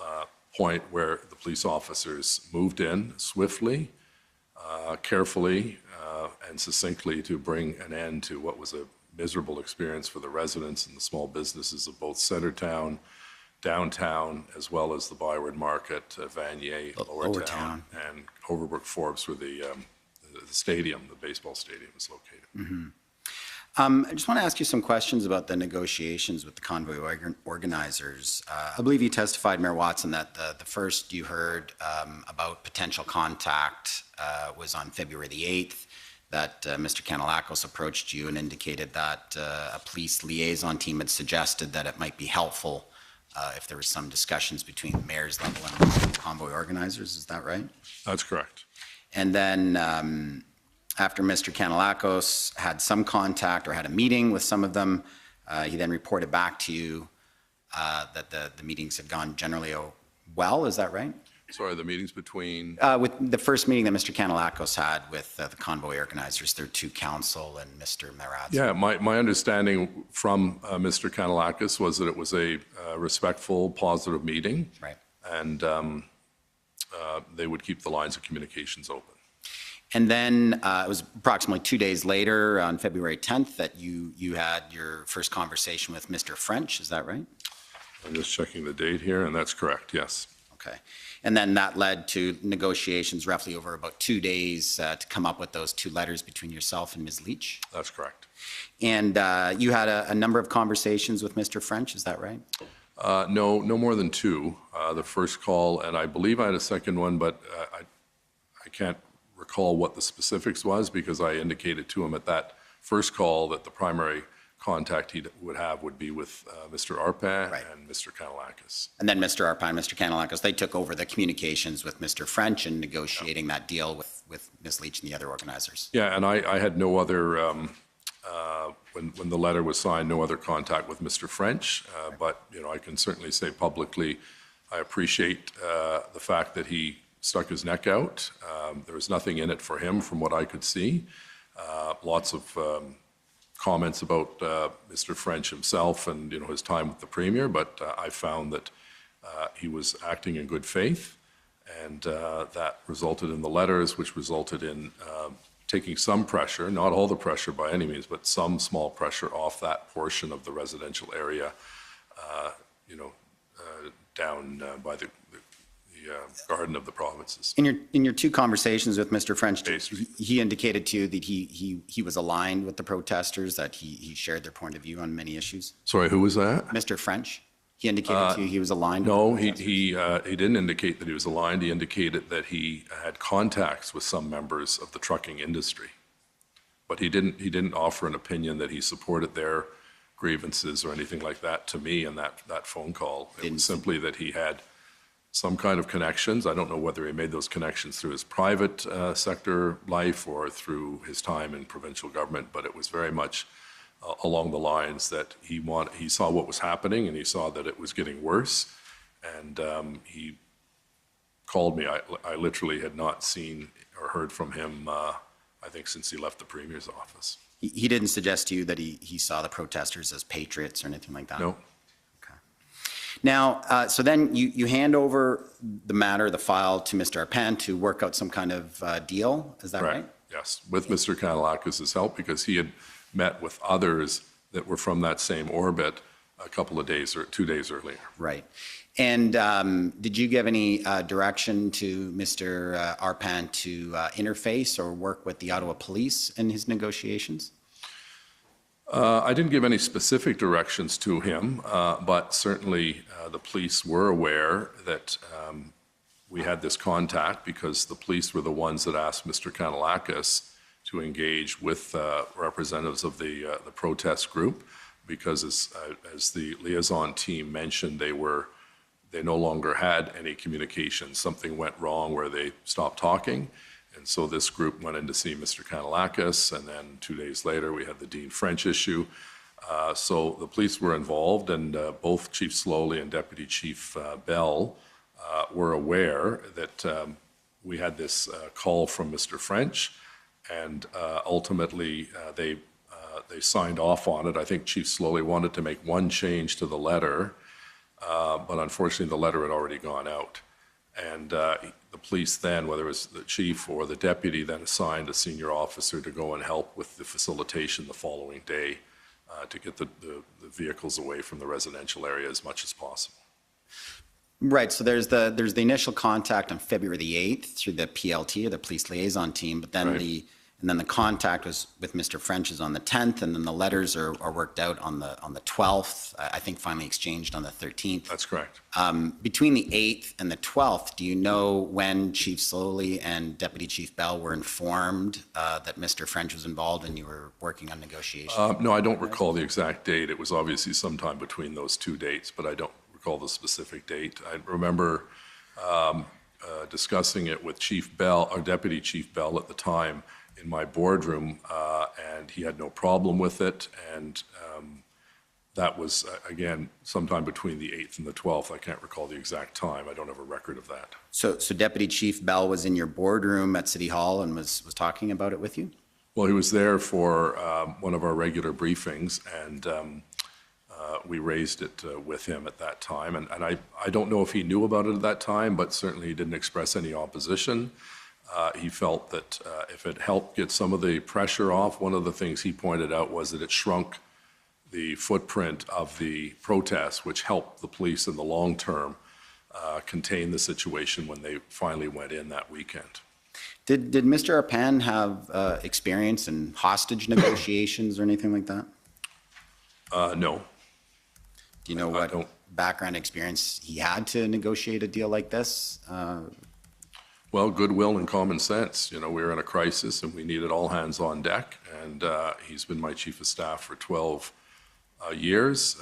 point where the police officers moved in swiftly, carefully, and succinctly to bring an end to what was a miserable experience for the residents and the small businesses of both Centertown, downtown, as well as the Byward Market, Vanier, Lower Town, and Overbrook Forbes, where the stadium, the baseball stadium, is located. Mm-hmm. I just want to ask you some questions about the negotiations with the Convoy organizers. I believe you testified, Mayor Watson, that the first you heard about potential contact was on February the 8th, that Mr. Kanellakos approached you and indicated that a police liaison team had suggested that it might be helpful if there was some discussions between the mayor's level and the Convoy organizers. Is that right? That's correct. And then after Mr. Kanellakos had some contact or had a meeting with some of them, he then reported back to you that the meetings had gone generally well. Is that right? Sorry, the meetings between? With the first meeting that Mr. Kanellakos had with the Convoy organizers, their two council and Mr. Marazzi. Yeah, my understanding from Mr. Kanellakos was that it was a respectful, positive meeting. Right. And they would keep the lines of communications open. And then it was approximately 2 days later, on February 10th, that you had your first conversation with Mr. French. Is that right? I'm just checking the date here, and that's correct, yes. Okay. And then that led to negotiations roughly over about 2 days to come up with those two letters between yourself and Ms. Leach. That's correct. And you had a number of conversations with Mr. French, is that right? No, no more than two. The first call, and I believe I had a second one, but I can't recall what the specifics was because I indicated to him at that first call that the primary contact he would have would be with Mr. Arpan and Mr. Kanellakis. And then Mr. Arpan and Mr. Kanellakis, they took over the communications with Mr. French and negotiating that deal with Ms. Leach and the other organizers. Yeah, and I had no other, when the letter was signed, no other contact with Mr. French, but, you know, I can certainly say publicly, I appreciate the fact that he stuck his neck out. There was nothing in it for him from what I could see. Lots of comments about Mr. French himself and, you know, his time with the Premier, but I found that he was acting in good faith, and that resulted in the letters, which resulted in taking some pressure, not all the pressure by any means, but some small pressure off that portion of the residential area, you know, down by the Garden of the Provinces. In your two conversations with Mr. French, he indicated to you that he was aligned with the protesters, that he shared their point of view on many issues. Sorry, who was that? Mr. French, he indicated to you he was aligned. No, with the he didn't indicate that he was aligned. He indicated that he had contacts with some members of the trucking industry, but he didn't offer an opinion that he supported their grievances or anything like that to me in that phone call. It was simply that he had some kind of connections. I don't know whether he made those connections through his private sector life or through his time in provincial government, but it was very much along the lines that he saw what was happening and he saw that it was getting worse, and he called me. I literally had not seen or heard from him, I think, since he left the Premier's office. He didn't suggest to you that he saw the protesters as patriots or anything like that? No. Now, so then you hand over the matter, the file, to Mr. Arpan to work out some kind of deal, is that right? Yes, with Mr. Kanellakis' help, because he had met with others that were from that same orbit a couple of days or 2 days earlier. Right. And did you give any direction to Mr. Arpan to interface or work with the Ottawa Police in his negotiations? I didn't give any specific directions to him, but certainly the police were aware that we had this contact because the police were the ones that asked Mr. Kanellakis to engage with representatives of the protest group, because as the liaison team mentioned, they no longer had any communication. Something went wrong where they stopped talking. And so this group went in to see Mr. Kanellakis, and then 2 days later we had the Dean French issue. So the police were involved, and both Chief Sloly and Deputy Chief Bell were aware that we had this call from Mr. French, and ultimately they signed off on it. I think Chief Sloly wanted to make one change to the letter, but unfortunately the letter had already gone out. And the police then, whether it was the chief or the deputy, then assigned a senior officer to go and help with the facilitation the following day to get the vehicles away from the residential area as much as possible. Right, so there's the initial contact on February the 8th through the PLT, or the police liaison team, but then the contact was with Mr. French is on the 10th, and then the letters are worked out on the 12th, I think finally exchanged on the 13th. That's correct. Between the 8th and the 12th, do you know when Chief Sloly and Deputy Chief Bell were informed that Mr. French was involved and you were working on negotiations? No, I don't recall the exact date. It was obviously sometime between those two dates, but I don't recall the specific date. I remember discussing it with Chief Bell, or Deputy Chief Bell at the time, in my boardroom, and he had no problem with it. And that was, again, sometime between the 8th and the 12th. I can't recall the exact time. I don't have a record of that. So Deputy Chief Bell was in your boardroom at City Hall and was talking about it with you? Well, he was there for one of our regular briefings, and we raised it with him at that time. And I don't know if he knew about it at that time, but certainly he didn't express any opposition. He felt that if it helped get some of the pressure off, one of the things he pointed out was that it shrunk the footprint of the protests, which helped the police in the long term contain the situation when they finally went in that weekend. Did Mr. Arpan have experience in hostage negotiations or anything like that? No. Do you know what? background experience he had to negotiate a deal like this? Well, goodwill and common sense. You know, we were in a crisis and we needed all hands on deck. And he's been my chief of staff for 12 years.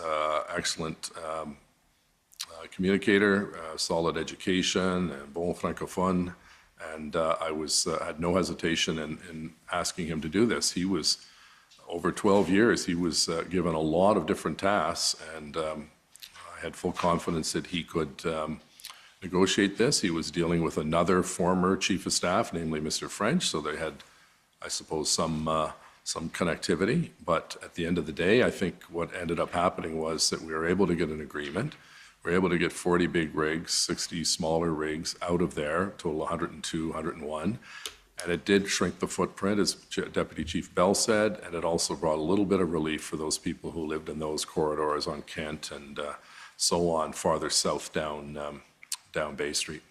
Excellent communicator, solid education, and bon francophone. And I had no hesitation in asking him to do this. He was, over 12 years, he was given a lot of different tasks, and I had full confidence that he could negotiate this. He was dealing with another former chief of staff, namely Mr. French, so they had, I suppose, some connectivity. But at the end of the day, I think what ended up happening was that we were able to get an agreement. We were able to get 40 big rigs, 60 smaller rigs out of there, total 102, 101. And it did shrink the footprint, as Deputy Chief Bell said, and it also brought a little bit of relief for those people who lived in those corridors on Kent and so on, farther south down Bay Street.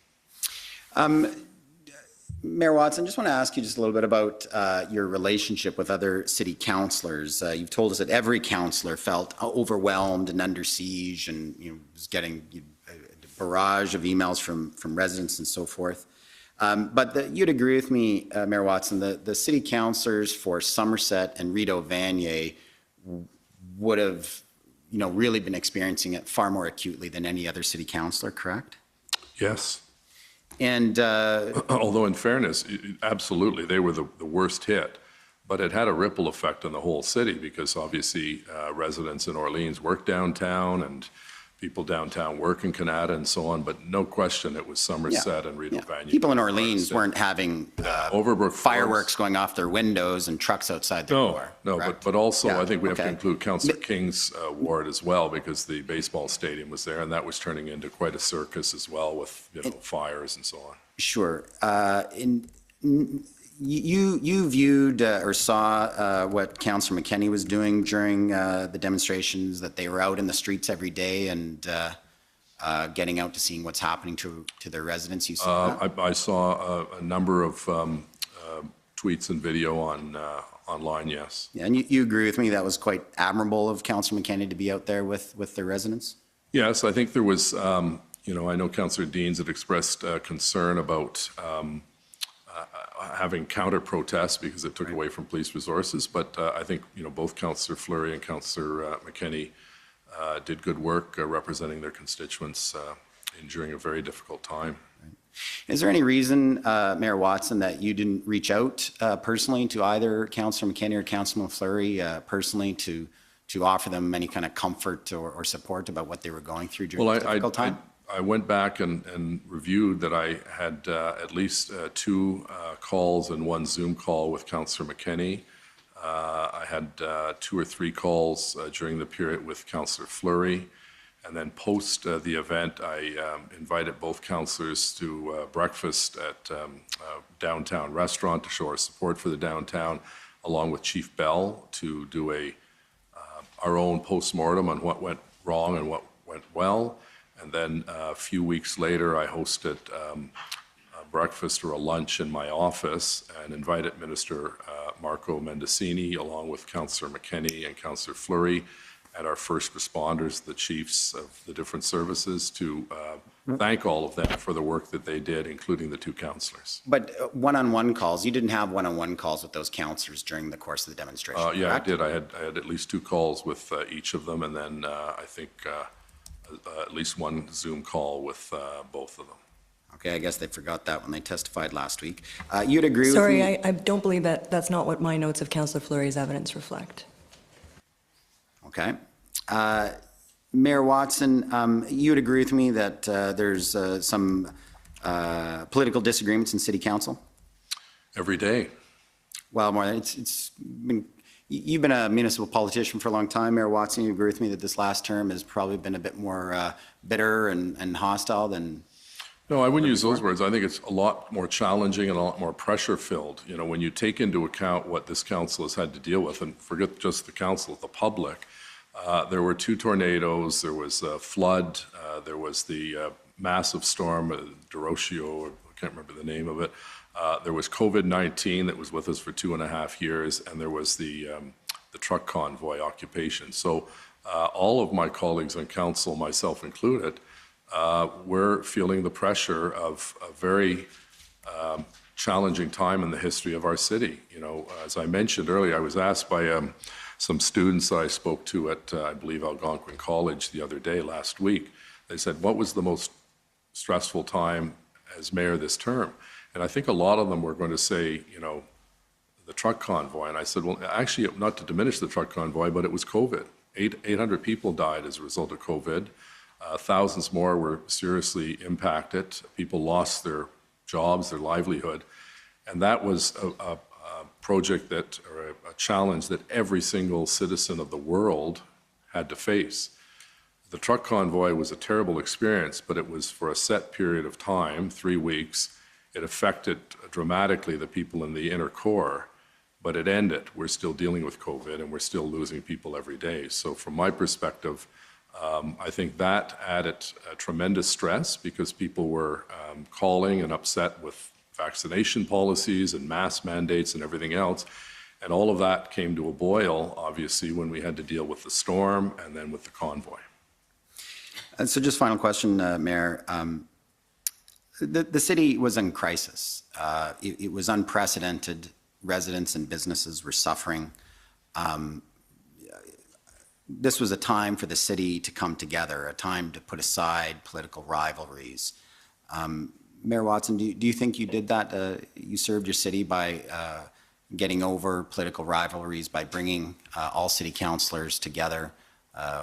Mayor Watson, just want to ask you just a little bit about your relationship with other city councillors. You've told us that every councillor felt overwhelmed and under siege, and was getting a barrage of emails from residents and so forth. But you'd agree with me, Mayor Watson, the city councillors for Somerset and Rideau Vanier would have, really been experiencing it far more acutely than any other city councillor, correct? Yes. And although in fairness, absolutely, they were the worst hit, but it had a ripple effect on the whole city because obviously residents in Orleans work downtown and people downtown work in Canada and so on, but no question it was Somerset and Rideau Vanier. People in Orleans weren't having Overbrook fireworks going off their windows and trucks outside their door. No, correct? but also Yeah, I think we have to okay. include Councillor King's ward as well, because the baseball stadium was there and that was turning into quite a circus as well with fires and so on. Sure. You viewed or saw what Councillor McKenney was doing during the demonstrations, that they were out in the streets every day and getting out to seeing what's happening to their residents. You saw that? I saw a number of tweets and video online, yes. Yeah, and you agree with me that was quite admirable of Councillor McKenney to be out there with their residents? Yes, I think there was, I know Councillor Deans had expressed concern about having counter-protests because it took away from police resources, but I think, both Councillor Fleury and Councillor McKenney did good work representing their constituents during a very difficult time. Is there any reason, Mayor Watson, that you didn't reach out personally to either Councillor McKenney or Councillor Fleury personally to offer them any kind of comfort or support about what they were going through during this difficult time? I went back and reviewed that I had at least 2 calls and 1 Zoom call with Councillor McKenney. I had 2 or 3 calls during the period with Councillor Fleury. And then post the event, I invited both councillors to breakfast at a downtown restaurant to show our support for the downtown, along with Chief Bell to do our own postmortem on what went wrong and what went well. And then a few weeks later, I hosted a breakfast or a lunch in my office and invited Minister Marco Mendicini, along with Councillor McKenney and Councillor Fleury, and our first responders, the chiefs of the different services, to thank all of them for the work that they did, including the 2 councillors. But one-on-one calls, you didn't have one-on-one calls with those councillors during the course of the demonstration, Yeah, correct? I did. I had at least 2 calls with each of them, and then I think at least 1 Zoom call with both of them. Okay, I guess they forgot that when they testified last week. You'd agree with me? Sorry, I don't believe that's not what my notes of Councillor Fleury's evidence reflect. Okay. Mayor Watson, you'd agree with me that there's some political disagreements in City Council? Every day. Well, more than you've been a municipal politician for a long time, Mayor Watson. You agree with me that this last term has probably been a bit more bitter and hostile than... No, I wouldn't use those words. I think it's a lot more challenging and a lot more pressure-filled. When you take into account what this council has had to deal with, and forget just the council, the public, there were 2 tornadoes, there was a flood, there was the massive storm, Derocio, I can't remember the name of it. There was COVID-19 that was with us for 2.5 years, and there was the truck convoy occupation. So all of my colleagues on council, myself included, we're feeling the pressure of a very challenging time in the history of our city. You know, as I mentioned earlier, I was asked by some students I spoke to at, I believe, Algonquin College the other day, last week. They said, what was the most stressful time as mayor this term? And I think a lot of them were going to say, you know, the truck convoy. And I said, well, actually, not to diminish the truck convoy, but it was COVID. 800 people died as a result of COVID. Thousands more were seriously impacted. People lost their jobs, their livelihood. And that was a project that, or a challenge that every single citizen of the world had to face. The truck convoy was a terrible experience, but it was for a set period of time, 3 weeks. It affected dramatically the people in the inner core, but it ended. We're still dealing with COVID and we're still losing people every day. So from my perspective, I think that added tremendous stress because people were calling and upset with vaccination policies and mask mandates and everything else. And all of that came to a boil, obviously, when we had to deal with the storm and then with the convoy. And so just final question, Mayor. The city was in crisis. It was unprecedented. Residents and businesses were suffering. This was a time for the city to come together, a time to put aside political rivalries. Mayor Watson, do you think you did that? You served your city by getting over political rivalries, by bringing all city councillors together,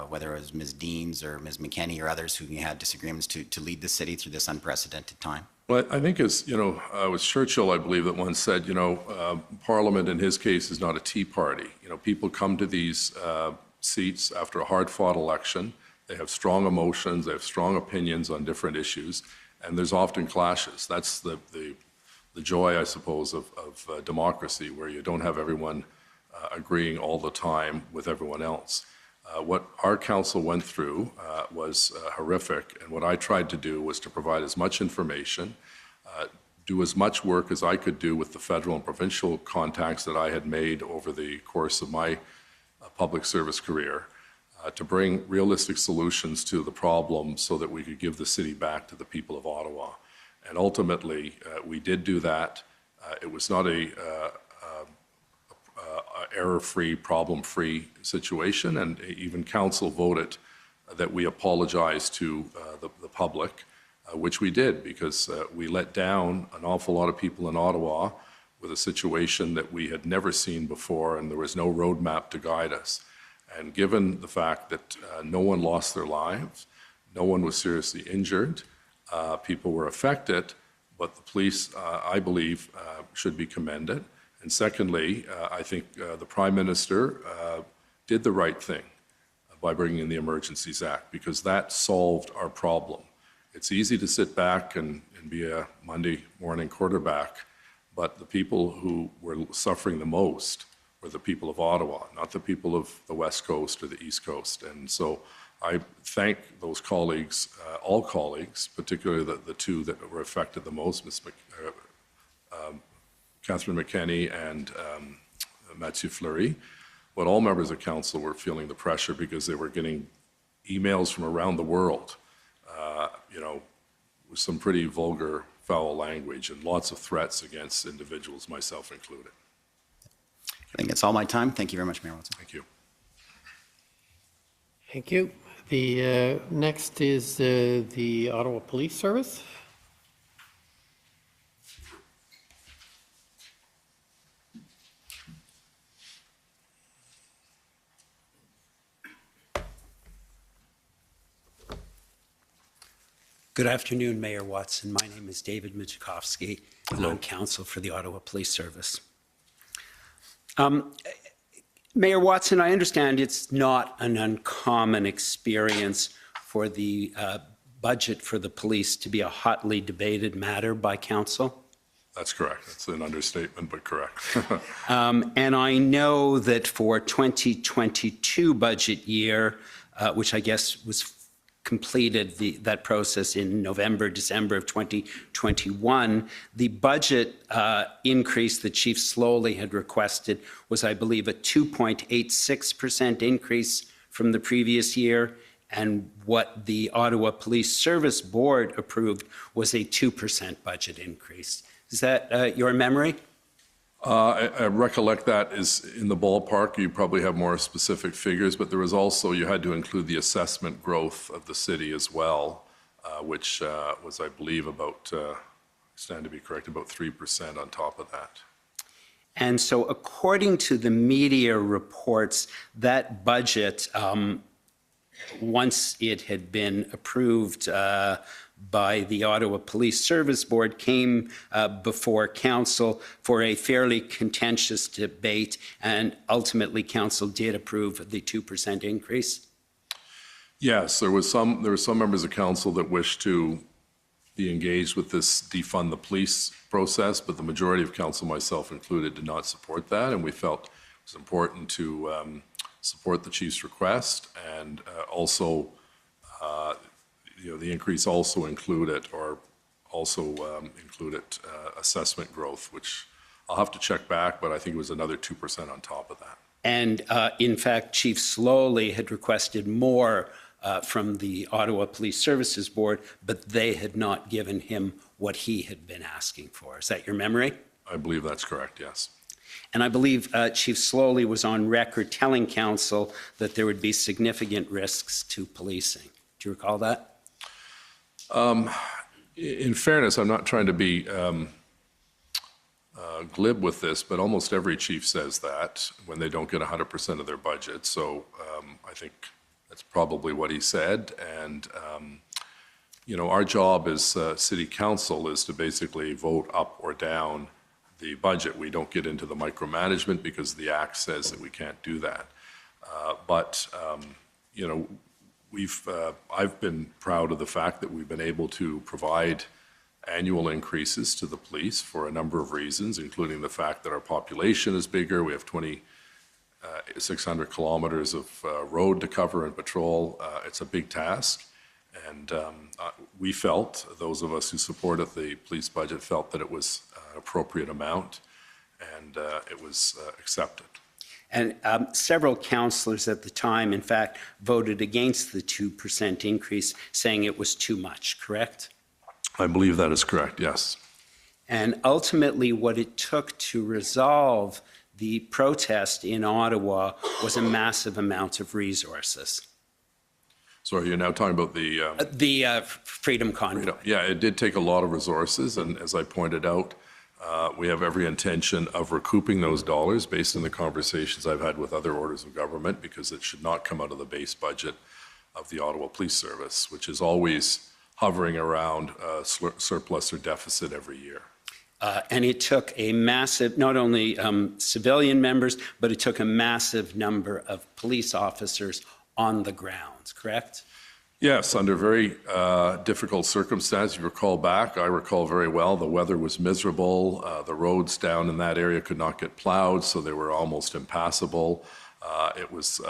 whether it was Ms. Deans or Ms. McKenney or others who you had disagreements to lead the city through this unprecedented time? Well, I think it was Churchill, I believe, that once said, Parliament in his case is not a tea party. People come to these seats after a hard-fought election. They have strong emotions, they have strong opinions on different issues, and there's often clashes. That's the joy, I suppose, of democracy, where you don't have everyone agreeing all the time with everyone else. What our council went through was horrific, and what I tried to do was to provide as much information, do as much work as I could do with the federal and provincial contacts that I had made over the course of my public service career, to bring realistic solutions to the problem so that we could give the city back to the people of Ottawa. And ultimately, we did do that. It was not a error-free, problem-free situation, and even council voted that we apologize to the public, which we did, because we let down an awful lot of people in Ottawa with a situation that we had never seen before, and there was no roadmap to guide us. And given the fact that no one lost their lives, no one was seriously injured, people were affected, but the police, I believe, should be commended. And secondly, I think the Prime Minister did the right thing by bringing in the Emergencies Act, because that solved our problem. It's easy to sit back and be a Monday morning quarterback, but the people who were suffering the most were the people of Ottawa, not the people of the West Coast or the East Coast. And so I thank those colleagues, all colleagues, particularly the two that were affected the most, Catherine McKenney and Mathieu Fleury, but all members of council were feeling the pressure because they were getting emails from around the world, with some pretty vulgar, foul language and lots of threats against individuals, myself included. I think that's all my time. Thank you very much, Mayor Watson. Thank you. Thank you. The next is the Ottawa Police Service. Good afternoon, Mayor Watson. My name is David Michikowski, and I'm counsel for the Ottawa Police Service. Mayor Watson, I understand it's not an uncommon experience for the budget for the police to be a hotly debated matter by council. That's correct. That's an understatement, but correct. And I know that for 2022 budget year, which I guess was completed that process in November, December of 2021. The budget increase that Chief Sloly had requested was, I believe, a 2.86% increase from the previous year, and what the Ottawa Police Service Board approved was a 2% budget increase. Is that your memory? I recollect that is in the ballpark. You probably have more specific figures, but there was also, you had to include the assessment growth of the city as well, which was, I believe, about, stand to be correct, about 3% on top of that. And so according to the media reports, that budget, once it had been approved by the Ottawa Police Service Board, came before council for a fairly contentious debate, and ultimately council did approve the 2% increase. Yes, there were some members of council that wished to be engaged with this defund the police process, but the majority of council, myself included, did not support that, and we felt it was important to support the chief's request, and also, the increase also included assessment growth, which I'll have to check back, but I think it was another 2% on top of that. And in fact, Chief Sloly had requested more from the Ottawa Police Services Board, but they had not given him what he had been asking for. Is that your memory? I believe that's correct, yes. And I believe Chief Sloly was on record telling council that there would be significant risks to policing. Do you recall that? In fairness, I'm not trying to be glib with this, but almost every chief says that when they don't get 100% of their budget. So I think that's probably what he said. And, our job as city council is to basically vote up or down the budget. We don't get into the micromanagement because the Act says that we can't do that. I've been proud of the fact that we've been able to provide annual increases to the police for a number of reasons, including the fact that our population is bigger. We have 2,600 kilometers of road to cover and patrol. It's a big task. And we felt, those of us who supported the police budget felt that it was an appropriate amount, and it was accepted. And several councillors at the time, in fact, voted against the 2% increase, saying it was too much, correct? I believe that is correct, yes. And ultimately, what it took to resolve the protest in Ottawa was a massive amount of resources. So you're now talking about the Freedom Convoy. Yeah, it did take a lot of resources, and as I pointed out, we have every intention of recouping those dollars based on the conversations I've had with other orders of government, because it should not come out of the base budget of the Ottawa Police Service, which is always hovering around surplus or deficit every year. And it took a massive, not only civilian members, but it took a massive number of police officers on the ground, correct? Yes, under very difficult circumstances. You recall back, I recall very well, the weather was miserable. The roads down in that area could not get plowed, so they were almost impassable. It was,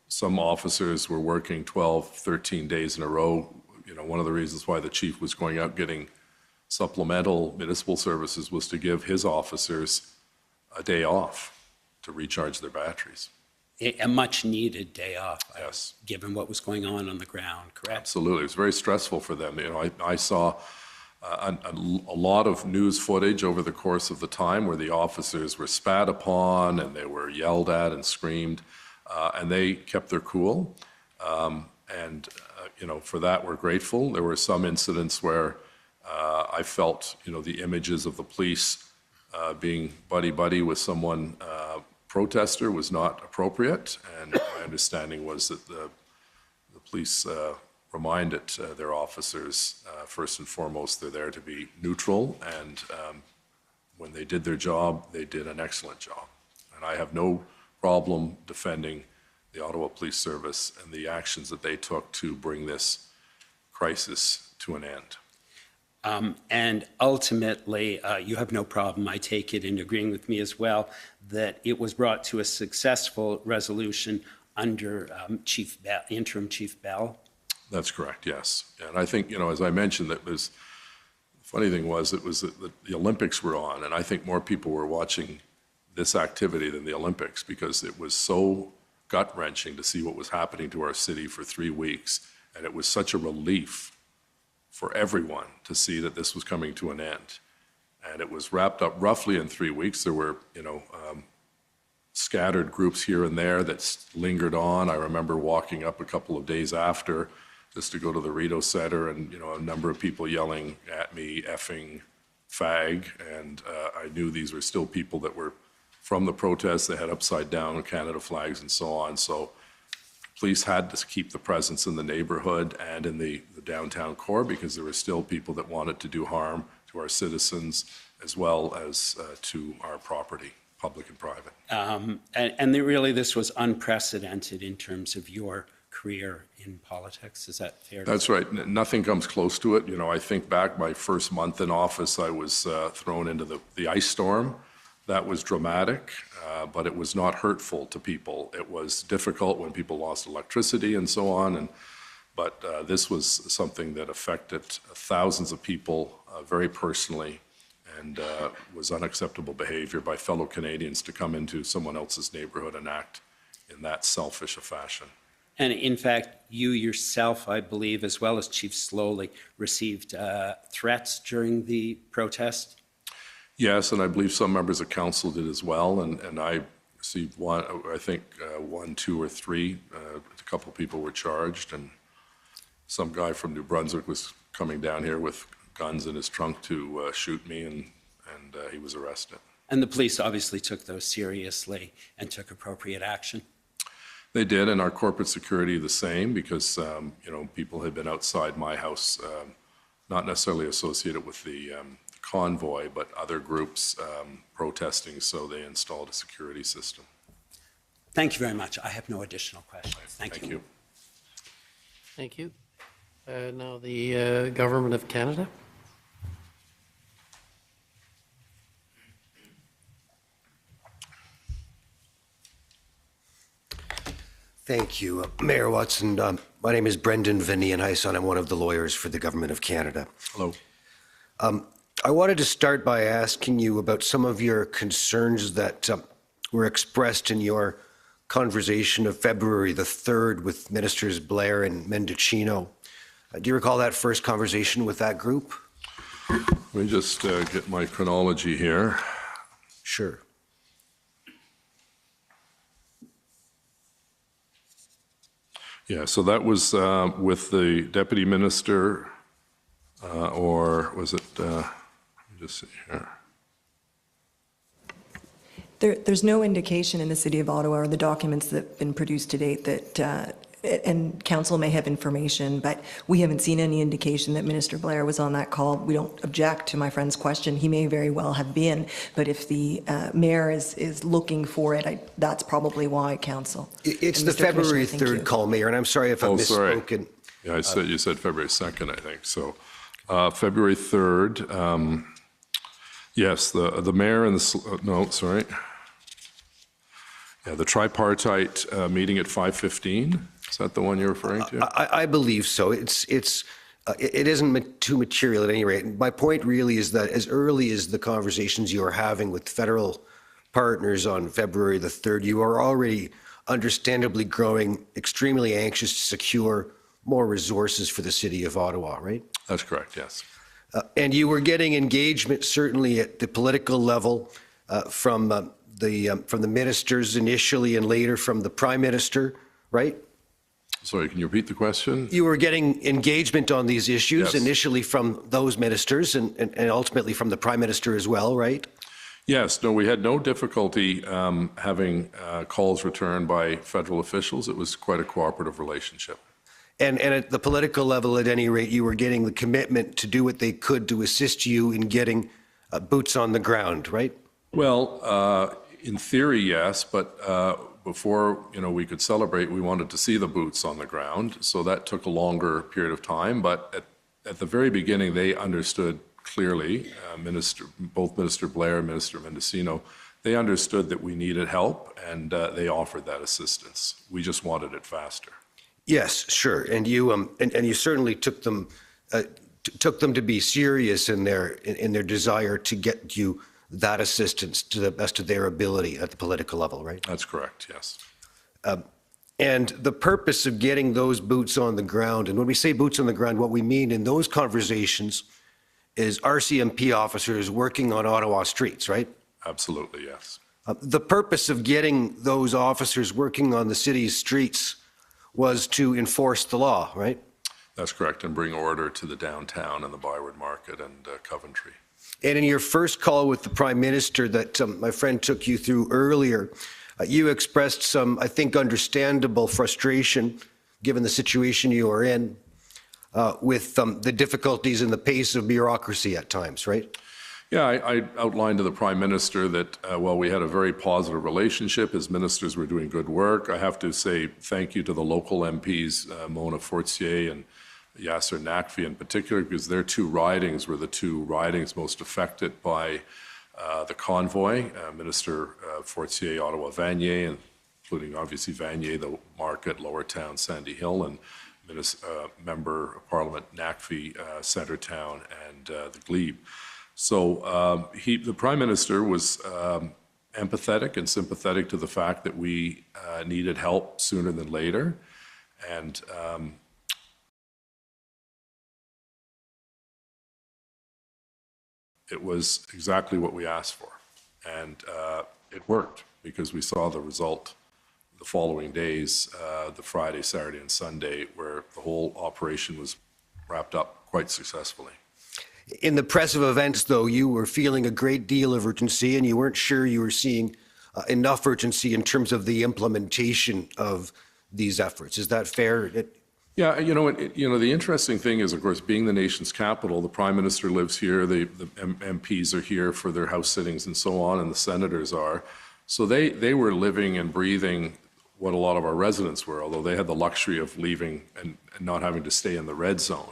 some officers were working 12, 13 days in a row. One of the reasons why the chief was going out getting supplemental municipal services was to give his officers a day off to recharge their batteries. A much needed day off, yes, given what was going on the ground, correct? Absolutely. It was very stressful for them. I saw a lot of news footage over the course of the time where the officers were spat upon and they were yelled at and screamed, and they kept their cool. For that, we're grateful. There were some incidents where I felt, the images of the police being buddy-buddy with someone protester was not appropriate, and my understanding was that the police reminded their officers, first and foremost, they're there to be neutral, and when they did their job, they did an excellent job. And I have no problem defending the Ottawa Police Service and the actions that they took to bring this crisis to an end. And ultimately, you have no problem, I take it, in agreeing with me as well, that it was brought to a successful resolution under Interim Chief Bell. That's correct, yes. And I think, as I mentioned, the funny thing was, it was that the Olympics were on, and I think more people were watching this activity than the Olympics because it was so gut-wrenching to see what was happening to our city for 3 weeks. And it was such a relief for everyone to see that this was coming to an end. And it was wrapped up roughly in 3 weeks. There were, scattered groups here and there that lingered on. I remember walking up a couple of days after just to go to the Rito Center and, a number of people yelling at me, effing fag. And I knew these were still people that were from the protests. They had upside down Canada flags and so on. So police had to keep the presence in the neighborhood and in the downtown core because there were still people that wanted to do harm to our citizens as well as to our property, public and private. And really, this was unprecedented in terms of your career in politics. Is that fair? That's right. Nothing comes close to it. I think back my first month in office, I was thrown into the ice storm. That was dramatic, but it was not hurtful to people. It was difficult when people lost electricity and so on. But this was something that affected thousands of people very personally, and was unacceptable behavior by fellow Canadians to come into someone else's neighborhood and act in that selfish a fashion. And in fact, you yourself, I believe, as well as Chief Sloly, received threats during the protest? Yes, and I believe some members of council did as well, and I received one, I think 1, 2, or 3. A couple of people were charged, and some guy from New Brunswick was coming down here with guns in his trunk to shoot me, and he was arrested. And the police obviously took those seriously and took appropriate action. They did, and our corporate security the same, because people had been outside my house, not necessarily associated with the Convoy, but other groups protesting, so they installed a security system. Thank you very much. I have no additional questions. Thank you. Thank you. Now the Government of Canada. Thank you. Mayor Watson, my name is Brendan Vinny, and I'm one of the lawyers for the Government of Canada. Hello. I wanted to start by asking you about some of your concerns that were expressed in your conversation of February the 3rd with Ministers Blair and Mendocino. Do you recall that first conversation with that group? Let me just get my chronology here. Sure. Yeah, so that was with the Deputy Minister, or was it, let me just see here. There's no indication in the City of Ottawa or the documents that have been produced to date that, and Council may have information, but we haven't seen any indication that Minister Blair was on that call. We don't object to my friend's question. He may very well have been, but if the Mayor is looking for it, that's probably why, Council. It's the February 3rd call, Mayor, and I'm sorry if I've misspoken. Yeah, you said February 2nd, I think. So February 3rd, yes, the Mayor and the, yeah, the Tripartite meeting at 5:15. Is that the one you're referring to? I believe so. It isn't too material at any rate. My point really is that as early as the conversations you are having with federal partners on February the 3rd, you are already understandably growing extremely anxious to secure more resources for the City of Ottawa, right? That's correct, yes. And you were getting engagement certainly at the political level from the ministers initially and later from the Prime Minister, right? Sorry, can you repeat the question? You were getting engagement on these issues Yes. initially from those ministers and ultimately from the Prime Minister as well, right? Yes, no, we had no difficulty having calls returned by federal officials. It was quite a cooperative relationship. And at the political level, at any rate, you were getting the commitment to do what they could to assist you in getting boots on the ground, right? Well, in theory, yes, but before we could celebrate, we wanted to see the boots on the ground, so that took a longer period of time. But at the very beginning, they understood clearly, both Minister Blair and Minister Mendocino, they understood that we needed help, and they offered that assistance. We just wanted it faster. Yes, sure. And you certainly took them to be serious in their desire to get you that assistance to the best of their ability at the political level, right? That's correct, yes. And the purpose of getting those boots on the ground, and when we say boots on the ground, what we mean in those conversations is RCMP officers working on Ottawa streets, right? Absolutely, yes. The purpose of getting those officers working on the city's streets was to enforce the law, right? That's correct, and bring order to the downtown and the Byward Market and Coventry. And in your first call with the Prime Minister that my friend took you through earlier, you expressed some, I think, understandable frustration, given the situation you are in, with the difficulties and the pace of bureaucracy at times, right? Yeah, I outlined to the Prime Minister that while we had a very positive relationship, his ministers were doing good work. I have to say thank you to the local MPs, Mona Fortier and Yasser Naqvi in particular, because their two ridings were the two ridings most affected by the convoy. Minister Fortier, Ottawa Vanier, including obviously Vanier, the Market, Lower Town, Sandy Hill, and Member of Parliament Naqvi, Centretown, and the Glebe. So the Prime Minister was empathetic and sympathetic to the fact that we needed help sooner than later. And it was exactly what we asked for. And it worked because we saw the result the following days, the Friday, Saturday, and Sunday, where the whole operation was wrapped up quite successfully. In the press of events, though, you were feeling a great deal of urgency, and you weren't sure you were seeing enough urgency in terms of the implementation of these efforts. Is that fair? Yeah, the interesting thing is, of course, being the nation's capital, the Prime Minister lives here, the MPs are here for their House sittings and so on, and the senators are. So they were living and breathing what a lot of our residents were, although they had the luxury of leaving and not having to stay in the red zone.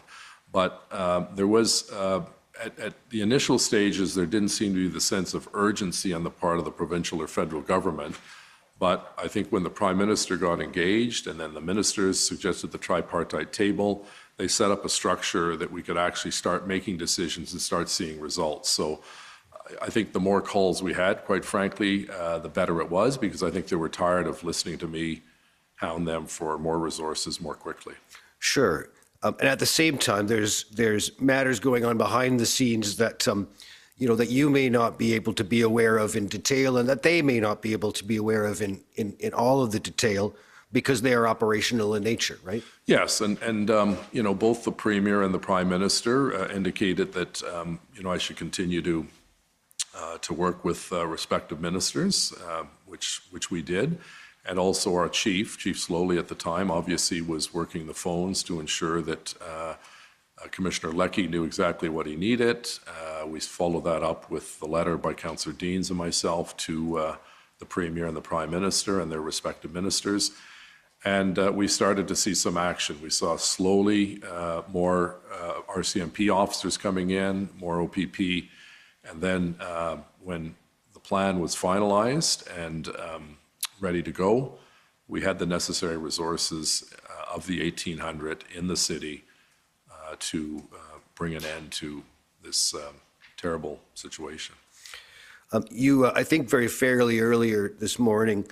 But there was, at the initial stages, there didn't seem to be the sense of urgency on the part of the provincial or federal government. But I think when the Prime Minister got engaged and then the ministers suggested the tripartite table, they set up a structure that we could actually start making decisions and start seeing results. So I think the more calls we had, quite frankly, the better it was, because I think they were tired of listening to me hound them for more resources more quickly. Sure. And at the same time, there's matters going on behind the scenes that, that you may not be able to be aware of in detail, and that they may not be able to be aware of in all of the detail, because they are operational in nature, right? Yes, and both the Premier and the Prime Minister indicated that, I should continue to work with respective ministers, which we did. And also our Chief Sloly at the time, obviously was working the phones to ensure that Commissioner Leckie knew exactly what he needed. We followed that up with the letter by Councillor Deans and myself to the Premier and the Prime Minister and their respective ministers. And we started to see some action. We saw slowly more RCMP officers coming in, more OPP. And then when the plan was finalized and ready to go, we had the necessary resources of the 1,800 in the city to bring an end to this terrible situation. You, I think very fairly earlier this morning,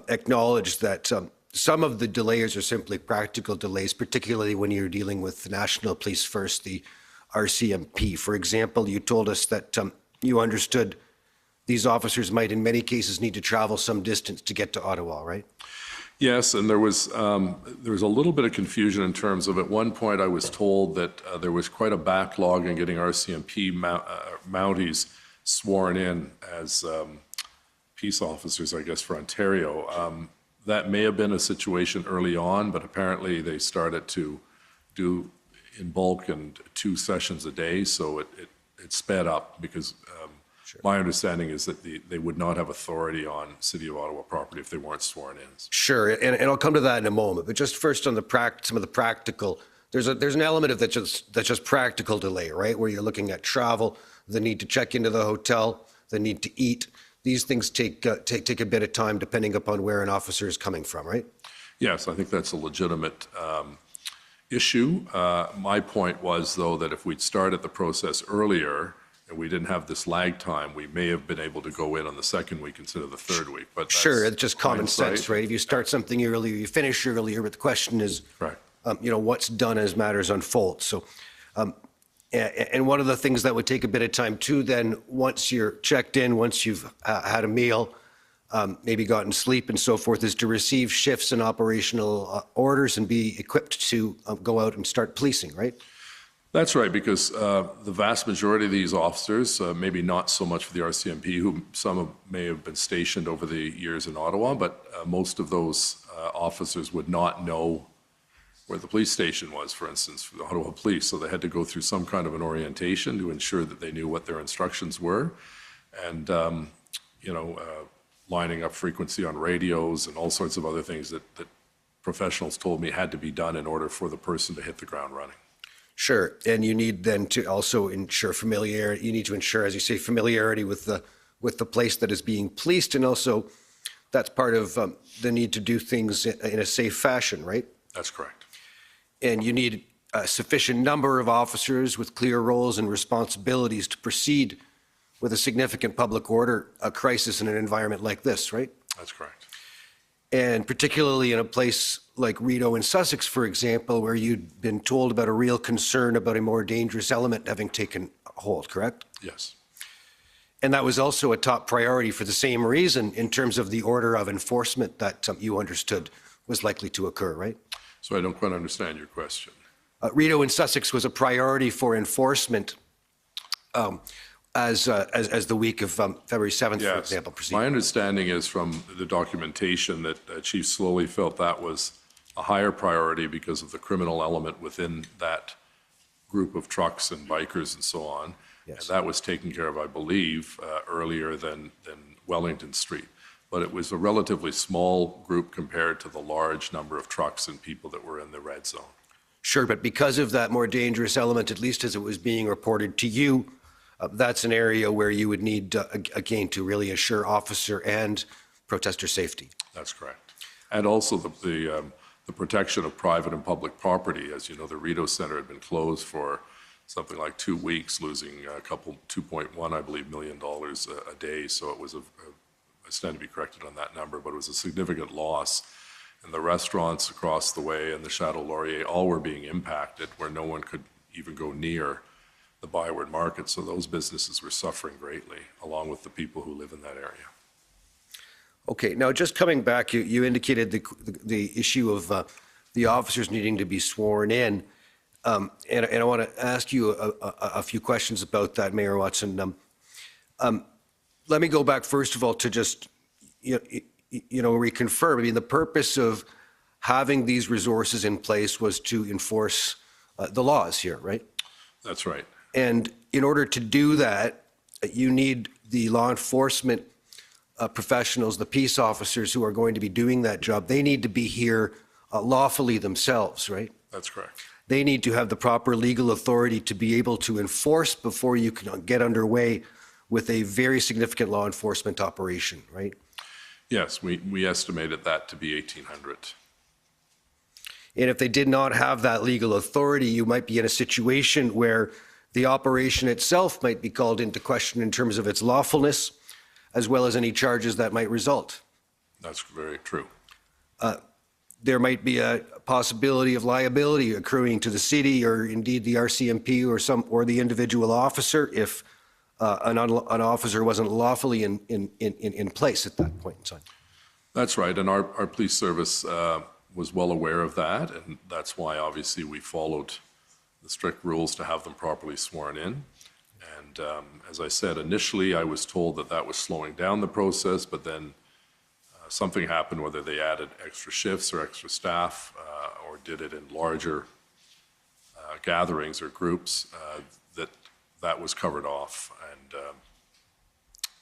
acknowledged that some of the delays are simply practical delays, particularly when you're dealing with the National Police First, the RCMP. For example, you told us that you understood these officers might in many cases need to travel some distance to get to Ottawa, right? Yes, and there was a little bit of confusion in terms of, at one point I was told that there was quite a backlog in getting RCMP Mounties sworn in as peace officers, I guess, for Ontario. That may have been a situation early on, but apparently they started to do in bulk and 2 sessions a day, so it sped up because Sure. My understanding is that they would not have authority on City of Ottawa property if they weren't sworn in. Sure, and I'll come to that in a moment. But just first on some of the practical, there's an element of that's just practical delay, right? Where you're looking at travel, the need to check into the hotel, the need to eat. These things take a bit of time depending upon where an officer is coming from, right? Yes, I think that's a legitimate issue. My point was, though, that if we'd started the process earlier, and we didn't have this lag time, we may have been able to go in on the second week instead of the third week. But Sure, that's it's just common hindsight. sense, right? If you start something earlier, you finish earlier, but the question is, Correct. what's done as matters unfold. So, and one of the things that would take a bit of time too, then, once you're checked in, once you've had a meal, maybe gotten sleep and so forth, is to receive shifts and operational orders and be equipped to go out and start policing, right? That's right, because the vast majority of these officers, maybe not so much for the RCMP, who may have been stationed over the years in Ottawa, but most of those officers would not know where the police station was, for instance, for the Ottawa Police. So they had to go through some kind of an orientation to ensure that they knew what their instructions were, and lining up frequency on radios and all sorts of other things that professionals told me had to be done in order for the person to hit the ground running. Sure, and you need then to also ensure familiarity. You need to ensure, as you say, familiarity with the place that is being policed, and also that's part of the need to do things in a safe fashion, right? That's correct. And you need a sufficient number of officers with clear roles and responsibilities to proceed with a significant public order crisis in an environment like this, right? That's correct. And particularly in a place like Rideau in Sussex, for example, where you'd been told about a real concern about a more dangerous element having taken hold, correct? Yes. And that was also a top priority for the same reason in terms of the order of enforcement that you understood was likely to occur, right? So I don't quite understand your question. Rideau in Sussex was a priority for enforcement as the week of February 7th, for example, proceeded. My understanding is from the documentation that Chief Sloly felt that was a higher priority because of the criminal element within that group of trucks and bikers and so on. Yes. And that was taken care of, I believe, earlier than Wellington Street. But it was a relatively small group compared to the large number of trucks and people that were in the red zone. Sure, but because of that more dangerous element, at least as it was being reported to you, that's an area where you would need, again, to really assure officer and protester safety. That's correct. And also the protection of private and public property. As you know, the Rideau Centre had been closed for something like 2 weeks, losing $2.1, I believe, million a day. So it was I stand to be corrected on that number, but it was a significant loss. And the restaurants across the way and the Chateau Laurier all were being impacted, where no one could even go near the Byward Market. So those businesses were suffering greatly, along with the people who live in that area. Okay, now just coming back, you indicated the issue of the officers needing to be sworn in. And I want to ask you a few questions about that, Mayor Watson. Let me go back, first of all, to just, reconfirm. I mean, the purpose of having these resources in place was to enforce the laws here, right? That's right. And in order to do that, you need the law enforcement professionals, the peace officers who are going to be doing that job. They need to be here lawfully themselves, right? That's correct. They need to have the proper legal authority to be able to enforce before you can get underway with a very significant law enforcement operation, right? Yes, we estimated that to be 1,800. And if they did not have that legal authority, you might be in a situation where the operation itself might be called into question in terms of its lawfulness, as well as any charges that might result. That's very true. There might be a possibility of liability accruing to the city, or indeed the RCMP, or the individual officer if an officer wasn't lawfully in place at that point in time. That's right, and our police service was well aware of that, and that's why obviously we followed the strict rules to have them properly sworn in. And as I said, initially I was told that was slowing down the process, but then something happened, whether they added extra shifts or extra staff or did it in larger gatherings or groups, that was covered off, and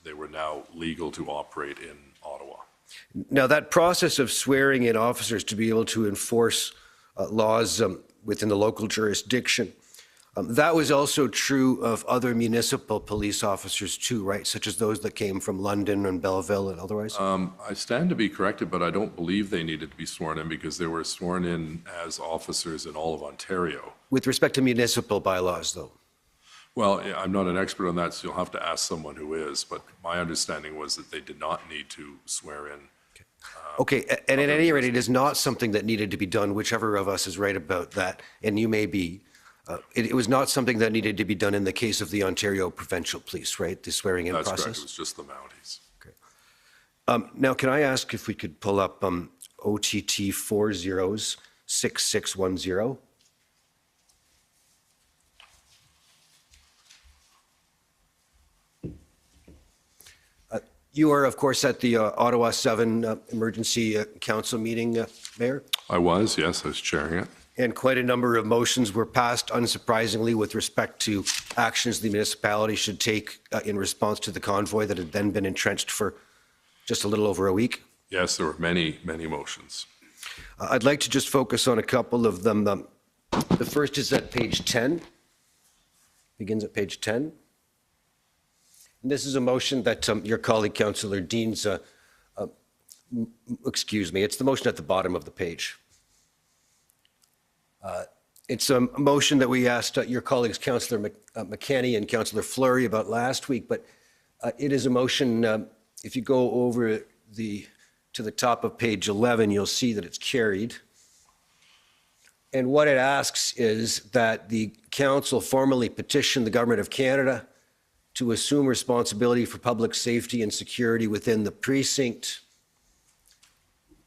they were now legal to operate in Ottawa. Now, that process of swearing in officers to be able to enforce laws within the local jurisdiction, that was also true of other municipal police officers too, right? Such as those that came from London and Belleville and otherwise? I stand to be corrected, but I don't believe they needed to be sworn in because they were sworn in as officers in all of Ontario. With respect to municipal bylaws, though? Well, yeah, I'm not an expert on that, so you'll have to ask someone who is, but my understanding was that they did not need to swear in. Okay, and at any rate, it is not something that needed to be done, whichever of us is right about that, and you may be. It was not something that needed to be done in the case of the Ontario Provincial Police, right? The swearing in process? That's correct, it was just the Mounties. Now, can I ask if we could pull up OTT 406610? You are, of course, at the Ottawa 7 Emergency Council meeting, Mayor? I was, yes, I was chairing it. And quite a number of motions were passed, unsurprisingly, with respect to actions the municipality should take in response to the convoy that had then been entrenched for just a little over a week. Yes, there were many, many motions. I'd like to just focus on a couple of them. The first is at page 10, begins at page 10. And this is a motion that your colleague, Councillor Dean's, excuse me, it's the motion at the bottom of the page. It's a motion that we asked your colleagues, Councillor McKenney and Councillor Fleury, about last week, but it is a motion, if you go over to the top of page 11, you'll see that it's carried. And what it asks is that the council formally petition the Government of Canada to assume responsibility for public safety and security within the precinct,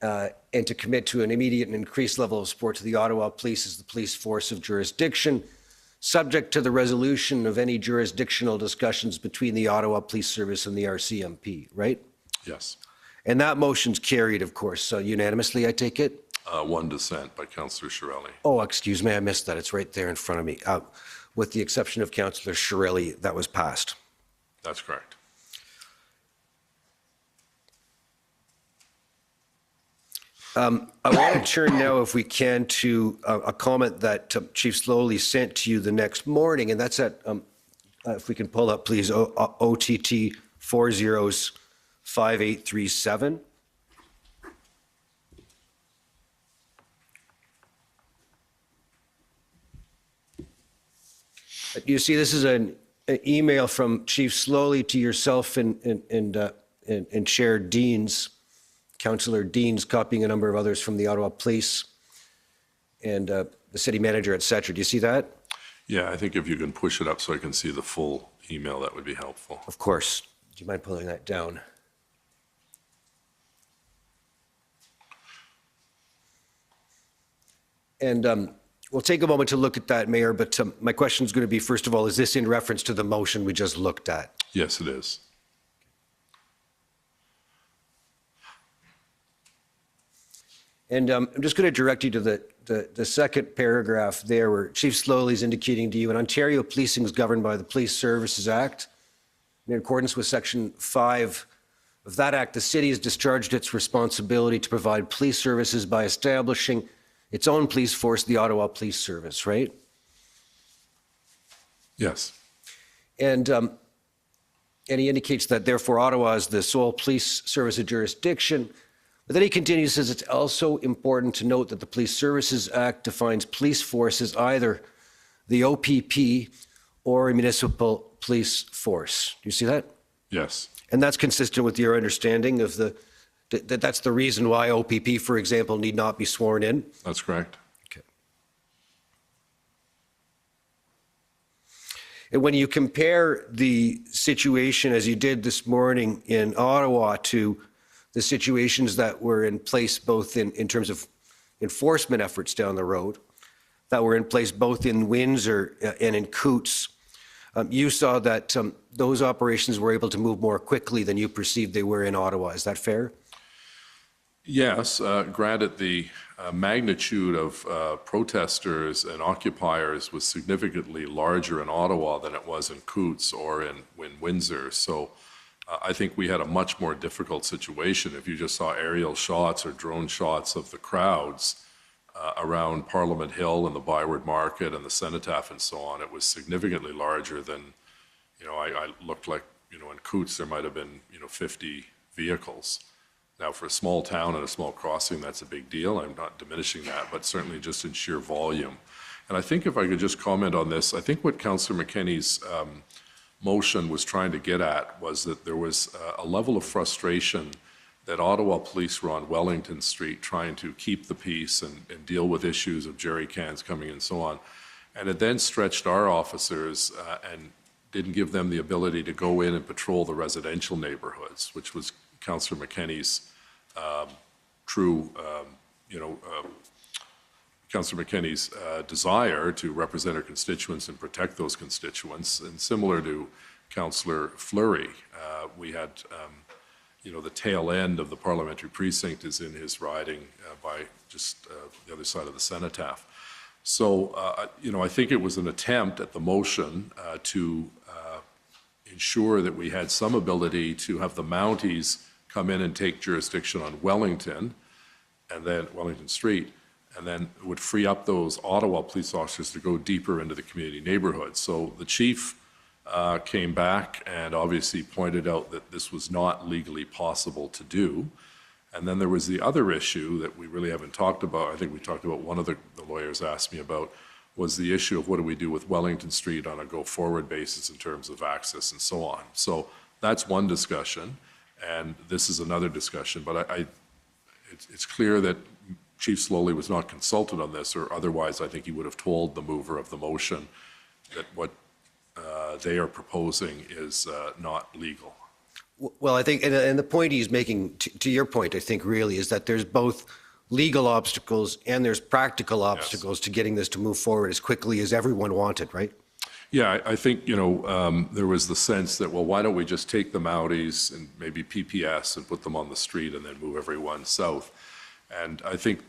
and to commit to an immediate and increased level of support to the Ottawa Police as the police force of jurisdiction, subject to the resolution of any jurisdictional discussions between the Ottawa Police Service and the RCMP, right? Yes. And that motion's carried, of course, so unanimously, I take it? One dissent by Councillor Shirelli. Oh, excuse me, I missed that. It's right there in front of me. With the exception of Councillor Shirelli, that was passed. That's correct. I want to turn now, if we can, to a comment that Chief Sloly sent to you the next morning, and that's at, if we can pull up, please, OTT 405837. You see, this is an email from Chief Sloly to yourself and Chair Deans, Councillor Deans, copying a number of others from the Ottawa Police and the city manager, et cetera. Do you see that? Yeah, I think if you can push it up so I can see the full email, that would be helpful. Of course. Do you mind pulling that down? And we'll take a moment to look at that, Mayor, but my question is going to be, first of all, is this in reference to the motion we just looked at? Yes, it is. And I'm just going to direct you to the second paragraph there, where Chief Sloly is indicating to you, in Ontario, policing is governed by the Police Services Act. In accordance with Section 5 of that act, the city has discharged its responsibility to provide police services by establishing its own police force, the Ottawa Police Service, right? Yes. And he indicates that, therefore, Ottawa is the sole police service of jurisdiction. But then he continues, says it's also important to note that the Police Services Act defines police force as either the OPP or a municipal police force. Do you see that? Yes. And that's consistent with your understanding of that's the reason why OPP, for example, need not be sworn in? That's correct. Okay. And when you compare the situation as you did this morning in Ottawa to the situations that were in place both in terms of enforcement efforts down the road, that were in place both in Windsor and in Coutts, you saw that those operations were able to move more quickly than you perceived they were in Ottawa. Is that fair? Yes, granted the magnitude of protesters and occupiers was significantly larger in Ottawa than it was in Coutts or in Windsor. So I think we had a much more difficult situation. If you just saw aerial shots or drone shots of the crowds around Parliament Hill and the Byward Market and the Cenotaph and so on, it was significantly larger than, I looked like, in Coutts there might have been, 50 vehicles. Now, for a small town and a small crossing, that's a big deal. I'm not diminishing that, but certainly just in sheer volume. And I think if I could just comment on this, I think what Councillor McKinney's motion was trying to get at was that there was a level of frustration that Ottawa police were on Wellington Street trying to keep the peace and deal with issues of jerry cans coming and so on. And it then stretched our officers and didn't give them the ability to go in and patrol the residential neighborhoods, which was Councillor McKinney's true, Councillor McKinney's desire to represent her constituents and protect those constituents. And similar to Councillor Fleury, we had, the tail end of the parliamentary precinct is in his riding by just the other side of the Cenotaph. So, I think it was an attempt at the motion to ensure that we had some ability to have the Mounties come in and take jurisdiction on Wellington Street, and then it would free up those Ottawa police officers to go deeper into the community neighborhoods. So the chief came back and obviously pointed out that this was not legally possible to do. And then there was the other issue that we really haven't talked about. I think we talked about, one of the lawyers asked me about, was the issue of what do we do with Wellington Street on a go-forward basis in terms of access and so on. So that's one discussion, and this is another discussion. But it's clear that Chief Sloly was not consulted on this, or otherwise I think he would have told the mover of the motion that what they are proposing is not legal. Well, I think, and the point he's making, to your point, I think really is that there's both legal obstacles and there's practical obstacles to getting this to move forward as quickly as everyone wanted, right? Yeah, I think, there was the sense that, well, why don't we just take the Mounties and maybe PPS and put them on the street and then move everyone south? And I think,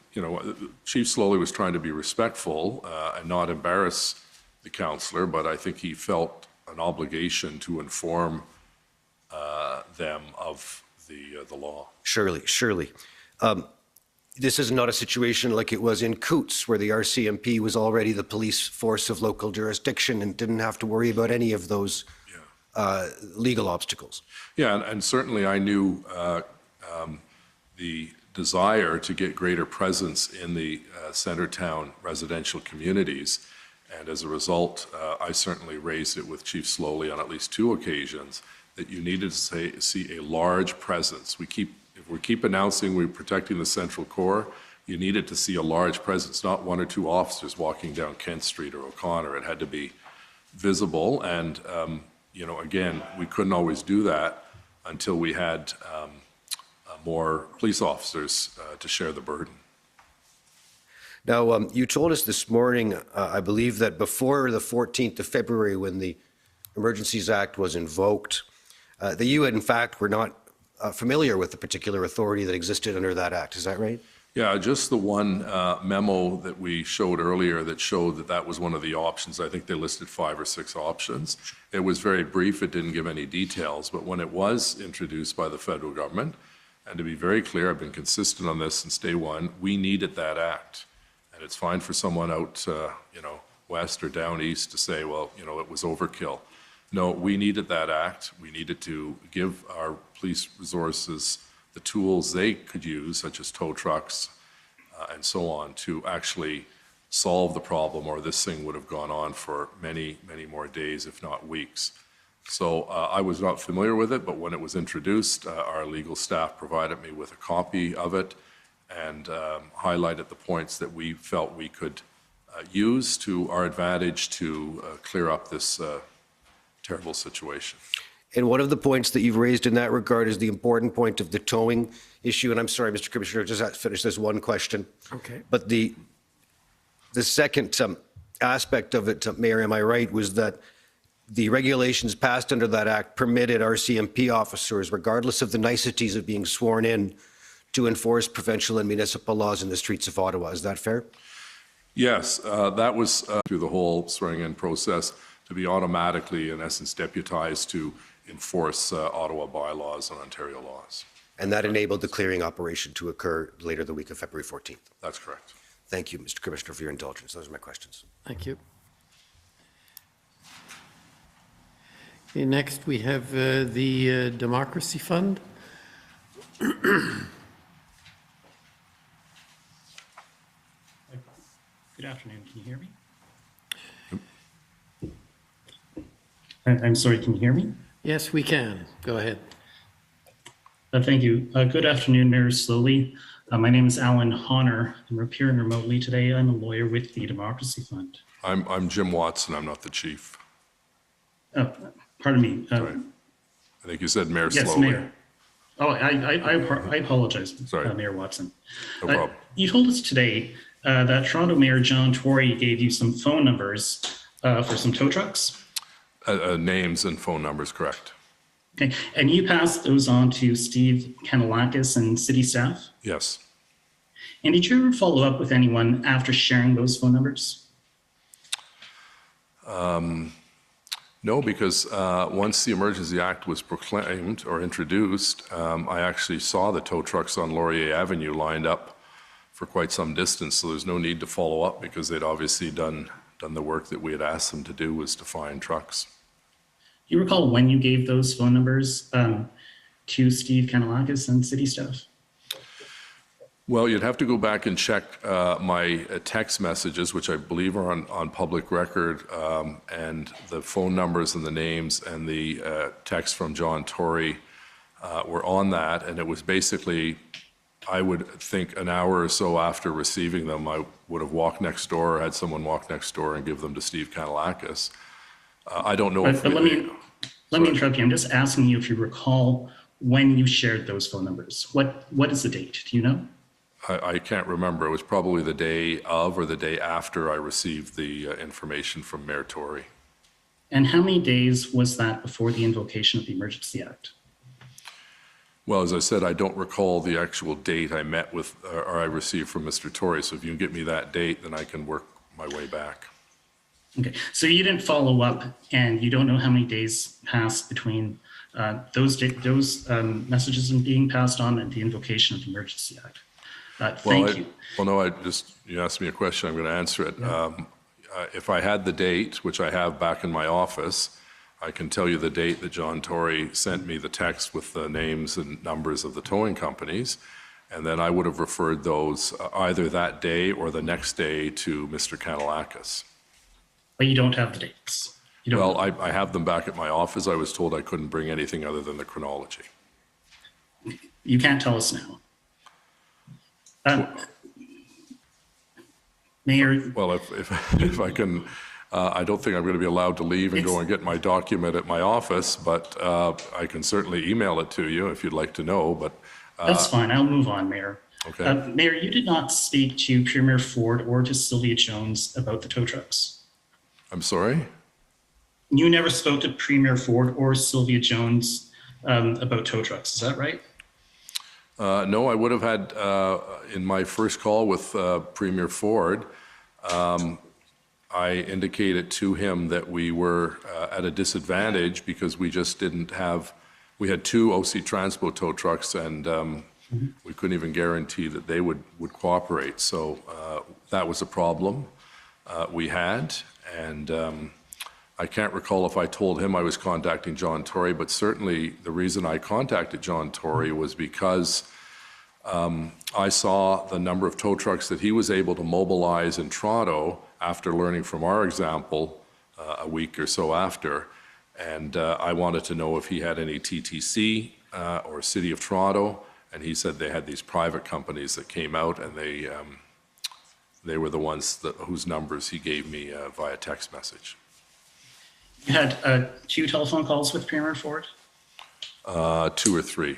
Chief Sloly was trying to be respectful and not embarrass the councillor, but I think he felt an obligation to inform them of the law. Surely. This is not a situation like it was in Coots, where the RCMP was already the police force of local jurisdiction and didn't have to worry about any of those legal obstacles. Yeah, and certainly I knew the desire to get greater presence in the Centretown residential communities. And as a result, I certainly raised it with Chief Sloly on at least 2 occasions that you needed to see a large presence. If we keep announcing we're protecting the Central Core, you needed to see a large presence, not 1 or 2 officers walking down Kent Street or O'Connor. It had to be visible. And, again, we couldn't always do that until we had more police officers to share the burden. Now, you told us this morning, I believe, that before the 14th of February, when the Emergencies Act was invoked, that you, in fact, were not familiar with the particular authority that existed under that act. Is that right? Yeah, just the one memo that we showed earlier that showed that that was one of the options. I think they listed 5 or 6 options. It was very brief. It didn't give any details. But when it was introduced by the federal government, and to be very clear, I've been consistent on this since day one, we needed that act. And it's fine for someone out, west or down east to say, well, it was overkill. No, we needed that act. We needed to give our police resources the tools they could use, such as tow trucks and so on, to actually solve the problem, or this thing would have gone on for many, many more days, if not weeks. So I was not familiar with it, but when it was introduced, our legal staff provided me with a copy of it and highlighted the points that we felt we could use to our advantage to clear up this terrible situation. And one of the points that you've raised in that regard is the important point of the towing issue. And I'm sorry, Mr. Commissioner, just have to finish this one question. Okay. But the second aspect of it, Mayor, am I right, was that the regulations passed under that act permitted RCMP officers, regardless of the niceties of being sworn in, to enforce provincial and municipal laws in the streets of Ottawa. Is that fair? Yes, that was through the whole swearing-in process, to be automatically, in essence, deputized to enforce Ottawa bylaws and Ontario laws. And that enabled the clearing operation to occur later the week of February 14th. That's correct. Thank you, Mr. Commissioner, for your indulgence. Those are my questions. Thank you. Okay, next we have the Democracy Fund. Good afternoon. Can you hear me? I'm sorry, can you hear me? Yes, we can. Go ahead. Thank you. Good afternoon, Mayor Sloly. My name is Alan Honor. I'm appearing remotely today. I'm a lawyer with the Democracy Fund. I'm Jim Watson. I'm not the chief. Pardon me. Sorry. I think you said Mayor Yes, Sloly. Mayor. Oh, I apologize, Sorry. Mayor Watson. No problem. You told us today that Toronto Mayor John Tory gave you some phone numbers for some tow trucks. Names and phone numbers, correct. Okay, and you passed those on to Steve Kanellakis and city staff? Yes. And did you ever follow up with anyone after sharing those phone numbers? No, because once the Emergency Act was proclaimed or introduced, I actually saw the tow trucks on Laurier Avenue lined up for quite some distance, so there's no need to follow up because they'd obviously done the work that we had asked them to do, was to find trucks. Do you recall when you gave those phone numbers to Steve Kanellakis and city staff? Well, you'd have to go back and check my text messages, which I believe are on public record, and the phone numbers and the names and the text from John Tory were on that. And it was basically, I would think, an hour or so after receiving them, I would have walked next door, or had someone walk next door and give them to Steve Kanellakis. I don't know if let me interrupt you. I'm just asking you if you recall when you shared those phone numbers. What is the date? Do you know? I can't remember. It was probably the day of or the day after I received the information from Mayor Tory. And how many days was that before the invocation of the Emergency Act? Well, as I said, I don't recall the actual date I met with or I received from Mr. Tory. So if you can get me that date, then I can work my way back. Okay, so you didn't follow up, and you don't know how many days passed between those messages being passed on and the invocation of the Emergency Act. Thank you. Well, no, you asked me a question, I'm going to answer it. Yeah. If I had the date, which I have back in my office, I can tell you the date that John Tory sent me the text with the names and numbers of the towing companies, and then I would have referred those either that day or the next day to Mr. Kanellakis. But you don't have the dates? Well, I have them back at my office. I was told I couldn't bring anything other than the chronology. You can't tell us now. Mayor. Well, if I can, I don't think I'm going to be allowed to leave and go and get my document at my office, but I can certainly email it to you if you'd like to know. But that's fine. I'll move on, Mayor. Okay. Mayor, you did not speak to Premier Ford or to Sylvia Jones about the tow trucks. I'm sorry? You never spoke to Premier Ford or Sylvia Jones about tow trucks. Is that right? No, I would have had, in my first call with Premier Ford, I indicated to him that we were at a disadvantage because we just didn't have, we had two OC Transpo tow trucks and we couldn't even guarantee that they would cooperate. So that was a problem we had. And I can't recall if I told him I was contacting John Tory, but certainly the reason I contacted John Tory was because I saw the number of tow trucks that he was able to mobilize in Toronto after learning from our example a week or so after. And I wanted to know if he had any TTC or City of Toronto, and he said they had these private companies that came out, and they were the ones whose numbers he gave me via text message. You had 2 telephone calls with Premier Ford? 2 or 3.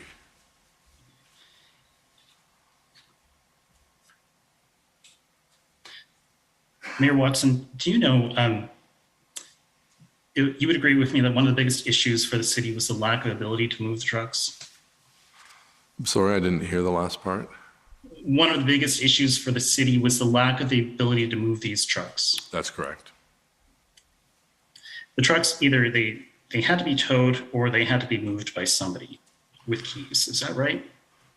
Mayor Watson, do you know, you would agree with me that one of the biggest issues for the city was the lack of ability to move the trucks? I'm sorry, I didn't hear the last part. One of the biggest issues for the city was the lack of the ability to move these trucks. That's correct. The trucks, either they had to be towed or they had to be moved by somebody with keys. Is that right?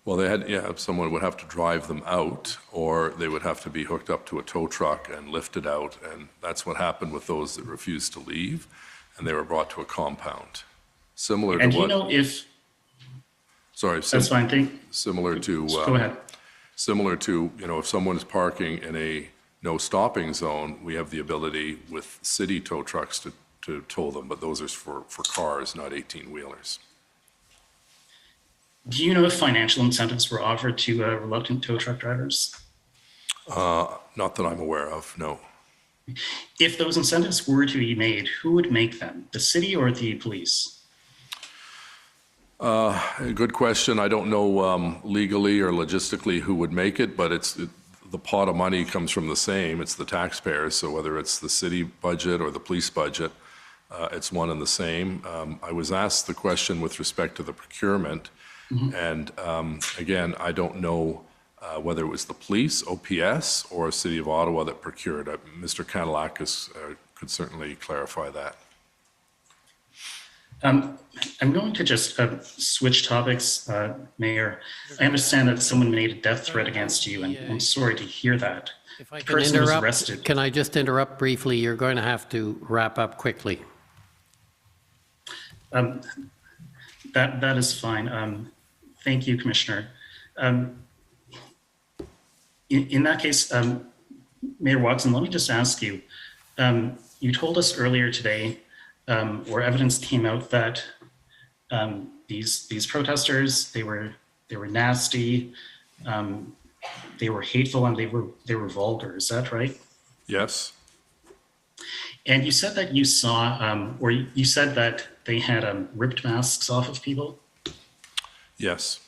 Well, they had, yeah, someone would have to drive them out, or they would have to be hooked up to a tow truck and lifted out. And that's what happened with those that refused to leave, and they were brought to a compound. Similar to and what... And do you know if... Sorry. That's fine. Similar to... Go ahead. Similar to, you know, if someone is parking in a no stopping zone, we have the ability with city tow trucks to tow them, but those are for cars, not 18-wheelers. Do you know if financial incentives were offered to reluctant tow truck drivers? Not that I'm aware of, no. If those incentives were to be made, who would make them, the city or the police? Good question. I don't know legally or logistically who would make it, but the pot of money comes from the same. It's the taxpayers. So whether it's the city budget or the police budget, it's one and the same. I was asked the question with respect to the procurement. And again, I don't know whether it was the police, OPS, or City of Ottawa that procured it. Mr. Kanellakis could certainly clarify that. I'm going to just switch topics, Mayor. I understand that someone made a death threat against you, and I'm sorry to hear that. If I The can person was interrupt, arrested. can I just interrupt briefly? You're going to have to wrap up quickly. That is fine. Thank you, Commissioner. In that case, Mayor Watson, let me just ask you, you told us earlier today, where evidence came out that these protesters, they were nasty, they were hateful, and they were vulgar. Is that right? Yes. And you said that you saw, or you said that they had ripped masks off of people. Yes.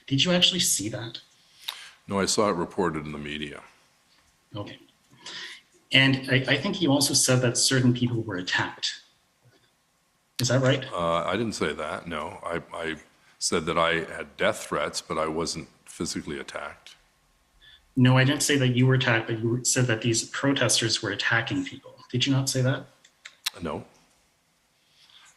Did you actually see that? No, I saw it reported in the media. Okay. And I think you also said that certain people were attacked. Is that right? I didn't say that, no. I said that I had death threats, but I wasn't physically attacked. No, I didn't say that you were attacked, but you said that these protesters were attacking people. Did you not say that? No.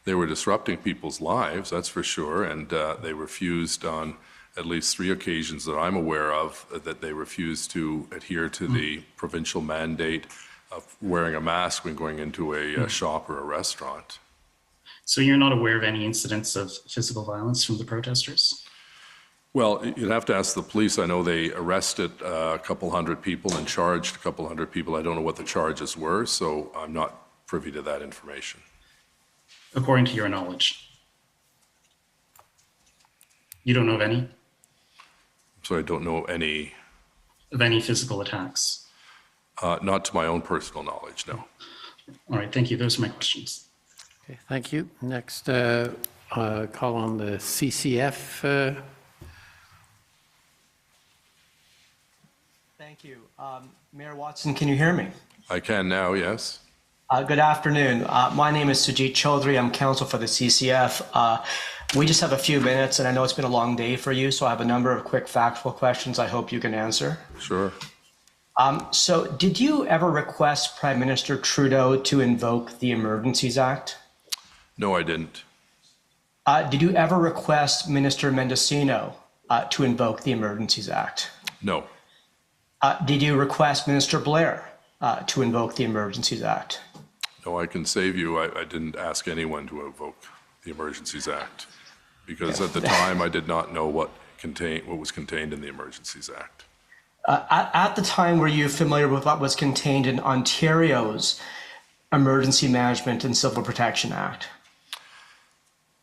They were disrupting people's lives, that's for sure, and they refused on at least 3 occasions that I'm aware of that they refused to adhere to the provincial mandate of wearing a mask when going into a shop or a restaurant. So you're not aware of any incidents of physical violence from the protesters? Well, you'd have to ask the police. I know they arrested a couple hundred people and charged a couple hundred people. I don't know what the charges were, so I'm not privy to that information. According to your knowledge? You don't know of any? So I don't know any. Of any physical attacks? Not to my own personal knowledge, no. All right, thank you. Those are my questions. Okay, thank you. Next, call on the CCF. Thank you. Mayor Watson, can you hear me? I can now, yes. Good afternoon. My name is Sujit Chaudhry. I'm counsel for the CCF. We just have a few minutes, and I know it's been a long day for you, so I have a number of quick factual questions I hope you can answer. Sure. So did you ever request Prime Minister Trudeau to invoke the Emergencies Act? No, I didn't. Did you ever request Minister Mendocino to invoke the Emergencies Act? No. Did you request Minister Blair to invoke the Emergencies Act? No, I can save you. I didn't ask anyone to invoke the Emergencies Act because at the time I did not know what was contained in the Emergencies Act. At the time, were you familiar with what was contained in Ontario's Emergency Management and Civil Protection Act?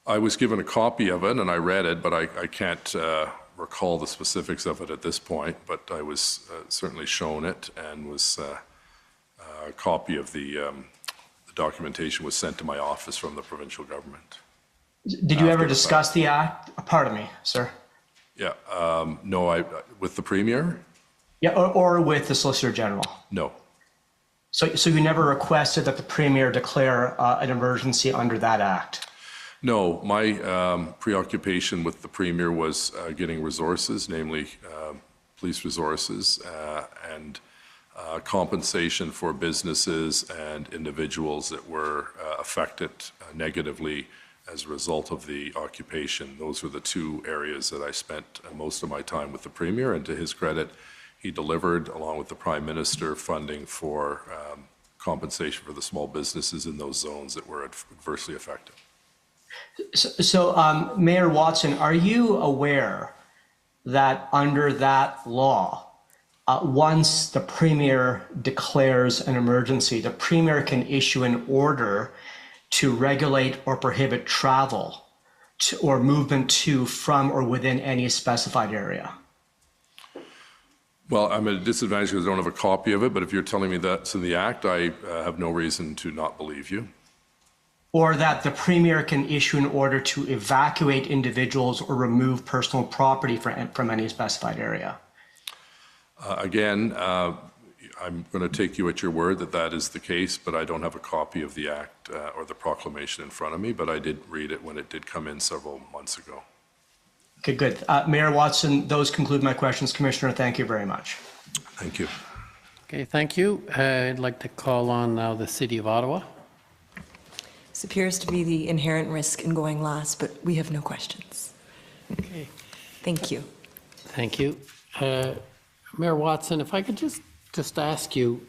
I was given a copy of it and I read it, but I can't recall the specifics of it at this point, but I was certainly shown it and was a copy of the documentation was sent to my office from the provincial government. Did you ever discuss the act? Pardon me, sir. Yeah, no, with the Premier? Yeah, or with the Solicitor General? No. So you never requested that the Premier declare an emergency under that act? No, my preoccupation with the Premier was getting resources, namely police resources and compensation for businesses and individuals that were affected negatively as a result of the occupation. Those were the 2 areas that I spent most of my time with the Premier, and to his credit, he delivered, along with the Prime Minister, funding for compensation for the small businesses in those zones that were adversely affected. So Mayor Watson, are you aware that under that law, once the Premier declares an emergency, the Premier can issue an order to regulate or prohibit travel to, or movement to, from, or within any specified area. Well, I'm at a disadvantage because I don't have a copy of it, but if you're telling me that's in the Act, I have no reason to not believe you. Or that the Premier can issue an order to evacuate individuals or remove personal property from any specified area. Again, I'm going to take you at your word that that is the case, but I don't have a copy of the Act or the proclamation in front of me, but I did read it when it did come in several months ago. Okay, good. Mayor Watson, those conclude my questions. Commissioner, thank you very much. Thank you. Okay, thank you. I'd like to call on now the City of Ottawa. This appears to be the inherent risk in going last, but we have no questions. Okay. Thank you. Thank you. Mayor Watson, if I could just ask you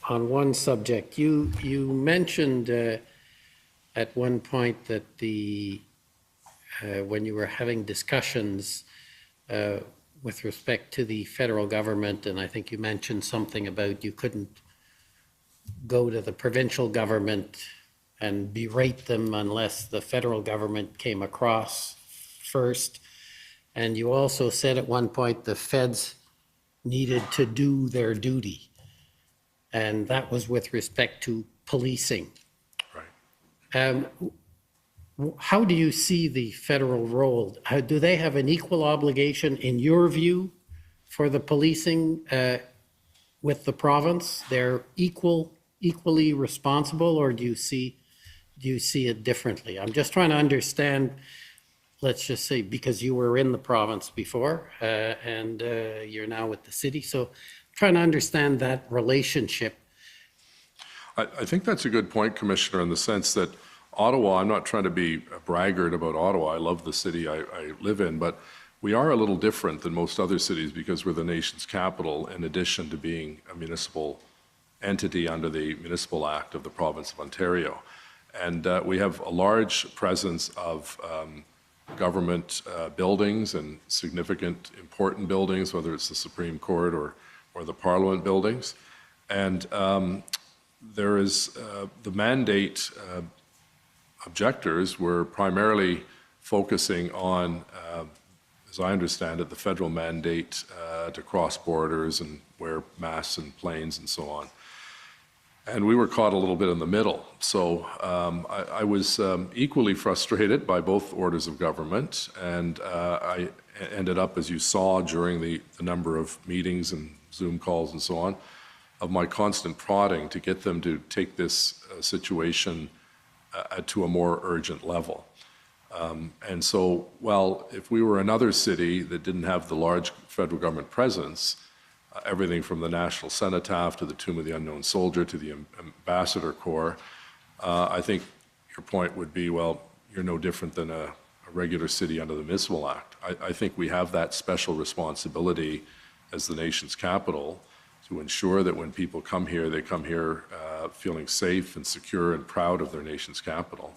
on one subject. You mentioned at one point that when you were having discussions with respect to the federal government, and I think you mentioned something about you couldn't go to the provincial government and berate them unless the federal government came across first. And you also said at one point the feds needed to do their duty. And that was with respect to policing. Right. How do you see the federal role? Do they have an equal obligation, in your view, for the policing with the province? They're equally responsible, or do you see it differently? I'm just trying to understand, let's just say, because you were in the province before and you're now with the city. So trying to understand that relationship. I think that's a good point, Commissioner, in the sense that Ottawa, I'm not trying to be a braggart about Ottawa. I love the city I live in, but we are a little different than most other cities because we're the nation's capital, in addition to being a municipal entity under the Municipal Act of the Province of Ontario. And we have a large presence of government buildings and significant, important buildings, whether it's the Supreme Court or the Parliament buildings. And there is the mandate objectors were primarily focusing on, as I understand it, the federal mandate to cross borders and wear masks in planes and so on. And we were caught a little bit in the middle. So I was equally frustrated by both orders of government, and I ended up, as you saw during the number of meetings and Zoom calls and so on, of my constant prodding to get them to take this situation to a more urgent level. And so, well, if we were another city that didn't have the large federal government presence, everything from the National Cenotaph to the Tomb of the Unknown Soldier to the Ambassador Corps, I think your point would be, well, you're no different than a regular city under the Municipal Act. I think we have that special responsibility as the nation's capital to ensure that when people come here, they come here feeling safe and secure and proud of their nation's capital.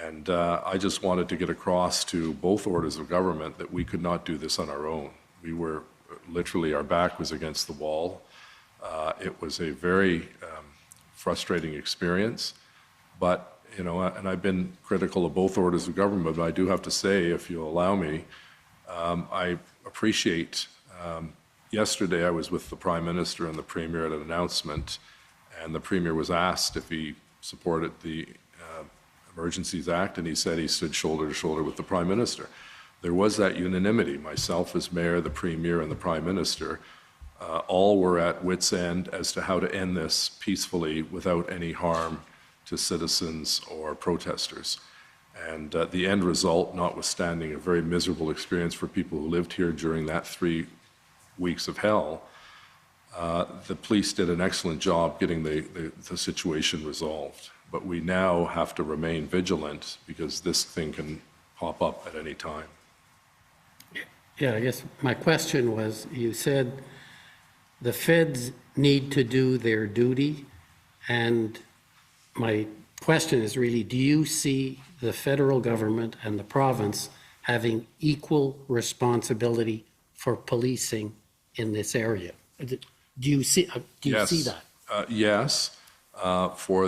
And I just wanted to get across to both orders of government that we could not do this on our own. We were literally, our back was against the wall. It was a very frustrating experience, but, you know, and I've been critical of both orders of government, but I do have to say, if you'll allow me, I appreciate, yesterday I was with the Prime Minister and the Premier at an announcement, and the Premier was asked if he supported the Emergencies Act, and he said he stood shoulder to shoulder with the Prime Minister. There was that unanimity. Myself as Mayor, the Premier, and the Prime Minister, all were at wit's end as to how to end this peacefully without any harm to citizens or protesters. And the end result, notwithstanding a very miserable experience for people who lived here during that 3 weeks of hell, the police did an excellent job getting the situation resolved. But we now have to remain vigilant because this thing can pop up at any time. Yeah, I guess my question was, you said the feds need to do their duty, and my question is really, do you see the federal government and the province having equal responsibility for policing in this area. Do you see, Yes. that? Yes, for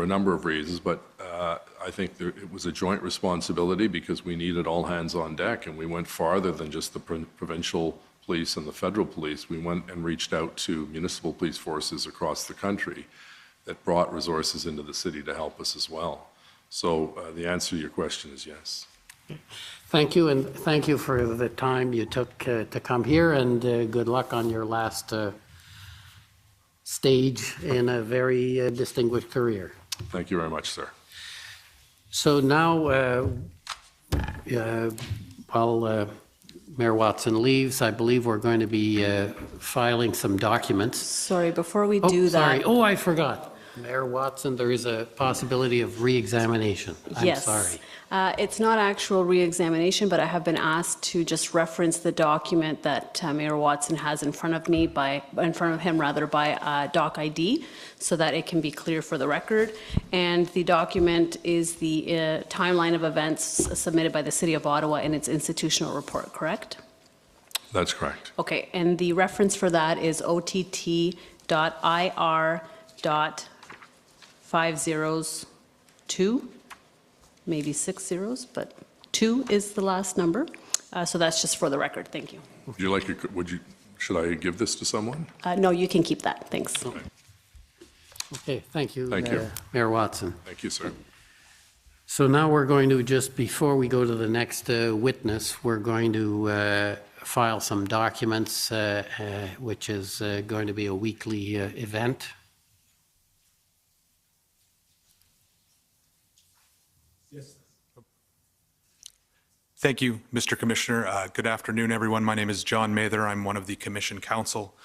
a number of reasons, but I think it was a joint responsibility because we needed all hands on deck, and we went farther than just the provincial police and the federal police. We went and reached out to municipal police forces across the country that brought resources into the city to help us as well. So the answer to your question is yes. Thank you, and thank you for the time you took to come here, and good luck on your last stage in a very distinguished career. Thank you very much, sir. So now, while Mayor Watson leaves, I believe we're going to be filing some documents. Sorry, before we do that. Sorry. Oh, I forgot. Mayor Watson, there is a possibility of re-examination. I'm sorry. It's not actual re-examination, but I have been asked to just reference the document that Mayor Watson has in front of him by doc ID, so that it can be clear for the record. And the document is the timeline of events submitted by the City of Ottawa in its institutional report, correct? That's correct. Okay, and the reference for that is OTT.IR.502, maybe 6 zeros, but 2 is the last number. So that's just for the record. Thank you. Would you like? Should I give this to someone? No, you can keep that. Thanks. Okay, thank you. Thank you. Mayor Watson. Thank you, sir. So now we're going to, just before we go to the next witness, we're going to file some documents, which is going to be a weekly event. Thank you, Mr. Commissioner. Good afternoon, everyone. My name is John Mather. I'm one of the Commission Counsel.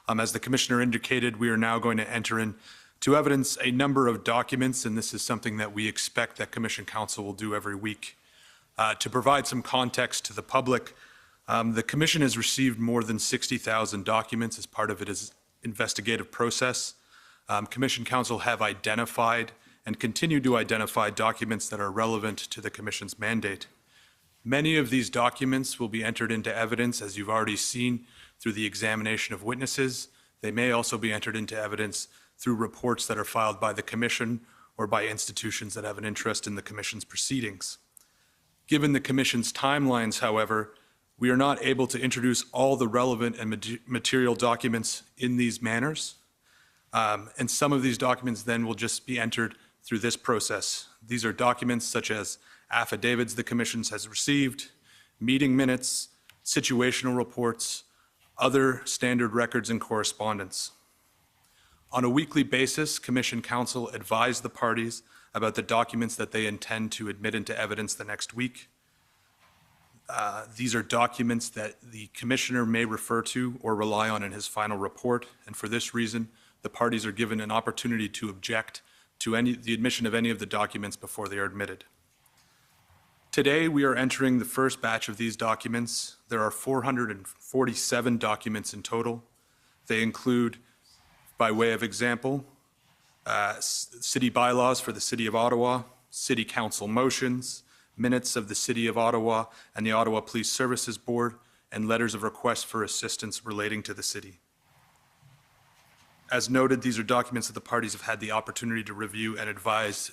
As the Commissioner indicated, we are now going to enter into evidence a number of documents, and this is something that we expect that Commission Counsel will do every week. To provide some context to the public, the Commission has received more than 60,000 documents as part of its investigative process. Commission Counsel have identified and continue to identify documents that are relevant to the Commission's mandate. Many of these documents will be entered into evidence, as you've already seen, through the examination of witnesses. They may also be entered into evidence through reports that are filed by the Commission or by institutions that have an interest in the Commission's proceedings. Given the Commission's timelines, however, we are not able to introduce all the relevant and material documents in these manners. And some of these documents then will just be entered through this process. These are documents such as affidavits the Commission has received, meeting minutes, situational reports, other standard records and correspondence. On a weekly basis, Commission Counsel advise the parties about the documents that they intend to admit into evidence the next week. These are documents that the Commissioner may refer to or rely on in his final report, and for this reason, the parties are given an opportunity to object to the admission of any of the documents before they are admitted. Today, we are entering the first batch of these documents. There are 447 documents in total. They include, by way of example, city bylaws for the City of Ottawa, City Council motions, minutes of the City of Ottawa and the Ottawa Police Services Board, and letters of request for assistance relating to the city. As noted, these are documents that the parties have had the opportunity to review and advise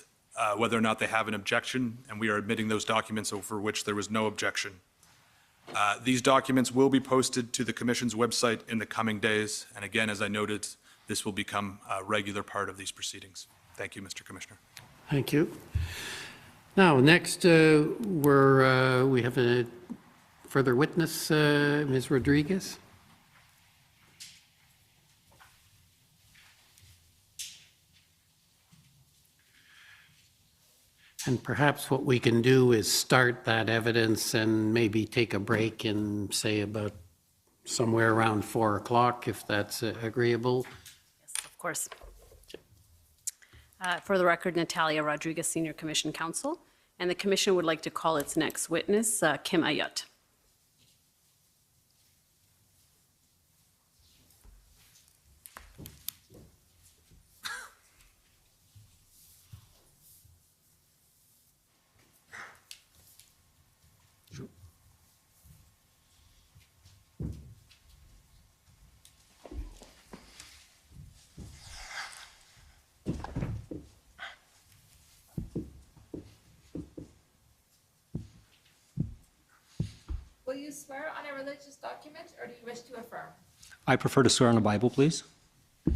whether or not they have an objection, and we are admitting those documents over which there was no objection. These documents will be posted to the Commission's website in the coming days, and again, as I noted, this will become a regular part of these proceedings. Thank you, Mr. Commissioner. Thank you. Now, next, we have a further witness, Ms. Rodriguez. And perhaps what we can do is start that evidence and maybe take a break in, say, about somewhere around 4 o'clock, if that's agreeable. Yes, of course. For the record, Natalia Rodriguez, Senior Commission Counsel, and the Commission would like to call its next witness, Kim Ayut. swear on a religious document or do you wish to affirm? I prefer to swear on the Bible, please. Please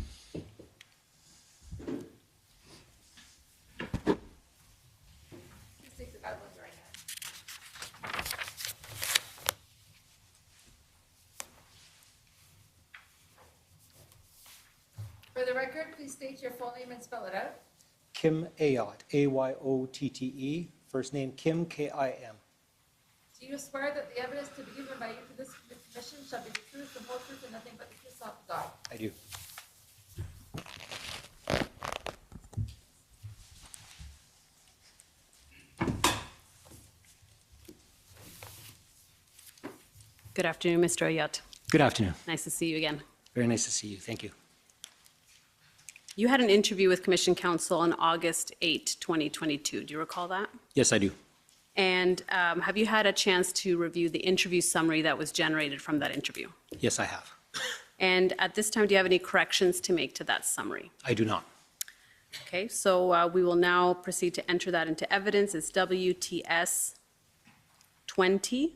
take the Bible in your right hand. For the record, please state your full name and spell it out. Kim Ayott, A-Y-O-T-T-E. First name Kim, K-I-M. Do you swear that the evidence to be given by you to this commission shall be the truth, the whole truth, and nothing but the truth, so help you God? I do. Good afternoon, Mr. Ayat. Good afternoon. Nice to see you again. Very nice to see you. Thank you. You had an interview with Commission Counsel on August 8, 2022. Do you recall that? Yes, I do. And have you had a chance to review the interview summary that was generated from that interview? Yes, I have. And at this time, do you have any corrections to make to that summary? I do not. Okay, so we will now proceed to enter that into evidence. It's WTS 20.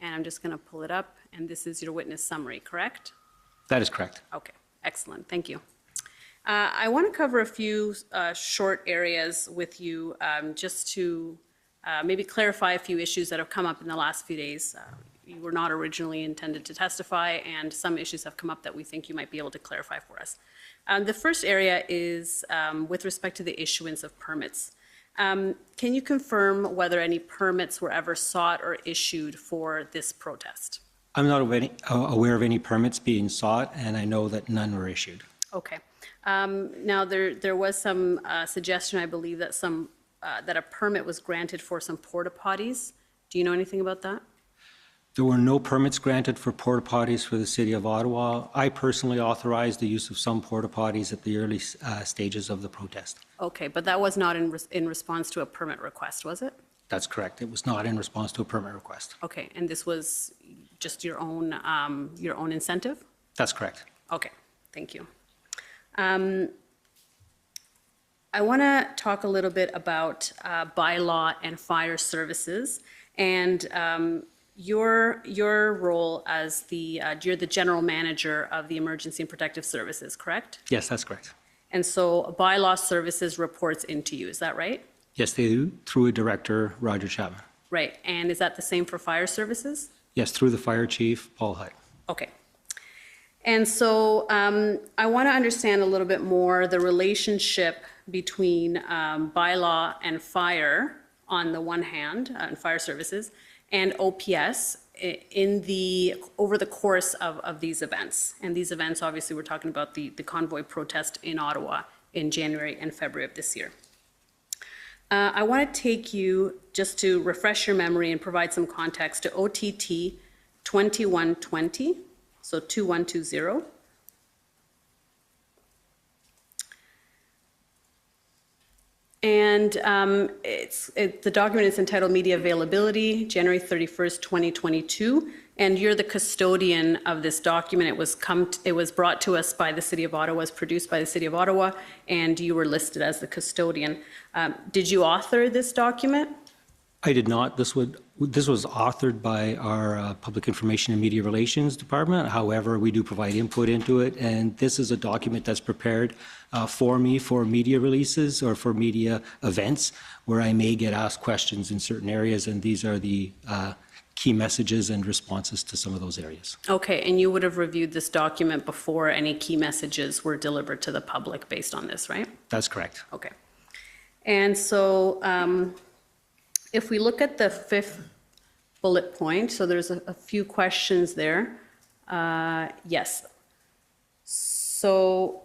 And I'm just going to pull it up. And this is your witness summary, correct? That is correct. Okay, excellent. Thank you. I want to cover a few short areas with you just to maybe clarify a few issues that have come up in the last few days. You were not originally intended to testify, and some issues have come up that we think you might be able to clarify for us. The first area is with respect to the issuance of permits. Can you confirm whether any permits were ever sought or issued for this protest? I'm not aware of any permits being sought, and I know that none were issued. Okay. Now, there was some suggestion, I believe, that that a permit was granted for some porta potties. Do you know anything about that? There were no permits granted for porta potties for the City of Ottawa. I personally authorized the use of some porta potties at the early stages of the protest. Okay, but that was not in response to a permit request, was it? That's correct. It was not in response to a permit request. Okay, and this was just your own incentive? That's correct. Okay, thank you. I want to talk a little bit about bylaw and fire services, and your role as you're the general manager of the Emergency and Protective Services, correct? Yes, that's correct. And so bylaw services reports into you, is that right? Yes, they do, through a director, Roger Chapman. Right, and is that the same for fire services? Yes, through the fire chief, Paul Hutt. Okay. And so I want to understand a little bit more the relationship between bylaw and fire on the one hand, and fire services, and OPS over the course of these events. And these events, obviously, we're talking about the Convoy protest in Ottawa in January and February of this year. I want to take you, just to refresh your memory and provide some context, to OTT 2120. So 2120. And the document is entitled Media Availability, January 31st, 2022. And you're the custodian of this document. It was brought to us by the City of Ottawa, was produced by the City of Ottawa, and you were listed as the custodian. Did you author this document? I did not. This was authored by our Public Information and Media Relations Department. However, we do provide input into it, and this is a document that's prepared for me for media releases or for media events where I may get asked questions in certain areas, and these are the key messages and responses to some of those areas. Okay, and you would have reviewed this document before any key messages were delivered to the public based on this, right? That's correct. Okay. And so if we look at the fifth bullet point, so there's a few questions there. Yes. So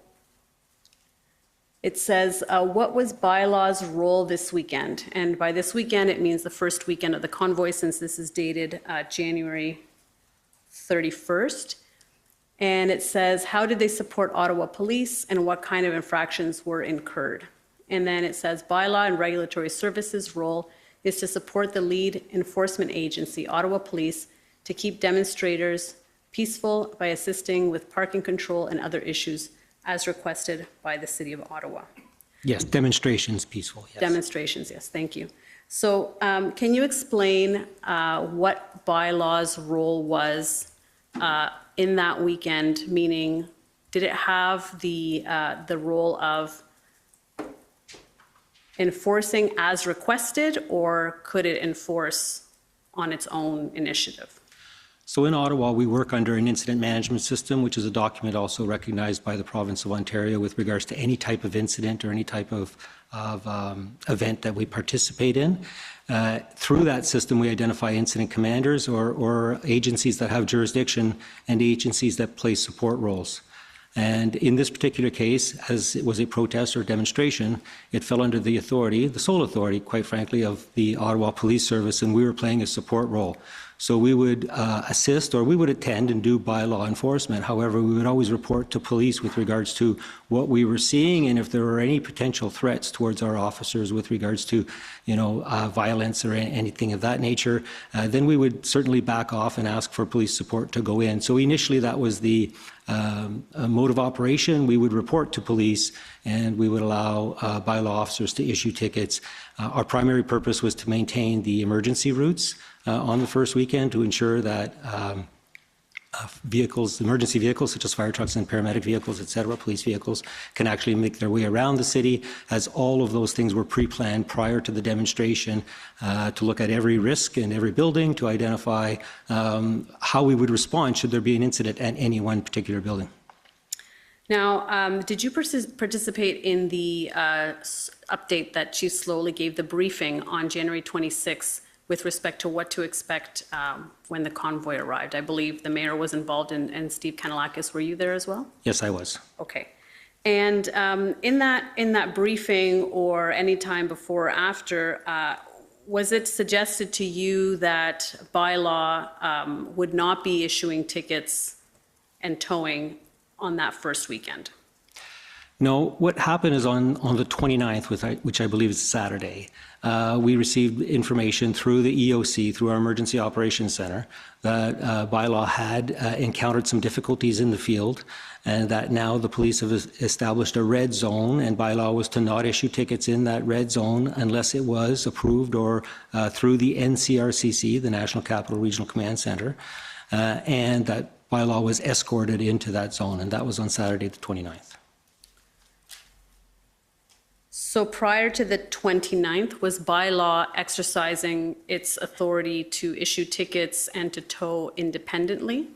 it says, what was bylaw's role this weekend? And by this weekend, it means the first weekend of the convoy, since this is dated January 31st. And it says, how did they support Ottawa police and what kind of infractions were incurred? And then it says, bylaw and regulatory services role is to support the lead enforcement agency, Ottawa Police, to keep demonstrators peaceful by assisting with parking control and other issues as requested by the City of Ottawa. Yes, demonstrations peaceful, yes. Demonstrations, yes, thank you. So can you explain what bylaw's role was in that weekend? Meaning, did it have the role of enforcing as requested, or could it enforce on its own initiative? So in Ottawa, we work under an incident management system, which is a document also recognized by the province of Ontario with regards to any type of incident or any type of event that we participate in. Through that system, we identify incident commanders or agencies that have jurisdiction and agencies that play support roles. And in this particular case, as it was a protest or demonstration, it fell under the authority, the sole authority, quite frankly, of the Ottawa Police Service, and we were playing a support role. So we would assist, or we would attend and do bylaw enforcement. However, we would always report to police with regards to what we were seeing and if there were any potential threats towards our officers with regards to, violence or anything of that nature. Then we would certainly back off and ask for police support to go in. So initially that was the mode of operation. We would report to police and we would allow bylaw officers to issue tickets. Our primary purpose was to maintain the emergency routes on the first weekend to ensure that vehicles, emergency vehicles such as fire trucks and paramedic vehicles, et cetera, police vehicles, can actually make their way around the city, as all of those things were pre-planned prior to the demonstration to look at every risk in every building, to identify how we would respond should there be an incident at any one particular building. Now, did you participate in the update that Chief Sloly gave, the briefing on January 26th with respect to what to expect when the convoy arrived? I believe the mayor was involved and Steve Kanellakis. Were you there as well? Yes, I was. Okay. And in that briefing or any time before or after, was it suggested to you that bylaw would not be issuing tickets and towing on that first weekend? No, what happened is on the 29th, which I believe is Saturday, we received information through the EOC, through our Emergency Operations Center, that bylaw had encountered some difficulties in the field, and that now the police have established a red zone, and bylaw was to not issue tickets in that red zone unless it was approved or through the NCRCC, the National Capital Regional Command Center, and that bylaw was escorted into that zone, and that was on Saturday the 29th. So prior to the 29th, was bylaw exercising its authority to issue tickets and to tow independently?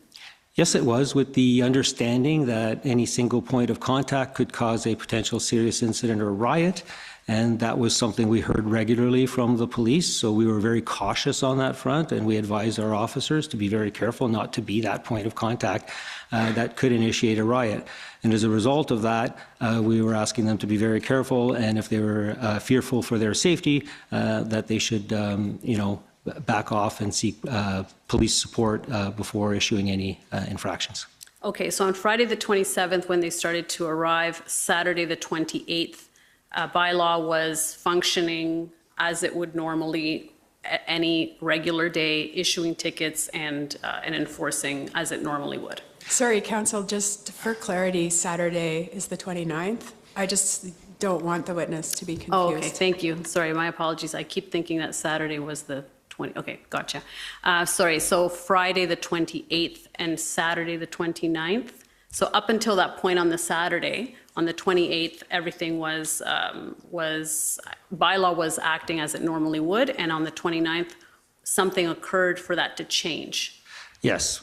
Yes, it was, with the understanding that any single point of contact could cause a potential serious incident or riot. And that was something we heard regularly from the police. So we were very cautious on that front, and we advised our officers to be very careful not to be that point of contact that could initiate a riot. And as a result of that, we were asking them to be very careful, and if they were fearful for their safety, that they should, back off and seek police support before issuing any infractions. Okay, so on Friday the 27th, when they started to arrive, Saturday the 28th, bylaw was functioning as it would normally any regular day, issuing tickets and enforcing as it normally would. Sorry, Council, just for clarity, Saturday is the 29th. I just don't want the witness to be confused. Oh, okay, thank you. Sorry, my apologies. I keep thinking that Saturday was the 20, okay, gotcha. Sorry, so Friday the 28th and Saturday the 29th. So up until that point on the Saturday, on the 28th, everything was bylaw was acting as it normally would, and on the 29th, something occurred for that to change. Yes.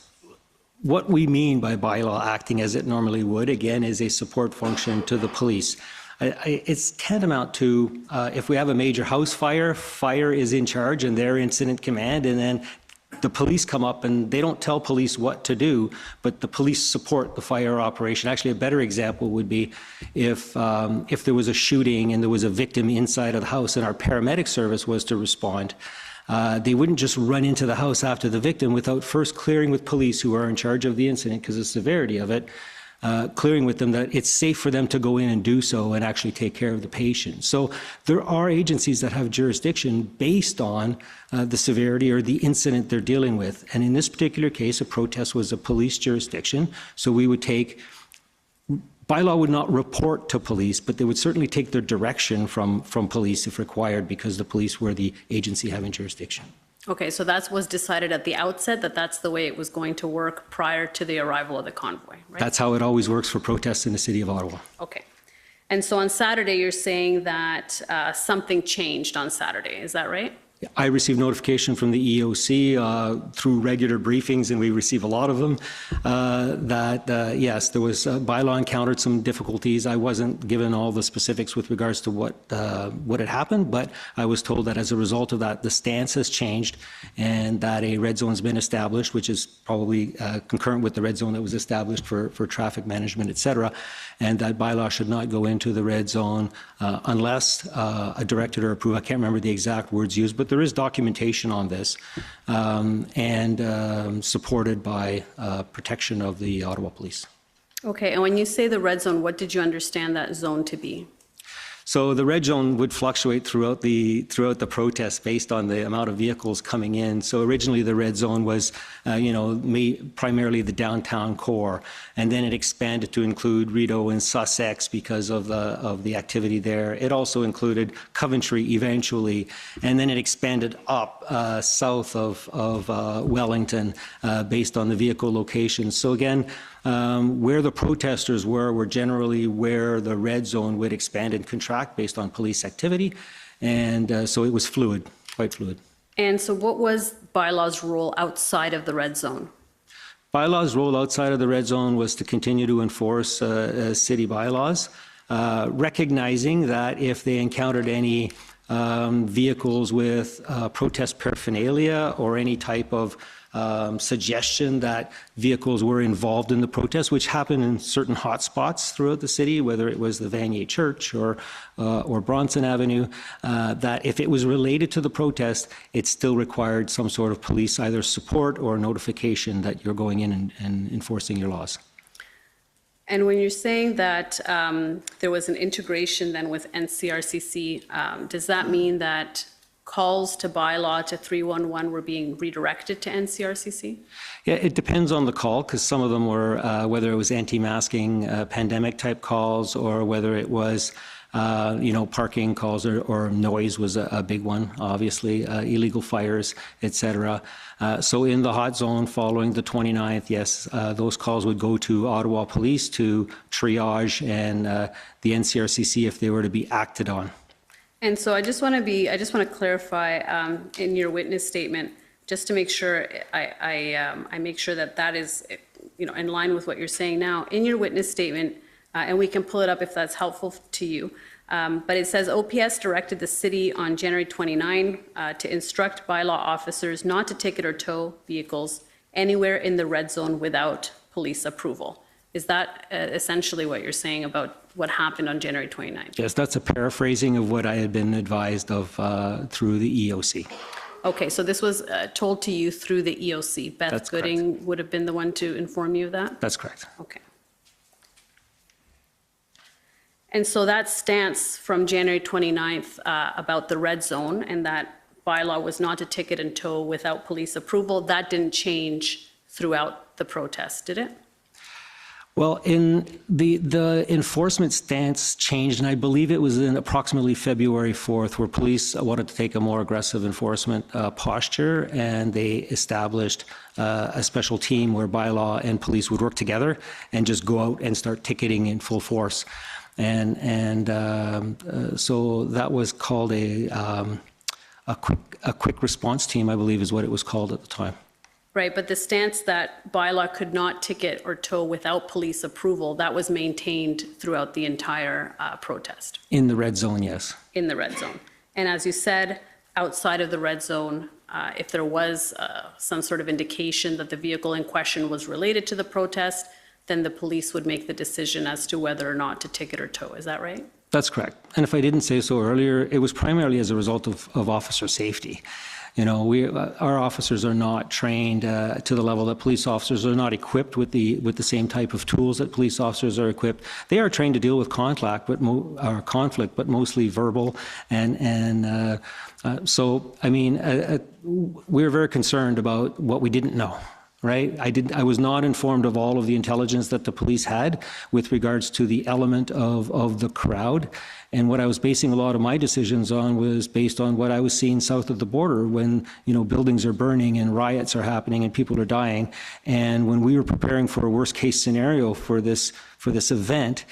What we mean by bylaw acting as it normally would, again, is a support function to the police. It's tantamount to if we have a major house fire, fire is in charge and they're incident command, and then the police come up and they don't tell police what to do, but the police support the fire operation. Actually, a better example would be if there was a shooting and there was a victim inside of the house and our paramedic service was to respond. They wouldn't just run into the house after the victim without first clearing with police who are in charge of the incident because of the severity of it, clearing with them that it's safe for them to go in and do so and actually take care of the patient. So there are agencies that have jurisdiction based on the severity or the incident they're dealing with. And in this particular case, a protest was a police jurisdiction. So we would take bylaw would not report to police, but they would certainly take their direction from police if required, because the police were the agency having jurisdiction. Okay, so that was decided at the outset that that's the way it was going to work prior to the arrival of the convoy, right? That's how it always works for protests in the city of Ottawa. Okay. And so on Saturday, you're saying that something changed on Saturday, is that right? I received notification from the EOC through regular briefings, and we receive a lot of them, that yes, there was bylaw encountered some difficulties. I wasn't given all the specifics with regards to what had happened, but I was told that as a result of that, the stance has changed and that a red zone has been established, which is probably concurrent with the red zone that was established for traffic management, et cetera, and that bylaw should not go into the red zone unless a directed or approved, I can't remember the exact words used, but there is documentation on this and supported by protection of the Ottawa Police. Okay, and when you say the red zone, what did you understand that zone to be? So the red zone would fluctuate throughout the protest based on the amount of vehicles coming in. So originally the red zone was, primarily the downtown core, and then it expanded to include Rideau and Sussex because of the activity there. It also included Coventry eventually, and then it expanded up south of Wellington based on the vehicle locations. So again, where the protesters were generally where the red zone would expand and contract based on police activity, and so it was fluid, quite fluid. And so what was bylaw's role outside of the red zone? Bylaw's role outside of the red zone was to continue to enforce city bylaws, recognizing that if they encountered any vehicles with protest paraphernalia or any type of suggestion that vehicles were involved in the protest, which happened in certain hot spots throughout the city, whether it was the Vanier Church or Bronson Avenue, that if it was related to the protest, it still required some sort of police either support or notification that you're going in and enforcing your laws. And when you're saying that there was an integration then with NCRCC, does that mean that calls to bylaw to 311 were being redirected to NCRCC? Yeah, it depends on the call, because some of them were, whether it was anti-masking, pandemic type calls, or whether it was, parking calls or noise was a big one, obviously, illegal fires, et cetera. So in the hot zone following the 29th, yes, those calls would go to Ottawa Police to triage and the NCRCC if they were to be acted on. And so I just want to clarify in your witness statement, just to make sure I make sure that is, in line with what you're saying now. In your witness statement, and we can pull it up if that's helpful to you, but it says OPS directed the city on January 29 to instruct bylaw officers not to ticket or tow vehicles anywhere in the red zone without police approval. Is that essentially what you're saying about what happened on January 29th? Yes, that's a paraphrasing of what I had been advised of through the EOC. Okay, so this was told to you through the EOC. Beth That's Gooding correct. would have been the one to inform you of that? That's correct. Okay. And so that stance from January 29th about the red zone and that bylaw was not to ticket and tow without police approval, that didn't change throughout the protest, did it? Well, in the enforcement stance changed, and I believe it was in approximately February 4th, where police wanted to take a more aggressive enforcement posture, and they established a special team where bylaw and police would work together and just go out and start ticketing in full force. And so that was called a quick response team, I believe is what it was called at the time. Right, but the stance that bylaw could not ticket or tow without police approval, that was maintained throughout the entire protest. In the red zone, yes. In the red zone. And as you said, outside of the red zone, if there was some sort of indication that the vehicle in question was related to the protest, then the police would make the decision as to whether or not to ticket or tow. Is that right? That's correct. And if I didn't say so earlier, it was primarily as a result of officer safety. Our officers are not trained to the level that police officers are not equipped with the same type of tools that police officers are equipped. They are trained to deal with conflict, but mostly verbal. So, I mean, we're very concerned about what we didn't know. right? I was not informed of all of the intelligence that the police had with regards to the element of the crowd. And what I was basing a lot of my decisions on was based on what I was seeing south of the border when, buildings are burning and riots are happening and people are dying. And when we were preparing for a worst case scenario for this event,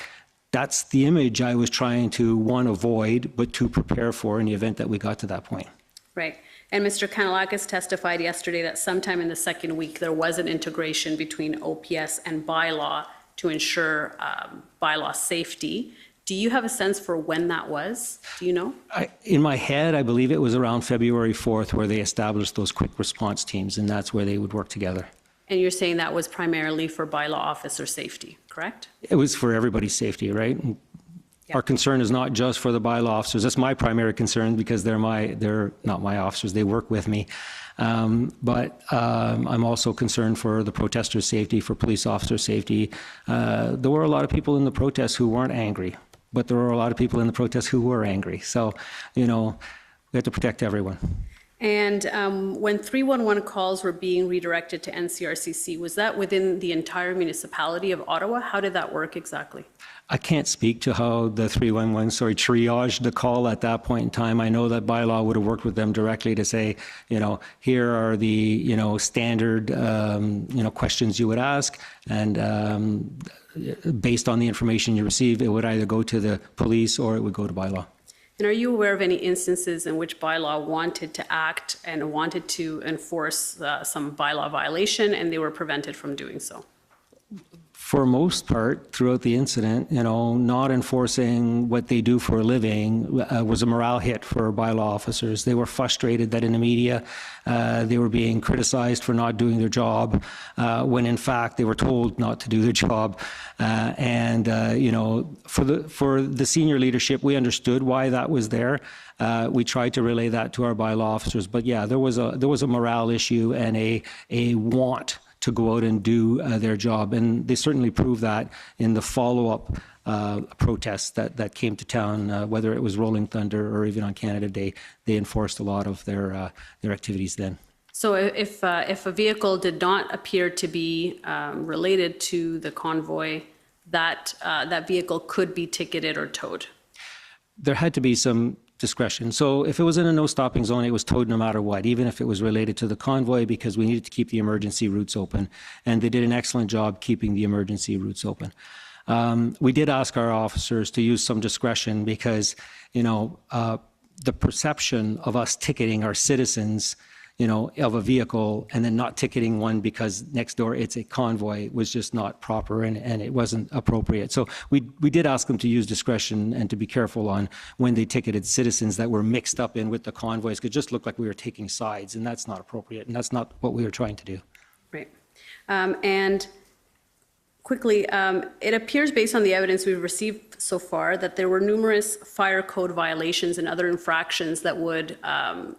that's the image I was trying to, one, avoid, but to prepare for in the event that we got to that point. Right. And Mr. Kanellakis testified yesterday that sometime in the second week, there was an integration between OPS and bylaw to ensure bylaw safety. Do you have a sense for when that was? Do you know? In my head, I believe it was around February 4th where they established those quick response teams, and that's where they would work together. And you're saying that was primarily for bylaw officer safety, correct? It was for everybody's safety, right? Our concern is not just for the bylaw officers. That's my primary concern because they're not my officers. They work with me. But I'm also concerned for the protesters' safety, for police officer safety. There were a lot of people in the protests who weren't angry, but there were a lot of people in the protests who were angry. So, we have to protect everyone. And when 311 calls were being redirected to NCRCC, was that within the entire municipality of Ottawa? How did that work exactly? I can't speak to how the 311, triaged the call at that point in time. I know that bylaw would have worked with them directly to say, here are the, standard, questions you would ask. And based on the information you receive, it would either go to the police or it would go to bylaw. And are you aware of any instances in which bylaw wanted to act and wanted to enforce some bylaw violation and they were prevented from doing so? For most part, throughout the incident, not enforcing what they do for a living was a morale hit for bylaw officers. They were frustrated that in the media they were being criticized for not doing their job when in fact they were told not to do their job. For the senior leadership, we understood why that was there. We tried to relay that to our bylaw officers, but yeah, there was a morale issue and a want to go out and do their job. And they certainly proved that in the follow-up protests that came to town, whether it was Rolling Thunder or even on Canada Day. They enforced a lot of their activities then. So if a vehicle did not appear to be related to the convoy, that vehicle could be ticketed or towed? There had to be some discretion. So if it was in a no stopping zone, it was towed no matter what, even if it was related to the convoy, because we needed to keep the emergency routes open. And they did an excellent job keeping the emergency routes open. We did ask our officers to use some discretion because, the perception of us ticketing our citizens, of a vehicle and then not ticketing one because next door it's a convoy was just not proper and it wasn't appropriate. So we did ask them to use discretion and to be careful on when they ticketed citizens that were mixed up in with the convoys. It just looked like we were taking sides, and that's not appropriate, and that's not what we were trying to do. Right. And quickly, it appears based on the evidence we've received so far that there were numerous fire code violations and other infractions that would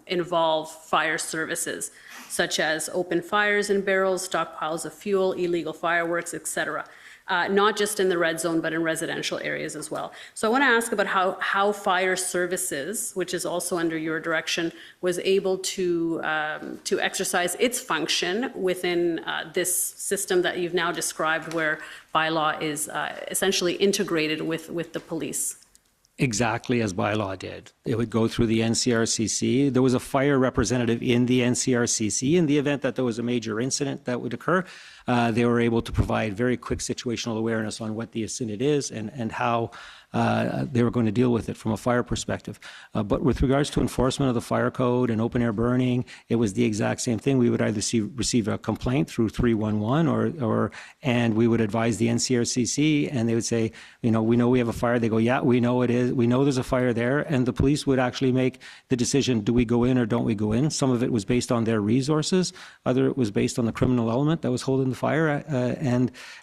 involve fire services, such as open fires in barrels, stockpiles of fuel, illegal fireworks, etc. Not just in the red zone, but in residential areas as well. So I want to ask about how fire services, which is also under your direction, was able to exercise its function within this system that you've now described, where bylaw is essentially integrated with the police. Exactly as bylaw did. It would go through the NCRCC. There was a fire representative in the NCRCC. In the event that there was a major incident that would occur, they were able to provide very quick situational awareness on what the incident is and how they were going to deal with it from a fire perspective. But with regards to enforcement of the fire code and open air burning, it was the exact same thing. We would either receive a complaint through 311 and we would advise the NCRCC, and they would say, we know we have a fire. They go, yeah, we know it is. We know there's a fire there. And the police would actually make the decision, do we go in or don't we go in? Some of it was based on their resources. Other it was based on the criminal element that was holding the fire.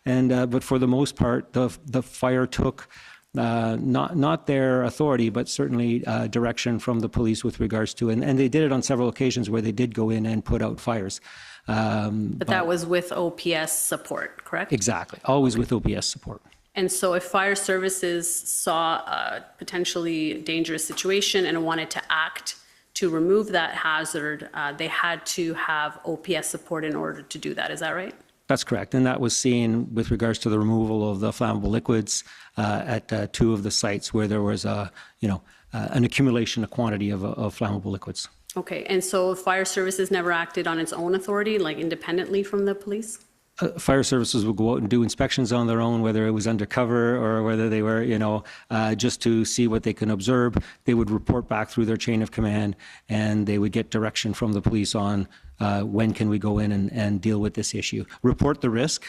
But for the most part, the fire took not their authority, but certainly direction from the police with regards to, and they did it on several occasions where they did go in and put out fires. But that was with OPS support, correct? Exactly, always with OPS support. And so if fire services saw a potentially dangerous situation and wanted to act to remove that hazard, they had to have OPS support in order to do that. Is that right? That's correct. And that was seen with regards to the removal of the flammable liquids at two of the sites where there was an accumulation, a quantity of flammable liquids. Okay, and so fire services never acted on its own authority, like independently from the police? Fire services would go out and do inspections on their own, whether it was undercover or whether they were, just to see what they can observe. They would report back through their chain of command, and they would get direction from the police on when can we go in and deal with this issue. Report the risk,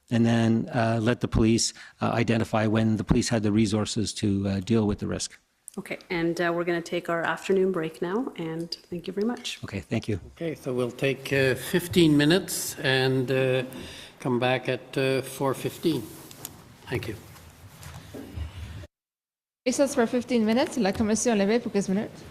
and then let the police identify when the police had the resources to deal with the risk. Okay, and we're going to take our afternoon break now, and thank you very much. Okay, thank you. Okay, so we'll take 15 minutes and come back at 4:15. Thank you. Recess for 15 minutes. La commission est levée pour 15 minutes.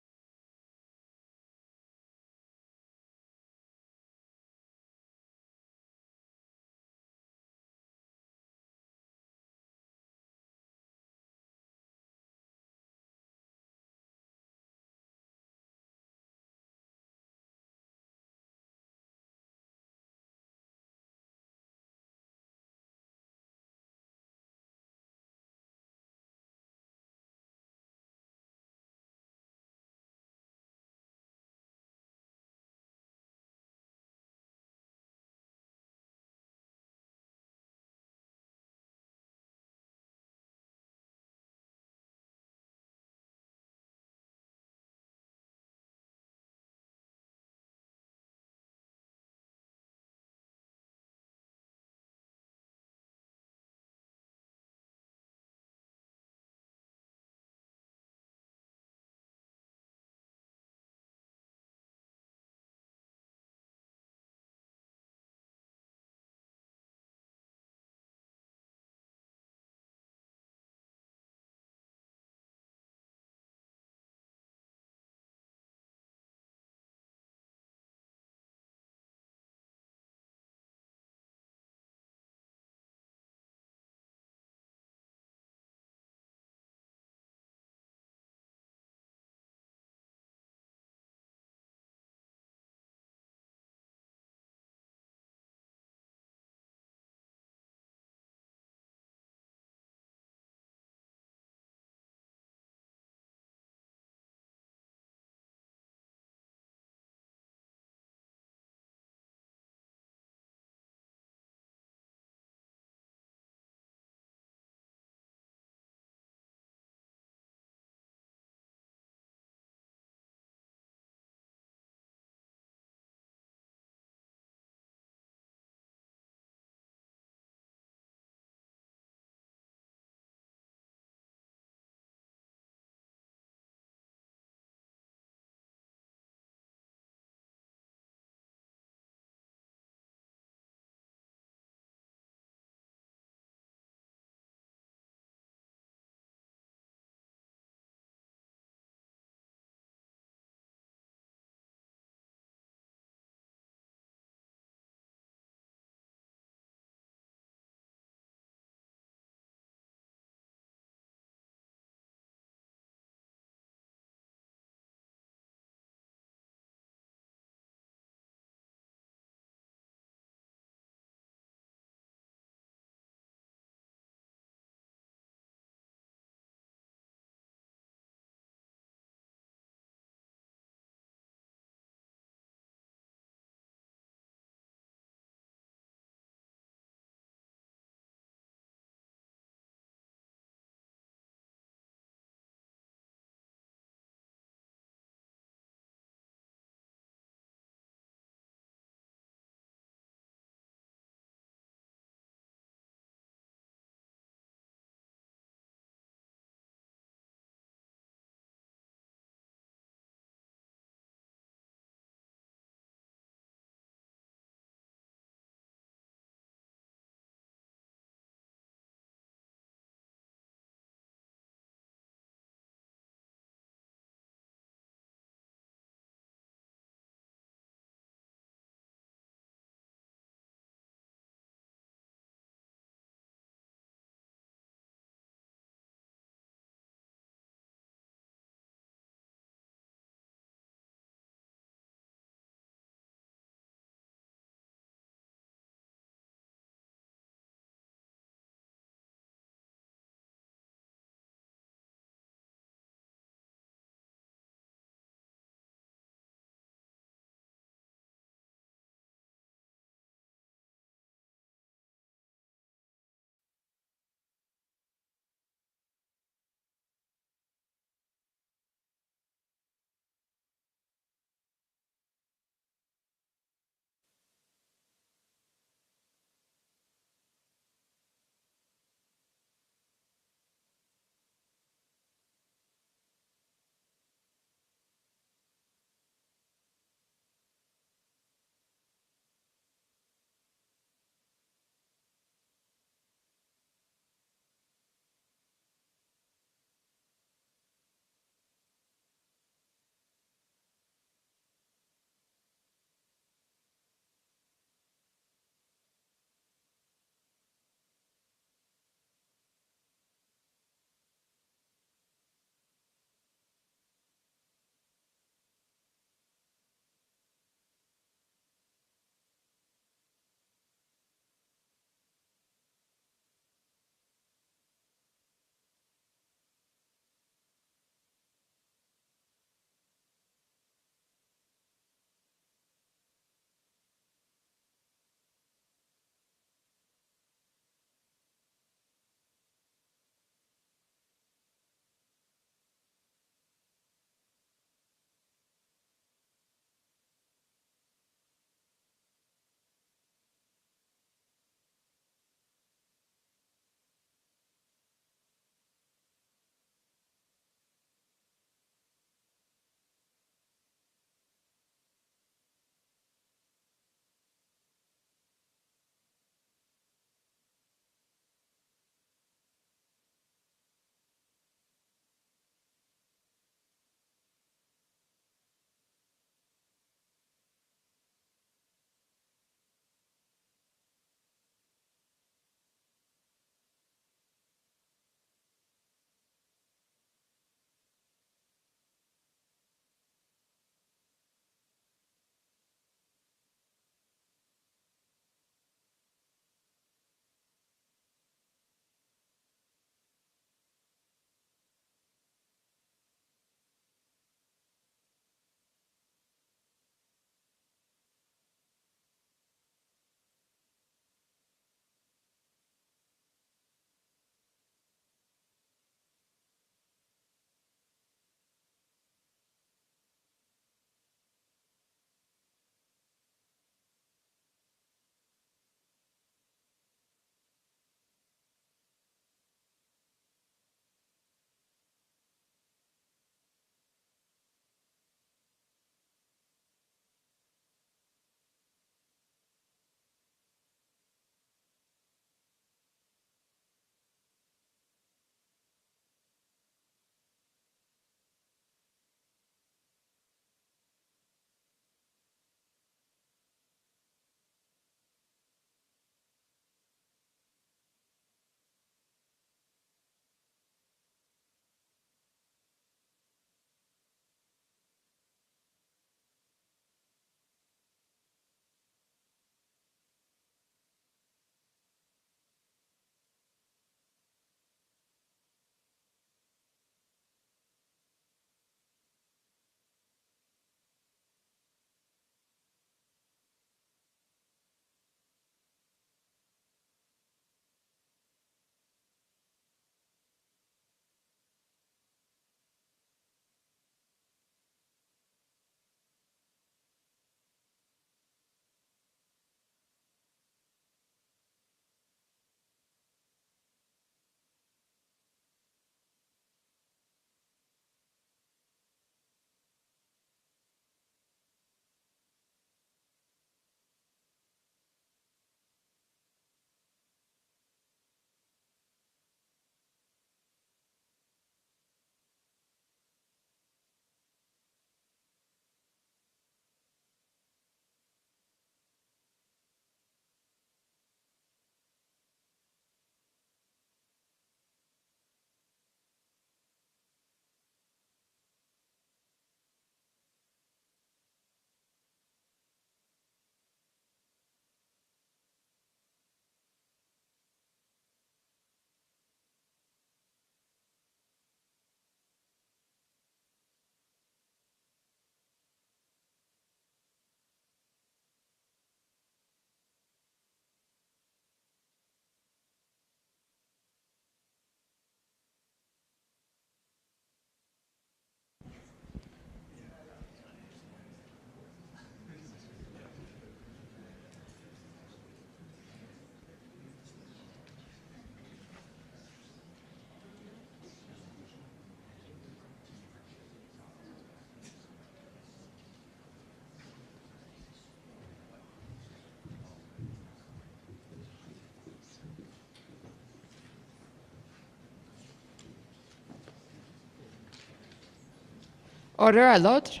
Order à l'autre.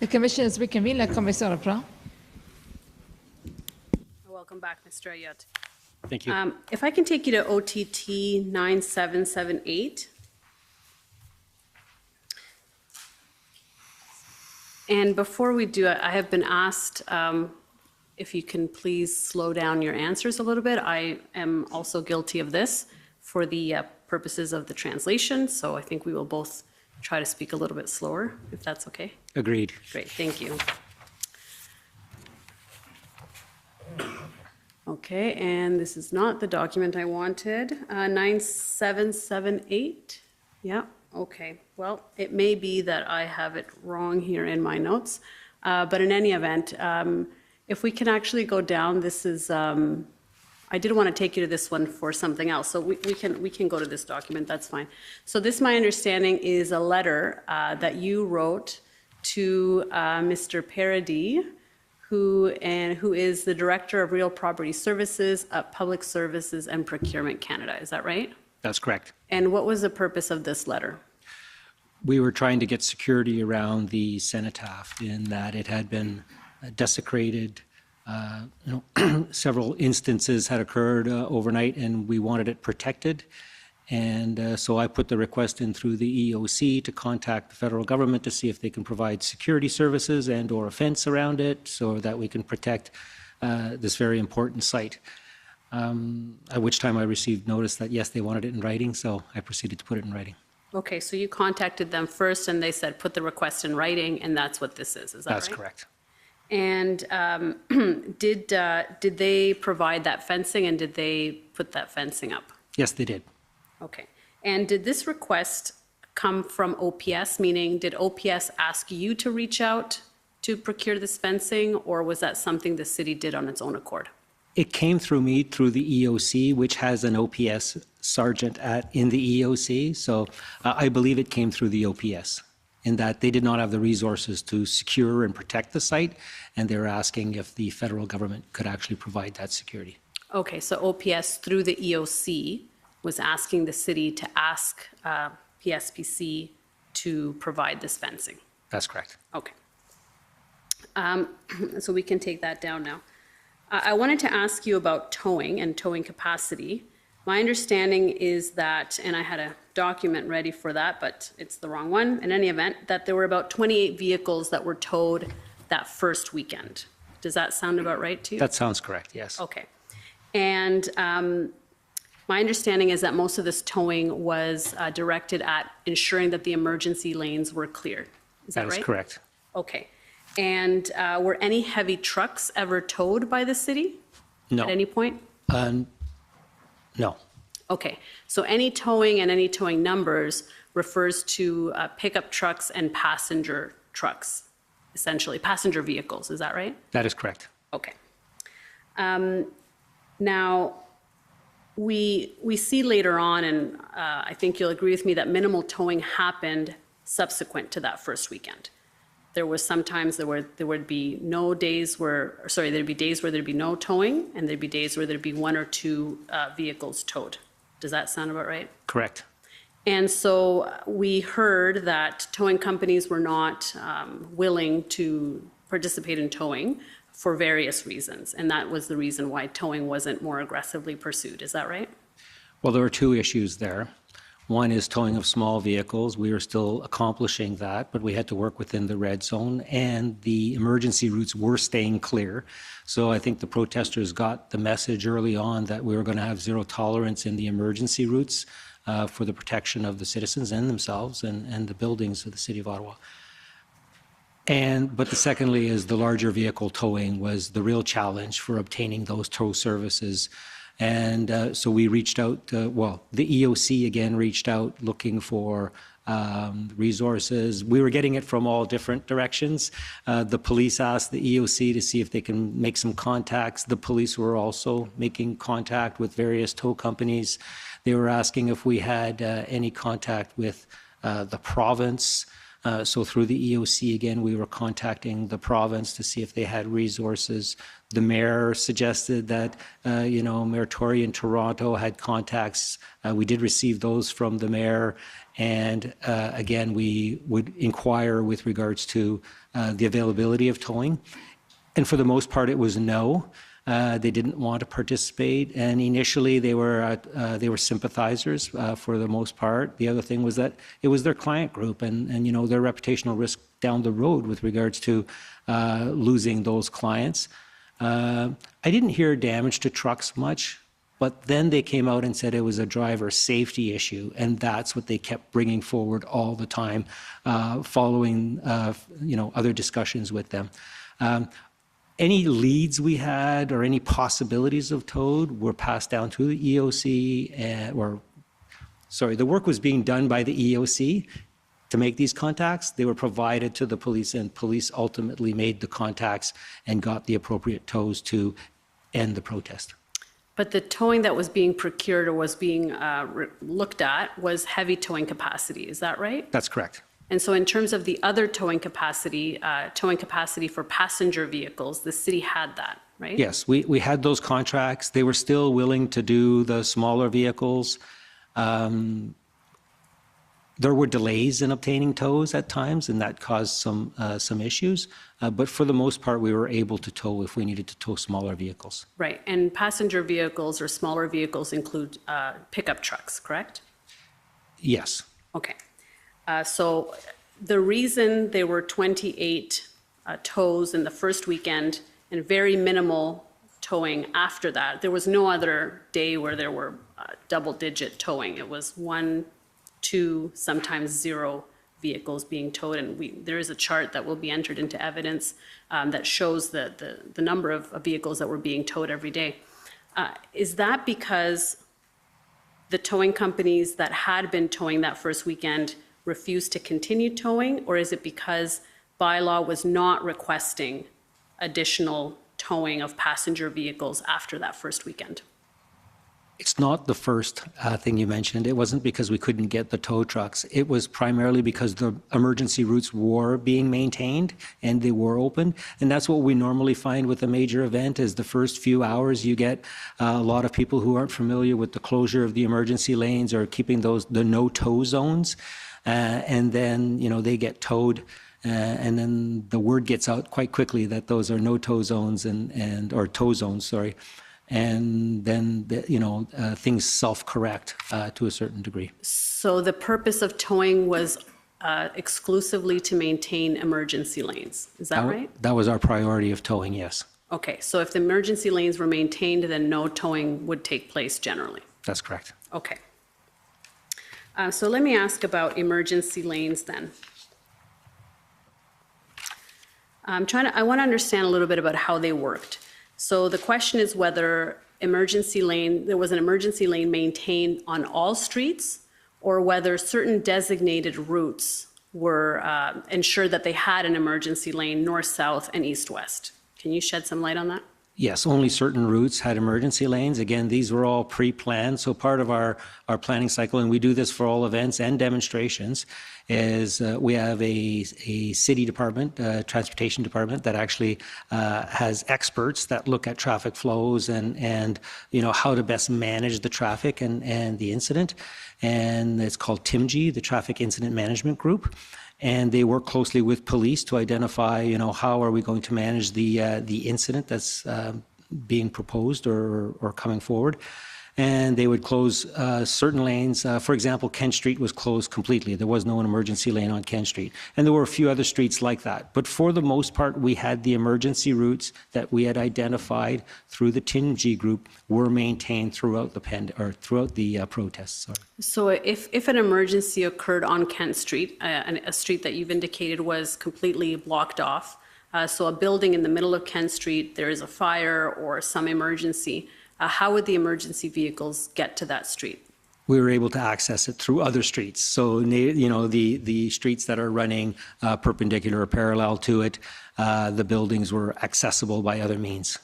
The commission is reconvened. La commission reprend. Welcome back, Mr. Ayot. Thank you. If I can take you to OTT 9778. And before we do it, I have been asked if you can please slow down your answers a little bit. I am also guilty of this for the purposes of the translation, so I think we will both try to speak a little bit slower, if that's okay. Agreed. Great, thank you. Okay, and this is not the document I wanted. 9778. Yeah, okay. Well, it may be that I have it wrong here in my notes, but in any event, if we can actually go down, this is, I did want to take you to this one for something else, so we can go to this document, that's fine. So this, my understanding, is a letter that you wrote to Mr. Paradis, who is the Director of Real Property Services at Public Services and Procurement Canada. Is that right? That's correct. And what was the purpose of this letter? We were trying to get security around the Cenotaph in that it had been desecrated. Several instances had occurred overnight, and we wanted it protected. And so I put the request in through the EOC to contact the federal government to see if they can provide security services and or a fence around it so that we can protect this very important site. At which time I received notice that, yes, they wanted it in writing, so I proceeded to put it in writing. Okay, so you contacted them first, and they said, put the request in writing, and that's what this is that right? That's correct. And did they provide that fencing, and did they put that fencing up? Yes, they did. Okay. And did this request come from OPS, meaning did OPS ask you to reach out to procure this fencing, or was that something the city did on its own accord? It came through me through the EOC, which has an OPS sergeant in the EOC. So I believe it came through the OPS in that they did not have the resources to secure and protect the site, and they were asking if the federal government could actually provide that security. Okay, so OPS through the EOC was asking the city to ask PSPC to provide this fencing. That's correct. Okay. So we can take that down now. I wanted to ask you about towing and towing capacity. My understanding is that, and I had a document ready for that, but it's the wrong one. In any event, that there were about 28 vehicles that were towed that first weekend. Does that sound about right to you? That sounds correct, yes. Okay. And my understanding is that most of this towing was directed at ensuring that the emergency lanes were cleared. Is that right? That is correct. Okay. And were any heavy trucks ever towed by the city? No. At any point? No. Okay. So any towing and any towing numbers refers to pickup trucks and passenger trucks, essentially, passenger vehicles. Is that right? That is correct. Okay. Now, we see later on, and I think you'll agree with me, that minimal towing happened subsequent to that first weekend. There was sometimes there would be no days where, sorry, there'd be days where there'd be no towing, and there'd be days where there'd be one or two vehicles towed. Does that sound about right? Correct. And so we heard that towing companies were not willing to participate in towing for various reasons, and that was the reason why towing wasn't more aggressively pursued. Is that right? Well, there are two issues there. One is towing of small vehicles. We are still accomplishing that, but we had to work within the red zone, and the emergency routes were staying clear. So I think the protesters got the message early on that we were going to have zero tolerance in the emergency routes for the protection of the citizens and themselves and the buildings of the City of Ottawa. But the secondly is the larger vehicle towing was the real challenge for obtaining those tow services. And so we reached out, the EOC again reached out looking for resources. We were getting it from all different directions. The police asked the EOC to see if they can make some contacts. The police were also making contact with various tow companies. They were asking if we had any contact with the province. So through the EOC, again, we were contacting the province to see if they had resources. The mayor suggested that, Mayor Tory in Toronto had contacts. We did receive those from the mayor. And again, we would inquire with regards to the availability of towing. And for the most part, it was no. They didn't want to participate, and initially they were sympathizers for the most part. The other thing was that it was their client group, and their reputational risk down the road with regards to losing those clients. I didn't hear damage to trucks much, but then they came out and said it was a driver safety issue, and that's what they kept bringing forward all the time, following other discussions with them. Any leads we had or any possibilities of towed were passed down to the EOC, the work was being done by the EOC to make these contacts. They were provided to the police, and police ultimately made the contacts and got the appropriate tows to end the protest. But the towing that was being procured or was being looked at was heavy towing capacity, is that right? That's correct. And so in terms of the other towing capacity for passenger vehicles, the city had that, right? Yes, we had those contracts. They were still willing to do the smaller vehicles. There were delays in obtaining tows at times, and that caused some issues. But for the most part, we were able to tow if we needed to tow smaller vehicles. Right, and passenger vehicles or smaller vehicles include pickup trucks, correct? Yes. Okay. So the reason there were 28 tows in the first weekend and very minimal towing after that, there was no other day where there were double-digit towing. It was 1, 2, sometimes 0 vehicles being towed, and there is a chart that will be entered into evidence that shows the number of vehicles that were being towed every day. Is that because the towing companies that had been towing that first weekend refused to continue towing, or is it because bylaw was not requesting additional towing of passenger vehicles after that first weekend? It's not the first thing you mentioned. It wasn't because we couldn't get the tow trucks. It was primarily because the emergency routes were being maintained and they were open. And that's what we normally find with a major event is the first few hours you get a lot of people who aren't familiar with the closure of the emergency lanes or keeping the no tow zones. And then, they get towed. And then the word gets out quite quickly that those are no tow zones or tow zones, sorry. And then, things self-correct to a certain degree. So the purpose of towing was exclusively to maintain emergency lanes. Is that right? That was our priority of towing, yes. Okay, so if the emergency lanes were maintained, then no towing would take place generally. That's correct. Okay. So let me ask about emergency lanes then. I want to understand a little bit about how they worked. So the question is whether there was an emergency lane maintained on all streets, or whether certain designated routes were ensured that they had an emergency lane north, south, and east, west. Can you shed some light on that? Yes, only certain routes had emergency lanes. Again, these were all pre-planned. So part of our planning cycle, and we do this for all events and demonstrations, is we have a city department, transportation department that actually has experts that look at traffic flows and how to best manage the traffic and the incident. And it's called TIMG, the Traffic Incident Management Group. And they work closely with police to identify, how are we going to manage the incident that's being proposed or coming forward. And they would close certain lanes. For example, Kent Street was closed completely. There was no emergency lane on Kent Street. And there were a few other streets like that. But for the most part, we had the emergency routes that we had identified through the TIMG group were maintained throughout the protests. Sorry. So if an emergency occurred on Kent Street, a street that you've indicated was completely blocked off, so a building in the middle of Kent Street, there is a fire or some emergency, how would the emergency vehicles get to that street? We were able to access it through other streets. So, the streets that are running perpendicular or parallel to it, the buildings were accessible by other means.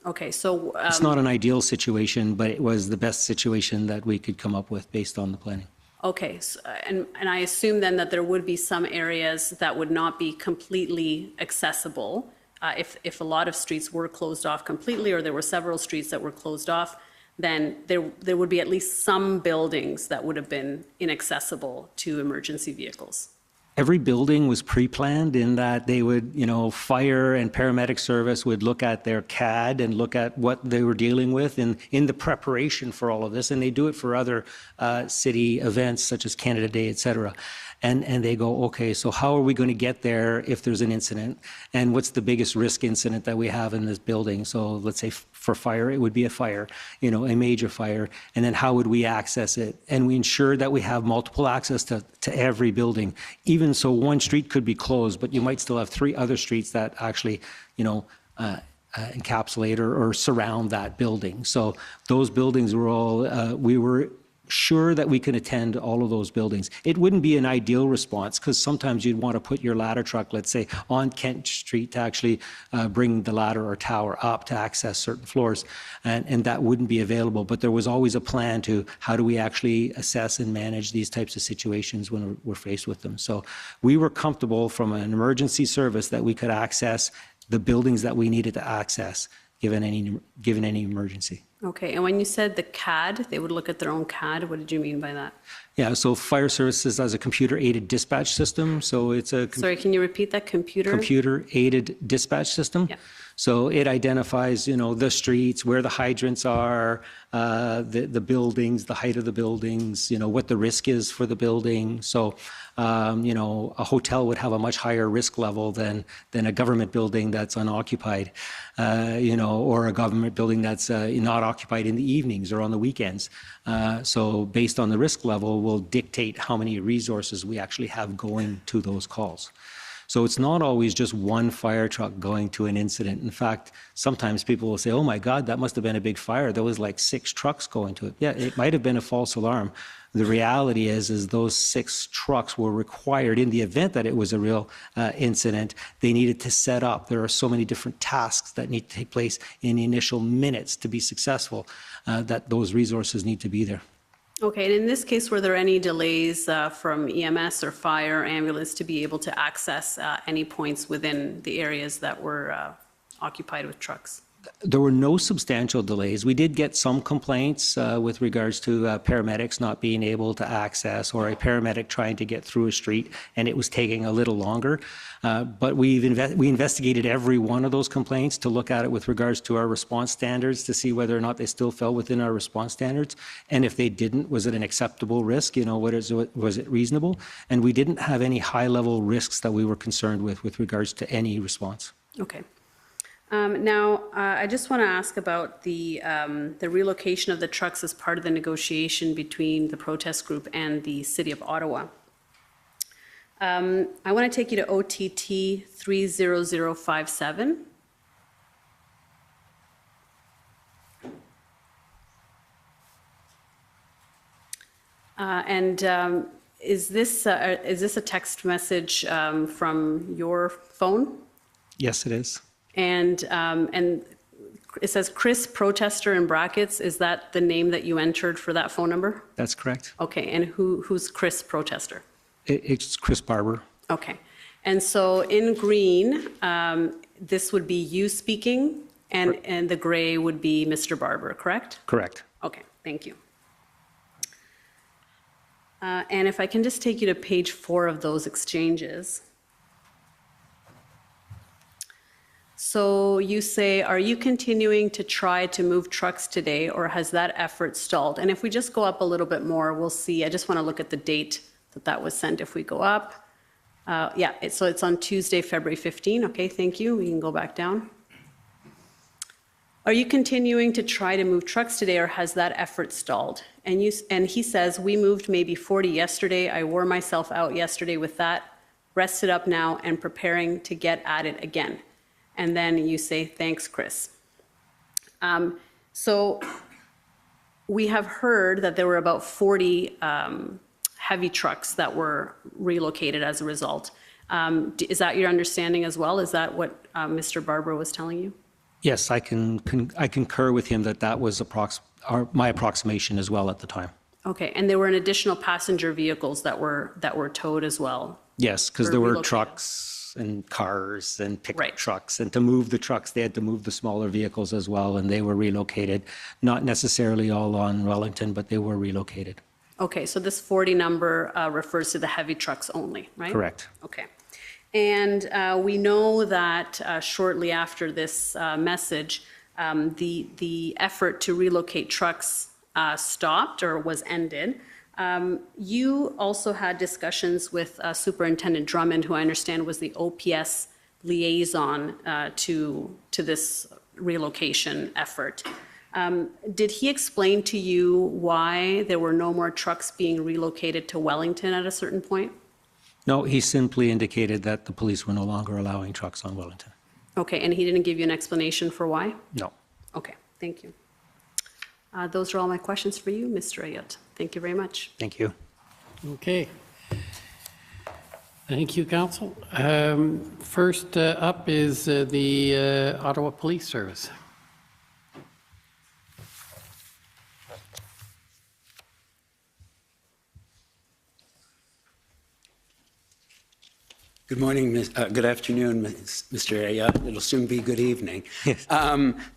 Okay, so... it's not an ideal situation, but it was the best situation that we could come up with based on the planning. Okay, so, and I assume then that there would be some areas that would not be completely accessible if a lot of streets were closed off completely, or there were several streets that were closed off, then there would be at least some buildings that would have been inaccessible to emergency vehicles. Every building was pre-planned in that they would, fire and paramedic service would look at their CAD and look at what they were dealing with in the preparation for all of this. And they do it for other city events such as Canada Day, et cetera. And they go, okay, so how are we going to get there if there's an incident? And what's the biggest risk incident that we have in this building? So let's say for fire, it would be a fire, a major fire. And then how would we access it? And we ensure that we have multiple access to every building. Even so, one street could be closed, but you might still have 3 other streets that actually, encapsulate or surround that building. So those buildings were all, we were sure that we can attend all of those buildings. It wouldn't be an ideal response because sometimes you'd want to put your ladder truck, let's say, on Kent Street to actually bring the ladder or tower up to access certain floors, and that wouldn't be available. But there was always a plan to how do we actually assess and manage these types of situations when we're faced with them. So we were comfortable from an emergency service that we could access the buildings that we needed to access given any emergency. Okay, and when you said the CAD, they would look at their own CAD, what did you mean by that? Yeah, so fire services has a computer-aided dispatch system. So it's a Sorry, can you repeat that? Computer-aided dispatch system. Yeah. So it identifies, the streets, where the hydrants are, the buildings, the height of the buildings, what the risk is for the building. So, a hotel would have a much higher risk level than a government building that's unoccupied, or a government building that's not occupied in the evenings or on the weekends. So based on the risk level, will dictate how many resources we actually have going to those calls. So it's not always just one fire truck going to an incident. In fact, sometimes people will say, oh my God, that must have been a big fire. There was like 6 trucks going to it. Yeah, it might have been a false alarm. The reality is those 6 trucks were required in the event that it was a real incident. They needed to set up. There are so many different tasks that need to take place in the initial minutes to be successful that those resources need to be there. Okay, and in this case, were there any delays from EMS or fire, ambulance to be able to access any points within the areas that were occupied with trucks? There were no substantial delays. We did get some complaints with regards to paramedics not being able to access, or a paramedic trying to get through a street and it was taking a little longer. But we investigated every one of those complaints to look at it with regards to our response standards to see whether or not they still fell within our response standards. And if they didn't, was it an acceptable risk? Was it reasonable? And we didn't have any high-level risks that we were concerned with regards to any response. Okay. Now, I just want to ask about the relocation of the trucks as part of the negotiation between the protest group and the City of Ottawa. I want to take you to OTT 30057. Is this a text message from your phone? Yes, it is. And it says Chris Protester in brackets. Is that the name that you entered for that phone number? That's correct. Okay, and who's Chris Protester? It's Chris Barber. Okay, and so in green, this would be you speaking, and the gray would be Mr. Barber, correct? Correct. Okay, thank you. And if I can just take you to page 4 of those exchanges. So you say, are you continuing to try to move trucks today, or has that effort stalled? And if we just go up a little bit more, we'll see. I just want to look at the date that was sent. If we go up, so it's on Tuesday, February 15. Okay, thank you. We can go back down. Are you continuing to try to move trucks today, or has that effort stalled? And he says, we moved maybe 40 yesterday. I wore myself out yesterday with that, rested up now, and preparing to get at it again. And then you say, thanks, Chris. So we have heard that there were about 40 heavy trucks that were relocated as a result. Is that your understanding as well? Is that what Mr. Barber was telling you? Yes, I concur with him that was my approximation as well at the time. Okay, and there were an additional passenger vehicles that were towed as well? Yes, because Or there were relocated. trucks and cars and pickup Right. trucks. And to move the trucks, they had to move the smaller vehicles as well, and they were relocated. Not necessarily all on Wellington, but they were relocated. Okay, so this 40 number refers to the heavy trucks only, right? Correct. Okay. And we know that shortly after this message, the effort to relocate trucks stopped or was ended. You also had discussions with Superintendent Drummond, who I understand was the OPS liaison to this relocation effort. Did he explain to you why there were no more trucks being relocated to Wellington at a certain point? No, he simply indicated that the police were no longer allowing trucks on Wellington. Okay, and he didn't give you an explanation for why? No. Okay, thank you. Those are all my questions for you, Mr. Ayot. Thank you very much. Thank you. Okay. Thank you, Council. First up is the Ottawa Police Service. Good morning, good afternoon, Mr. Ayot. It'll soon be good evening. Yes.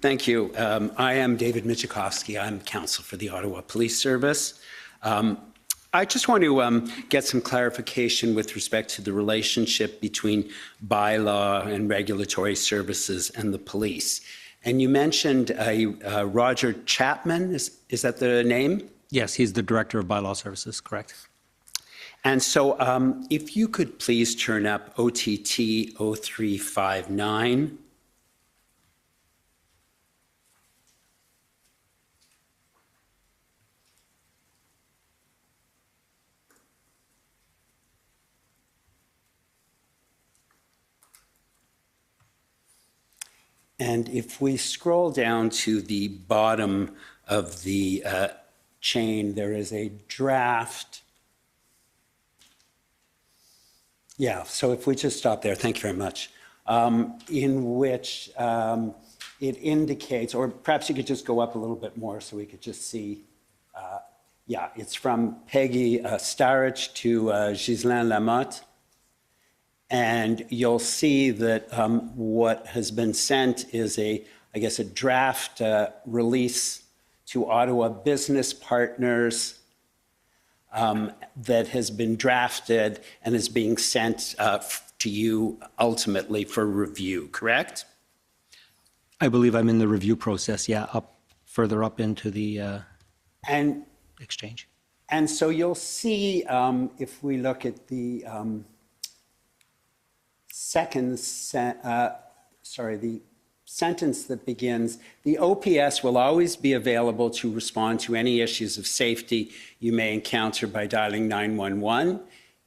Thank you. I am David Michikowski. I'm counsel for the Ottawa Police Service. I just want to get some clarification with respect to the relationship between bylaw and regulatory services and the police. And you mentioned Roger Chapman. Is that the name? Yes, he's the Director of Bylaw Services, correct? And so if you could please turn up OTT 0359. And if we scroll down to the bottom of the chain, there is a draft. Yeah, so if we just stop there, thank you very much, in which it indicates, or perhaps you could just go up a little bit more so we could just see, yeah, it's from Peggy Starich to Ghislain Lamotte. And you'll see that what has been sent is I guess, a draft release to Ottawa business partners that has been drafted and is being sent to you ultimately for review, correct? I believe I'm in the review process, yeah, further up into the exchange. And so you'll see, if we look at the the sentence that begins, the OPS will always be available to respond to any issues of safety you may encounter by dialing 911.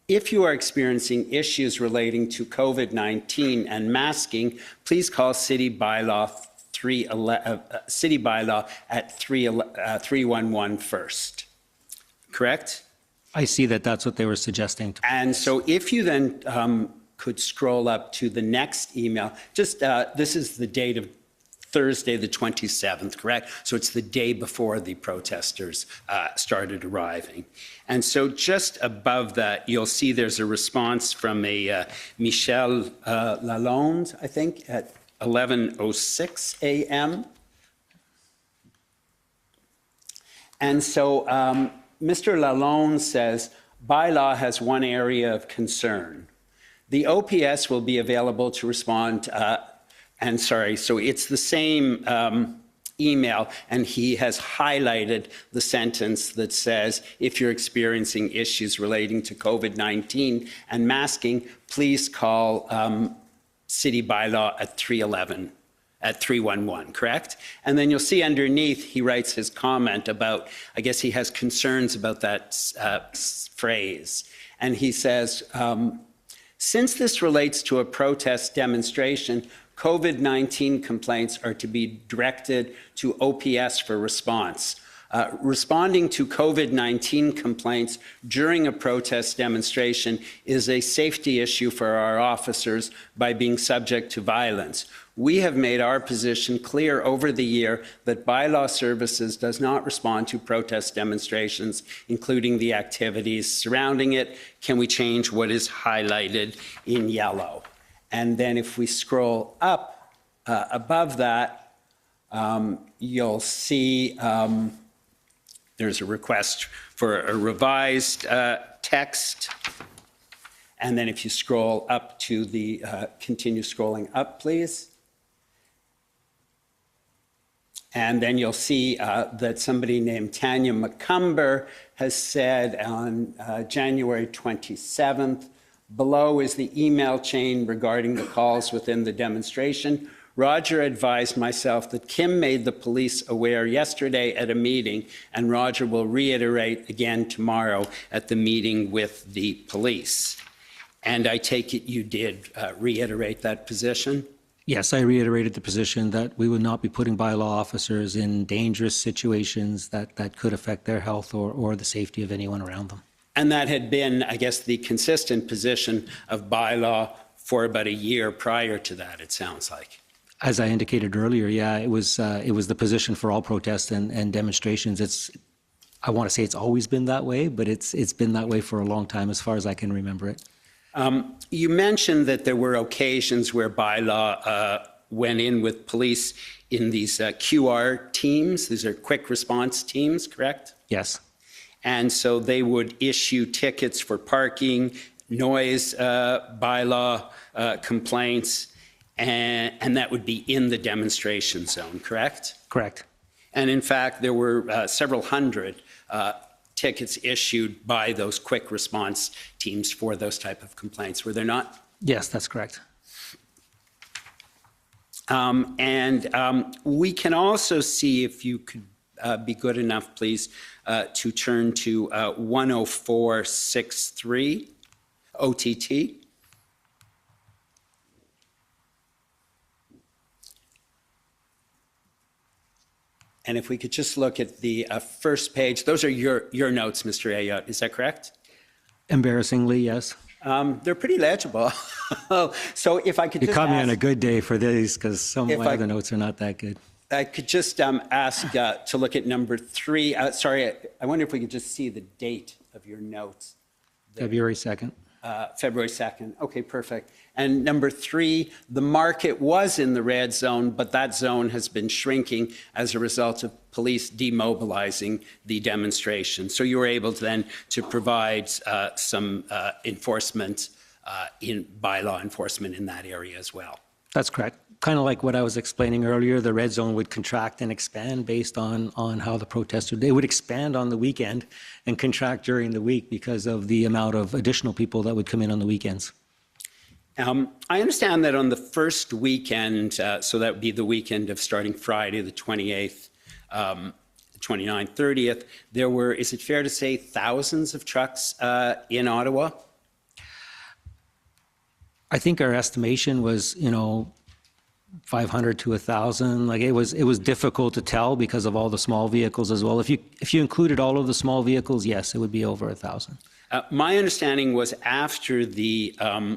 If you are experiencing issues relating to COVID-19 and masking, please call City Bylaw at 311 first. Correct? I see that that's what they were suggesting. And so if you then could scroll up to the next email, just this is the date of Thursday, the 27th, correct? So it's the day before the protesters started arriving. And so just above that, you'll see there's a response from a Michel Lalonde, I think, at 11:06 a.m. And so Mr. Lalonde says, bylaw has one area of concern. The OPS will be available to respond, so it's the same email, and he has highlighted the sentence that says, if you're experiencing issues relating to COVID-19 and masking, please call City Bylaw at 311, correct? And then you'll see underneath, he writes his comment about, I guess he has concerns about that phrase. And he says, since this relates to a protest demonstration, COVID-19 complaints are to be directed to OPS for response. Responding to COVID-19 complaints during a protest demonstration is a safety issue for our officers by being subject to violence. We have made our position clear over the year that bylaw services does not respond to protest demonstrations, including the activities surrounding it. Can we change what is highlighted in yellow? And then if we scroll up above that, you'll see there's a request for a revised text. And then if you scroll up to the, continue scrolling up, please. And then you'll see that somebody named Tanya McCumber has said on January 27th, below is the email chain regarding the calls within the demonstration. Roger advised myself that Kim made the police aware yesterday at a meeting, and Roger will reiterate again tomorrow at the meeting with the police. And I take it you did reiterate that position? Yes, I reiterated the position that we would not be putting bylaw officers in dangerous situations that could affect their health or the safety of anyone around them. And that had been, I guess, the consistent position of bylaw for about a year prior to that, it sounds like. As I indicated earlier, yeah, it was the position for all protests and demonstrations. I want to say it's always been that way, but it's been that way for a long time, as far as I can remember it. You mentioned that there were occasions where bylaw went in with police in these QR teams. These are quick response teams, correct? Yes. And so they would issue tickets for parking, noise bylaw complaints, and that would be in the demonstration zone, correct? Correct. And in fact, there were several hundred tickets issued by those quick response teams for those type of complaints, were there not? Yes, that's correct. We can also see, if you could be good enough, please, to turn to 10463 OTT. And if we could just look at the first page, those are your notes, Mr. Ayotte, is that correct? Embarrassingly, yes. They're pretty legible. So if I could You just caught me ask, on a good day for these, because some of my other notes are not that good. I could just ask to look at number 3. Sorry, I wonder if we could just see the date of your notes. February 2nd. February 2nd. Okay, perfect. And number 3, the market was in the red zone, but that zone has been shrinking as a result of police demobilizing the demonstration. So you were able to then to provide some enforcement in bylaw enforcement in that area as well. That's correct. Kind of like what I was explaining earlier, the red zone would contract and expand based on how the protesters, they would expand on the weekend and contract during the week because of the amount of additional people that would come in on the weekends. I understand that on the first weekend, so that would be the weekend of starting Friday, the 28th, 29th, 30th, there were, is it fair to say, thousands of trucks in Ottawa? I think our estimation was, 500 to 1,000. Like it was difficult to tell because of all the small vehicles as well. If you included all of the small vehicles, yes, it would be over 1,000. My understanding was after the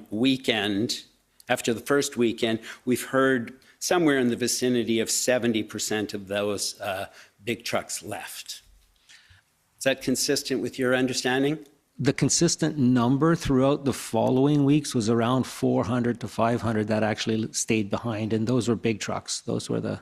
weekend, after the first weekend, we've heard somewhere in the vicinity of 70% of those big trucks left. Is that consistent with your understanding? The consistent number throughout the following weeks was around 400 to 500 that actually stayed behind, and those were big trucks. Those were the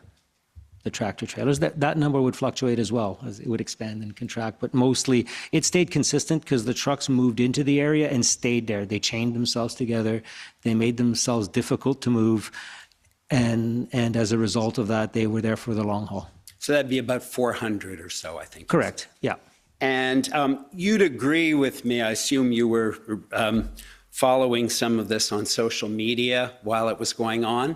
tractor trailers. That number would fluctuate as well, as it would expand and contract, but mostly it stayed consistent because the trucks moved into the area and stayed there. They chained themselves together. They made themselves difficult to move, and as a result of that, they were there for the long haul. So that'd be about 400 or so, I think. Correct, yeah. And you'd agree with me, I assume you were following some of this on social media while it was going on?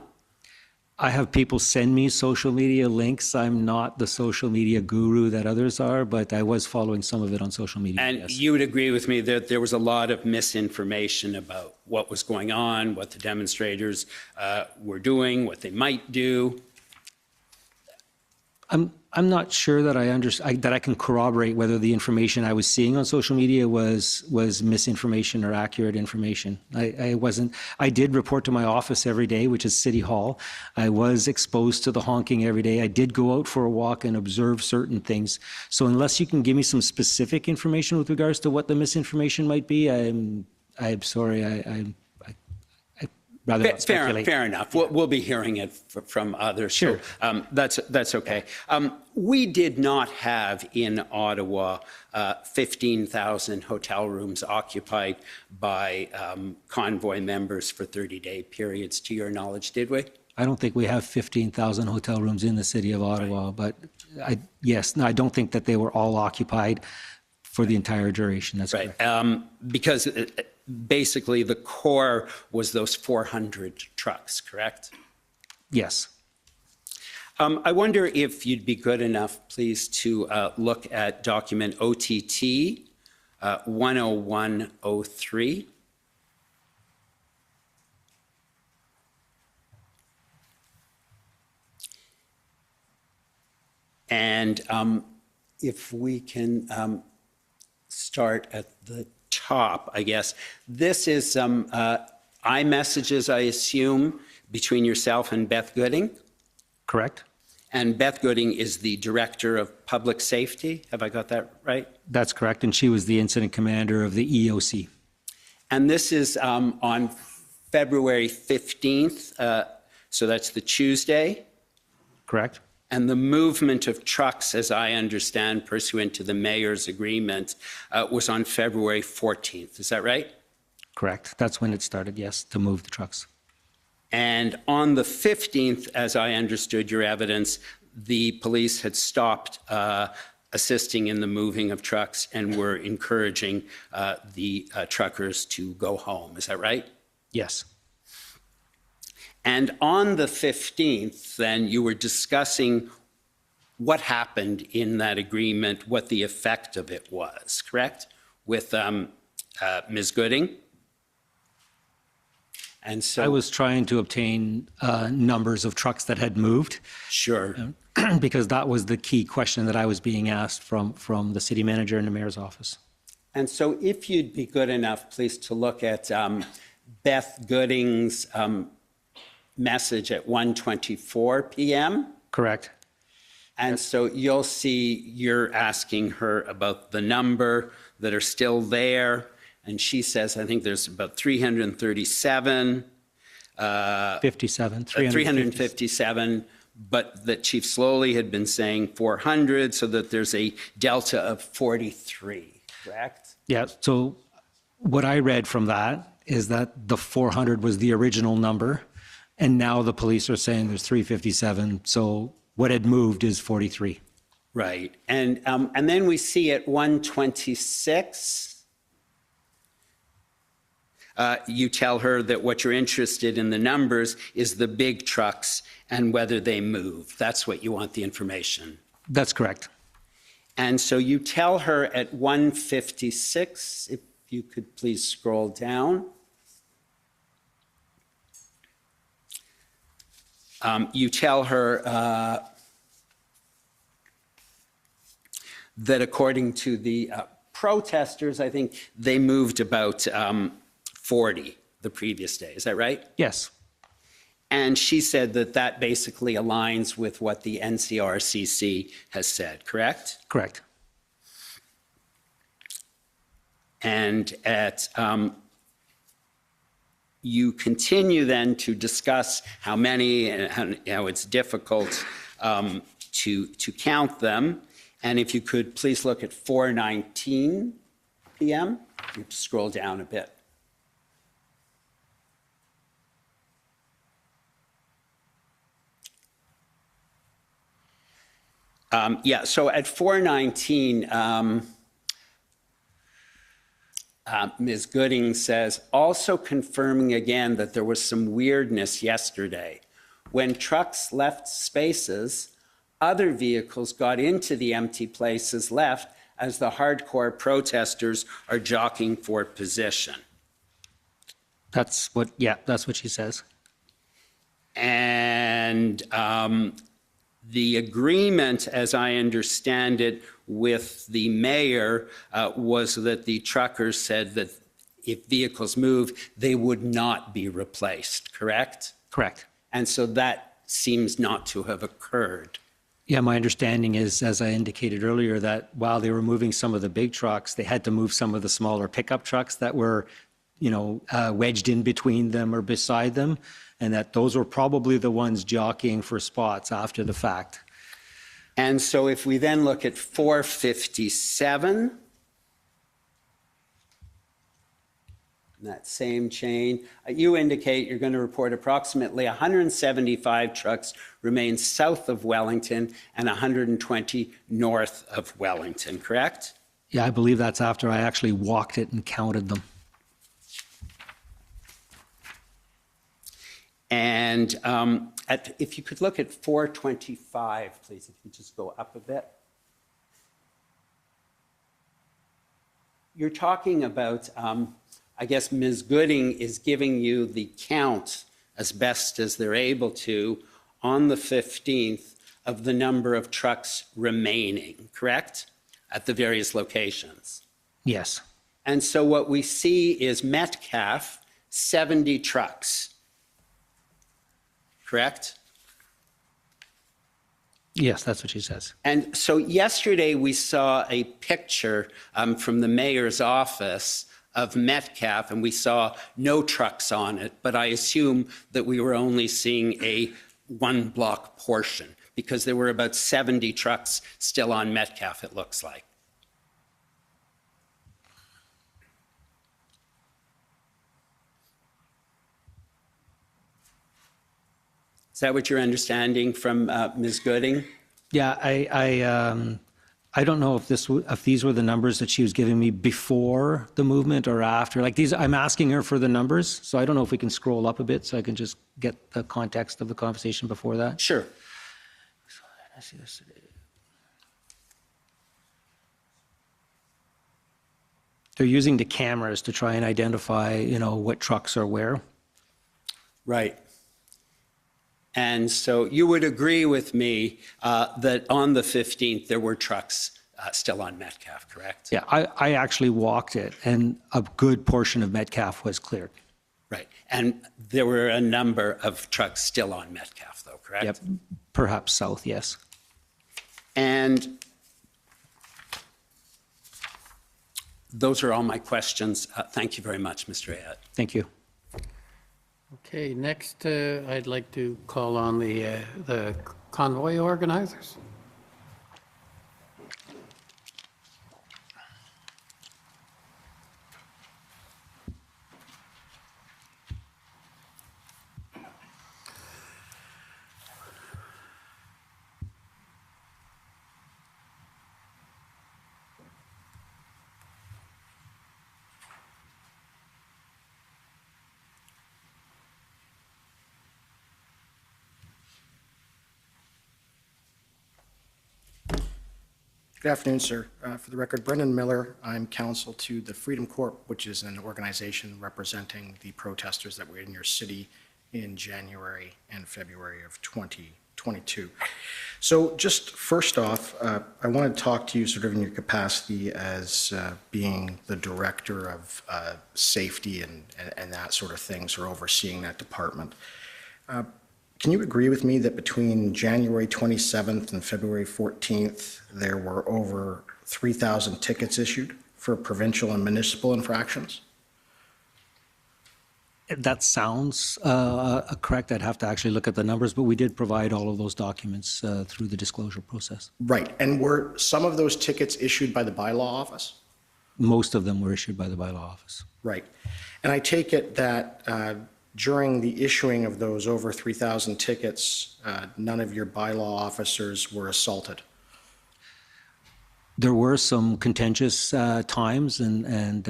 I have people send me social media links. I'm not the social media guru that others are, but I was following some of it on social media. And yes. you would agree with me that there was a lot of misinformation about what was going on, what the demonstrators were doing, what they might do? I'm not sure that that I can corroborate whether the information I was seeing on social media was misinformation or accurate information. I did report to my office every day, which is City Hall. I was exposed to the honking every day. I did go out for a walk and observe certain things. So unless you can give me some specific information with regards to what the misinformation might be, I'm sorry. I'd rather not speculate. Fair enough. We'll be hearing it from others. Sure. So, that's okay. We did not have in Ottawa 15,000 hotel rooms occupied by Convoy members for 30-day periods, to your knowledge, did we? I don't think we have 15,000 hotel rooms in the city of Ottawa, but I don't think that they were all occupied for the entire duration. That's right. Correct. Because basically the core was those 400 trucks, correct? Yes. I wonder if you'd be good enough, please, to look at document OTT 10103. And if we can start at the top, I guess. This is some iMessages, I assume, between yourself and Beth Gooding. Correct. And Beth Gooding is the Director of Public Safety. Have I got that right? That's correct. And she was the incident commander of the EOC. And this is on February 15th. So that's the Tuesday. Correct. And the movement of trucks, as I understand, pursuant to the mayor's agreement, was on February 14th. Is that right? Correct. That's when it started, yes, to move the trucks. And on the 15th, as I understood your evidence, the police had stopped assisting in the moving of trucks and were encouraging the truckers to go home. Is that right? Yes. And on the 15th, then, you were discussing what happened in that agreement, what the effect of it was, correct? With Ms. Gooding? And so I was trying to obtain numbers of trucks that had moved. Sure. Because that was the key question that I was being asked from the city manager and the mayor's office. And so if you'd be good enough, please, to look at Beth Gooding's message at 1:24 p.m. Correct. And so you'll see you're asking her about the number that are still there. And she says, I think there's about 337. 357, but that Chief Sloly had been saying 400, so that there's a delta of 43, correct? Yeah, so what I read from that is that the 400 was the original number, and now the police are saying there's 357, so what had moved is 43. Right, and then we see at 1:26, you tell her that what you're interested in the numbers is the big trucks and whether they move. That's what you want the information. That's correct. And so you tell her at 1:56, if you could please scroll down. You tell her that according to the protesters, I think they moved about 40 the previous day. Is that right? Yes. And she said that that basically aligns with what the NCRCC has said, correct? Correct. And at you continue then to discuss how many and how it's difficult to count them. And if you could please look at 4:19 p.m. You scroll down a bit. Yeah, so at 4:19, Ms. Gooding says, also confirming again that there was some weirdness yesterday. When trucks left spaces, other vehicles got into the empty places left as the hardcore protesters are jockeying for position. That's what she says. And The agreement, as I understand it, with the mayor was that the truckers said that if vehicles move, they would not be replaced, correct? Correct. And so that seems not to have occurred. Yeah, my understanding is, as I indicated earlier, that while they were moving some of the big trucks, they had to move some of the smaller pickup trucks that were, wedged in between them or beside them, and that those were probably the ones jockeying for spots after the fact. And so if we then look at 457, that same chain, you indicate you're going to report approximately 175 trucks remain south of Wellington and 120 north of Wellington, correct? Yeah, I believe that's after I actually walked it and counted them. And if you could look at 425, please, if you just go up a bit. You're talking about, I guess Ms. Gooding is giving you the count as best as they're able to on the 15th of the number of trucks remaining, correct? At the various locations. Yes. And so what we see is Metcalf, 70 trucks. Correct? Yes, that's what she says. And so yesterday we saw a picture from the mayor's office of Metcalf, and we saw no trucks on it, but I assume that we were only seeing a one-block portion because there were about 70 trucks still on Metcalf, it looks like. Is that what you're understanding from Ms. Gooding? Yeah, I don't know if these were the numbers that she was giving me before the movement or after. Like these, I'm asking her for the numbers, so I don't know if we can scroll up a bit so I can just get the context of the conversation before that. Sure. I see this today. They're using the cameras to try and identify, what trucks are where. Right. And so you would agree with me that on the 15th, there were trucks still on Metcalf, correct? Yeah, I actually walked it, and a good portion of Metcalf was cleared. Right. And there were a number of trucks still on Metcalf, though, correct? Yep, perhaps south, yes. And those are all my questions. Thank you very much, Mr. Ayat. Thank you. Okay, next I'd like to call on the convoy organizers. Good afternoon, sir. For the record, Brendan Miller. I'm counsel to the Freedom Corp, which is an organization representing the protesters that were in your city in January and February of 2022. So just first off, I want to talk to you sort of in your capacity as being the director of safety and that sort of things, or overseeing that department. Can you agree with me that between January 27th and February 14th, there were over 3,000 tickets issued for provincial and municipal infractions? That sounds correct. I'd have to actually look at the numbers, but we did provide all of those documents through the disclosure process. Right. And were some of those tickets issued by the bylaw office? Most of them were issued by the bylaw office. Right. And I take it that during the issuing of those over 3,000 tickets, none of your bylaw officers were assaulted? There were some contentious times, and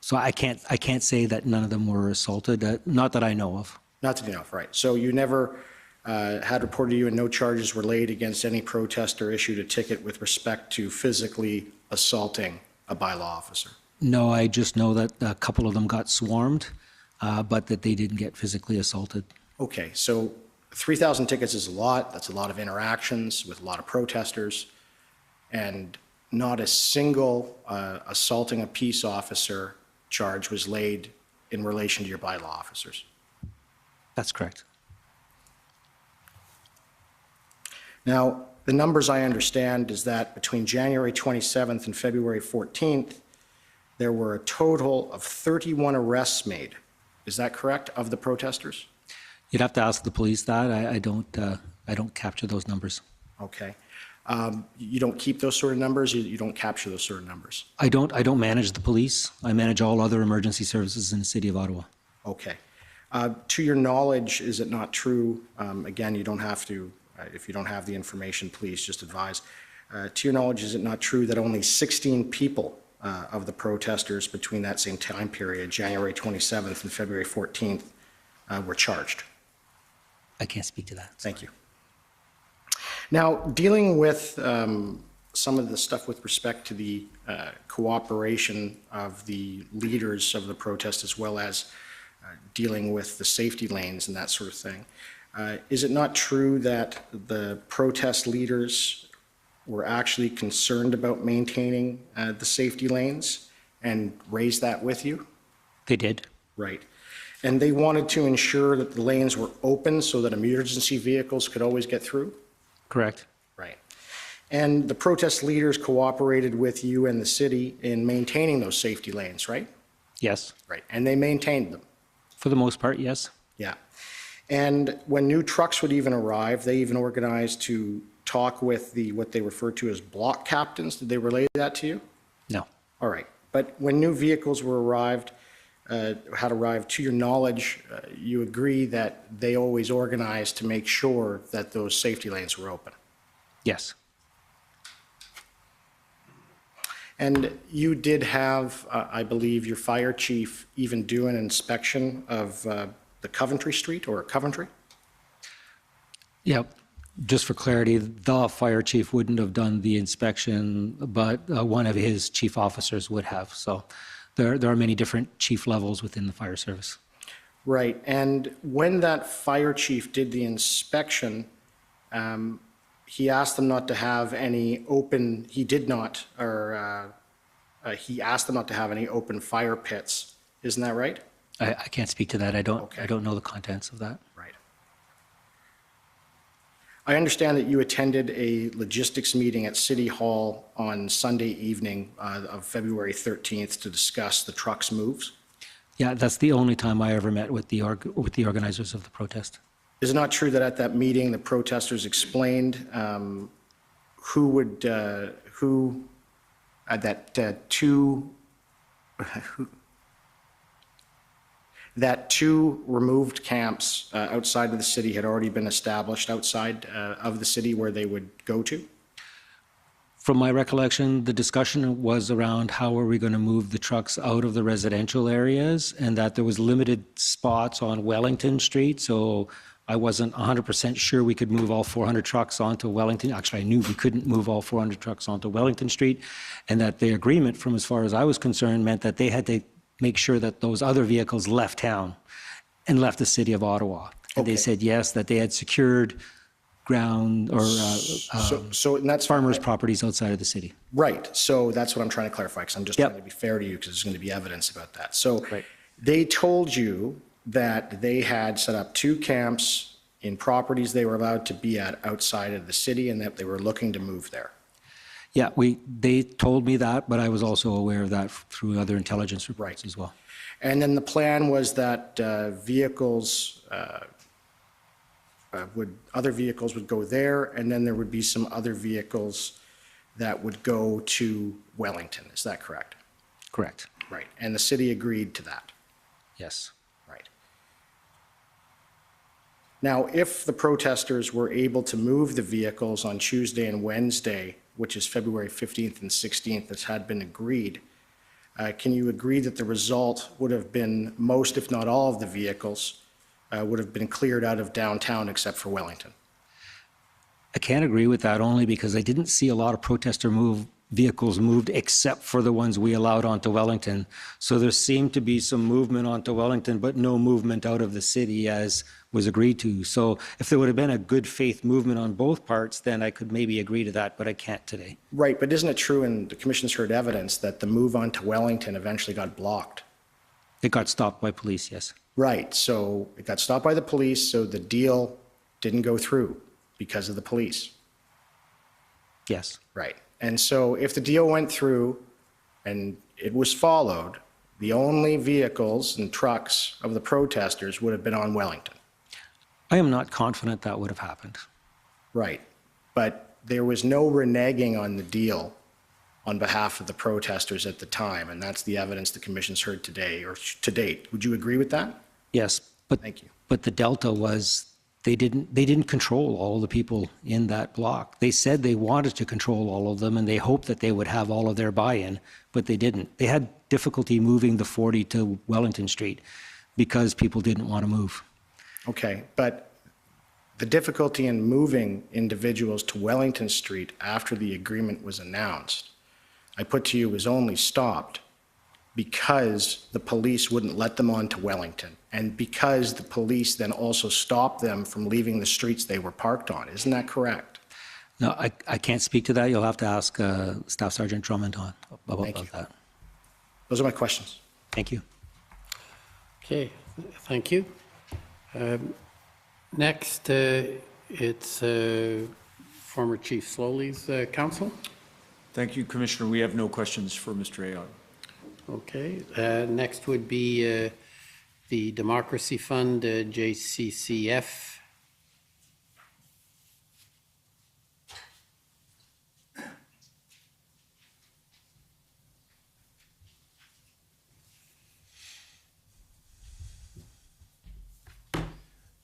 so I can't say that none of them were assaulted, not that I know of. Not that you know of, right. So you never had reported to you and no charges were laid against any protester issued a ticket with respect to physically assaulting a bylaw officer? No, I just know that a couple of them got swarmed, but that they didn't get physically assaulted. Okay, so 3,000 tickets is a lot. That's a lot of interactions with a lot of protesters. And not a single assaulting a peace officer charge was laid in relation to your bylaw officers. That's correct. Now, the numbers I understand is that between January 27th and February 14th, there were a total of 31 arrests made. Is that correct, of the protesters? You'd have to ask the police that. I don't capture those numbers. Okay. You don't keep those sort of numbers? You don't capture those sort of numbers? I don't manage the police. I manage all other emergency services in the city of Ottawa. Okay. To your knowledge, is it not true, again, you don't have to, if you don't have the information, please just advise. To your knowledge, is it not true that only 16 people of the protesters between that same time period, January 27th and February 14th, were charged? I can't speak to that. Thank you. Now, dealing with some of the stuff with respect to the cooperation of the leaders of the protest, as well as dealing with the safety lanes and that sort of thing, is it not true that the protest leaders were actually concerned about maintaining the safety lanes and raised that with you? They did. Right. And they wanted to ensure that the lanes were open so that emergency vehicles could always get through? Correct. Right. And the protest leaders cooperated with you and the city in maintaining those safety lanes, right? Yes. Right. And they maintained them? For the most part, yes. Yeah. And when new trucks would even arrive, they even organized to talk with what they refer to as block captains. Did they relay that to you? No. All right. But when new vehicles had arrived, to your knowledge, you agree that they always organized to make sure that those safety lanes were open? Yes. And you did have, I believe, your fire chief even do an inspection of the Coventry Street or Coventry? Yeah. Just for clarity, the fire chief wouldn't have done the inspection, but one of his chief officers would have. So there are many different chief levels within the fire service. Right. And when that fire chief did the inspection, he asked them not to have any open, he did not, or he asked them not to have any open fire pits. Isn't that right? I can't speak to that. I don't know the contents of that. Right. I understand that you attended a logistics meeting at City Hall on Sunday evening of February 13th to discuss the truck's moves. Yeah, that's the only time I ever met with the organizers of the protest. Is it not true that at that meeting the protesters explained that two removed camps outside of the city had already been established outside of the city where they would go to? From my recollection, the discussion was around how are we going to move the trucks out of the residential areas, and that there was limited spots on Wellington Street. So I wasn't 100% sure we could move all 400 trucks onto Wellington. Actually, I knew we couldn't move all 400 trucks onto Wellington Street, and that the agreement, from as far as I was concerned, meant that they had to make sure that those other vehicles left town and left the city of Ottawa. And they said yes, that they had secured ground or and that's farmers' properties outside of the city. Right. So that's what I'm trying to clarify, because I'm just trying to be fair to you, because there's going to be evidence about that. So they told you that they had set up two camps in properties they were allowed to be at outside of the city, and that they were looking to move there. Yeah, they told me that, but I was also aware of that through other intelligence reports as well. And then the plan was that other vehicles would go there, and then there would be some other vehicles that would go to Wellington. Is that correct? Correct. Right. And the city agreed to that? Yes. Right. Now, if the protesters were able to move the vehicles on Tuesday and Wednesday, which is February 15th and 16th, as had been agreed, can you agree that the result would have been most, if not all, of the vehicles would have been cleared out of downtown except for Wellington? I can't agree with that, only because I didn't see a lot of protester vehicles moved except for the ones we allowed onto Wellington. So there seemed to be some movement onto Wellington, but no movement out of the city as was agreed to. So if there would have been a good faith movement on both parts, then I could maybe agree to that, but I can't today. Right, but isn't it true, and the commission's heard evidence, that the move on to Wellington eventually got blocked? It got stopped by police, yes. Right, so it got stopped by the police, so the deal didn't go through because of the police. Yes. Right, and so if the deal went through and it was followed, the only vehicles and trucks of the protesters would have been on Wellington. I am not confident that would have happened. Right, but there was no reneging on the deal on behalf of the protesters at the time, and that's the evidence the commission's heard today, or to date. Would you agree with that? Yes, but Thank you. But the delta was they didn't control all the people in that block. They said they wanted to control all of them, and they hoped that they would have all of their buy-in, but they didn't. They had difficulty moving the 40 to Wellington Street because people didn't want to move. Okay, but the difficulty in moving individuals to Wellington Street after the agreement was announced, I put to you, was only stopped because the police wouldn't let them on to Wellington, and because the police then also stopped them from leaving the streets they were parked on. Isn't that correct? No, I can't speak to that. You'll have to ask Staff Sergeant Drummond about that. Those are my questions. Thank you. Okay, thank you. Next, it's former Chief Sloly's counsel. Thank you, Commissioner. We have no questions for Mr. Ayotte. Okay, next would be the Democracy Fund, JCCF.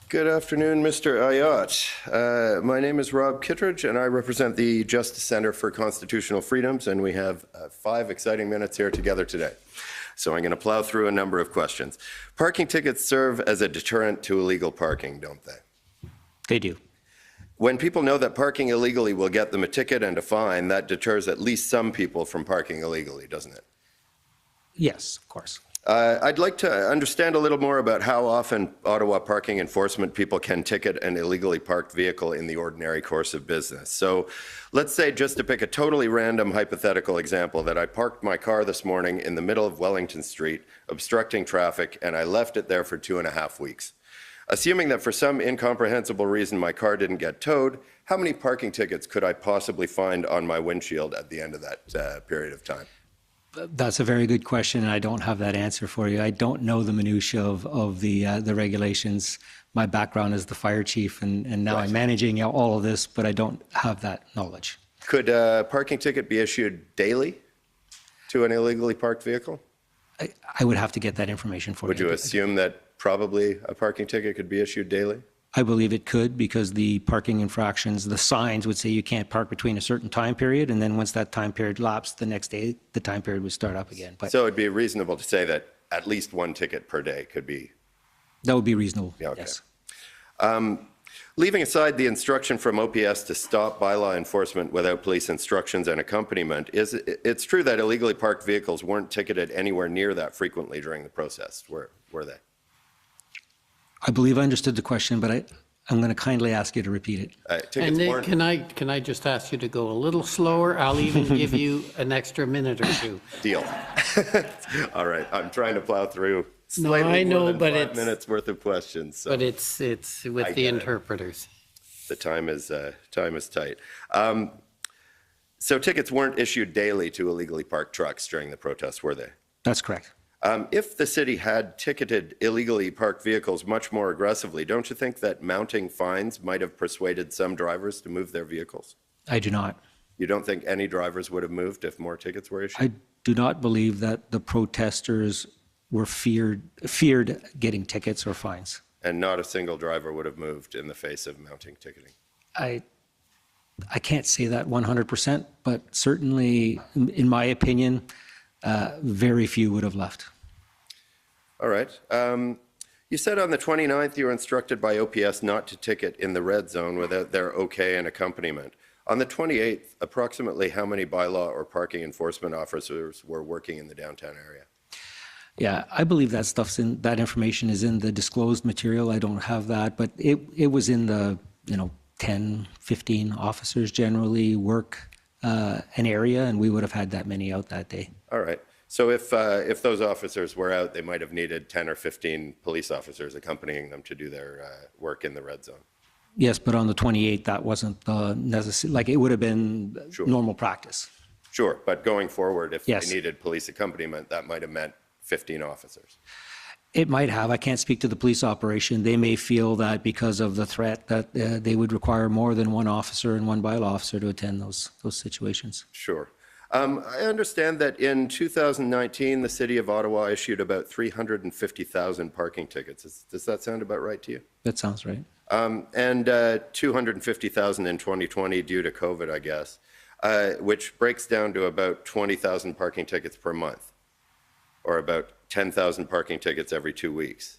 Good afternoon, Mr. Ayotte. My name is Rob Kittredge, and I represent the Justice Center for Constitutional Freedoms, and we have 5 exciting minutes here together today. So I'm going to plow through a number of questions. Parking tickets serve as a deterrent to illegal parking, don't they? They do. When people know that parking illegally will get them a ticket and a fine, that deters at least some people from parking illegally, doesn't it? Yes, of course. I'd like to understand a little more about how often Ottawa parking enforcement people can ticket an illegally parked vehicle in the ordinary course of business. So let's say, just to pick a totally random hypothetical example, that I parked my car this morning in the middle of Wellington Street, obstructing traffic, and I left it there for 2.5 weeks. Assuming that for some incomprehensible reason my car didn't get towed, how many parking tickets could I possibly find on my windshield at the end of that period of time? That's a very good question, and I don't have that answer for you. I don't know the minutiae of the regulations. My background is the fire chief, and now I'm managing all of this, but I don't have that knowledge. Could a parking ticket be issued daily to an illegally parked vehicle? I would have to get that information for you. Would you assume that probably a parking ticket could be issued daily? I believe it could, because the parking infractions, the signs would say you can't park between a certain time period, and then once that time period lapsed, the next day, the time period would start up again. But so it'd be reasonable to say that at least 1 ticket per day could be? That would be reasonable, yeah, okay. Yes. Leaving aside the instruction from OPS to stop bylaw enforcement without police instructions and accompaniment, it's true that illegally parked vehicles weren't ticketed anywhere near that frequently during the process, were they? I believe I understood the question, but I'm going to kindly ask you to repeat it. And then can I just ask you to go a little slower? I'll even give you an extra minute or 2. Deal. All right, I'm trying to plow through No, I know, more than but 5 minutes worth of questions. So but it's with the interpreters. The time is tight. So tickets weren't issued daily to illegally parked trucks during the protests, were they? That's correct. If the city had ticketed illegally parked vehicles much more aggressively, don't you think that mounting fines might have persuaded some drivers to move their vehicles? I do not. You don't think any drivers would have moved if more tickets were issued? I do not believe that the protesters were feared getting tickets or fines. And not a single driver would have moved in the face of mounting ticketing? I can't say that 100%, but certainly, in my opinion, very few would have left. All right. You said on the 29th you were instructed by OPS not to ticket in the red zone without their okay and accompaniment. On the 28th, approximately how many bylaw or parking enforcement officers were working in the downtown area? Yeah, I believe that information is in the disclosed material. I don't have that, but it was in the, 10, 15 officers generally work an area, and we would have had that many out that day. All right. So if those officers were out, they might have needed 10 or 15 police officers accompanying them to do their work in the red zone. Yes, but on the 28th, that wasn't necessary. Like, it would have been normal practice. Sure, but going forward, if Yes. they needed police accompaniment, that might have meant 15 officers. It might have. I can't speak to the police operation. They may feel that because of the threat that they would require more than one officer and one bylaw officer to attend those situations. Sure. I understand that in 2019, the City of Ottawa issued about 350,000 parking tickets. Does that sound about right to you? That sounds right. And 250,000 in 2020 due to COVID, I guess, which breaks down to about 20,000 parking tickets per month, or about 10,000 parking tickets every 2 weeks,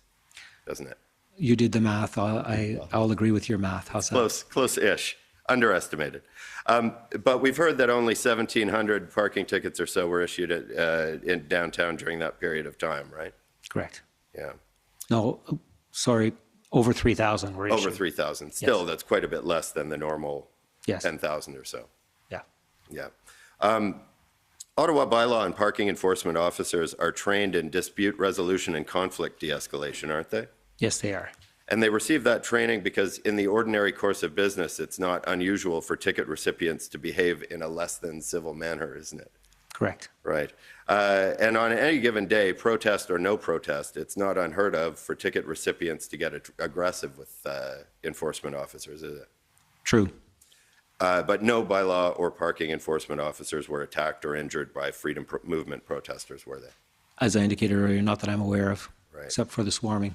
doesn't it? You did the math. I'll agree with your math. How's that? Close-ish, underestimated. But we've heard that only 1,700 parking tickets or so were issued in downtown during that period of time, right? Correct. Yeah. No, sorry, over 3,000 were issued. Over 3,000. Still, Yes. that's quite a bit less than the normal Yes. 10,000 or so. Yeah. Yeah. Ottawa bylaw and parking enforcement officers are trained in dispute resolution and conflict de-escalation, aren't they? Yes, they are. And they receive that training because in the ordinary course of business, it's not unusual for ticket recipients to behave in a less than civil manner, isn't it? Correct. Right. And on any given day, protest or no protest, it's not unheard of for ticket recipients to get aggressive with enforcement officers, is it? True. But no bylaw or parking enforcement officers were attacked or injured by freedom movement protesters, were they? As I indicated earlier, not that I'm aware of, Right. except for the swarming.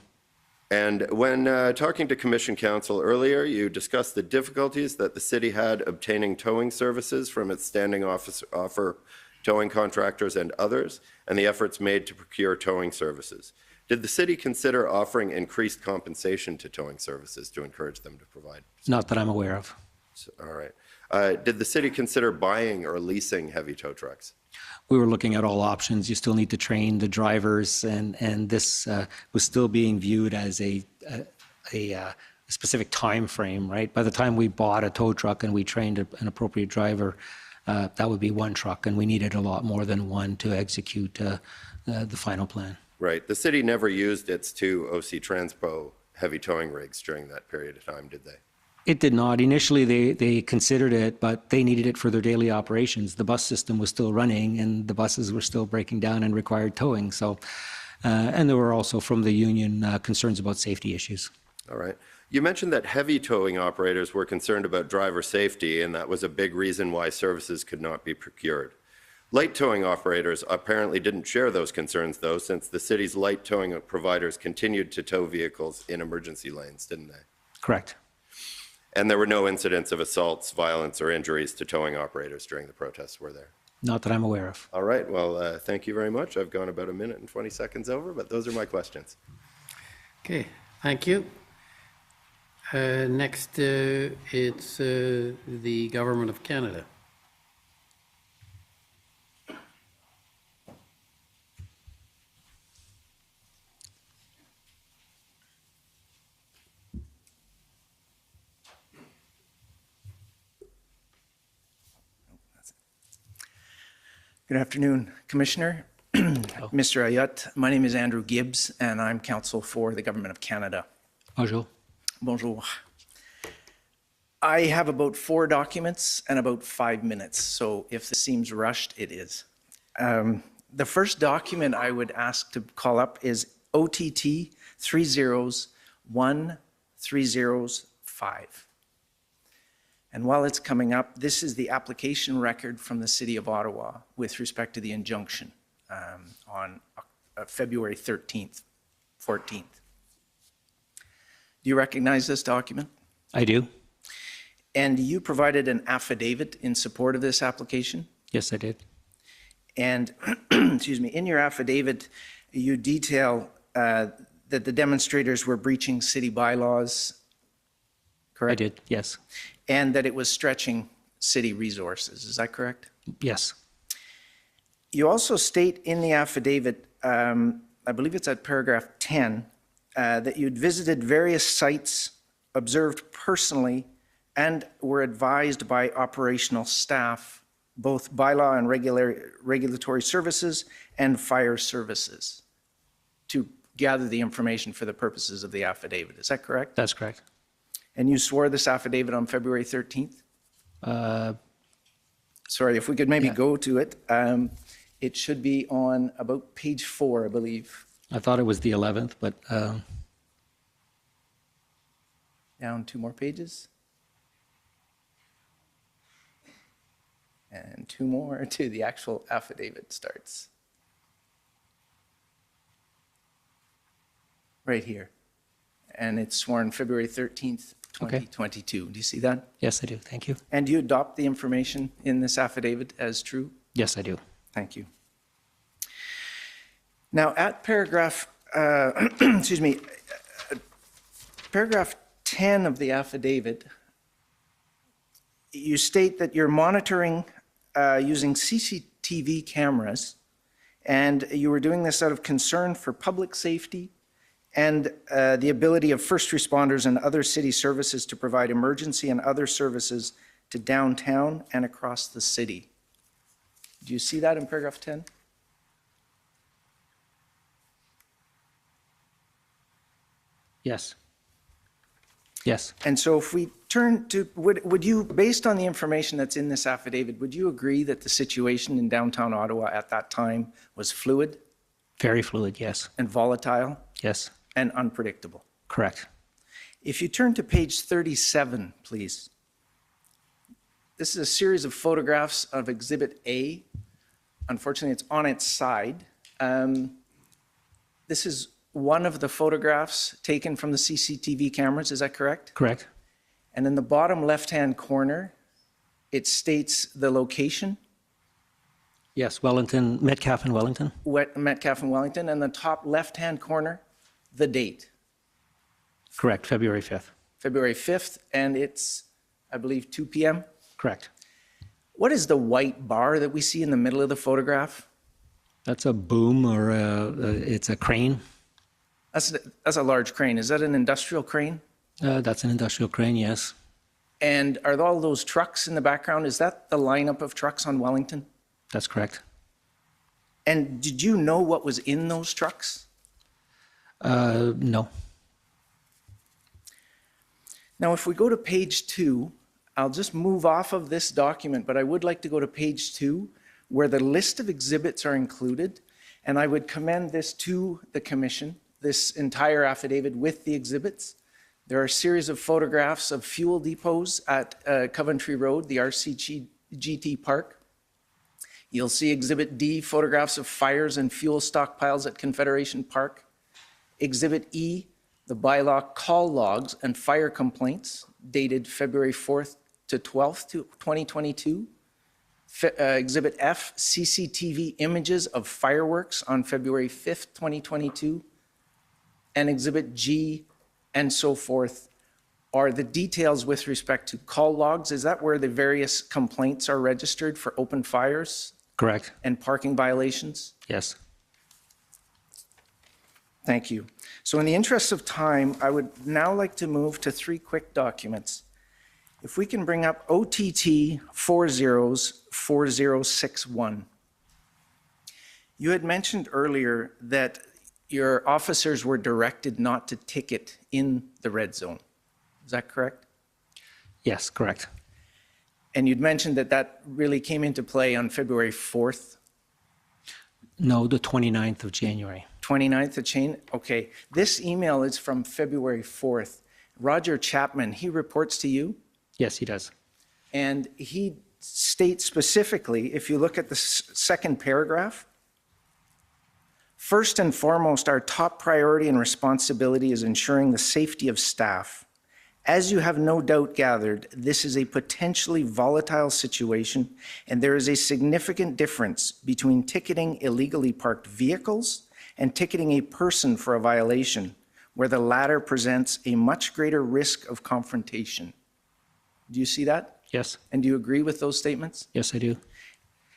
And when talking to Commission Council earlier, you discussed the difficulties that the city had obtaining towing services from its standing offer towing contractors and others, and the efforts made to procure towing services. Did the city consider offering increased compensation to towing services to encourage them to provide? Not that I'm aware of. All right. Did the city consider buying or leasing heavy tow trucks? We were looking at all options. You still need to train the drivers, and this was still being viewed as a specific time frame, right? By the time we bought a tow truck and we trained an appropriate driver, that would be one truck, and we needed a lot more than one to execute the final plan. Right. The city never used its two OC Transpo heavy towing rigs during that period of time, did they? It did not. Initially, they considered it, but they needed it for their daily operations. The bus system was still running, and the buses were still breaking down and required towing. So, and there were also from the union concerns about safety issues. All right. You mentioned that heavy towing operators were concerned about driver safety, and that was a big reason why services could not be procured. Light towing operators apparently didn't share those concerns, though, since the city's light towing providers continued to tow vehicles in emergency lanes, didn't they? Correct. And there were no incidents of assaults, violence, or injuries to towing operators during the protests, were there? Not that I'm aware of. All right. Well, thank you very much. I've gone about 1 minute and 20 seconds over, but those are my questions. Okay, thank you. Next, it's the Government of Canada. Good afternoon, Commissioner. Mr. Ayot, my name is Andrew Gibbs, and I'm counsel for the Government of Canada. Bonjour. Bonjour. I have about 4 documents and about 5 minutes, so if this seems rushed, it is. The first document I would ask to call up is OTT 301305. And while it's coming up, this is the application record from the City of Ottawa with respect to the injunction on February 14th. Do you recognize this document? I do. And you provided an affidavit in support of this application? Yes, I did. And, excuse me, in your affidavit, you detail that the demonstrators were breaching city bylaws, correct? I did, yes. And that it was stretching city resources. Is that correct? Yes. You also state in the affidavit, I believe it's at paragraph 10, that you'd visited various sites, observed personally, and were advised by operational staff, both bylaw and regulatory services and fire services, to gather the information for the purposes of the affidavit. Is that correct? That's correct. And you swore this affidavit on February 13th? Sorry, if we could maybe go to it. It should be on about page 4, I believe. I thought it was the 11th, but Down 2 more pages. And 2 more to the actual affidavit starts. Right here. And it's sworn February 13th, 2022. Do you see that? yes, I do. Thank you. And do you adopt the information in this affidavit as true? Yes, I do. Thank you. Now, at paragraph, excuse me, paragraph 10 of the affidavit, you state that you're monitoring using CCTV cameras, and you were doing this out of concern for public safety and the ability of first responders and other city services to provide emergency and other services to downtown and across the city. Do you see that in paragraph 10? Yes. Yes. And so if we turn to, would you, based on the information that's in this affidavit, would you agree that the situation in downtown Ottawa at that time was fluid? Very fluid, yes. And volatile? Yes. And unpredictable? Correct. If you turn to page 37, please. This is a series of photographs of Exhibit A. Unfortunately, it's on its side. This is one of the photographs taken from the CCTV cameras, is that correct? Correct. And in the bottom left-hand corner, it states the location. Yes, Wellington, Metcalfe and Wellington. Metcalfe and Wellington, and the top left-hand corner, the date. Correct, February 5th. February 5th, and it's, I believe, 2 p.m.? Correct. What is the white bar that we see in the middle of the photograph? That's a boom or it's a crane. That's a large crane. Is that an industrial crane? That's an industrial crane, yes. And are all those trucks in the background, is that the lineup of trucks on Wellington? That's correct. And did you know what was in those trucks? No. Now, if we go to page 2, I'll just move off of this document, but I would like to go to page 2, where the list of exhibits are included, and I would commend this to the commission, this entire affidavit with the exhibits. There are a series of photographs of fuel depots at Coventry Road, the RCGT Park. You'll see Exhibit D, photographs of fires and fuel stockpiles at Confederation Park. Exhibit E, the bylaw call logs and fire complaints dated February 4th to 12th, 2022. Exhibit F, CCTV images of fireworks on February 5th, 2022. And Exhibit G, and so forth, are the details with respect to call logs. Is that where the various complaints are registered for open fires? Correct. And parking violations? Yes. Thank you. So in the interest of time, I would now like to move to 3 quick documents. If we can bring up OTT 404061. You had mentioned earlier that your officers were directed not to ticket in the red zone. Is that correct? Yes, correct. And you'd mentioned that that really came into play on February 4th? No, the 29th of January. 29th of January? Okay. This email is from February 4th. Roger Chapman, he reports to you? Yes, he does. And he states specifically, if you look at the second paragraph, first and foremost, our top priority and responsibility is ensuring the safety of staff. As you have no doubt gathered, this is a potentially volatile situation, and there is a significant difference between ticketing illegally parked vehicles and ticketing a person for a violation, where the latter presents a much greater risk of confrontation. Do you see that? Yes. And do you agree with those statements? Yes, I do.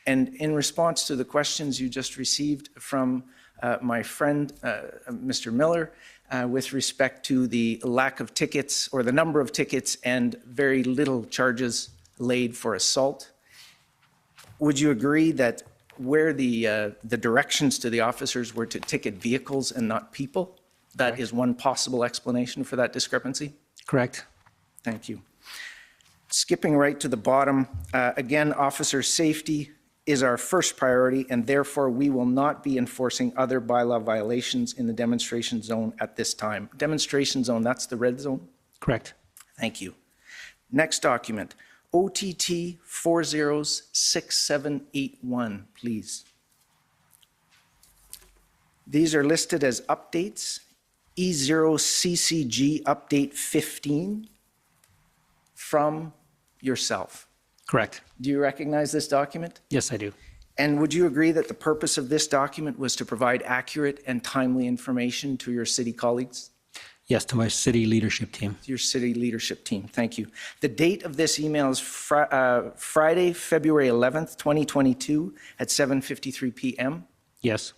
And in response to the questions you just received from my friend, Mr. Miller, with respect to the lack of tickets or the number of tickets and very little charges laid for assault, would you agree that where the directions to the officers were to ticket vehicles and not people, that is one possible explanation for that discrepancy? Correct. Thank you. Skipping right to the bottom, again, officer safety is our first priority, and therefore we will not be enforcing other bylaw violations in the demonstration zone at this time. Demonstration zone, that's the red zone? Correct. Thank you. Next document, OTT 406781, please. These are listed as updates. E0CCG update 15 from yourself. Correct. Do you recognize this document? Yes, I do. And would you agree that the purpose of this document was to provide accurate and timely information to your city colleagues? Yes, to my city leadership team. To your city leadership team. Thank you. The date of this email is Friday, February 11th, 2022 at 7:53 p.m. Yes.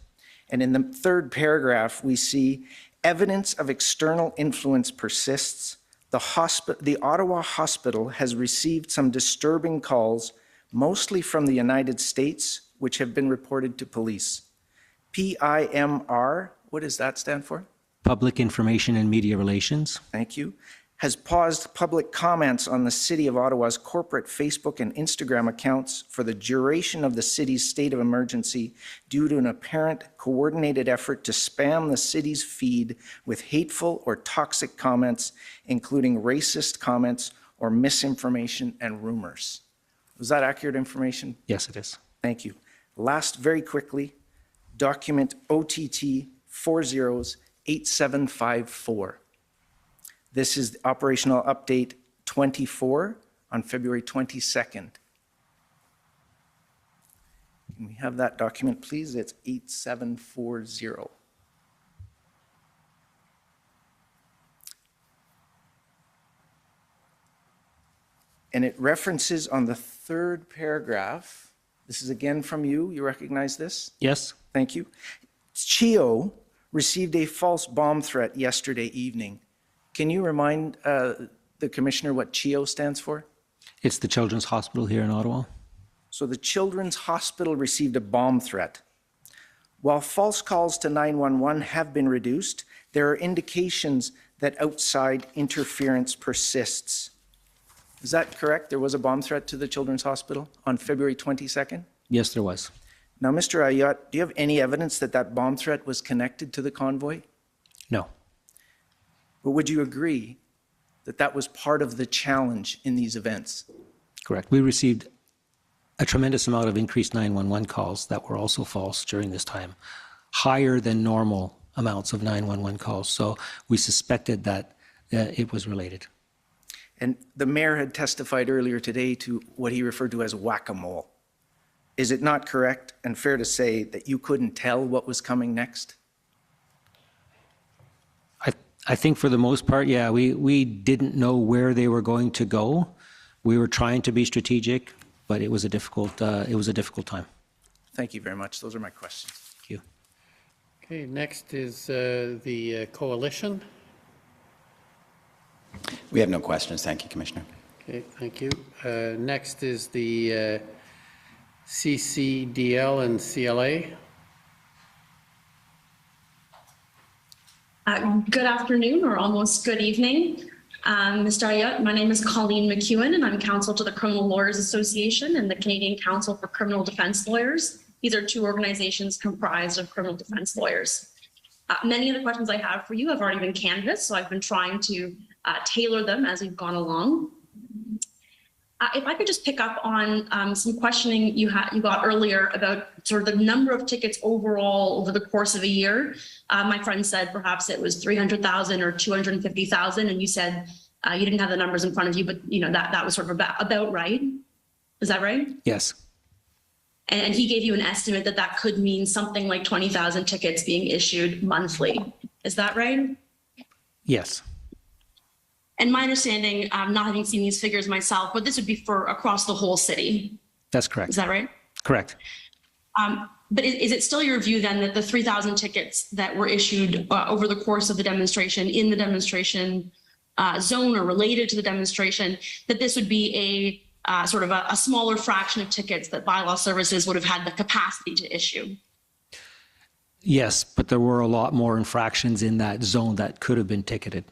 And in the third paragraph, we see evidence of external influence persists. The Ottawa Hospital has received some disturbing calls, mostly from the United States, which have been reported to police. PIMR, what does that stand for? Public Information and Media Relations. Thank you. Has paused public comments on the City of Ottawa's corporate Facebook and Instagram accounts for the duration of the city's state of emergency due to an apparent coordinated effort to spam the city's feed with hateful or toxic comments, including racist comments or misinformation and rumors. Was that accurate information? Yes, it is. Thank you. Last, very quickly, document OTT 408754. This is the operational update 24 on February 22nd. Can we have that document, please? It's 8740. And it references on the third paragraph. This is again from you. You recognize this? Yes. Thank you. CHIO received a false bomb threat yesterday evening. Can you remind the Commissioner what CHIO stands for? It's the Children's Hospital here in Ottawa. So the Children's Hospital received a bomb threat. While false calls to 911 have been reduced, there are indications that outside interference persists. Is that correct? There was a bomb threat to the Children's Hospital on February 22nd? Yes, there was. Now, Mr. Ayotte, do you have any evidence that that bomb threat was connected to the convoy? No. But would you agree that that was part of the challenge in these events? Correct. We received a tremendous amount of increased 911 calls that were also false during this time, higher than normal amounts of 911 calls. So we suspected that it was related. And the mayor had testified earlier today to what he referred to as whack-a-mole. Is it not correct and fair to say that you couldn't tell what was coming next? I think for the most part, yeah, we didn't know where they were going to go. We were trying to be strategic, but it was a difficult time. Thank you very much. Those are my questions. Thank you. Okay, next is the coalition. We have no questions. Thank you, Commissioner. Okay, thank you. Next is the CCDL and CLA. Good afternoon, or almost good evening. Mr. Ayotte, my name is Colleen McEwen, and I'm counsel to the Criminal Lawyers Association and the Canadian Council for Criminal Defence Lawyers. These are two organizations comprised of criminal defence lawyers. Many of the questions I have for you have already been canvassed, so I've been trying to tailor them as we've gone along. If I could just pick up on some questioning you got earlier about sort of the number of tickets overall over the course of a year. My friend said perhaps it was 300,000 or 250,000, and you said you didn't have the numbers in front of you, but you know that was sort of about right. Is that right? Yes. And he gave you an estimate that could mean something like 20,000 tickets being issued monthly. Is that right? Yes. And my understanding, not having seen these figures myself, but this would be for across the whole city. That's correct. Is that right? Correct. But is it still your view then that the 3,000 tickets that were issued over the course of the demonstration in the demonstration zone or related to the demonstration, that this would be a sort of a smaller fraction of tickets that bylaw services would have had the capacity to issue? Yes, but there were a lot more infractions in that zone that could have been ticketed.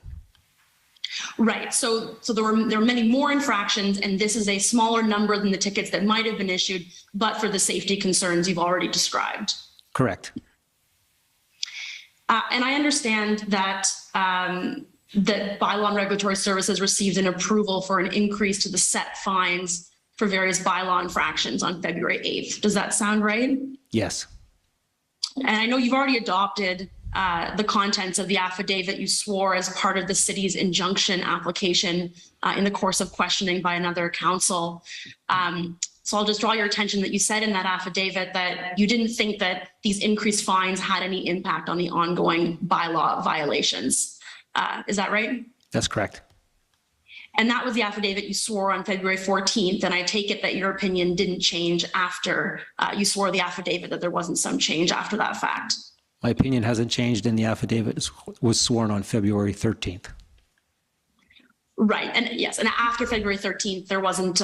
Right. So there were many more infractions, and this is a smaller number than the tickets that might have been issued, but for the safety concerns you've already described. Correct. And I understand that that bylaw and regulatory services received an approval for an increase to the set fines for various bylaw infractions on February 8th. Does that sound right? Yes. And I know you've already adopted the contents of the affidavit you swore as part of the city's injunction application in the course of questioning by another council. So I'll just draw your attention that you said in that affidavit that you didn't think that these increased fines had any impact on the ongoing bylaw violations. Is that right? That's correct. And that was the affidavit you swore on February 14th. And I take it that your opinion didn't change after you swore the affidavit, that there wasn't some change after that fact. My opinion hasn't changed, and the affidavit was sworn on February 13th. Right. And yes, and after February 13th, there wasn't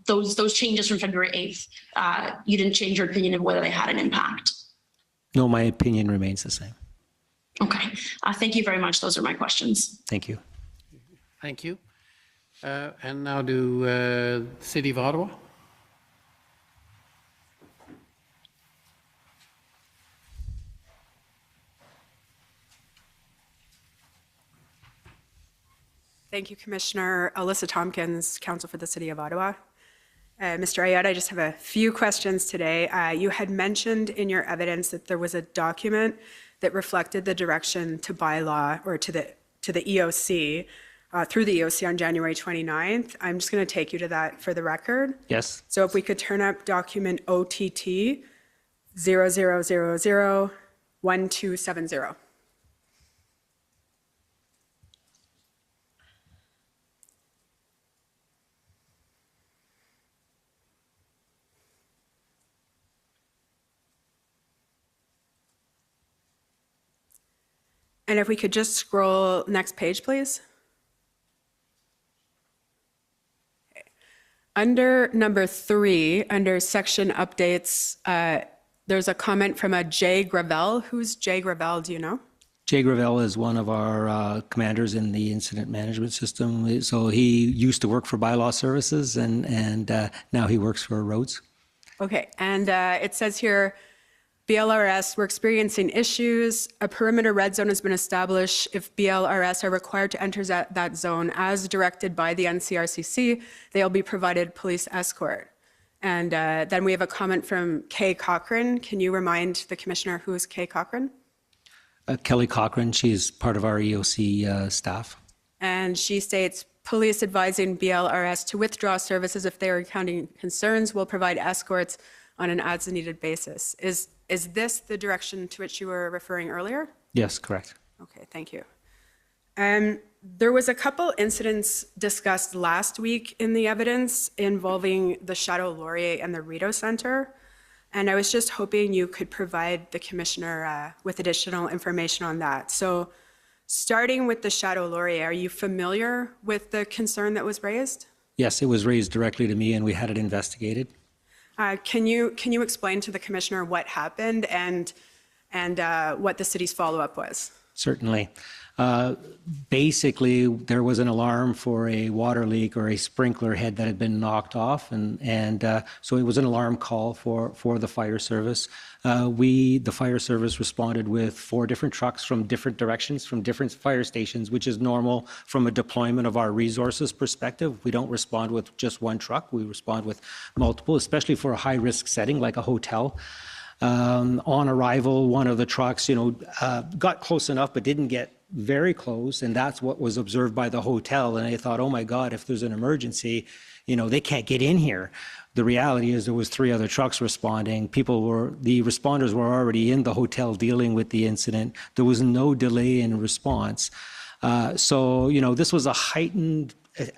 those changes from February 8th. You didn't change your opinion of whether they had an impact. No, my opinion remains the same. Okay. Thank you very much. Those are my questions. Thank you. Thank you. And now to City of Ottawa. Thank you, Commissioner. Alyssa Tompkins, Counsel for the City of Ottawa. Mr. Ayad, I just have a few questions today. You had mentioned in your evidence that there was a document that reflected the direction to bylaw or to the EOC through the EOC on January 29th. I'm just going to take you to that for the record. Yes. So if we could turn up document OTT 00001270. And if we could just scroll next page, please. Okay. Under number 3, under section updates, there's a comment from a Jay Gravel. Who's Jay Gravel? Do you know? Jay Gravel is one of our commanders in the incident management system. So he used to work for bylaw services, and now he works for roads. Okay. And it says here, BLRS, we're experiencing issues. A perimeter red zone has been established. If BLRS are required to enter that zone as directed by the NCRCC, they'll be provided police escort. And then we have a comment from Kay Cochran. Can you remind the Commissioner who is Kay Cochran? Kelly Cochran, she's part of our EOC staff. And she states, police advising BLRS to withdraw services if they are encountering concerns will provide escorts on an as-needed basis. Is this the direction to which you were referring earlier? Yes, correct. Okay, thank you. There was a couple incidents discussed last week in the evidence involving the Chateau Laurier and the Rideau Center. And I was just hoping you could provide the Commissioner with additional information on that. So starting with the Chateau Laurier, are you familiar with the concern that was raised? Yes, it was raised directly to me, and we had it investigated. Can you explain to the Commissioner what happened and what the city's follow-up was? Certainly. Basically, there was an alarm for a water leak or a sprinkler head that had been knocked off, and so it was an alarm call for the fire service. The fire service responded with 4 different trucks from different directions, from different fire stations, which is normal from a deployment of our resources perspective. We don't respond with just one truck. We respond with multiple, especially for a high-risk setting like a hotel. On arrival, one of the trucks, got close enough but didn't get very close, and that's what was observed by the hotel. And I thought, oh my God, if there's an emergency, they can't get in here. The reality is there was 3 other trucks responding. The responders were already in the hotel dealing with the incident. There was no delay in response. So, you know, this was a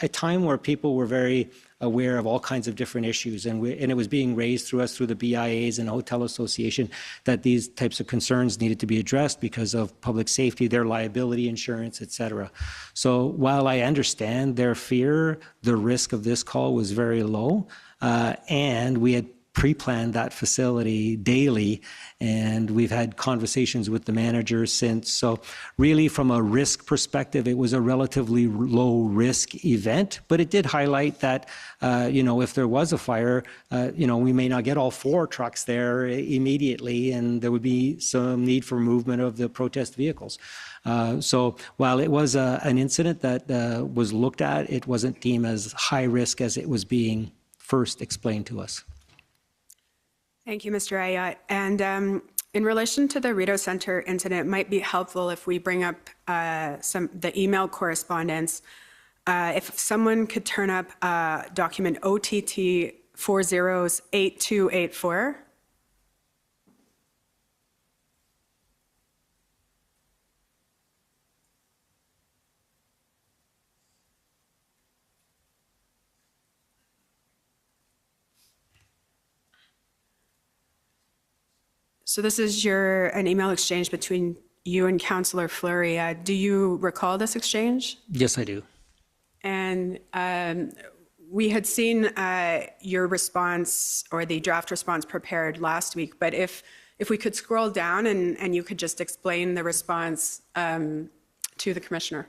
time where people were very aware of all kinds of different issues, and it was being raised through us, through the BIAs and Hotel Association, that these types of concerns needed to be addressed because of public safety, their liability insurance, et cetera. So while I understand their fear, the risk of this call was very low, and we had pre-planned that facility daily, and we've had conversations with the managers since. So really, from a risk perspective, it was a relatively low risk event, but it did highlight that, you know, if there was a fire, you know, we may not get all 4 trucks there immediately, and there would be some need for movement of the protest vehicles. So while it was an incident that was looked at, it wasn't deemed as high risk as it was being first explained to us. Thank you, Mr. Ayotte. And in relation to the Rideau Centre incident, it might be helpful if we bring up the email correspondence. If someone could turn up document OTT 408284. So this is an email exchange between you and Councillor Fleury. Do you recall this exchange? Yes, I do. And we had seen your response, or the draft response, prepared last week, but if we could scroll down and you could just explain the response to the Commissioner.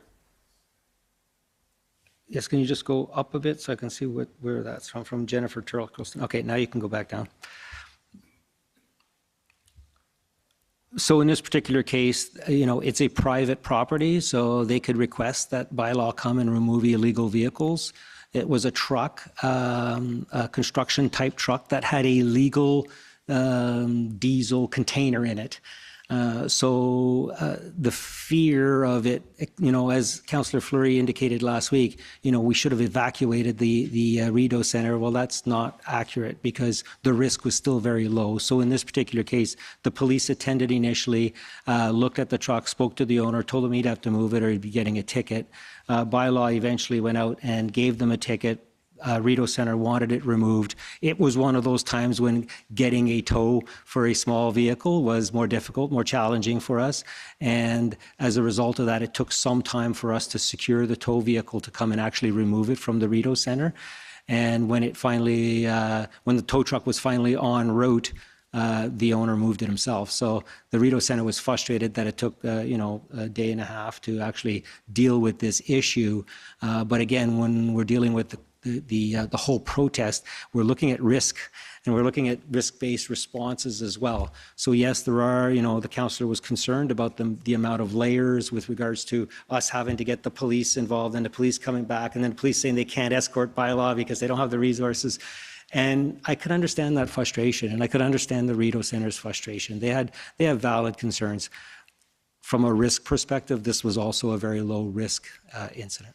Yes, can you just go up a bit so I can see where that's from Jennifer Turlcoston. Okay, now you can go back down. So in this particular case, you know, it's a private property, so they could request that by law come and remove illegal vehicles. It was a truck, a construction type truck that had a legal diesel container in it. So the fear of it, you know, as Councillor Fleury indicated last week, you know, we should have evacuated the Rideau Centre. Well, that's not accurate because the risk was still very low. So in this particular case, the police attended initially, looked at the truck, spoke to the owner, told him he'd have to move it or he'd be getting a ticket. Bylaw eventually went out and gave them a ticket. Rideau Centre wanted it removed. It was one of those times when getting a tow for a small vehicle was more difficult, more challenging for us. And as a result of that, it took some time for us to secure the tow vehicle to come and actually remove it from the Rideau Centre. And when it finally, when the tow truck was finally en route, the owner moved it himself. So the Rideau Centre was frustrated that it took, you know, a day and a half to actually deal with this issue. But again, when we're dealing with the whole protest, we're looking at risk, and we're looking at risk-based responses as well. So yes, there are, you know, the councillor was concerned about the amount of layers with regards to us having to get the police involved and the police coming back and then the police saying they can't escort by law because they don't have the resources. And I could understand that frustration, and I could understand the Rideau Centre's frustration. They have valid concerns. From a risk perspective, this was also a very low risk incident.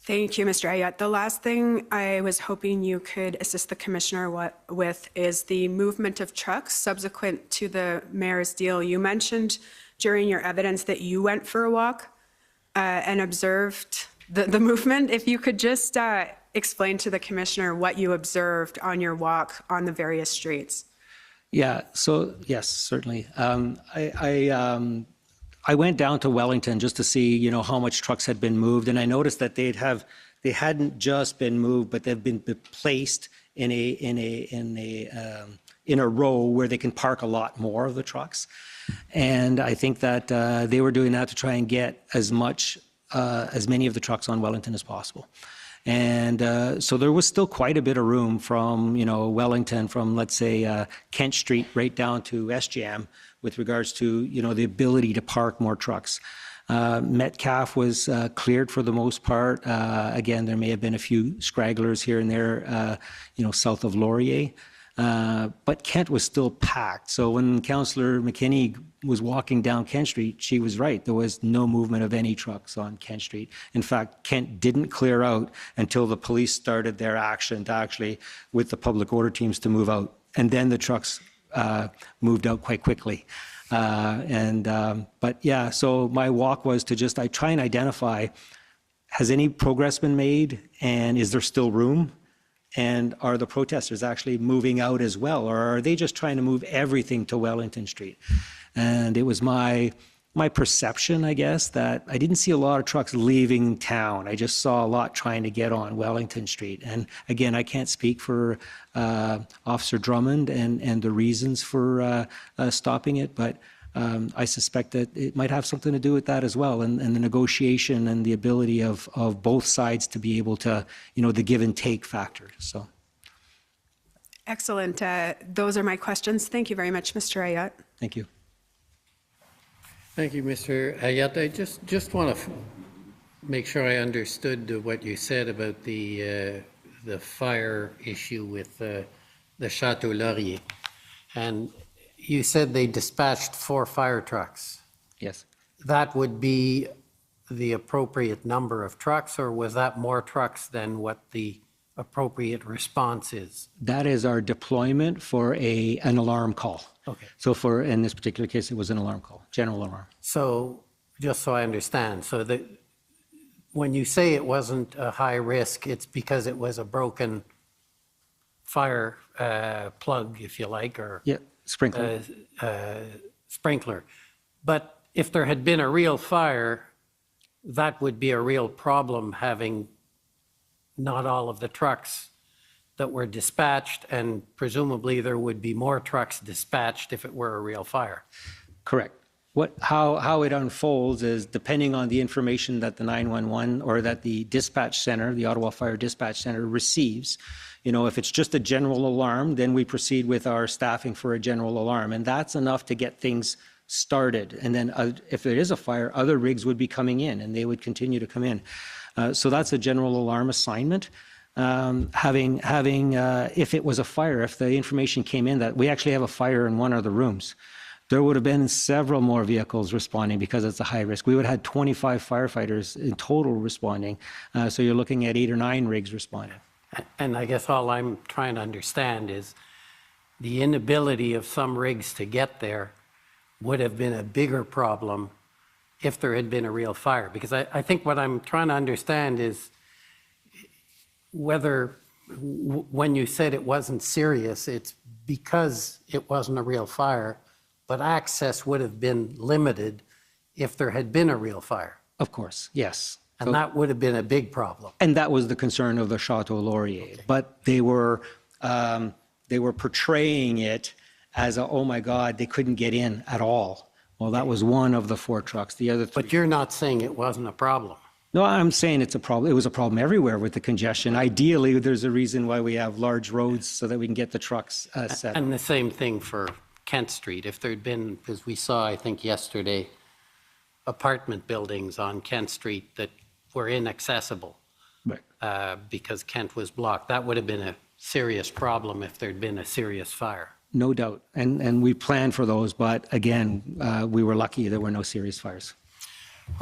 Thank you, Mr. Ayotte. The last thing I was hoping you could assist the Commissioner with is the movement of trucks subsequent to the mayor's deal. You mentioned during your evidence that you went for a walk and observed the movement. If you could just explain to the Commissioner what you observed on your walk on the various streets. Yeah, so yes, certainly. I went down to Wellington just to see, you know, how much trucks had been moved, and I noticed that they hadn't just been moved, but they've been placed in a row where they can park a lot more of the trucks. And I think that they were doing that to try and get as many of the trucks on Wellington as possible. And so there was still quite a bit of room from, you know, Wellington, from let's say Kent Street right down to SGM with regards to, you know, the ability to park more trucks. Metcalf was cleared for the most part. Again, there may have been a few scragglers here and there, you know, south of Laurier. But Kent was still packed. So when Councillor McKinney was walking down Kent Street, she was right. There was no movement of any trucks on Kent Street. In fact, Kent didn't clear out until the police started their action to actually, with the public order teams, to move out. And then the trucks moved out quite quickly. But yeah, so my walk was to just, I try and identify, has any progress been made, and is there still room? And are the protesters actually moving out as well, or are they just trying to move everything to Wellington Street? And it was my perception, I guess, that I didn't see a lot of trucks leaving town. I just saw a lot trying to get on Wellington Street. And again, I can't speak for Officer Drummond and the reasons for stopping it, but I suspect that it might have something to do with that as well, and the negotiation and the ability of both sides to be able to, the give and take factor. So. Excellent. Those are my questions. Thank you very much, Mr. Ayat. Thank you. Thank you, Mr. Ayat. I just want to make sure I understood what you said about the fire issue with the Chateau Laurier. And you said they dispatched 4 fire trucks. Yes. That would be the appropriate number of trucks, or was that more trucks than what the appropriate response is? That is our deployment for an alarm call. Okay. So in this particular case, it was an alarm call, general alarm. So just so I understand, so when you say it wasn't a high risk, it's because it was a broken fire plug, if you like, or sprinkler. Sprinkler. But if there had been a real fire, that would be a real problem, having not all of the trucks that were dispatched, and presumably there would be more trucks dispatched if it were a real fire. Correct. How it unfolds is depending on the information that the 911 or that the dispatch center, the Ottawa Fire Dispatch Center, receives. If it's just a general alarm, then we proceed with our staffing for a general alarm, and that's enough to get things started. And then if there is a fire, other rigs would be coming in, and they would continue to come in. So that's a general alarm assignment. If it was a fire, if the information came in that we actually have a fire in one of the rooms, there would have been several more vehicles responding because it's a high risk. We would have had 25 firefighters in total responding. So you're looking at 8 or 9 rigs responding. And I guess all I'm trying to understand is the inability of some rigs to get there would have been a bigger problem if there had been a real fire. Because I think what I'm trying to understand is whether when you said it wasn't serious, it's because it wasn't a real fire, but access would have been limited if there had been a real fire. Of course, yes. And that would have been a big problem. And that was the concern of the Chateau Laurier. Okay. But they were portraying it as oh my God, they couldn't get in at all. Well, that was one of the 4 trucks. The other 3. But you're not saying it wasn't a problem. No, I'm saying it's a problem. It was a problem everywhere with the congestion. Ideally, there's a reason why we have large roads so that we can get the trucks set. And the same thing for Kent Street. If there'd been, as we saw, I think yesterday, apartment buildings on Kent Street that were inaccessible because Kent was blocked, that would have been a serious problem if there'd been a serious fire. No doubt. And we planned for those, but again, we were lucky there were no serious fires.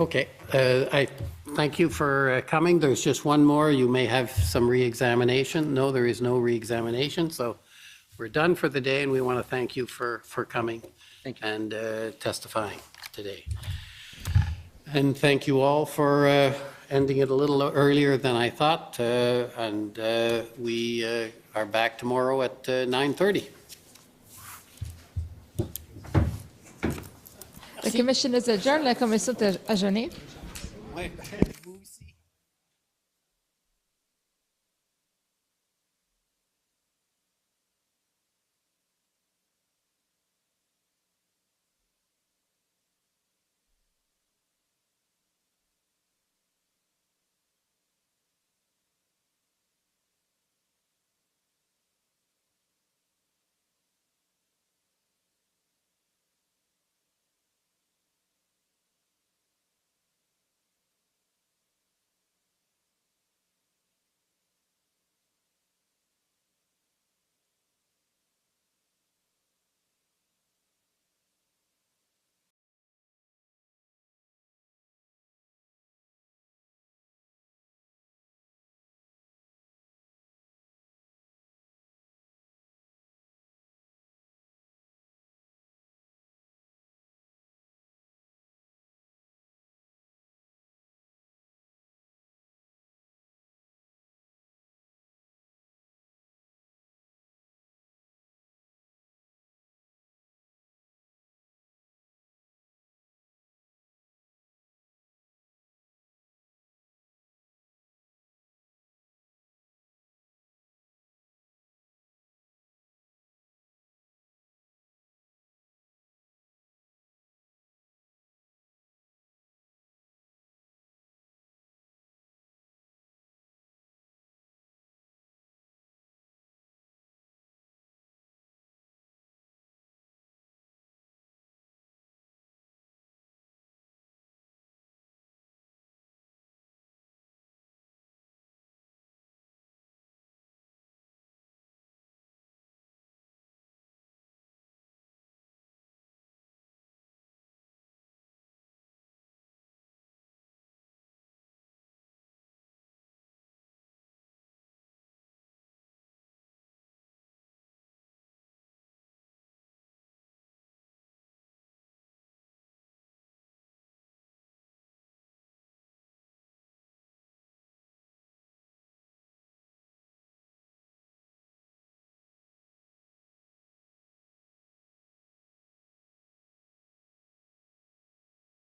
Okay, I thank you for coming. There's just one more. You may have some re-examination. No, there is no re-examination. So we're done for the day, and we want to thank you for coming and testifying today. And thank you all for ending it a little earlier than I thought. We are back tomorrow at 9:30. The commission is adjourned. La commission est adjournée. Oui.